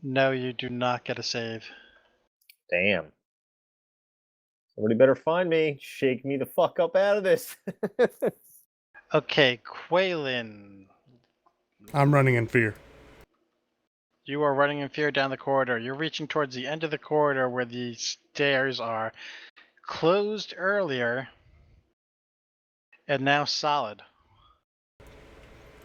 No, you do not get a save. Damn. Somebody better find me. Shake me the fuck up out of this. Okay, Quaylin. I'm running in fear. You are running in fear down the corridor. You're reaching towards the end of the corridor where the stairs are closed earlier and now solid.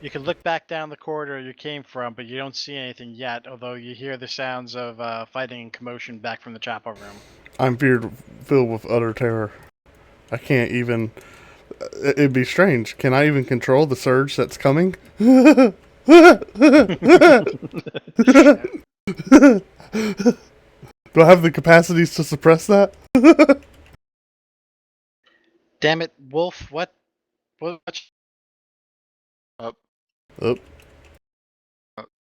You can look back down the corridor you came from, but you don't see anything yet, although you hear the sounds of fighting and commotion back from the chapel room. I'm filled with utter terror. I can't even. It'd be strange. Can I even control the surge that's coming? Do I have the capacities to suppress that? Damn it, Wolf! What? Up. Oh,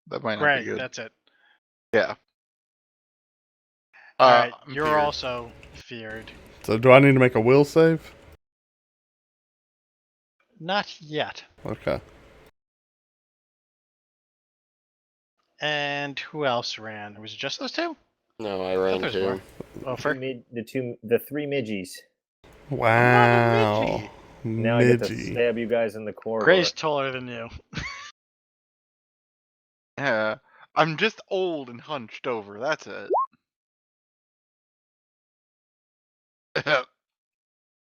That might not be Great, good. that's it. Yeah. All right, I'm you're feared. also feared. so do I need to make a will save? Not yet. Okay. And who else ran? Was it just those two? No, I I thought ran there was too. more. Oh, for The three midgies. Wow. Now I get to Midgie. stab you guys in the corridor. Gray's taller than you. Yeah. I'm just old and hunched over. That's it.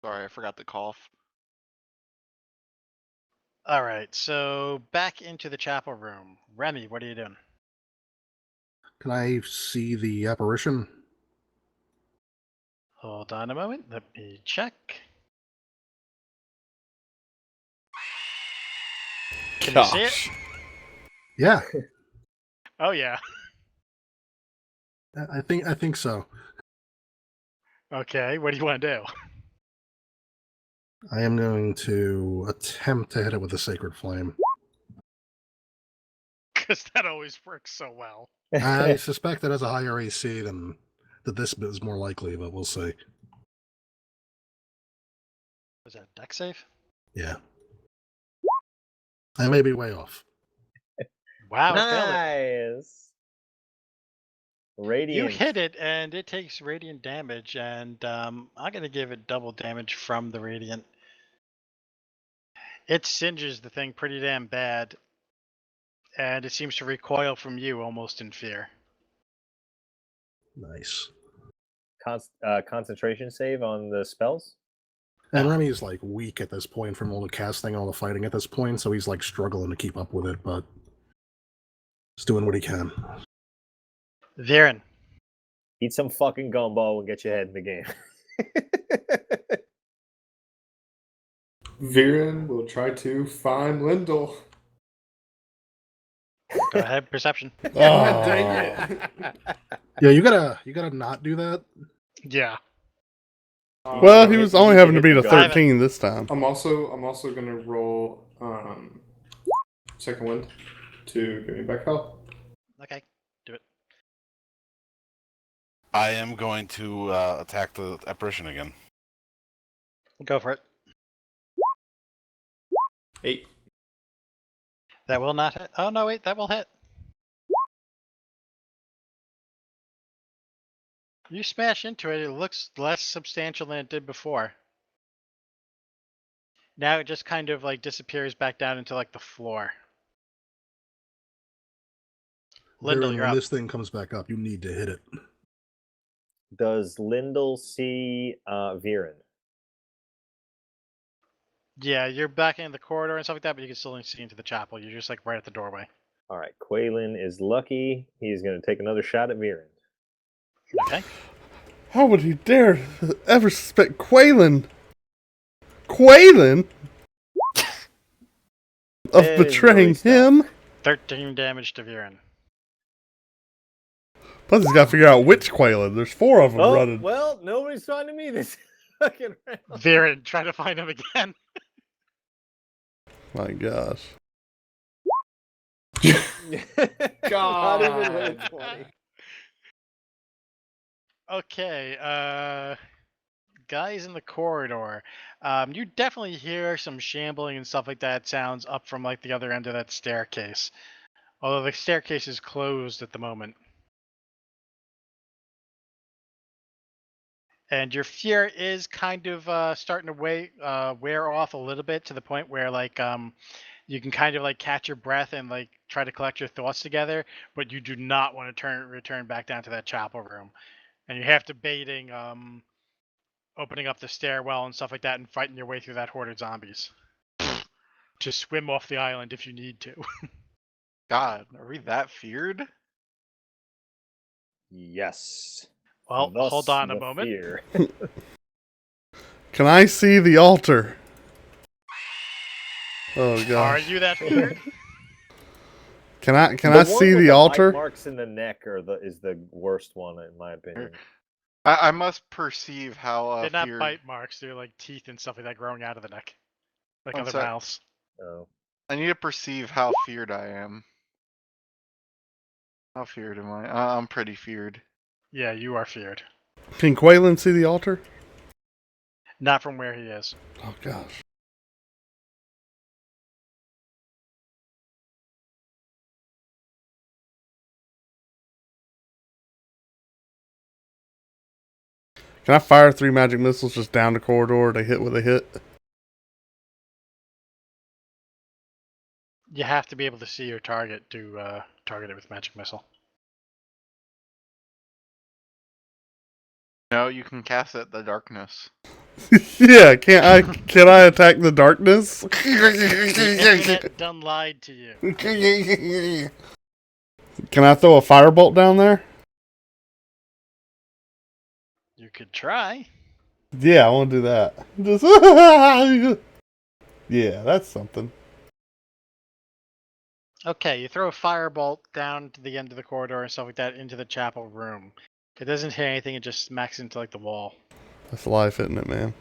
Sorry, I forgot to cough. All right, so back into the chapel room. Remy, what are you doing? Can I see the apparition? Hold on a moment. Let me check. Can you see it? Gosh. Yeah, Oh yeah. I think so. Okay, what do you want to do? I am going to attempt to hit it with a sacred flame. Because that always works so well. I suspect it has a higher AC than that. This is more likely, but we'll see. Was that a deck save? Yeah, I may be way off. Wow, it failed it. Nice. Radiant. You hit it, and it takes radiant damage, and I'm going to give it double damage from the radiant. It singes the thing pretty damn bad, and it seems to recoil from you almost in fear. Nice. Concentration save on the spells. And No. Remy's like weak at this point from all the casting, all the fighting at this point, so he's like struggling to keep up with it, but he's doing what he can. Viren, Eat some fucking gumball and get your head in the game. Viren will try to find Lindell. go ahead, perception. God Oh. dang it. Yeah, you gotta not do that. Yeah. Well, he was only having to beat a Go. 13 this time. I'm also gonna roll second wind to give me back health. Okay, do it. I am going to attack the apparition again. Go for it. 8. That will not hit. Oh, no, wait, that will hit. You smash into it, it looks less substantial than it did before. Now it just kind of like disappears back down into like the floor. Lindell, Viren, you're when up. this thing comes back up, you need to hit it. Does Lindell see Viren? Yeah, you're back in the corridor and stuff like that, but you can still only see into the chapel. You're just like right at the doorway. All right, Quaylen is lucky. He's going to take another shot at Viren. Okay. How would he dare ever suspect Quaylen? Quaylen? Of That is betraying really stuff. him? 13 damage to Viren. Plus, he's got to figure out which Quaylen. There's 4 of them Oh, running. well, nobody's trying to me this fucking round. Viren, try to find him again. My gosh. Not even with a 20. Okay, guys in the corridor. You definitely hear some shambling and stuff like that sounds up from like the other end of that staircase. Although the staircase is closed at the moment. And your fear is kind of starting to wear off a little bit to the point where like you can kind of like catch your breath and like try to collect your thoughts together, but you do not want to return back down to that chapel room. And you have debating opening up the stairwell and stuff like that and fighting your way through that horde of zombies. to swim off the island if you need to. God, are we that feared? Yes. Well, Thus hold on a the moment. fear. Can I see the altar? Oh Are gosh. you that feared? Can I The see one with the bite altar? marks in the neck is the worst one in my opinion. I must perceive how They're not feared. bite marks. They're like teeth and stuff like that growing out of the neck, like I'm other sorry. mouths. Oh. I need to perceive how feared I am. How feared am I? I'm pretty feared. Yeah, you are feared. Can Quaylen see the altar? Not from where he is. Oh gosh. Can I fire 3 magic missiles just down the corridor to hit what they hit? You have to be able to see your target to target it with magic missile. No, you can cast it the darkness. Yeah, can I attack the darkness? The internet done lied to you. Can I throw a firebolt down there? You could try. Yeah, I want to do that. Just yeah, that's something. Okay, you throw a firebolt down to the end of the corridor and stuff like that into the chapel room. It doesn't hit anything, it just smacks into like the wall. That's life, isn't it, man?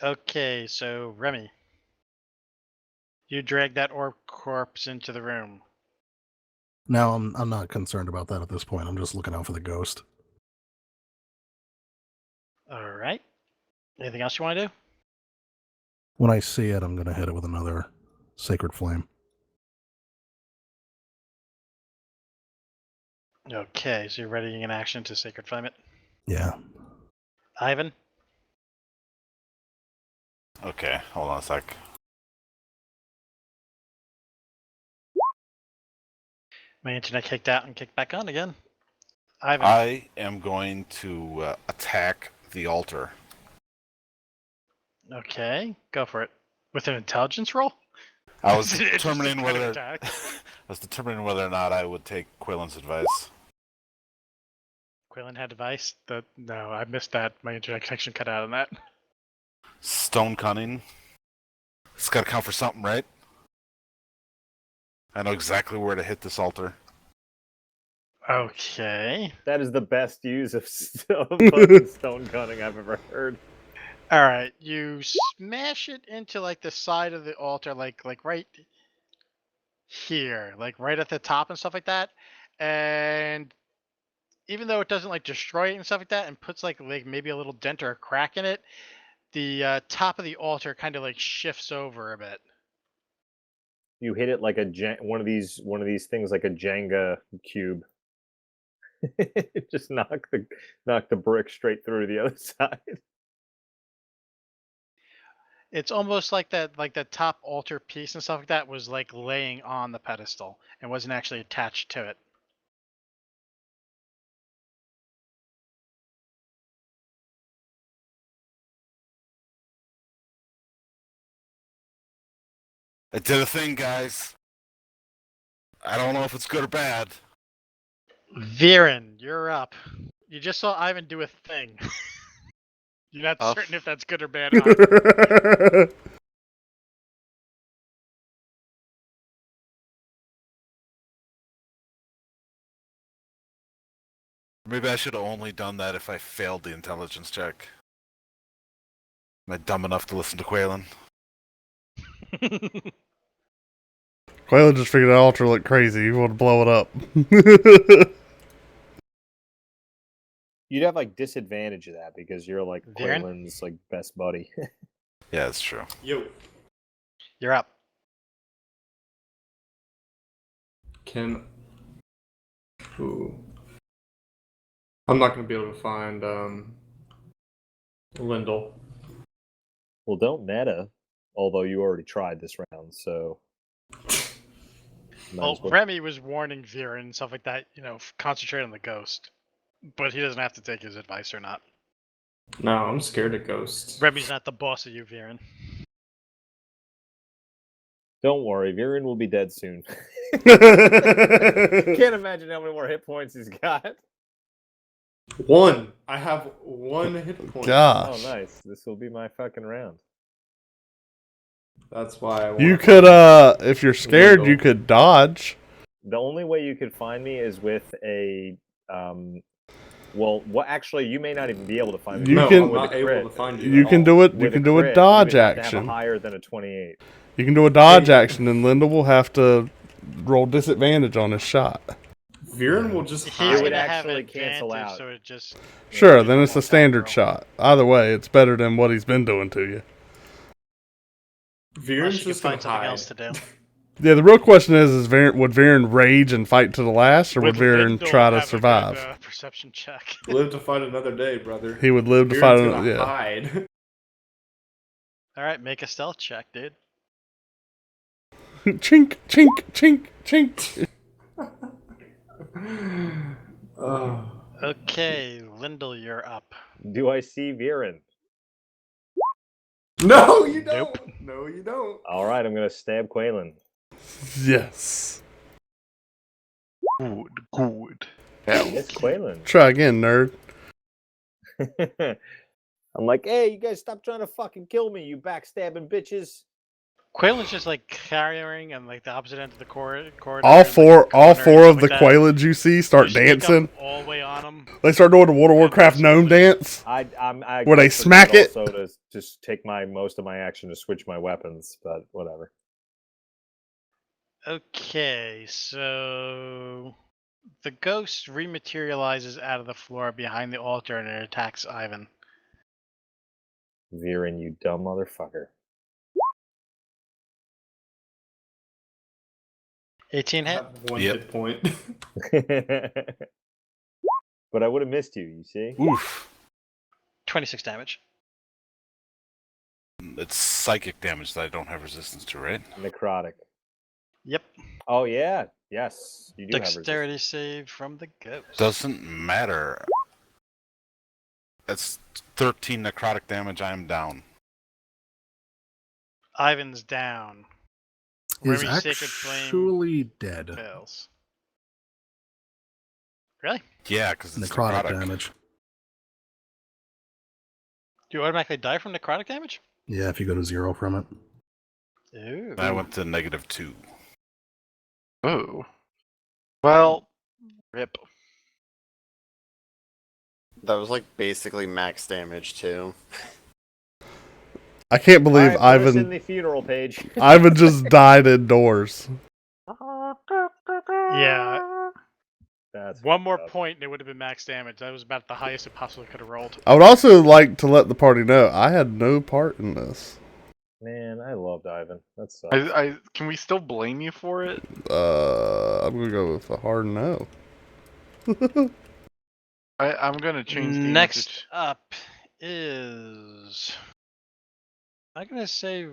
Okay, so Remy. You drag that orb corpse into the room. Now I'm not concerned about that at this point. I'm just looking out for the ghost. Alright. Anything else you want to do? When I see it, I'm gonna hit it with another sacred flame. Okay, so you're readying an action to Sacred Flame it. Yeah. Ivan? Okay, hold on a sec. My internet kicked out and kicked back on again. Ivan. I am going to attack the altar. Okay, go for it. With an intelligence roll? I was It's an interesting determining kind of whether attack. I was determining whether or not I would take Quillen's advice. Quillen had advice. No, I missed that. My internet connection cut out on that. Stone cunning. It's got to count for something, right? I know exactly where to hit this altar. Okay. That is the best use of fucking stone cutting I've ever heard. Alright, you smash it into like the side of the altar, like right here, like right at the top and stuff like that. And even though it doesn't like destroy it and stuff like that, and puts like maybe a little dent or a crack in it, the top of the altar kind of like shifts over a bit. You hit it like one of these things like a Jenga cube. Just knock the brick straight through the other side. It's almost like that top altar piece and stuff like that was like laying on the pedestal and wasn't actually attached to it. I did a thing, guys. I don't know if it's good or bad. Viren, you're up. You just saw Ivan do a thing. You're not certain if that's good or bad either. Maybe I should have only done that if I failed the intelligence check. Am I dumb enough to listen to Quaylen? Quaylen just figured the altar looked crazy. You want to blow it up. You'd have like disadvantage of that because you're like Viren? Quaylen's like best buddy. Yeah, that's true. Yo. You're up. Can. Ooh. I'm not going to be able to find Lindell. Well, don't meta, although you already tried this round, so. Well, Remy was warning Viren and stuff like that, concentrate on the ghost. But he doesn't have to take his advice or not. No, I'm scared of ghosts. Remy's not the boss of you, Viren. Don't worry, Viren will be dead soon. Can't imagine how many more hit points he's got. 1. I have 1 hit point. Gosh. Oh, nice. This will be my fucking round. That's why I want You could, if you're scared, Lindel. you could dodge. The only way you could find me is with a well, what actually you may not even be able to find me. You no, can- I'm not able to find you. You at can all. do it. You With can do a crit, dodge you would have to have action. a higher than a 28. You can do a dodge action, and Linda will have to roll disadvantage on his shot. Viren will just He's It would gonna hide. have actually advantage, cancel out. so it just Sure, Yeah, then it's a normal standard attack shot. Either way, it's better than what he's been doing to you. unless Viren's you can just gonna find something hide. else to do. Yeah, the real question is would Viren rage and fight to the last, or would Would Viren Lindel try to have a good, survive? perception check. Live to fight another day, brother. He would live to Viren's fight. gonna Yeah. hide. All right, make a stealth check, dude. Chink, chink, chink, chink. Oh. Okay, Lindel, you're up. Do I see Viren? No, you don't. Nope. No, you don't. All right, I'm gonna stab Quaylen. Yes. Good, good. It's Quaylen. Try again, nerd. I'm like, hey, you guys stop trying to fucking kill me, you backstabbing bitches. Quaylen's just like carrying and like the opposite end of the corridor. All and, like, four the corner and of the stuff like that. Quaaludes you see start You sneak up dancing. all the way on him. They start doing the World of Warcraft gnome dance. I Where they forgot smack it? Also, to just take most of my action to switch my weapons, but whatever. Okay, so the ghost rematerializes out of the floor behind the altar and it attacks Ivan. Viren, you dumb motherfucker. 18 I hit. have 1 Yep. hit point. But I would have missed you. You see? Oof. 26 damage. It's psychic damage that I don't have resistance to, right? Necrotic. Yep. Oh yeah, yes, you do have Dexterity resistance. save from the ghost. Doesn't matter. That's 13 necrotic damage. I am down. Ivan's down. Is Remy's Sacred Flame actually dead. fails. Really? Yeah, because it's Necrotic necrotic. damage. Do you automatically die from necrotic damage? Yeah, if you go to 0 from it. Ooh. I went to -2. Oh. Well, Rip. That was like basically max damage too. I can't believe All right, put us in Ivan. the funeral page. Ivan just died indoors. Yeah. That's One more fucked up. point and it would have been max damage. That was about the highest it possibly could have rolled. I would also like to let the party know I had no part in this. Man, I loved Ivan. That sucks. I can we still blame you for it? I'm gonna go with a hard no. I'm gonna change the Next up is. I'm gonna say.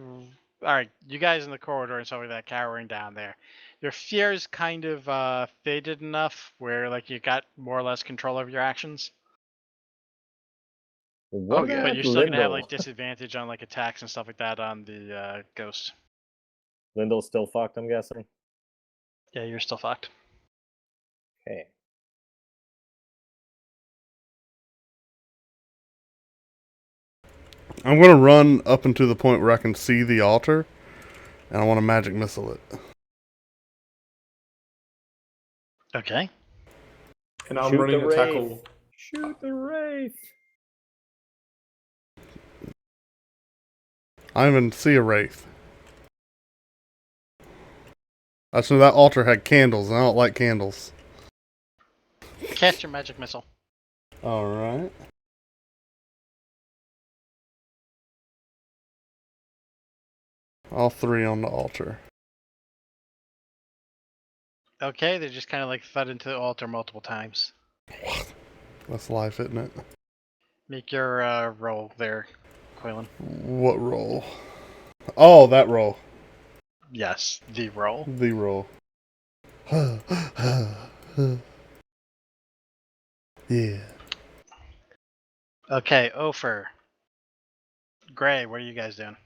Alright, you guys in the corridor and stuff like that, cowering down there. Your fears kind of faded enough where like you got more or less control over your actions. What Oh, yeah. about But you're still gonna have Lindel? like disadvantage on like attacks and stuff like that on the ghost. Lindel's still fucked, I'm guessing. Yeah, you're still fucked. Okay. I'm gonna run up into the point where I can see the altar, and I want to magic missile it. Okay. And I'm Shoot running the a wraith. tackle. Shoot the wraith. I don't even see a wraith. I just know that altar had candles, and I don't like candles. Cast your magic missile. Alright. All three on the altar. Okay, they just kind of like thud into the altar multiple times. That's life, isn't it? Make your roll there, Quaylen. What roll? Oh, that roll. Yes, the roll. The roll. Yeah. Okay, Ofer. Gray, what are you guys doing?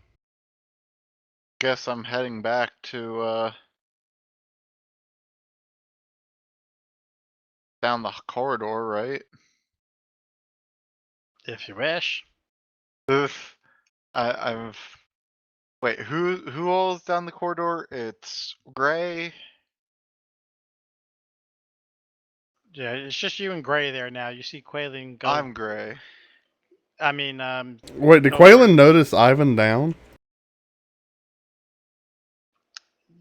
Guess I'm heading back to down the corridor, right? If you wish. Oof. I've wait. Who all is down the corridor? It's Gray. Yeah, it's just you and Gray there now. You see Quayling go. I'm Gray. I mean, Wait, did Ofer. Quaylen notice Ivan down?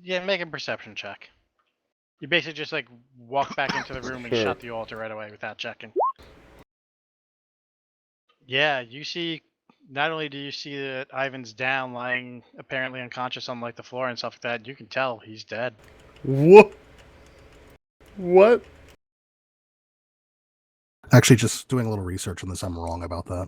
Yeah, make a perception check. You basically just like walk back into the room and Sure. shut the altar right away without checking. Yeah, you see. Not only do you see that Ivan's down, lying apparently unconscious on like the floor and stuff like that, you can tell he's dead. What? What? Actually, just doing a little research on this, I'm wrong about that.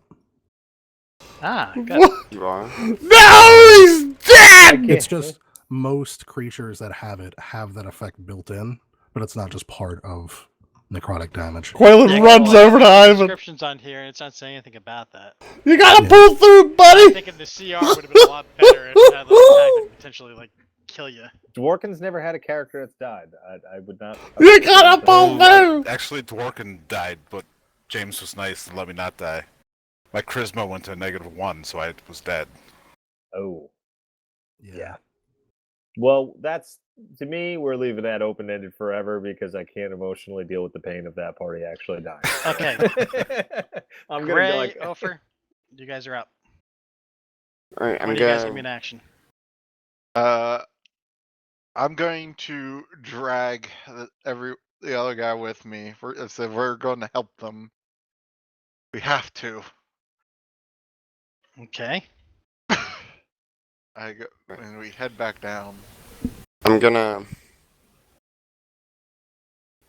Ah, good. What? You are? No, he's dead! It's just most creatures that have it have that effect built in, but it's not just part of necrotic damage. Quaylen Yeah, runs well, I over to think the Ivan. description's on here, and it's not saying anything about that. You gotta Yeah. pull through, I'm buddy! thinking the CR would have been a lot better if it had like attack that could potentially like kill you. Dworkin's never had a character that's died. I would not. You gotta pull through! Actually, Dworkin died, but James was nice and let me not die. My charisma went to -1, so I was dead. Oh, Yeah. well, that's to me. We're leaving that open ended forever because I can't emotionally deal with the pain of that party actually dying. Okay, I'm Gray, gonna go like. Ofer, you guys are up. Alright, When I'm are you guys gonna be going. in action? I'm going to drag the other guy with me. If we're going to help them, we have to. Okay. I go and we head back down. I'm gonna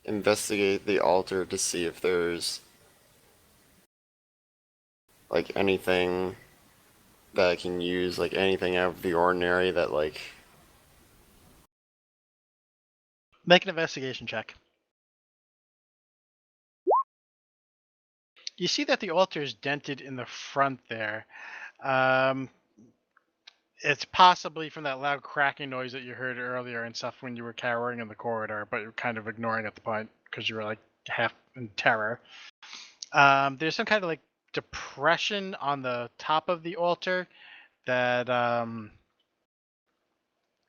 investigate the altar to see if there's like anything that I can use, like anything out of the ordinary that like. Make an investigation check. You see that the altar is dented in the front there. It's possibly from that loud cracking noise that you heard earlier and stuff when you were cowering in the corridor, but you're kind of ignoring at the point because you were like half in terror. There's some kind of like depression on the top of the altar that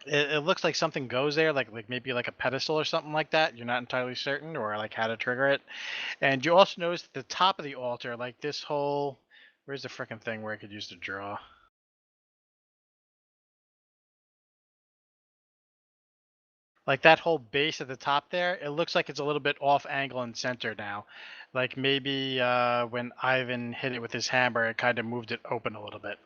it looks like something goes there, like maybe like a pedestal or something like that. You're not entirely certain, or like how to trigger it. And you also notice at the top of the altar, like this whole, where's the frickin' thing where I could use to draw? Like that whole base at the top there, it looks like it's a little bit off angle and center now. Like maybe when Ivan hit it with his hammer, it kind of moved it open a little bit.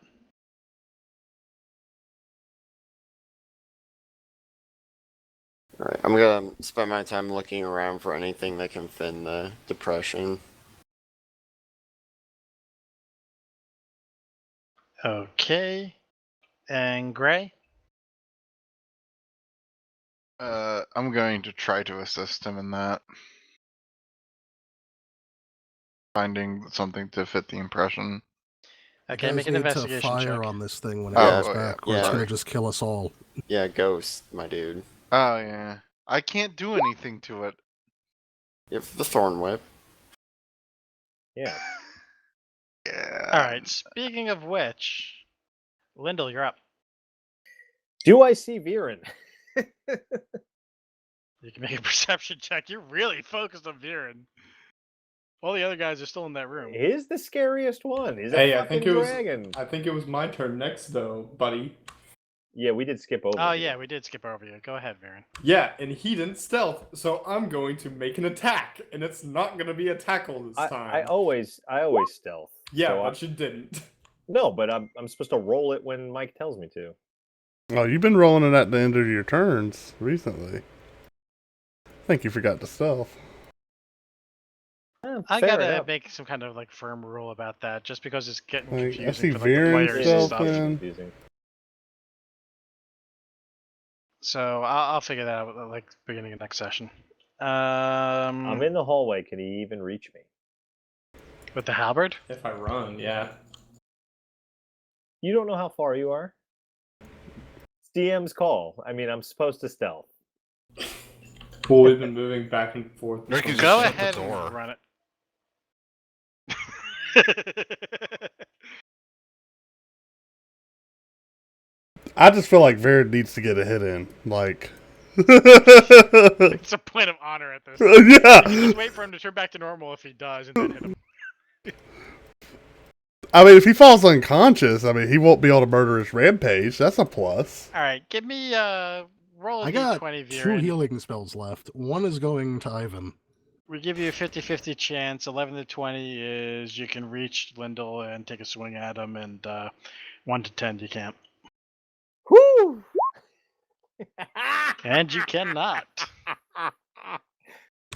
Alright, I'm gonna spend my time looking around for anything that can fit in the depression. Okay. And Gray? I'm going to try to assist him in that. Finding something to fit the impression. Okay, You make guys an need to investigation fire check. on this thing when it Yeah, comes oh, back, yeah, or it's yeah. gonna just kill us all. Yeah, ghost, my dude. Oh yeah. I can't do anything to it. You have the thorn whip. Yeah. Yeah. Alright, speaking of which, Lyndall, you're up. Do I see Viren? You can make a perception check. You're really focused on Viren. All the other guys are still in that room. He's the scariest one. He's a Hey, I fucking think it was. dragon. I think it was my turn next, though, buddy. Yeah, we did skip over. Oh you. yeah, we did skip over you. Go ahead, Viren. Yeah, and he didn't stealth, so I'm going to make an attack, and it's not going to be a tackle this time. I always stealth. Yeah, so but you didn't. No, but I'm supposed to roll it when Mike tells me to. Oh, you've been rolling it at the end of your turns recently. I think you forgot to stealth. I Fair gotta enough. make some kind of like firm rule about that, just because it's getting Like, I confusing see for like the Viren players and stealth stuff. in. Confusing. So I'll figure that out like beginning of next session. I'm in the hallway. Can he even reach me? With the halberd? If I run, yeah. You don't know how far you are. It's DM's call. I mean, I'm supposed to stealth. Well, we've been moving back and forth. Rick, you between just Go shut the ahead door. and run it. I just feel like Verid needs to get a hit in. Like, It's a point of honor at this point. You can yeah. just wait for him to turn back to normal if he does, and then hit him. I mean, if he falls unconscious, I mean, he won't be able to murder his rampage. That's a plus. All right, give me roll a I got d20, 2 Viren. healing spells left. One is going to Ivan. We give you a 50-50 chance. 11 to 20 is you can reach Lyndall and take a swing at him, and 1 to 10 you can't. Whoo! And you cannot.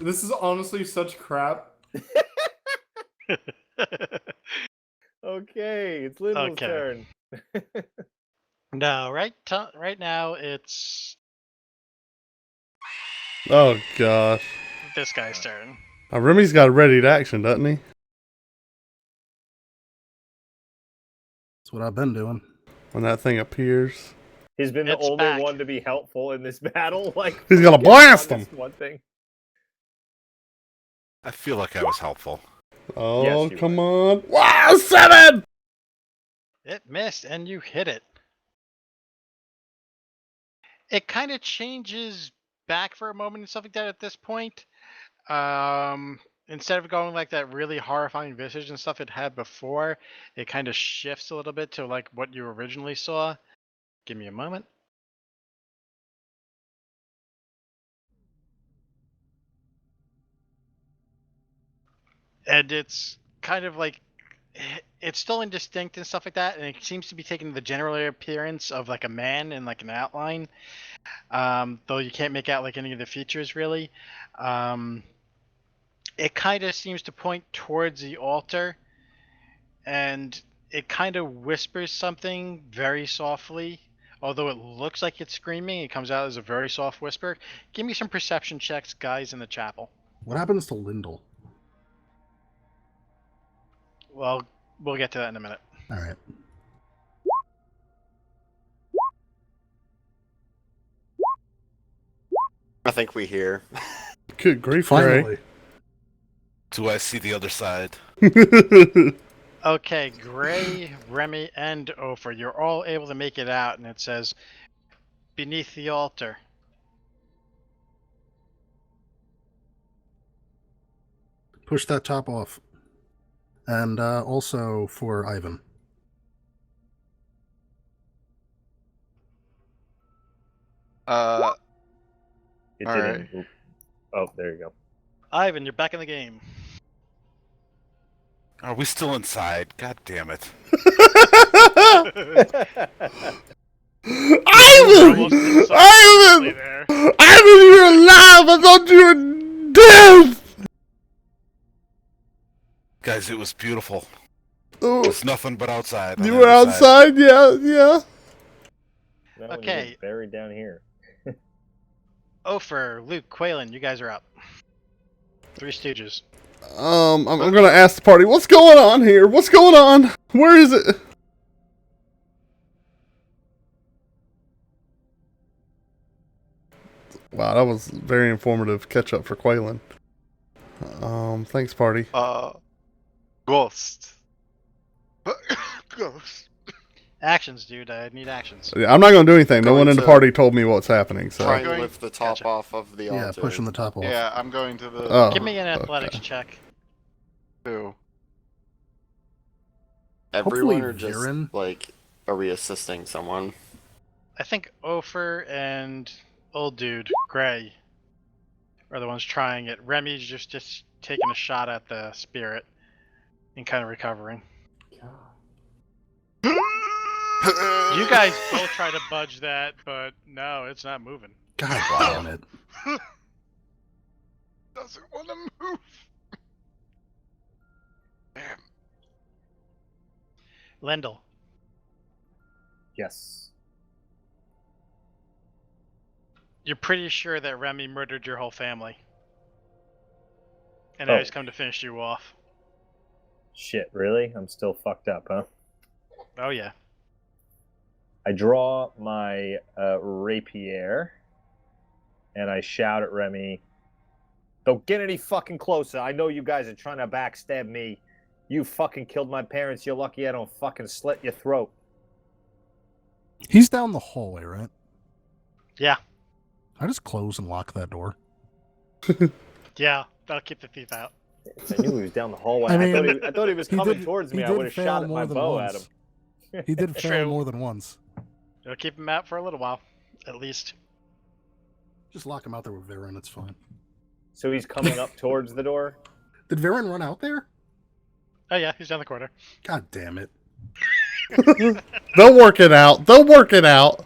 This is honestly such crap. Okay, it's Lyndall's Okay. turn. No, right now it's Oh, gosh. this guy's turn. Remy's got a ready to action, doesn't he? That's what I've been doing. When that thing appears. He's been the It's only back. one to be helpful in this battle. Like He's gonna fucking blast on this him. One thing. I feel like I was helpful. Oh, Yes, you come were. on. Wow, 7! It missed, and you hit it. It kind of changes back for a moment and stuff like that at this point. Instead of going like that really horrifying visage and stuff it had before, it kind of shifts a little bit to like what you originally saw. Give me a moment. And it's kind of like it's still indistinct and stuff like that, and it seems to be taking the general appearance of like a man in like an outline. Though you can't make out like any of the features really. It kind of seems to point towards the altar, and it kind of whispers something very softly. Although it looks like it's screaming, it comes out as a very soft whisper. Give me some perception checks, guys, in the chapel. What happens to Lyndall? Well, we'll get to that in a minute. All right. I think we hear. Good grief, Ray. Finally. Do I see the other side? Okay, Gray, Remy, and Ofer, you're all able to make it out, and it says, beneath the altar. Push that top off. And also for Ivan. It All didn't. Oop. Oh, there you go. Ivan, you're back in the game. Are we still inside? God damn it. Ivan! Ivan! There. Ivan, you're alive! I thought you were dead! Guys, it was beautiful. Oh, It's nothing but outside. on you the were other side. outside? Yeah. Not when you Okay. get buried down here. Ofer, Luke, Quaylen, you guys are up. Three Stooges. I'm gonna ask the party, what's going on here? What's going on? Where is it? Wow, that was very informative catch up for Quaylen. Thanks, party. Ghost. Ghost. Actions, dude. I need actions. Yeah, I'm not gonna do anything. No Going one in the to party told me what's happening, so. Try and Going- lift the top Gotcha. off of the Yeah, altar. pushing the top off. Yeah, I'm going to the Oh, Give me an athletics okay. check. two. Everyone Hopefully or just Viren- like, are we assisting someone? I think Ofer and old dude, Gray, are the ones trying it. Remy's just taking a shot at the spirit and kind of recovering. You guys both try to budge that, but no, it's not moving. God damn it. Doesn't want to move. Damn. Lendl, Yes. you're pretty sure that Remy murdered your whole family. And now Oh. he's come to finish you off. Shit, really? I'm still fucked up, huh? Oh yeah. I draw my rapier, and I shout at Remy, "Don't get any fucking closer. I know you guys are trying to backstab me. You fucking killed my parents. You're lucky I don't fucking slit your throat." He's down the hallway, right? Yeah. I just close and lock that door. Yeah. That'll keep the thief out. I knew he was down the hallway. I I, mean, thought he was coming towards me. I would have fail shot more my than bow once. at him. He did fail True. more than once. It'll keep him out for a little while, at least. Just lock him out there with Viren. It's fine. So he's coming up towards the door. Did Viren run out there? Oh yeah, he's down the corner. God damn it. They'll work it out. They'll work it out.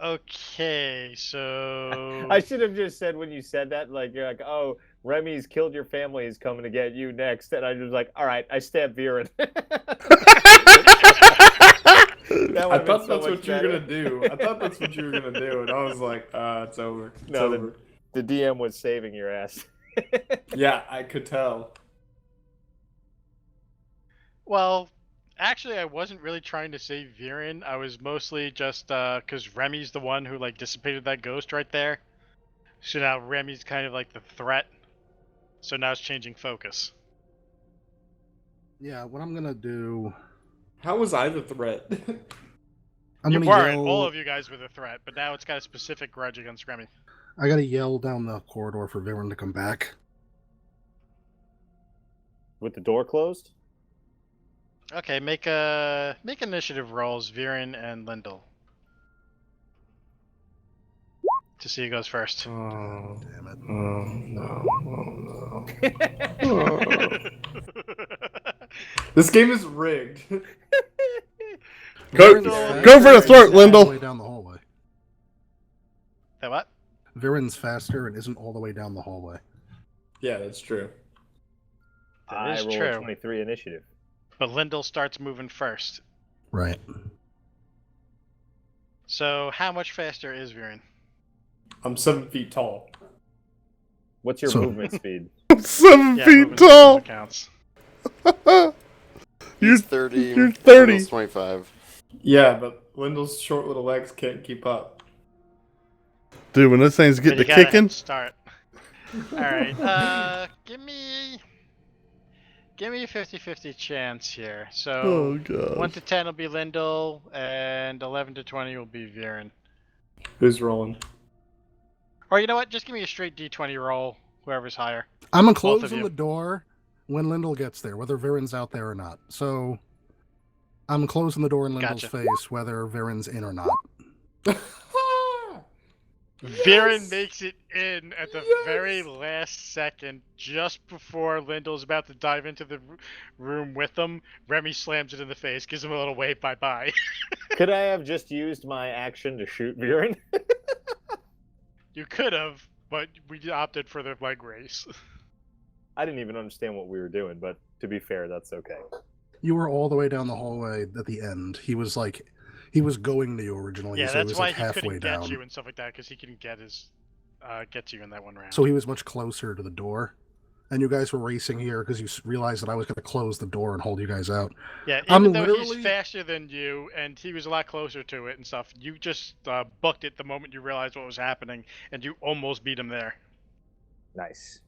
Okay, so I should have just said when you said that, like, you're like, "Oh, Remy's killed your family. He's coming to get you next." And I was like, "All right, I stabbed Viren." I thought that's what you were gonna do. I thought that's what you were gonna do, and I was like, it's over. It's No, over. the DM was saving your ass. Yeah, I could tell. Well, actually, I wasn't really trying to save Viren. I was mostly just because Remy's the one who like dissipated that ghost right there. So now Remy's kind of like the threat. So now it's changing focus. Yeah, what I'm gonna do. How was I the threat? I'm You gonna weren't. yell. All of you guys were the threat, but now it's got a specific grudge against Remy. I gotta yell down the corridor for Viren to come back. With the door closed? Okay, make initiative rolls, Viren and Lindell. To see who goes first. Oh, Damn it. no. Oh, no. This game is rigged. Go, Viren's go for the faster throat, and isn't all Lindell. the way down the hallway. That what? Viren's faster and isn't all the way down the hallway. Yeah, that's true. I is roll true. a 23 initiative. But Lindell starts moving first. Right. So how much faster is Viren? I'm 7 feet tall. What's your So- movement speed? 7 Yeah, feet moving tall. counts. You're He's 30. you're 30. Lindell's 25. Yeah, but Lindell's short little legs can't keep up. Dude, when those things But get you to gotta kicking, start. All right. Give me a 50-50 chance here. So oh god. 1 to 10 will be Lindell, and 11 to 20 will be Viren. Who's rolling? Or you know what? Just give me a straight D20 roll. Whoever's higher. I'm of closing you. the door when Lindell gets there, whether Viren's out there or not. So I'm closing the door in Lindell's Gotcha. face, whether Viren's in or not. Viren makes it in at the very last second, just before Lindell's about to dive into the room with them. Remy slams it in the face, gives him a little wave bye-bye. Could I have just used my action to shoot Viren? You could have, but we opted for the leg race. I didn't even understand what we were doing, but to be fair, that's okay. You were all the way down the hallway at the end. He was going to you originally, Yeah, so he that's was why like he halfway couldn't down. get you and stuff like that, because he couldn't get to you in that one round. So he was much closer to the door. And you guys were racing here because you realized that I was going to close the door and hold you guys out. Yeah, I'm even though literally- he's faster than you and he was a lot closer to it and stuff, you just booked it the moment you realized what was happening, and you almost beat him there. Nice.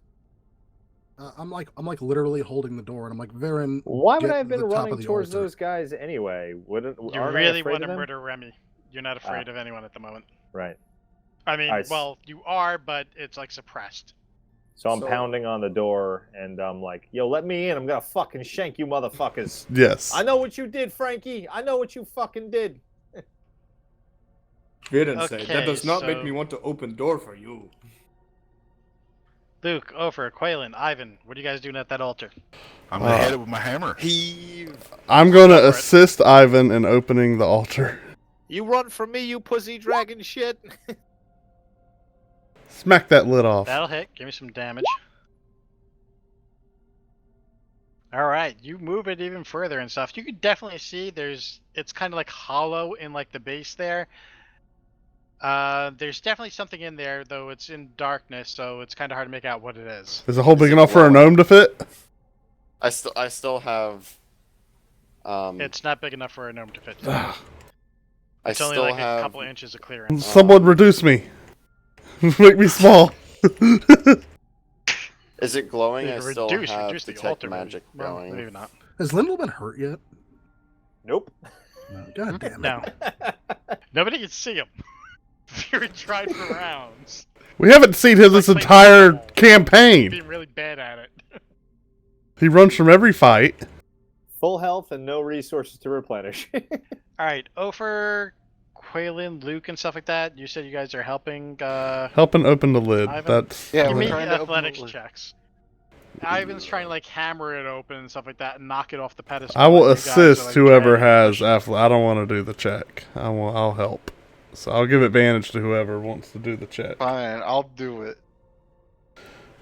I'm like literally holding the door, and I'm like, Viren. Why would get I have been to the top of running the towards altar. those guys anyway? Wouldn't You aren't I really afraid want of to them? murder Remy. You're not afraid of anyone at the moment. Right. I mean, Alright. well, you are, but it's like suppressed. So I'm So- pounding on the door, and I'm like, "Yo, let me in! I'm gonna fucking shank you, motherfuckers! Yes. I know what you did, Frankie. I know what you fucking did." Viren said, Okay, that does not make so- me want to open door for you. Luke, Ofer, Quaylen, Ivan, what are you guys doing at that altar? I'm gonna hit it with my hammer. Heave. I'm gonna Go for it. assist Ivan in opening the altar. You run from me, you pussy dragon shit! Smack that lid off. That'll hit. Give me some damage. Alright, you move it even further and stuff. You can definitely see it's kind of like hollow in like the base there. There's definitely something in there, though it's in darkness, so it's kind of hard to make out what it is. Is the hole Is big it enough for a glowing? gnome to fit? I still have. It's not big enough for a gnome to fit. I It's only still like a have. couple inches of clearance. Someone reduce me. Make me small. Is it glowing? You I can still reduce have the detect altar. magic Well, going. maybe not. Has Lindell been hurt yet? Nope. No. God damn it. No. Nobody can see him. Fury tried for rounds. We haven't seen him this Like playing entire football. campaign. Being really bad at it. He runs from every fight. Full health and no resources to replenish. Alright, Ofer, Quaylen, Luke, and stuff like that. You said you guys are helping. Helping open the lid. Ivan? That's Yeah, Give we're me trying to open athletics the lid. checks. Ivan's trying to like hammer it open and stuff like that and knock it off the pedestal. I will and you guys assist are, like, whoever trying to has push it. I don't want to do the check. I'll help. So I'll give advantage to whoever wants to do the check. Fine, I'll do it.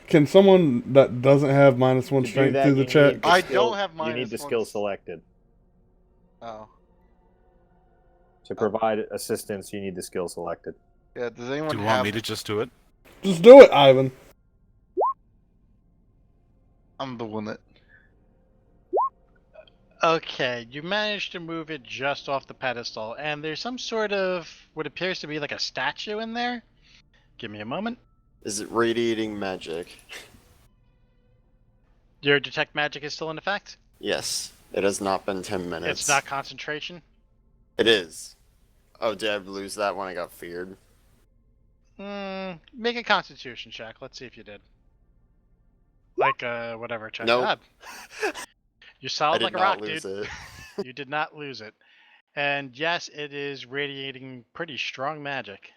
Can someone that doesn't have -1 To do strength that, do the you check? need the I skill- don't have You need the -1. skill selected. Oh. To provide assistance, you need the skill selected. Yeah, does anyone Do you have... want me to just do it? Just do it, Ivan. I'm the one that... Okay, you managed to move it just off the pedestal, and there's some sort of what appears to be like a statue in there. Give me a moment. Is it radiating magic? Your detect magic is still in effect? Yes. It has not been 10 minutes. It's not concentration? It is. Oh, did I lose that when I got feared? Make a constitution check. Let's see if you did. Like, whatever check. Nope. You're I solid did like a not rock, lose dude. it. You did not lose it. And yes, it is radiating pretty strong magic.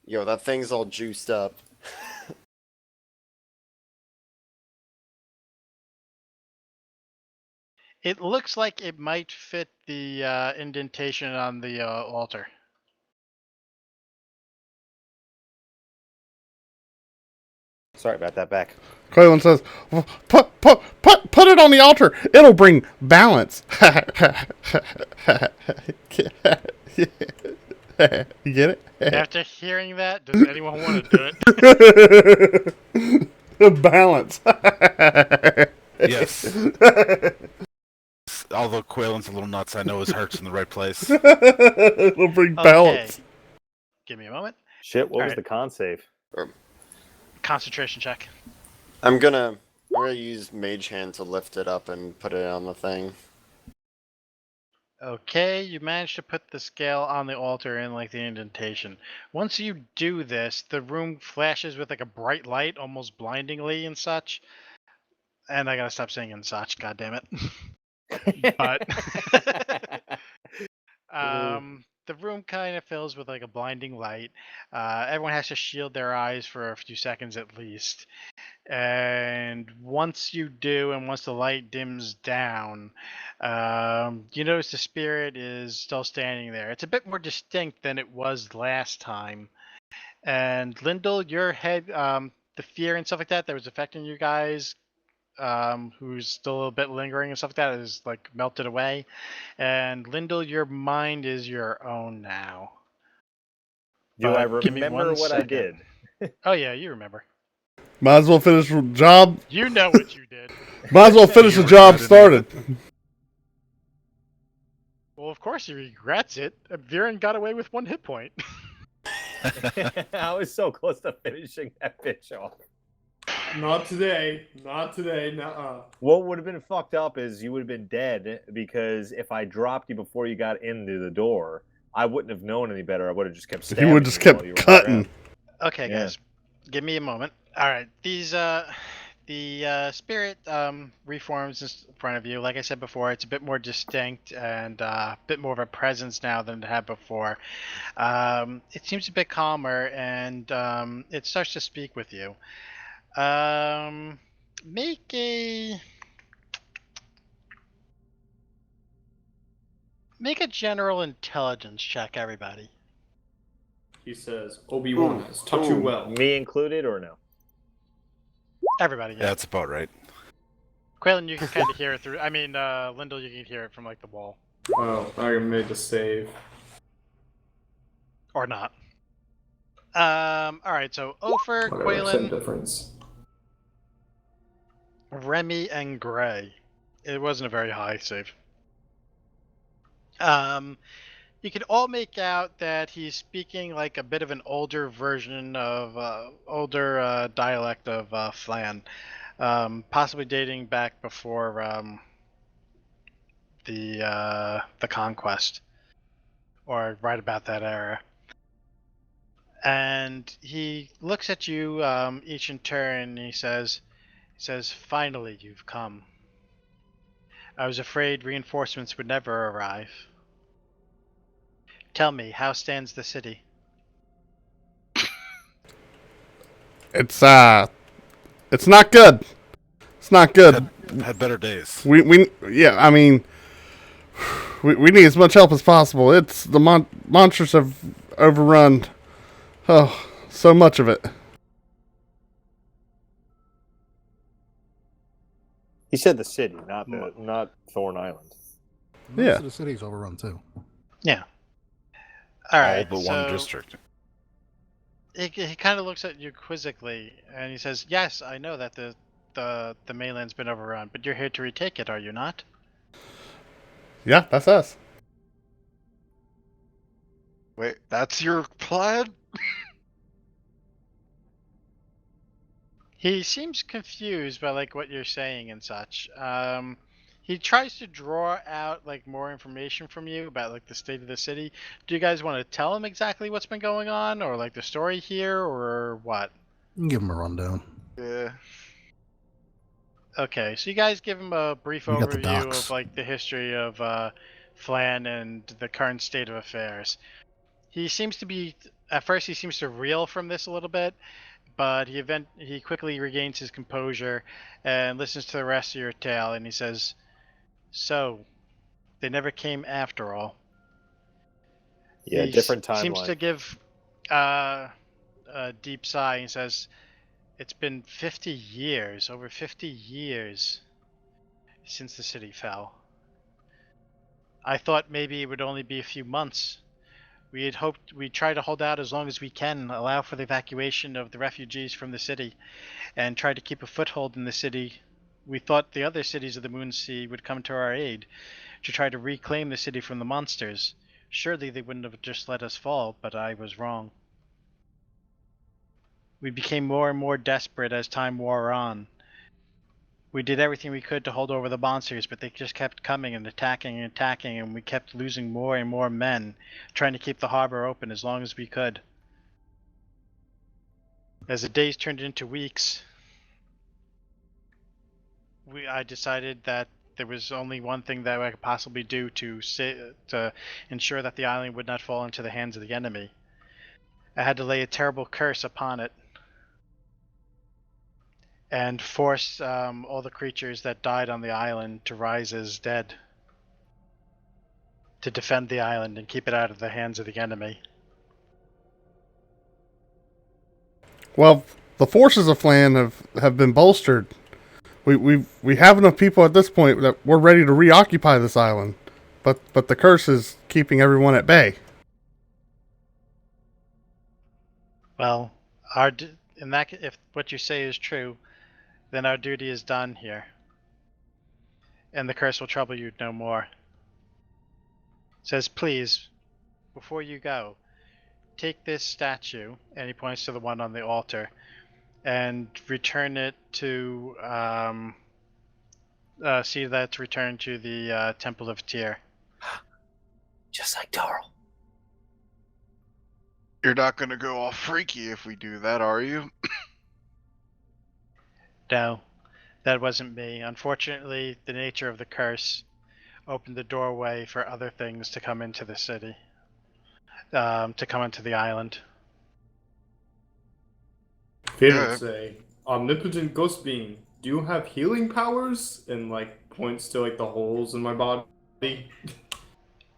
Yo, that thing's all juiced up. It looks like it might fit the indentation on the altar. Sorry about that, back. Quaylen says, "Well, put it on the altar. It'll bring balance." You get it? After hearing that, does anyone want to do it? Balance. Yes. Although Quaylen's a little nuts, I know his heart's in the right place. It'll bring balance. Okay. Give me a moment. Shit, what was Alright. the con save? Concentration check. I'm gonna use Mage Hand to lift it up and put it on the thing. Okay, you managed to put the scale on the altar in like the indentation. Once you do this, the room flashes with like a bright light, almost blindingly and such. And I gotta stop saying and such, god damn it. But the room kind of fills with like a blinding light. Everyone has to shield their eyes for a few seconds at least. And once you do, and once the light dims down, you notice the spirit is still standing there. It's a bit more distinct than it was last time. And Lyndall, your head, the fear and stuff like that was affecting you guys, who's still a bit lingering and stuff like that, is like melted away. And Lyndall, your mind is your own now. Do I But give me remember one what I second. did? Oh yeah, you remember. Might as well finish the job. You know what you did. Might as well finish the job started. Well, of course he regrets it. Viren got away with 1 hit point. I was so close to finishing that bitch off. Not today. Not today. Nuh-uh. What would have been fucked up is you would have been dead, because if I dropped you before you got into the door, I wouldn't have known any better. I would have just kept He stabbing would just you while kept you were on the cutting. ground. Okay, Yeah. guys, give me a moment. All right, these the spirit reforms in front of you. Like I said before, it's a bit more distinct and a bit more of a presence now than it had before. It seems a bit calmer, and it starts to speak with you. Make a general intelligence check, everybody. He says, Obi-Wan has taught you well. Me included, or no? Everybody, Yeah, yeah. that's about right. Quaylen, you can kind of hear it through. I mean, Lyndall, you can hear it from like the wall. Oh, I made the save. or not. All right. So Ophir, Whatever, same Quaylen, difference. Remy, and Gray. It wasn't a very high save. You can all make out that he's speaking like a bit of an older version of older dialect of Phlan, possibly dating back before the conquest, or right about that era. And he looks at you each in turn. And he says, "Finally, you've come. I was afraid reinforcements would never arrive. Tell me, how stands the city?" It's not good. It's not good. Had better days. Yeah. I mean, we need as much help as possible. It's the monsters have overrun. Oh, so much of it. He said the city, not Thorn Island. Most Yeah. of the city's overrun too. Yeah. All right. All but one district. He kind of looks at you quizzically, and he says, "Yes, I know that the mainland's been overrun, but you're here to retake it, are you not?" Yeah, that's us. Wait, that's your plan? He seems confused by like what you're saying and such. He tries to draw out like more information from you about like the state of the city. Do you guys want to tell him exactly what's been going on, or like the story here, or what? You can give him a rundown. Yeah. Okay, so you guys give him a brief You got the overview docs. of like the history of Phlan and the current state of affairs. He seems to be at first he seems to reel from this a little bit, but he quickly regains his composure and listens to the rest of your tale, and he says, "So, they never came after all." Yeah, He different seems to timeline. give a deep sigh. And says, "It's been 50 years, over 50 years, since the city fell. I thought maybe it would only be a few months. We had hoped we'd try to hold out as long as we can, allow for the evacuation of the refugees from the city, and try to keep a foothold in the city. We thought the other cities of the Moon Sea would come to our aid to try to reclaim the city from the monsters. Surely they wouldn't have just let us fall, but I was wrong. We became more and more desperate as time wore on. We did everything we could to hold over the monsters, but they just kept coming and attacking and attacking, and we kept losing more and more men, trying to keep the harbor open as long as we could. As the days turned into weeks, I decided that there was only one thing that I could possibly do to ensure that the island would not fall into the hands of the enemy. I had to lay a terrible curse upon it and force all the creatures that died on the island to rise as dead, to defend the island and keep it out of the hands of the enemy." Well, the forces of Phlan have been bolstered. We have enough people at this point that we're ready to reoccupy this island, but the curse is keeping everyone at bay. Well, if what you say is true, then our duty is done here, and the curse will trouble you no more. It says, "Please, before you go, take this statue," and he points to the one on the altar, "and return it to see that it's returned to the Temple of Tyr." Just like Darl. You're not gonna go all freaky if we do that, are you? No, that wasn't me. Unfortunately, the nature of the curse opened the doorway for other things to come into the city, to come into the island. Phoenix say, omnipotent ghost being, do you have healing powers? And like points to like the holes in my body.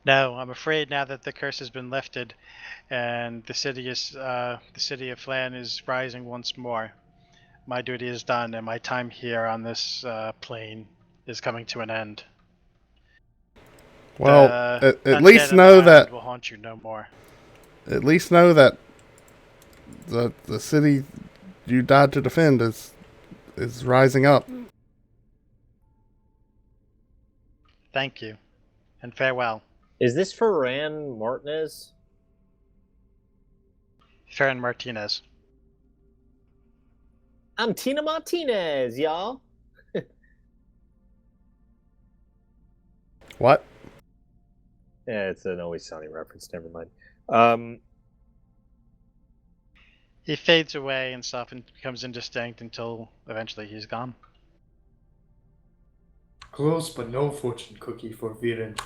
No, I'm afraid now that the curse has been lifted, and the city of Phlan is rising once more. My duty is done, and my time here on this plane is coming to an end. Well, The at undead least on know the that island will haunt you no more. at least know that the city you died to defend is rising up. Thank you, and farewell. Is this Ferran Martinez? Farron Martinez. I'm Tina Martinez, y'all. What? Yeah, it's an Always Sunny reference. Never mind. He fades away and stuff and becomes indistinct until eventually he's gone. Close but no fortune cookie for Viren.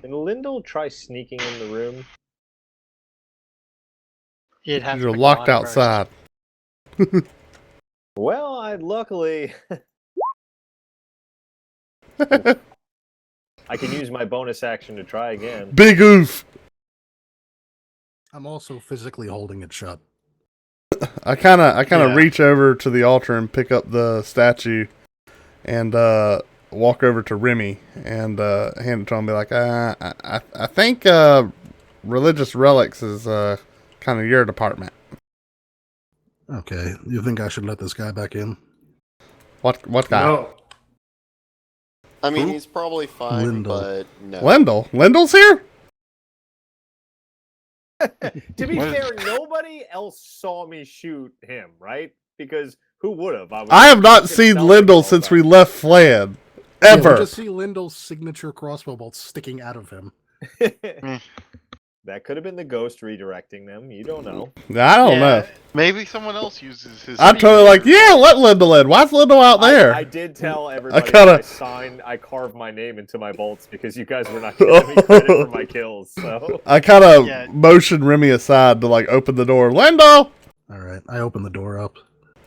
Can Lyndall try sneaking in the room? He'd have to You're pick locked one first. outside. Well, I luckily I can use my bonus action to try again. Big oof. I'm also physically holding it shut. I kind of Yeah. reach over to the altar and pick up the statue, and walk over to Remy and hand it to him. And be like, I think religious relics is kind of your department. Okay, you think I should let this guy back in? What guy? No. I mean, Who? he's probably fine, Lindell. but no. Lindell's here? To be What? fair, nobody else saw me shoot him, right? Because who would have? I have not seen Lindell since we left Phlan. Yeah, Ever. we just see Lindell's signature crossbow bolt sticking out of him. That could have been the ghost redirecting them. You don't know. I don't know. Maybe someone else uses his. I'm totally like, yeah, let Lindell in. Why's Lindell out there? I did tell everybody kinda- I carved my name into my bolts because you guys were not giving me credit for my kills. So I kind of Yeah. motioned Remy aside to like open the door. Lindell, All right, I open the door up.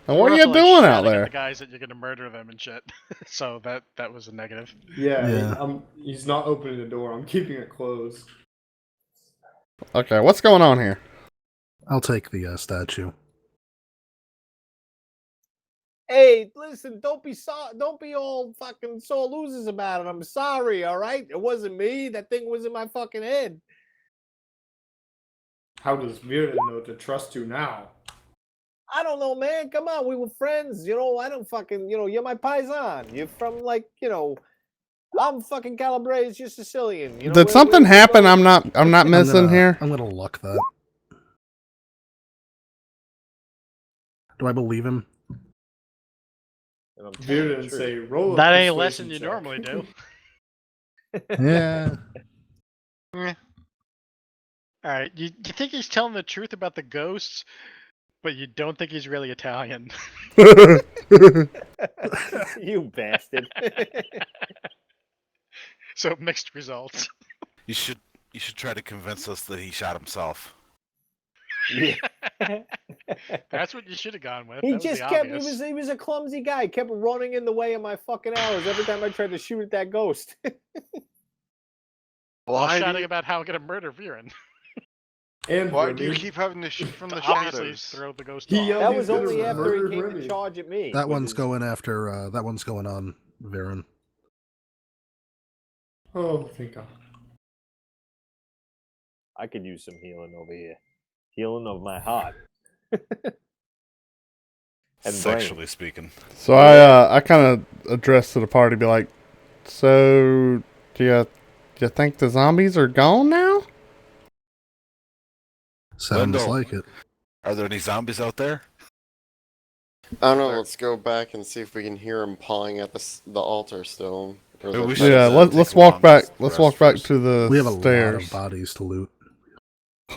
and what are We're you also, like, doing out shouting at there? The guys that you're gonna murder them and shit. So that was a negative. Yeah. He's not opening the door. I'm keeping it closed. Okay, what's going on here? I'll take the statue. hey, listen, don't be all fucking sore losers about it. I'm sorry, all right? It wasn't me. That thing was in my fucking head. How does Viren know to trust you now? I don't know, man. Come on, we were friends. I don't fucking, you're my paisan. You're from, like, I'm fucking Calabrese, you're Sicilian. Did something happen? I'm not missing here. I'm gonna luck that. Do I believe him? And I'm telling you the Viren truth. say, roll a That ain't a persuasion lesson you check." normally do. Yeah. All right, you think he's telling the truth about the ghosts, but you don't think he's really Italian. You bastard. So mixed results. You should try to convince us that he shot himself. Yeah. That's what you should have gone with. He That was just the kept. obvious. He was a clumsy guy. He kept running in the way of my fucking arrows every time I tried to shoot at that ghost. While Why do shouting you- about how I'm gonna murder Viren. And Why do you Remy, keep having to shoot from the Obviously, shadows? throw the ghost He off. yelled- That he's was gonna only after murder he came Remy. to charge at me. That with one's his- going after. That one's going on Viren. Oh, thank God. I could use some healing over here. Healing of my heart. And Sexually speaking. So I kind of addressed to the party, be like, so do you think the zombies are gone now? Sounds Lindell. like it. Are there any zombies out there? I don't know. Let's go back and see if we can hear him pawing at the altar still. Or Yeah, the we fence. should, Yeah, take let's a walk long back. rest Let's walk back first. to the We have a lot stairs. of bodies to loot.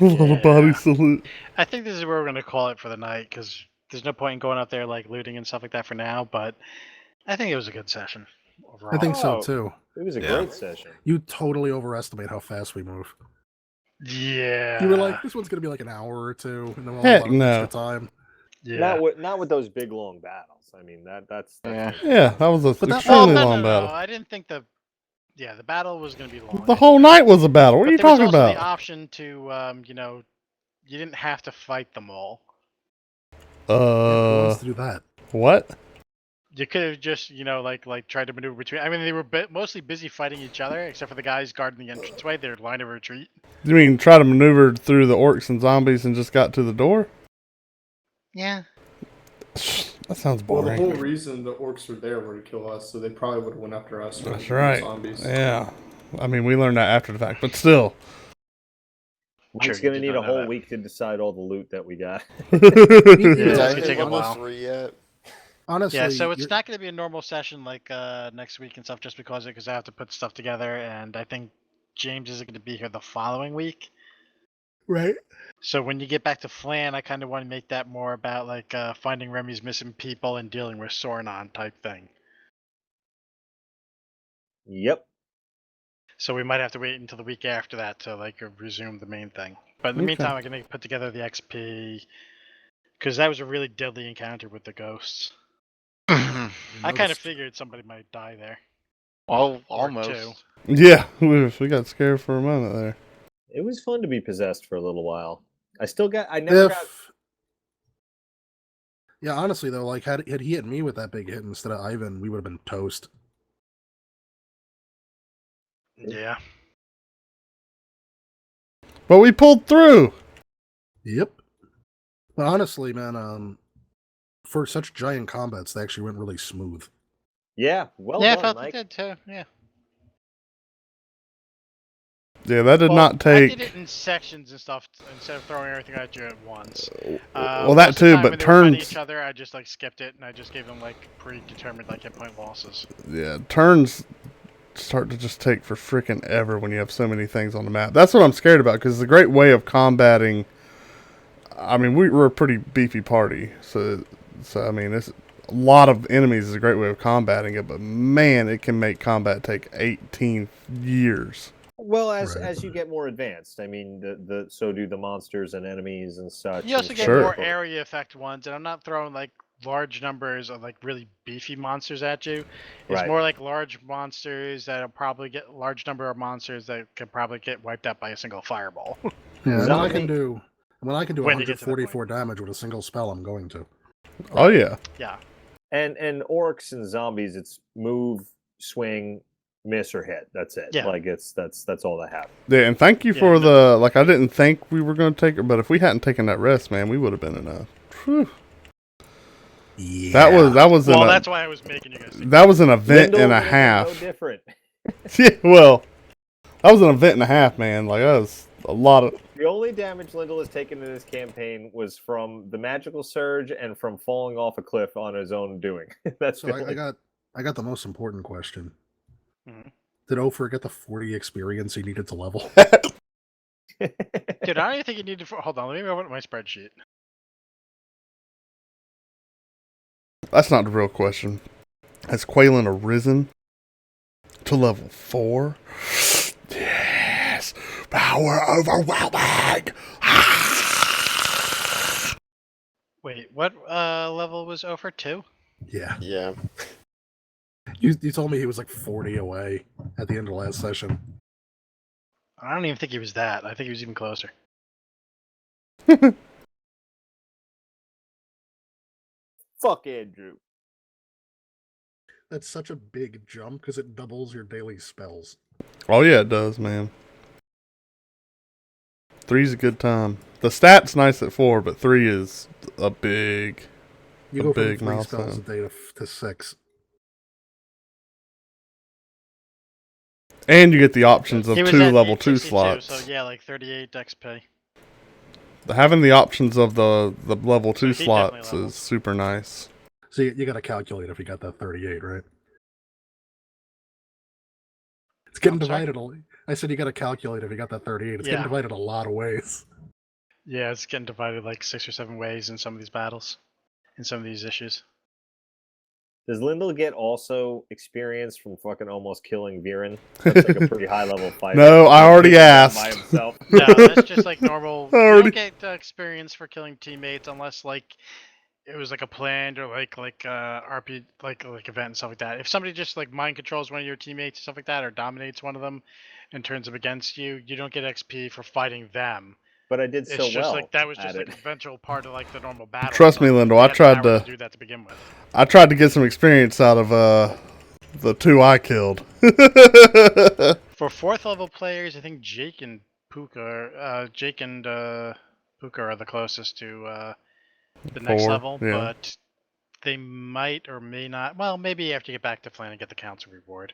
A lot of bodies to loot. I think this is where we're gonna call it for the night because there's no point in going out there like looting and stuff like that for now. But I think it was a good session overall. I think so Oh. too. It was a Yeah. great session. You totally overestimate how fast we move. Yeah. You were like, this one's gonna be like an hour or two, and then we'll Heck have a lot of no. extra time. yeah. Not with those big long battles. I mean that's Yeah. Yeah, that was an But that- extremely no, long battle. I didn't think the battle was gonna be long. The whole night was a battle. What But are you there was talking also about? the option to you didn't have to fight them all. Who wants to do that? What? You could have just, like tried to maneuver between. I mean, they were mostly busy fighting each other, except for the guys guarding the entranceway. Their line of retreat. You mean try to maneuver through the orcs and zombies and just got to the door? Yeah. That sounds Well, the boring. whole reason the orcs were there were to kill us, so they probably would have went after us. rather That's than right. Zombies. Yeah. I mean, we learned that after the fact, but still. Mike's you gonna did need not a know whole that. week to decide all the loot that we got. Yeah, Did it's I gonna hit take a level while. 3 yet? Honestly, Yeah, so it's you're- not going to be a normal session like next week and stuff, just because I have to put stuff together, and I think James isn't going to be here the following week. right. So when you get back to Phlan, I kind of want to make that more about like finding Remy's missing people and dealing with Sornon type thing. Yep. So we might have to wait until the week after that to like resume the main thing. But in the Okay. meantime, I'm going to put together the XP because that was a really deadly encounter with the ghosts. I kind of Noticed. figured somebody might die there. Well, Or almost. two. Yeah, we got scared for a moment there. It was fun to be possessed for a little while. I never got. Yeah, honestly though, like had he hit me with that big hit instead of Ivan, we would have been toast. Yeah. But we pulled through. Yep. But honestly, man, for such giant combats, they actually went really smooth. Yeah, well I done, felt Mike. it did too. Yeah. Yeah, that did Well, not take. I did it in sections and stuff instead of throwing everything at you at once. Well, that Most of the too, time but when they were fighting turns. each other, I just like skipped it and I just gave them like predetermined like hit point losses. Yeah, turns start to just take for freaking ever when you have so many things on the map. That's what I'm scared about because it's a great way of combating. I mean, we're a pretty beefy party, so I mean, it's a lot of enemies is a great way of combating it. But man, it can make combat take 18 years. Well, as Right. as you get more advanced, I mean, so do the monsters and enemies and such. You also and get Sure. more area effect ones, and I'm not throwing like large numbers of like really beefy monsters at you. It's Right. more like large monsters that'll probably get large number of monsters that could probably get wiped out by a single fireball. Yeah, when I Zombie- can do When you get to that 144 damage with a single spell, I'm going to. Oh yeah, Yeah. And orcs and zombies, it's move, swing, miss or hit. That's it. Yeah. Like that's all they have. yeah. And thank you Yeah, for no. the like. I didn't think we were going to take it, but if we hadn't taken that rest, man, we would have been in a. Whew. Yeah. That was Well, an, that's why I was making you guys. that was an event Lindell and a would have been half. No different. Yeah, well, that was an event and a half, man. Like that was a lot of. The only damage Lindell has taken in this campaign was from the magical surge and from falling off a cliff on his own doing. That's So the I only- got the most important question. Mhm. Did Ofer get the 40 experience he needed to level? Dude, I don't even think you need to. Hold on, let me open up my spreadsheet. That's not the real question. Has Quaylen arisen to level 4? Yes, power overwhelming. Wait, what level was over 2? Yeah. Yeah. You told me he was like 40 away at the end of last session. I don't even think he was that. I think he was even closer. Fuck Andrew. That's such a big jump because it doubles your daily spells. Oh yeah, it does, man. 3's a good time. The stat's nice at 4, but 3 is a big. You A go from big 3 spells a milestone. day to 6. And you get the options of He was 2 at level 2 862, slots. So yeah, like 38 XP. Having the options of the level 2 he definitely slots leveled. is super nice. So you got to calculate if you got that 38, right? It's getting I'm sorry? divided. I said you got to calculate if you got that 38. It's Yeah. getting divided a lot of ways. Yeah, it's getting divided like 6 or 7 ways in some of these battles, in some of these issues. Does Lindell get also experience from fucking almost killing Viren? That's like a pretty high level fighter. No, I already By asked. himself. No, that's just like normal. You Already- don't get experience for killing teammates unless like it was like a planned or like RP like event and stuff like that. If somebody just like mind controls one of your teammates and stuff like that, or dominates one of them and turns them against you, you don't get XP for fighting them. but I did It's so just well like that was at just like it. an eventual part of like the normal battle. Trust me, so Lindo, they I had the tried power to- do that to begin with. I tried to get some experience out of the 2 I killed. For 4th level players, I think Jake and Puka are the closest to the next 4, level, yeah. but they might or may not. Well, maybe after you get back to Phlan and get the council reward.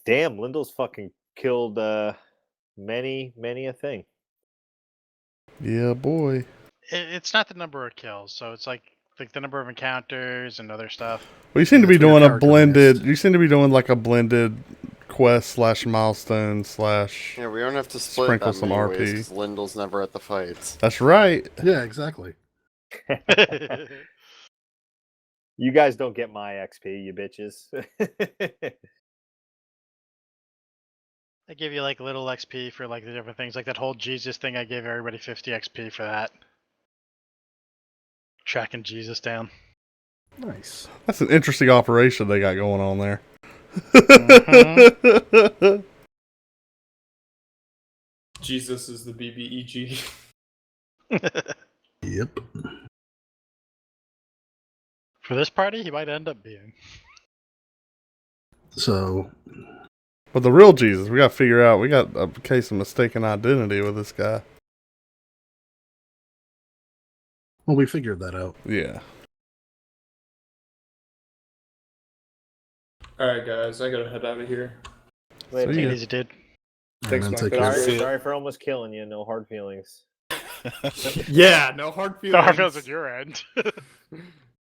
Damn, Lindell's fucking killed many a thing. Yeah, boy. It's not the number of kills, so it's like the number of encounters and other stuff. Well, you seem Yeah, to be that's what your doing a character blended. missed. You seem to be doing like a blended quest / milestone / Yeah, we don't have to split Sprinkle that some many RP. ways because Lindell's never at the fights. That's right. Yeah, exactly. You guys don't get my XP, you bitches. I give you like little XP for like the different things, like that whole Jesus thing. I gave everybody 50 XP for that. Tracking Jesus down. Nice. That's an interesting operation they got going on there. Jesus is the BBEG. Yep. For this party, he might end up being. So, But the real Jesus, we got to figure out. We got a case of mistaken identity with this guy. well, we figured that out. Yeah. Alright, guys, I gotta head out of here. Wait, So Take yeah. it easy, dude. Thanks, man, Mike. take Sorry. care. sorry, sorry for almost killing you. No hard feelings. Yeah, no hard feelings. No hard feelings at your end.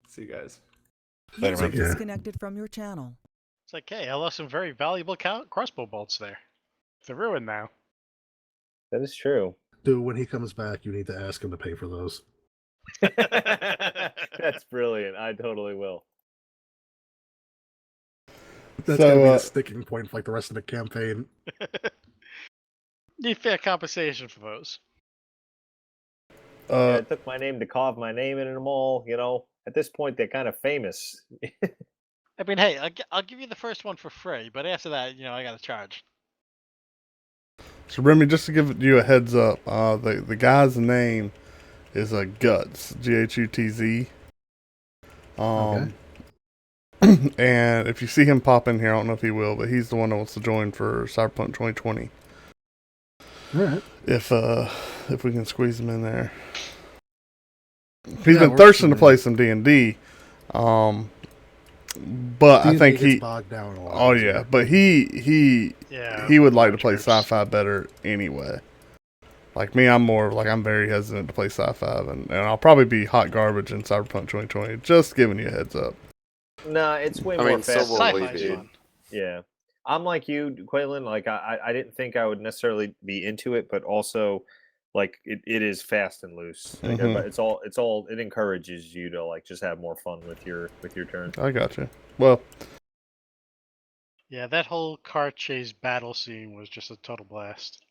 See you guys. Later, User man. Yeah. disconnected from your channel. It's like, hey, I lost some very valuable crossbow bolts there. They're ruined now. That is true. Dude, when he comes back, you need to ask him to pay for those. That's brilliant. I totally will. That's So, gonna be the sticking point for like the rest of the campaign. Need fair compensation for those. Yeah, it took my name to carve my name in them all. You know, at this point, they're kind of famous. I mean, hey, I'll give you the first one for free, but after that, I gotta charge. So Remy, just to give you a heads up, the guy's name is Guts, Ghutz. Okay. And if you see him pop in here, I don't know if he will, but he's the one that wants to join for Cyberpunk 2020. All right. If we can squeeze him in there. He's Yeah, been works thirsting for to me. play some D&D. But I think gets he. bogged down a lot. Oh yeah, but he Yeah. would like to play groups. sci-fi better anyway. Like me, I'm very hesitant to play sci-fi, and I'll probably be hot garbage in Cyberpunk 2020. Just giving you a heads up. Nah, it's way I more mean, so fast. will Sci-fi's we be. fun. Yeah. I'm like you, Quaylen. Like I didn't think I would necessarily be into it, but also like it is fast and loose. Like, Mhm. but it encourages you to like just have more fun with your turn. I got you. Well, Yeah, that whole car chase battle scene was just a total blast.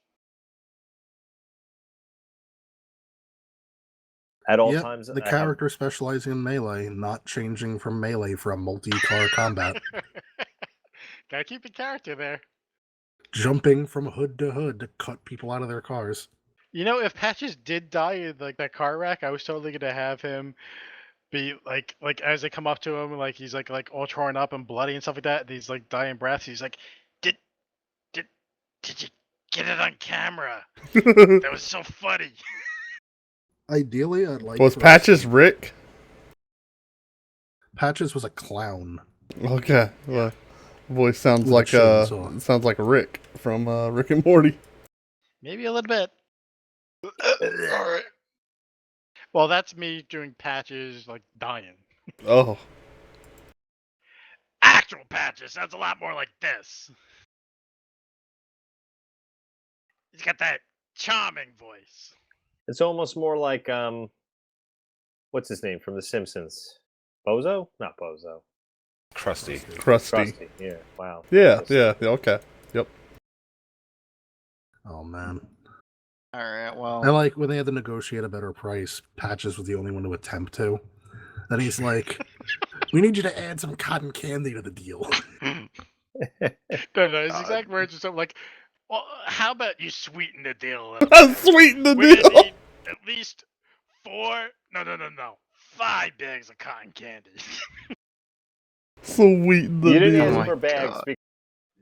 At all Yep, times, the I have- character specializing in melee, not changing from melee for a multi-car combat. Gotta keep the character there. Jumping from hood to hood to cut people out of their cars. If Patches did die in like that car wreck, I was totally gonna have him be like as they come up to him, like he's like all torn up and bloody and stuff like that. And he's like dying breaths. He's like, did you get it on camera? That was so funny. Ideally, I'd like was for- Patches Rick? Patches was a clown. Okay. Well, voice sounds With a like chainsaw. sounds like Rick from Rick and Morty. Maybe a little bit. Alright. Well, that's me doing Patches like dying. Oh, Actual Patches sounds a lot more like this. He's got that charming voice. it's almost more like what's his name from The Simpsons? Bozo? Not Bozo. Crusty. crusty. Krusty. Yeah. Wow. Yeah. Okay. Yep. Oh man. All right. I Well, like when they had to negotiate a better price. Patches was the only one to attempt to. Then he's like, "We need you to add some cotton candy to the deal." No, his exact words are something like, Well, how about you sweeten the deal a little bit? Sweeten the We're deal. gonna need at least 5 bags of cotton candy. Sweeten the You didn't deal. ask my for bags God. because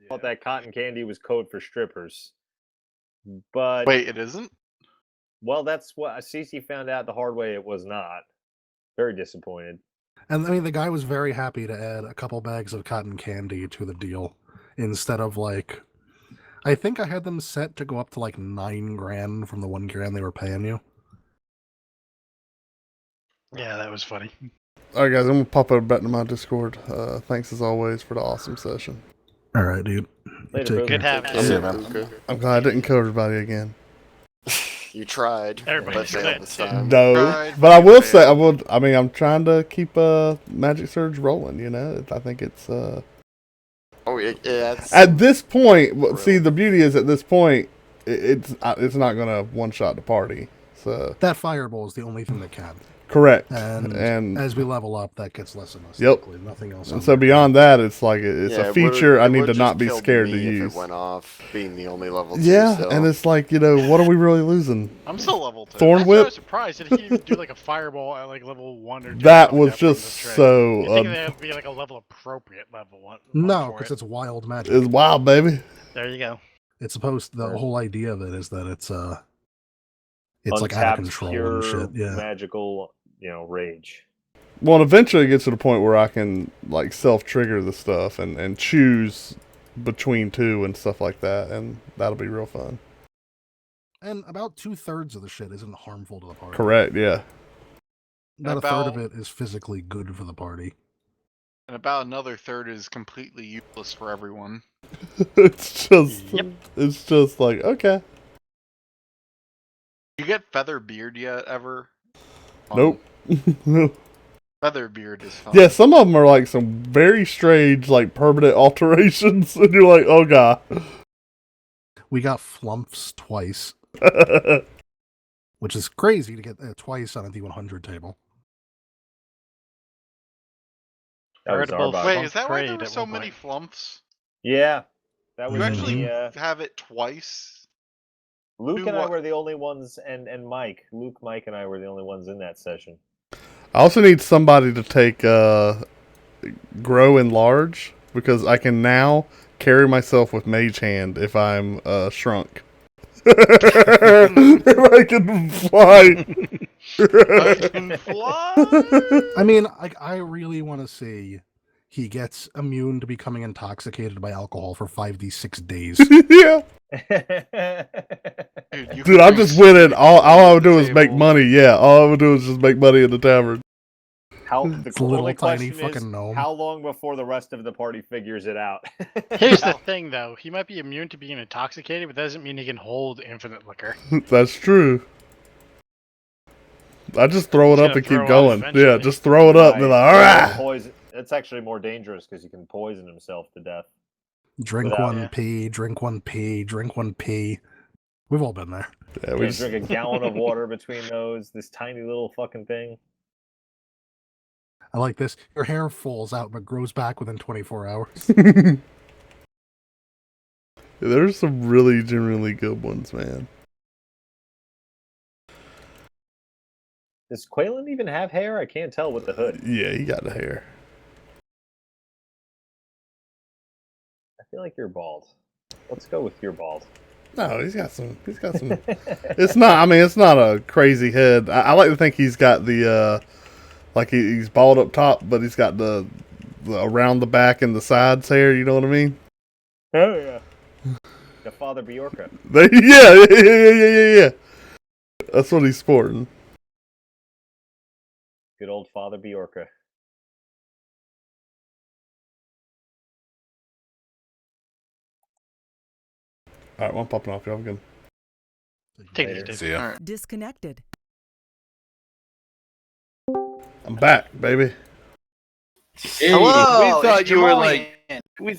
I thought that cotton candy was code for strippers. But Wait, it isn't? well, that's what Cece found out the hard way. It was not. Very disappointed. And I mean, the guy was very happy to add a couple bags of cotton candy to the deal instead of like, I think I had them set to go up to like $9,000 from the $1,000 they were paying you. Yeah, that was funny. All right, guys, I'm gonna pop over back to my Discord. Thanks as always for the awesome session. All right, dude. Later, Take bro. Good care. having See you. ya, man. I'm glad I didn't kill everybody again. You tried. Everybody but failed tried this to. time. No, Tried, but I but will failed. say I mean, I'm trying to keep Magic Surge rolling. You know, I think it's Oh, yeah, it's, at this point. Real. See, the beauty is at this point, it's not gonna one shot the party. So That fireball is the only thing that can. correct, And as we level up, that gets less and less. Yep. likely. Nothing else. and on so there. beyond that, it's like it's yeah, a it feature would've- I it need to would've not just be killed scared to me if use. it went off, being the only level 2. Yeah, so. and it's like, you know, what are we really losing? I'm still level 2. Thorn That's why I whip. was surprised that he even do like a fireball at like level 1 or 2. That or was something like just from the trade. so You think they have to be like a level appropriate level 1? No, for because it. it's wild magic. it's wild, baby. There you go. It's supposed. The Right. whole idea of it is that it's like out of Untapped, control pure and shit. Yeah. magical, rage. Well, and eventually it gets to the point where I can like self-trigger the stuff and choose between two and stuff like that, and that'll be real fun. And about 2/3 of the shit isn't harmful to the party. Correct, yeah. About a third of About- it is physically good for the party. And about another third is completely useless for everyone. it's just Yep. it's just like, okay. You get feather beard yet ever? Nope. Feather beard is fun. Yeah, some of them are like some very strange, like permanent alterations, and you're like, oh god. We got flumps twice, which is crazy to get twice on a D100 table. That was Veritable our Wait, flump is that why there parade were at so one many point. flumps? Yeah, that was You Mhm. actually the, have it twice? Luke do and I what? were the only ones, and Mike, Mike, and I were the only ones in that session. I also need somebody to take grow enlarge, because I can now carry myself with mage hand if I'm shrunk. If I can fly. I can fly! I mean, I really want to see he gets immune to becoming intoxicated by alcohol for 5d6 days. Yeah. Dude, you Dude, can I'm bring just winning. All I would to do the is make table. money. Yeah, all I would do is just make money in the tavern. How the It's a little only tiny question is, fucking gnome. how long before the rest of the party figures it out? Here's the thing, though. He might be immune to being intoxicated, but that doesn't mean he can hold infinite liquor. That's true. I just throw it He's up gonna and keep throw up going. Yeah, eventually. just throw it up and be like, all right. Poison. It's actually more dangerous because you can poison himself to death. Drink Without- one Yeah. pee, drink one pee, drink one pee. We've all been there. Yeah, You we just drink a gallon of water between those. This tiny little fucking thing. I like this. Your hair falls out but grows back within 24 hours. There's some really genuinely good ones, man. Does Quaylen even have hair? I can't tell with the hood. Yeah, he got the hair. I feel like you're bald. Let's go with you're bald. No, he's got some. It's not. I mean, it's not a crazy head. I like to think he's got the like he's bald up top, but he's got the around the back and the sides hair. You know what I mean? Oh yeah. The Father Bjorka. Yeah. That's what he's sporting. Good old Father Bjorka. All right, well, I'm popping off. Y'all good? Take it Later. easy. See ya. Alright. Disconnected. I'm back, baby. Hey, Hello, we thought it's you were Jamalian. like we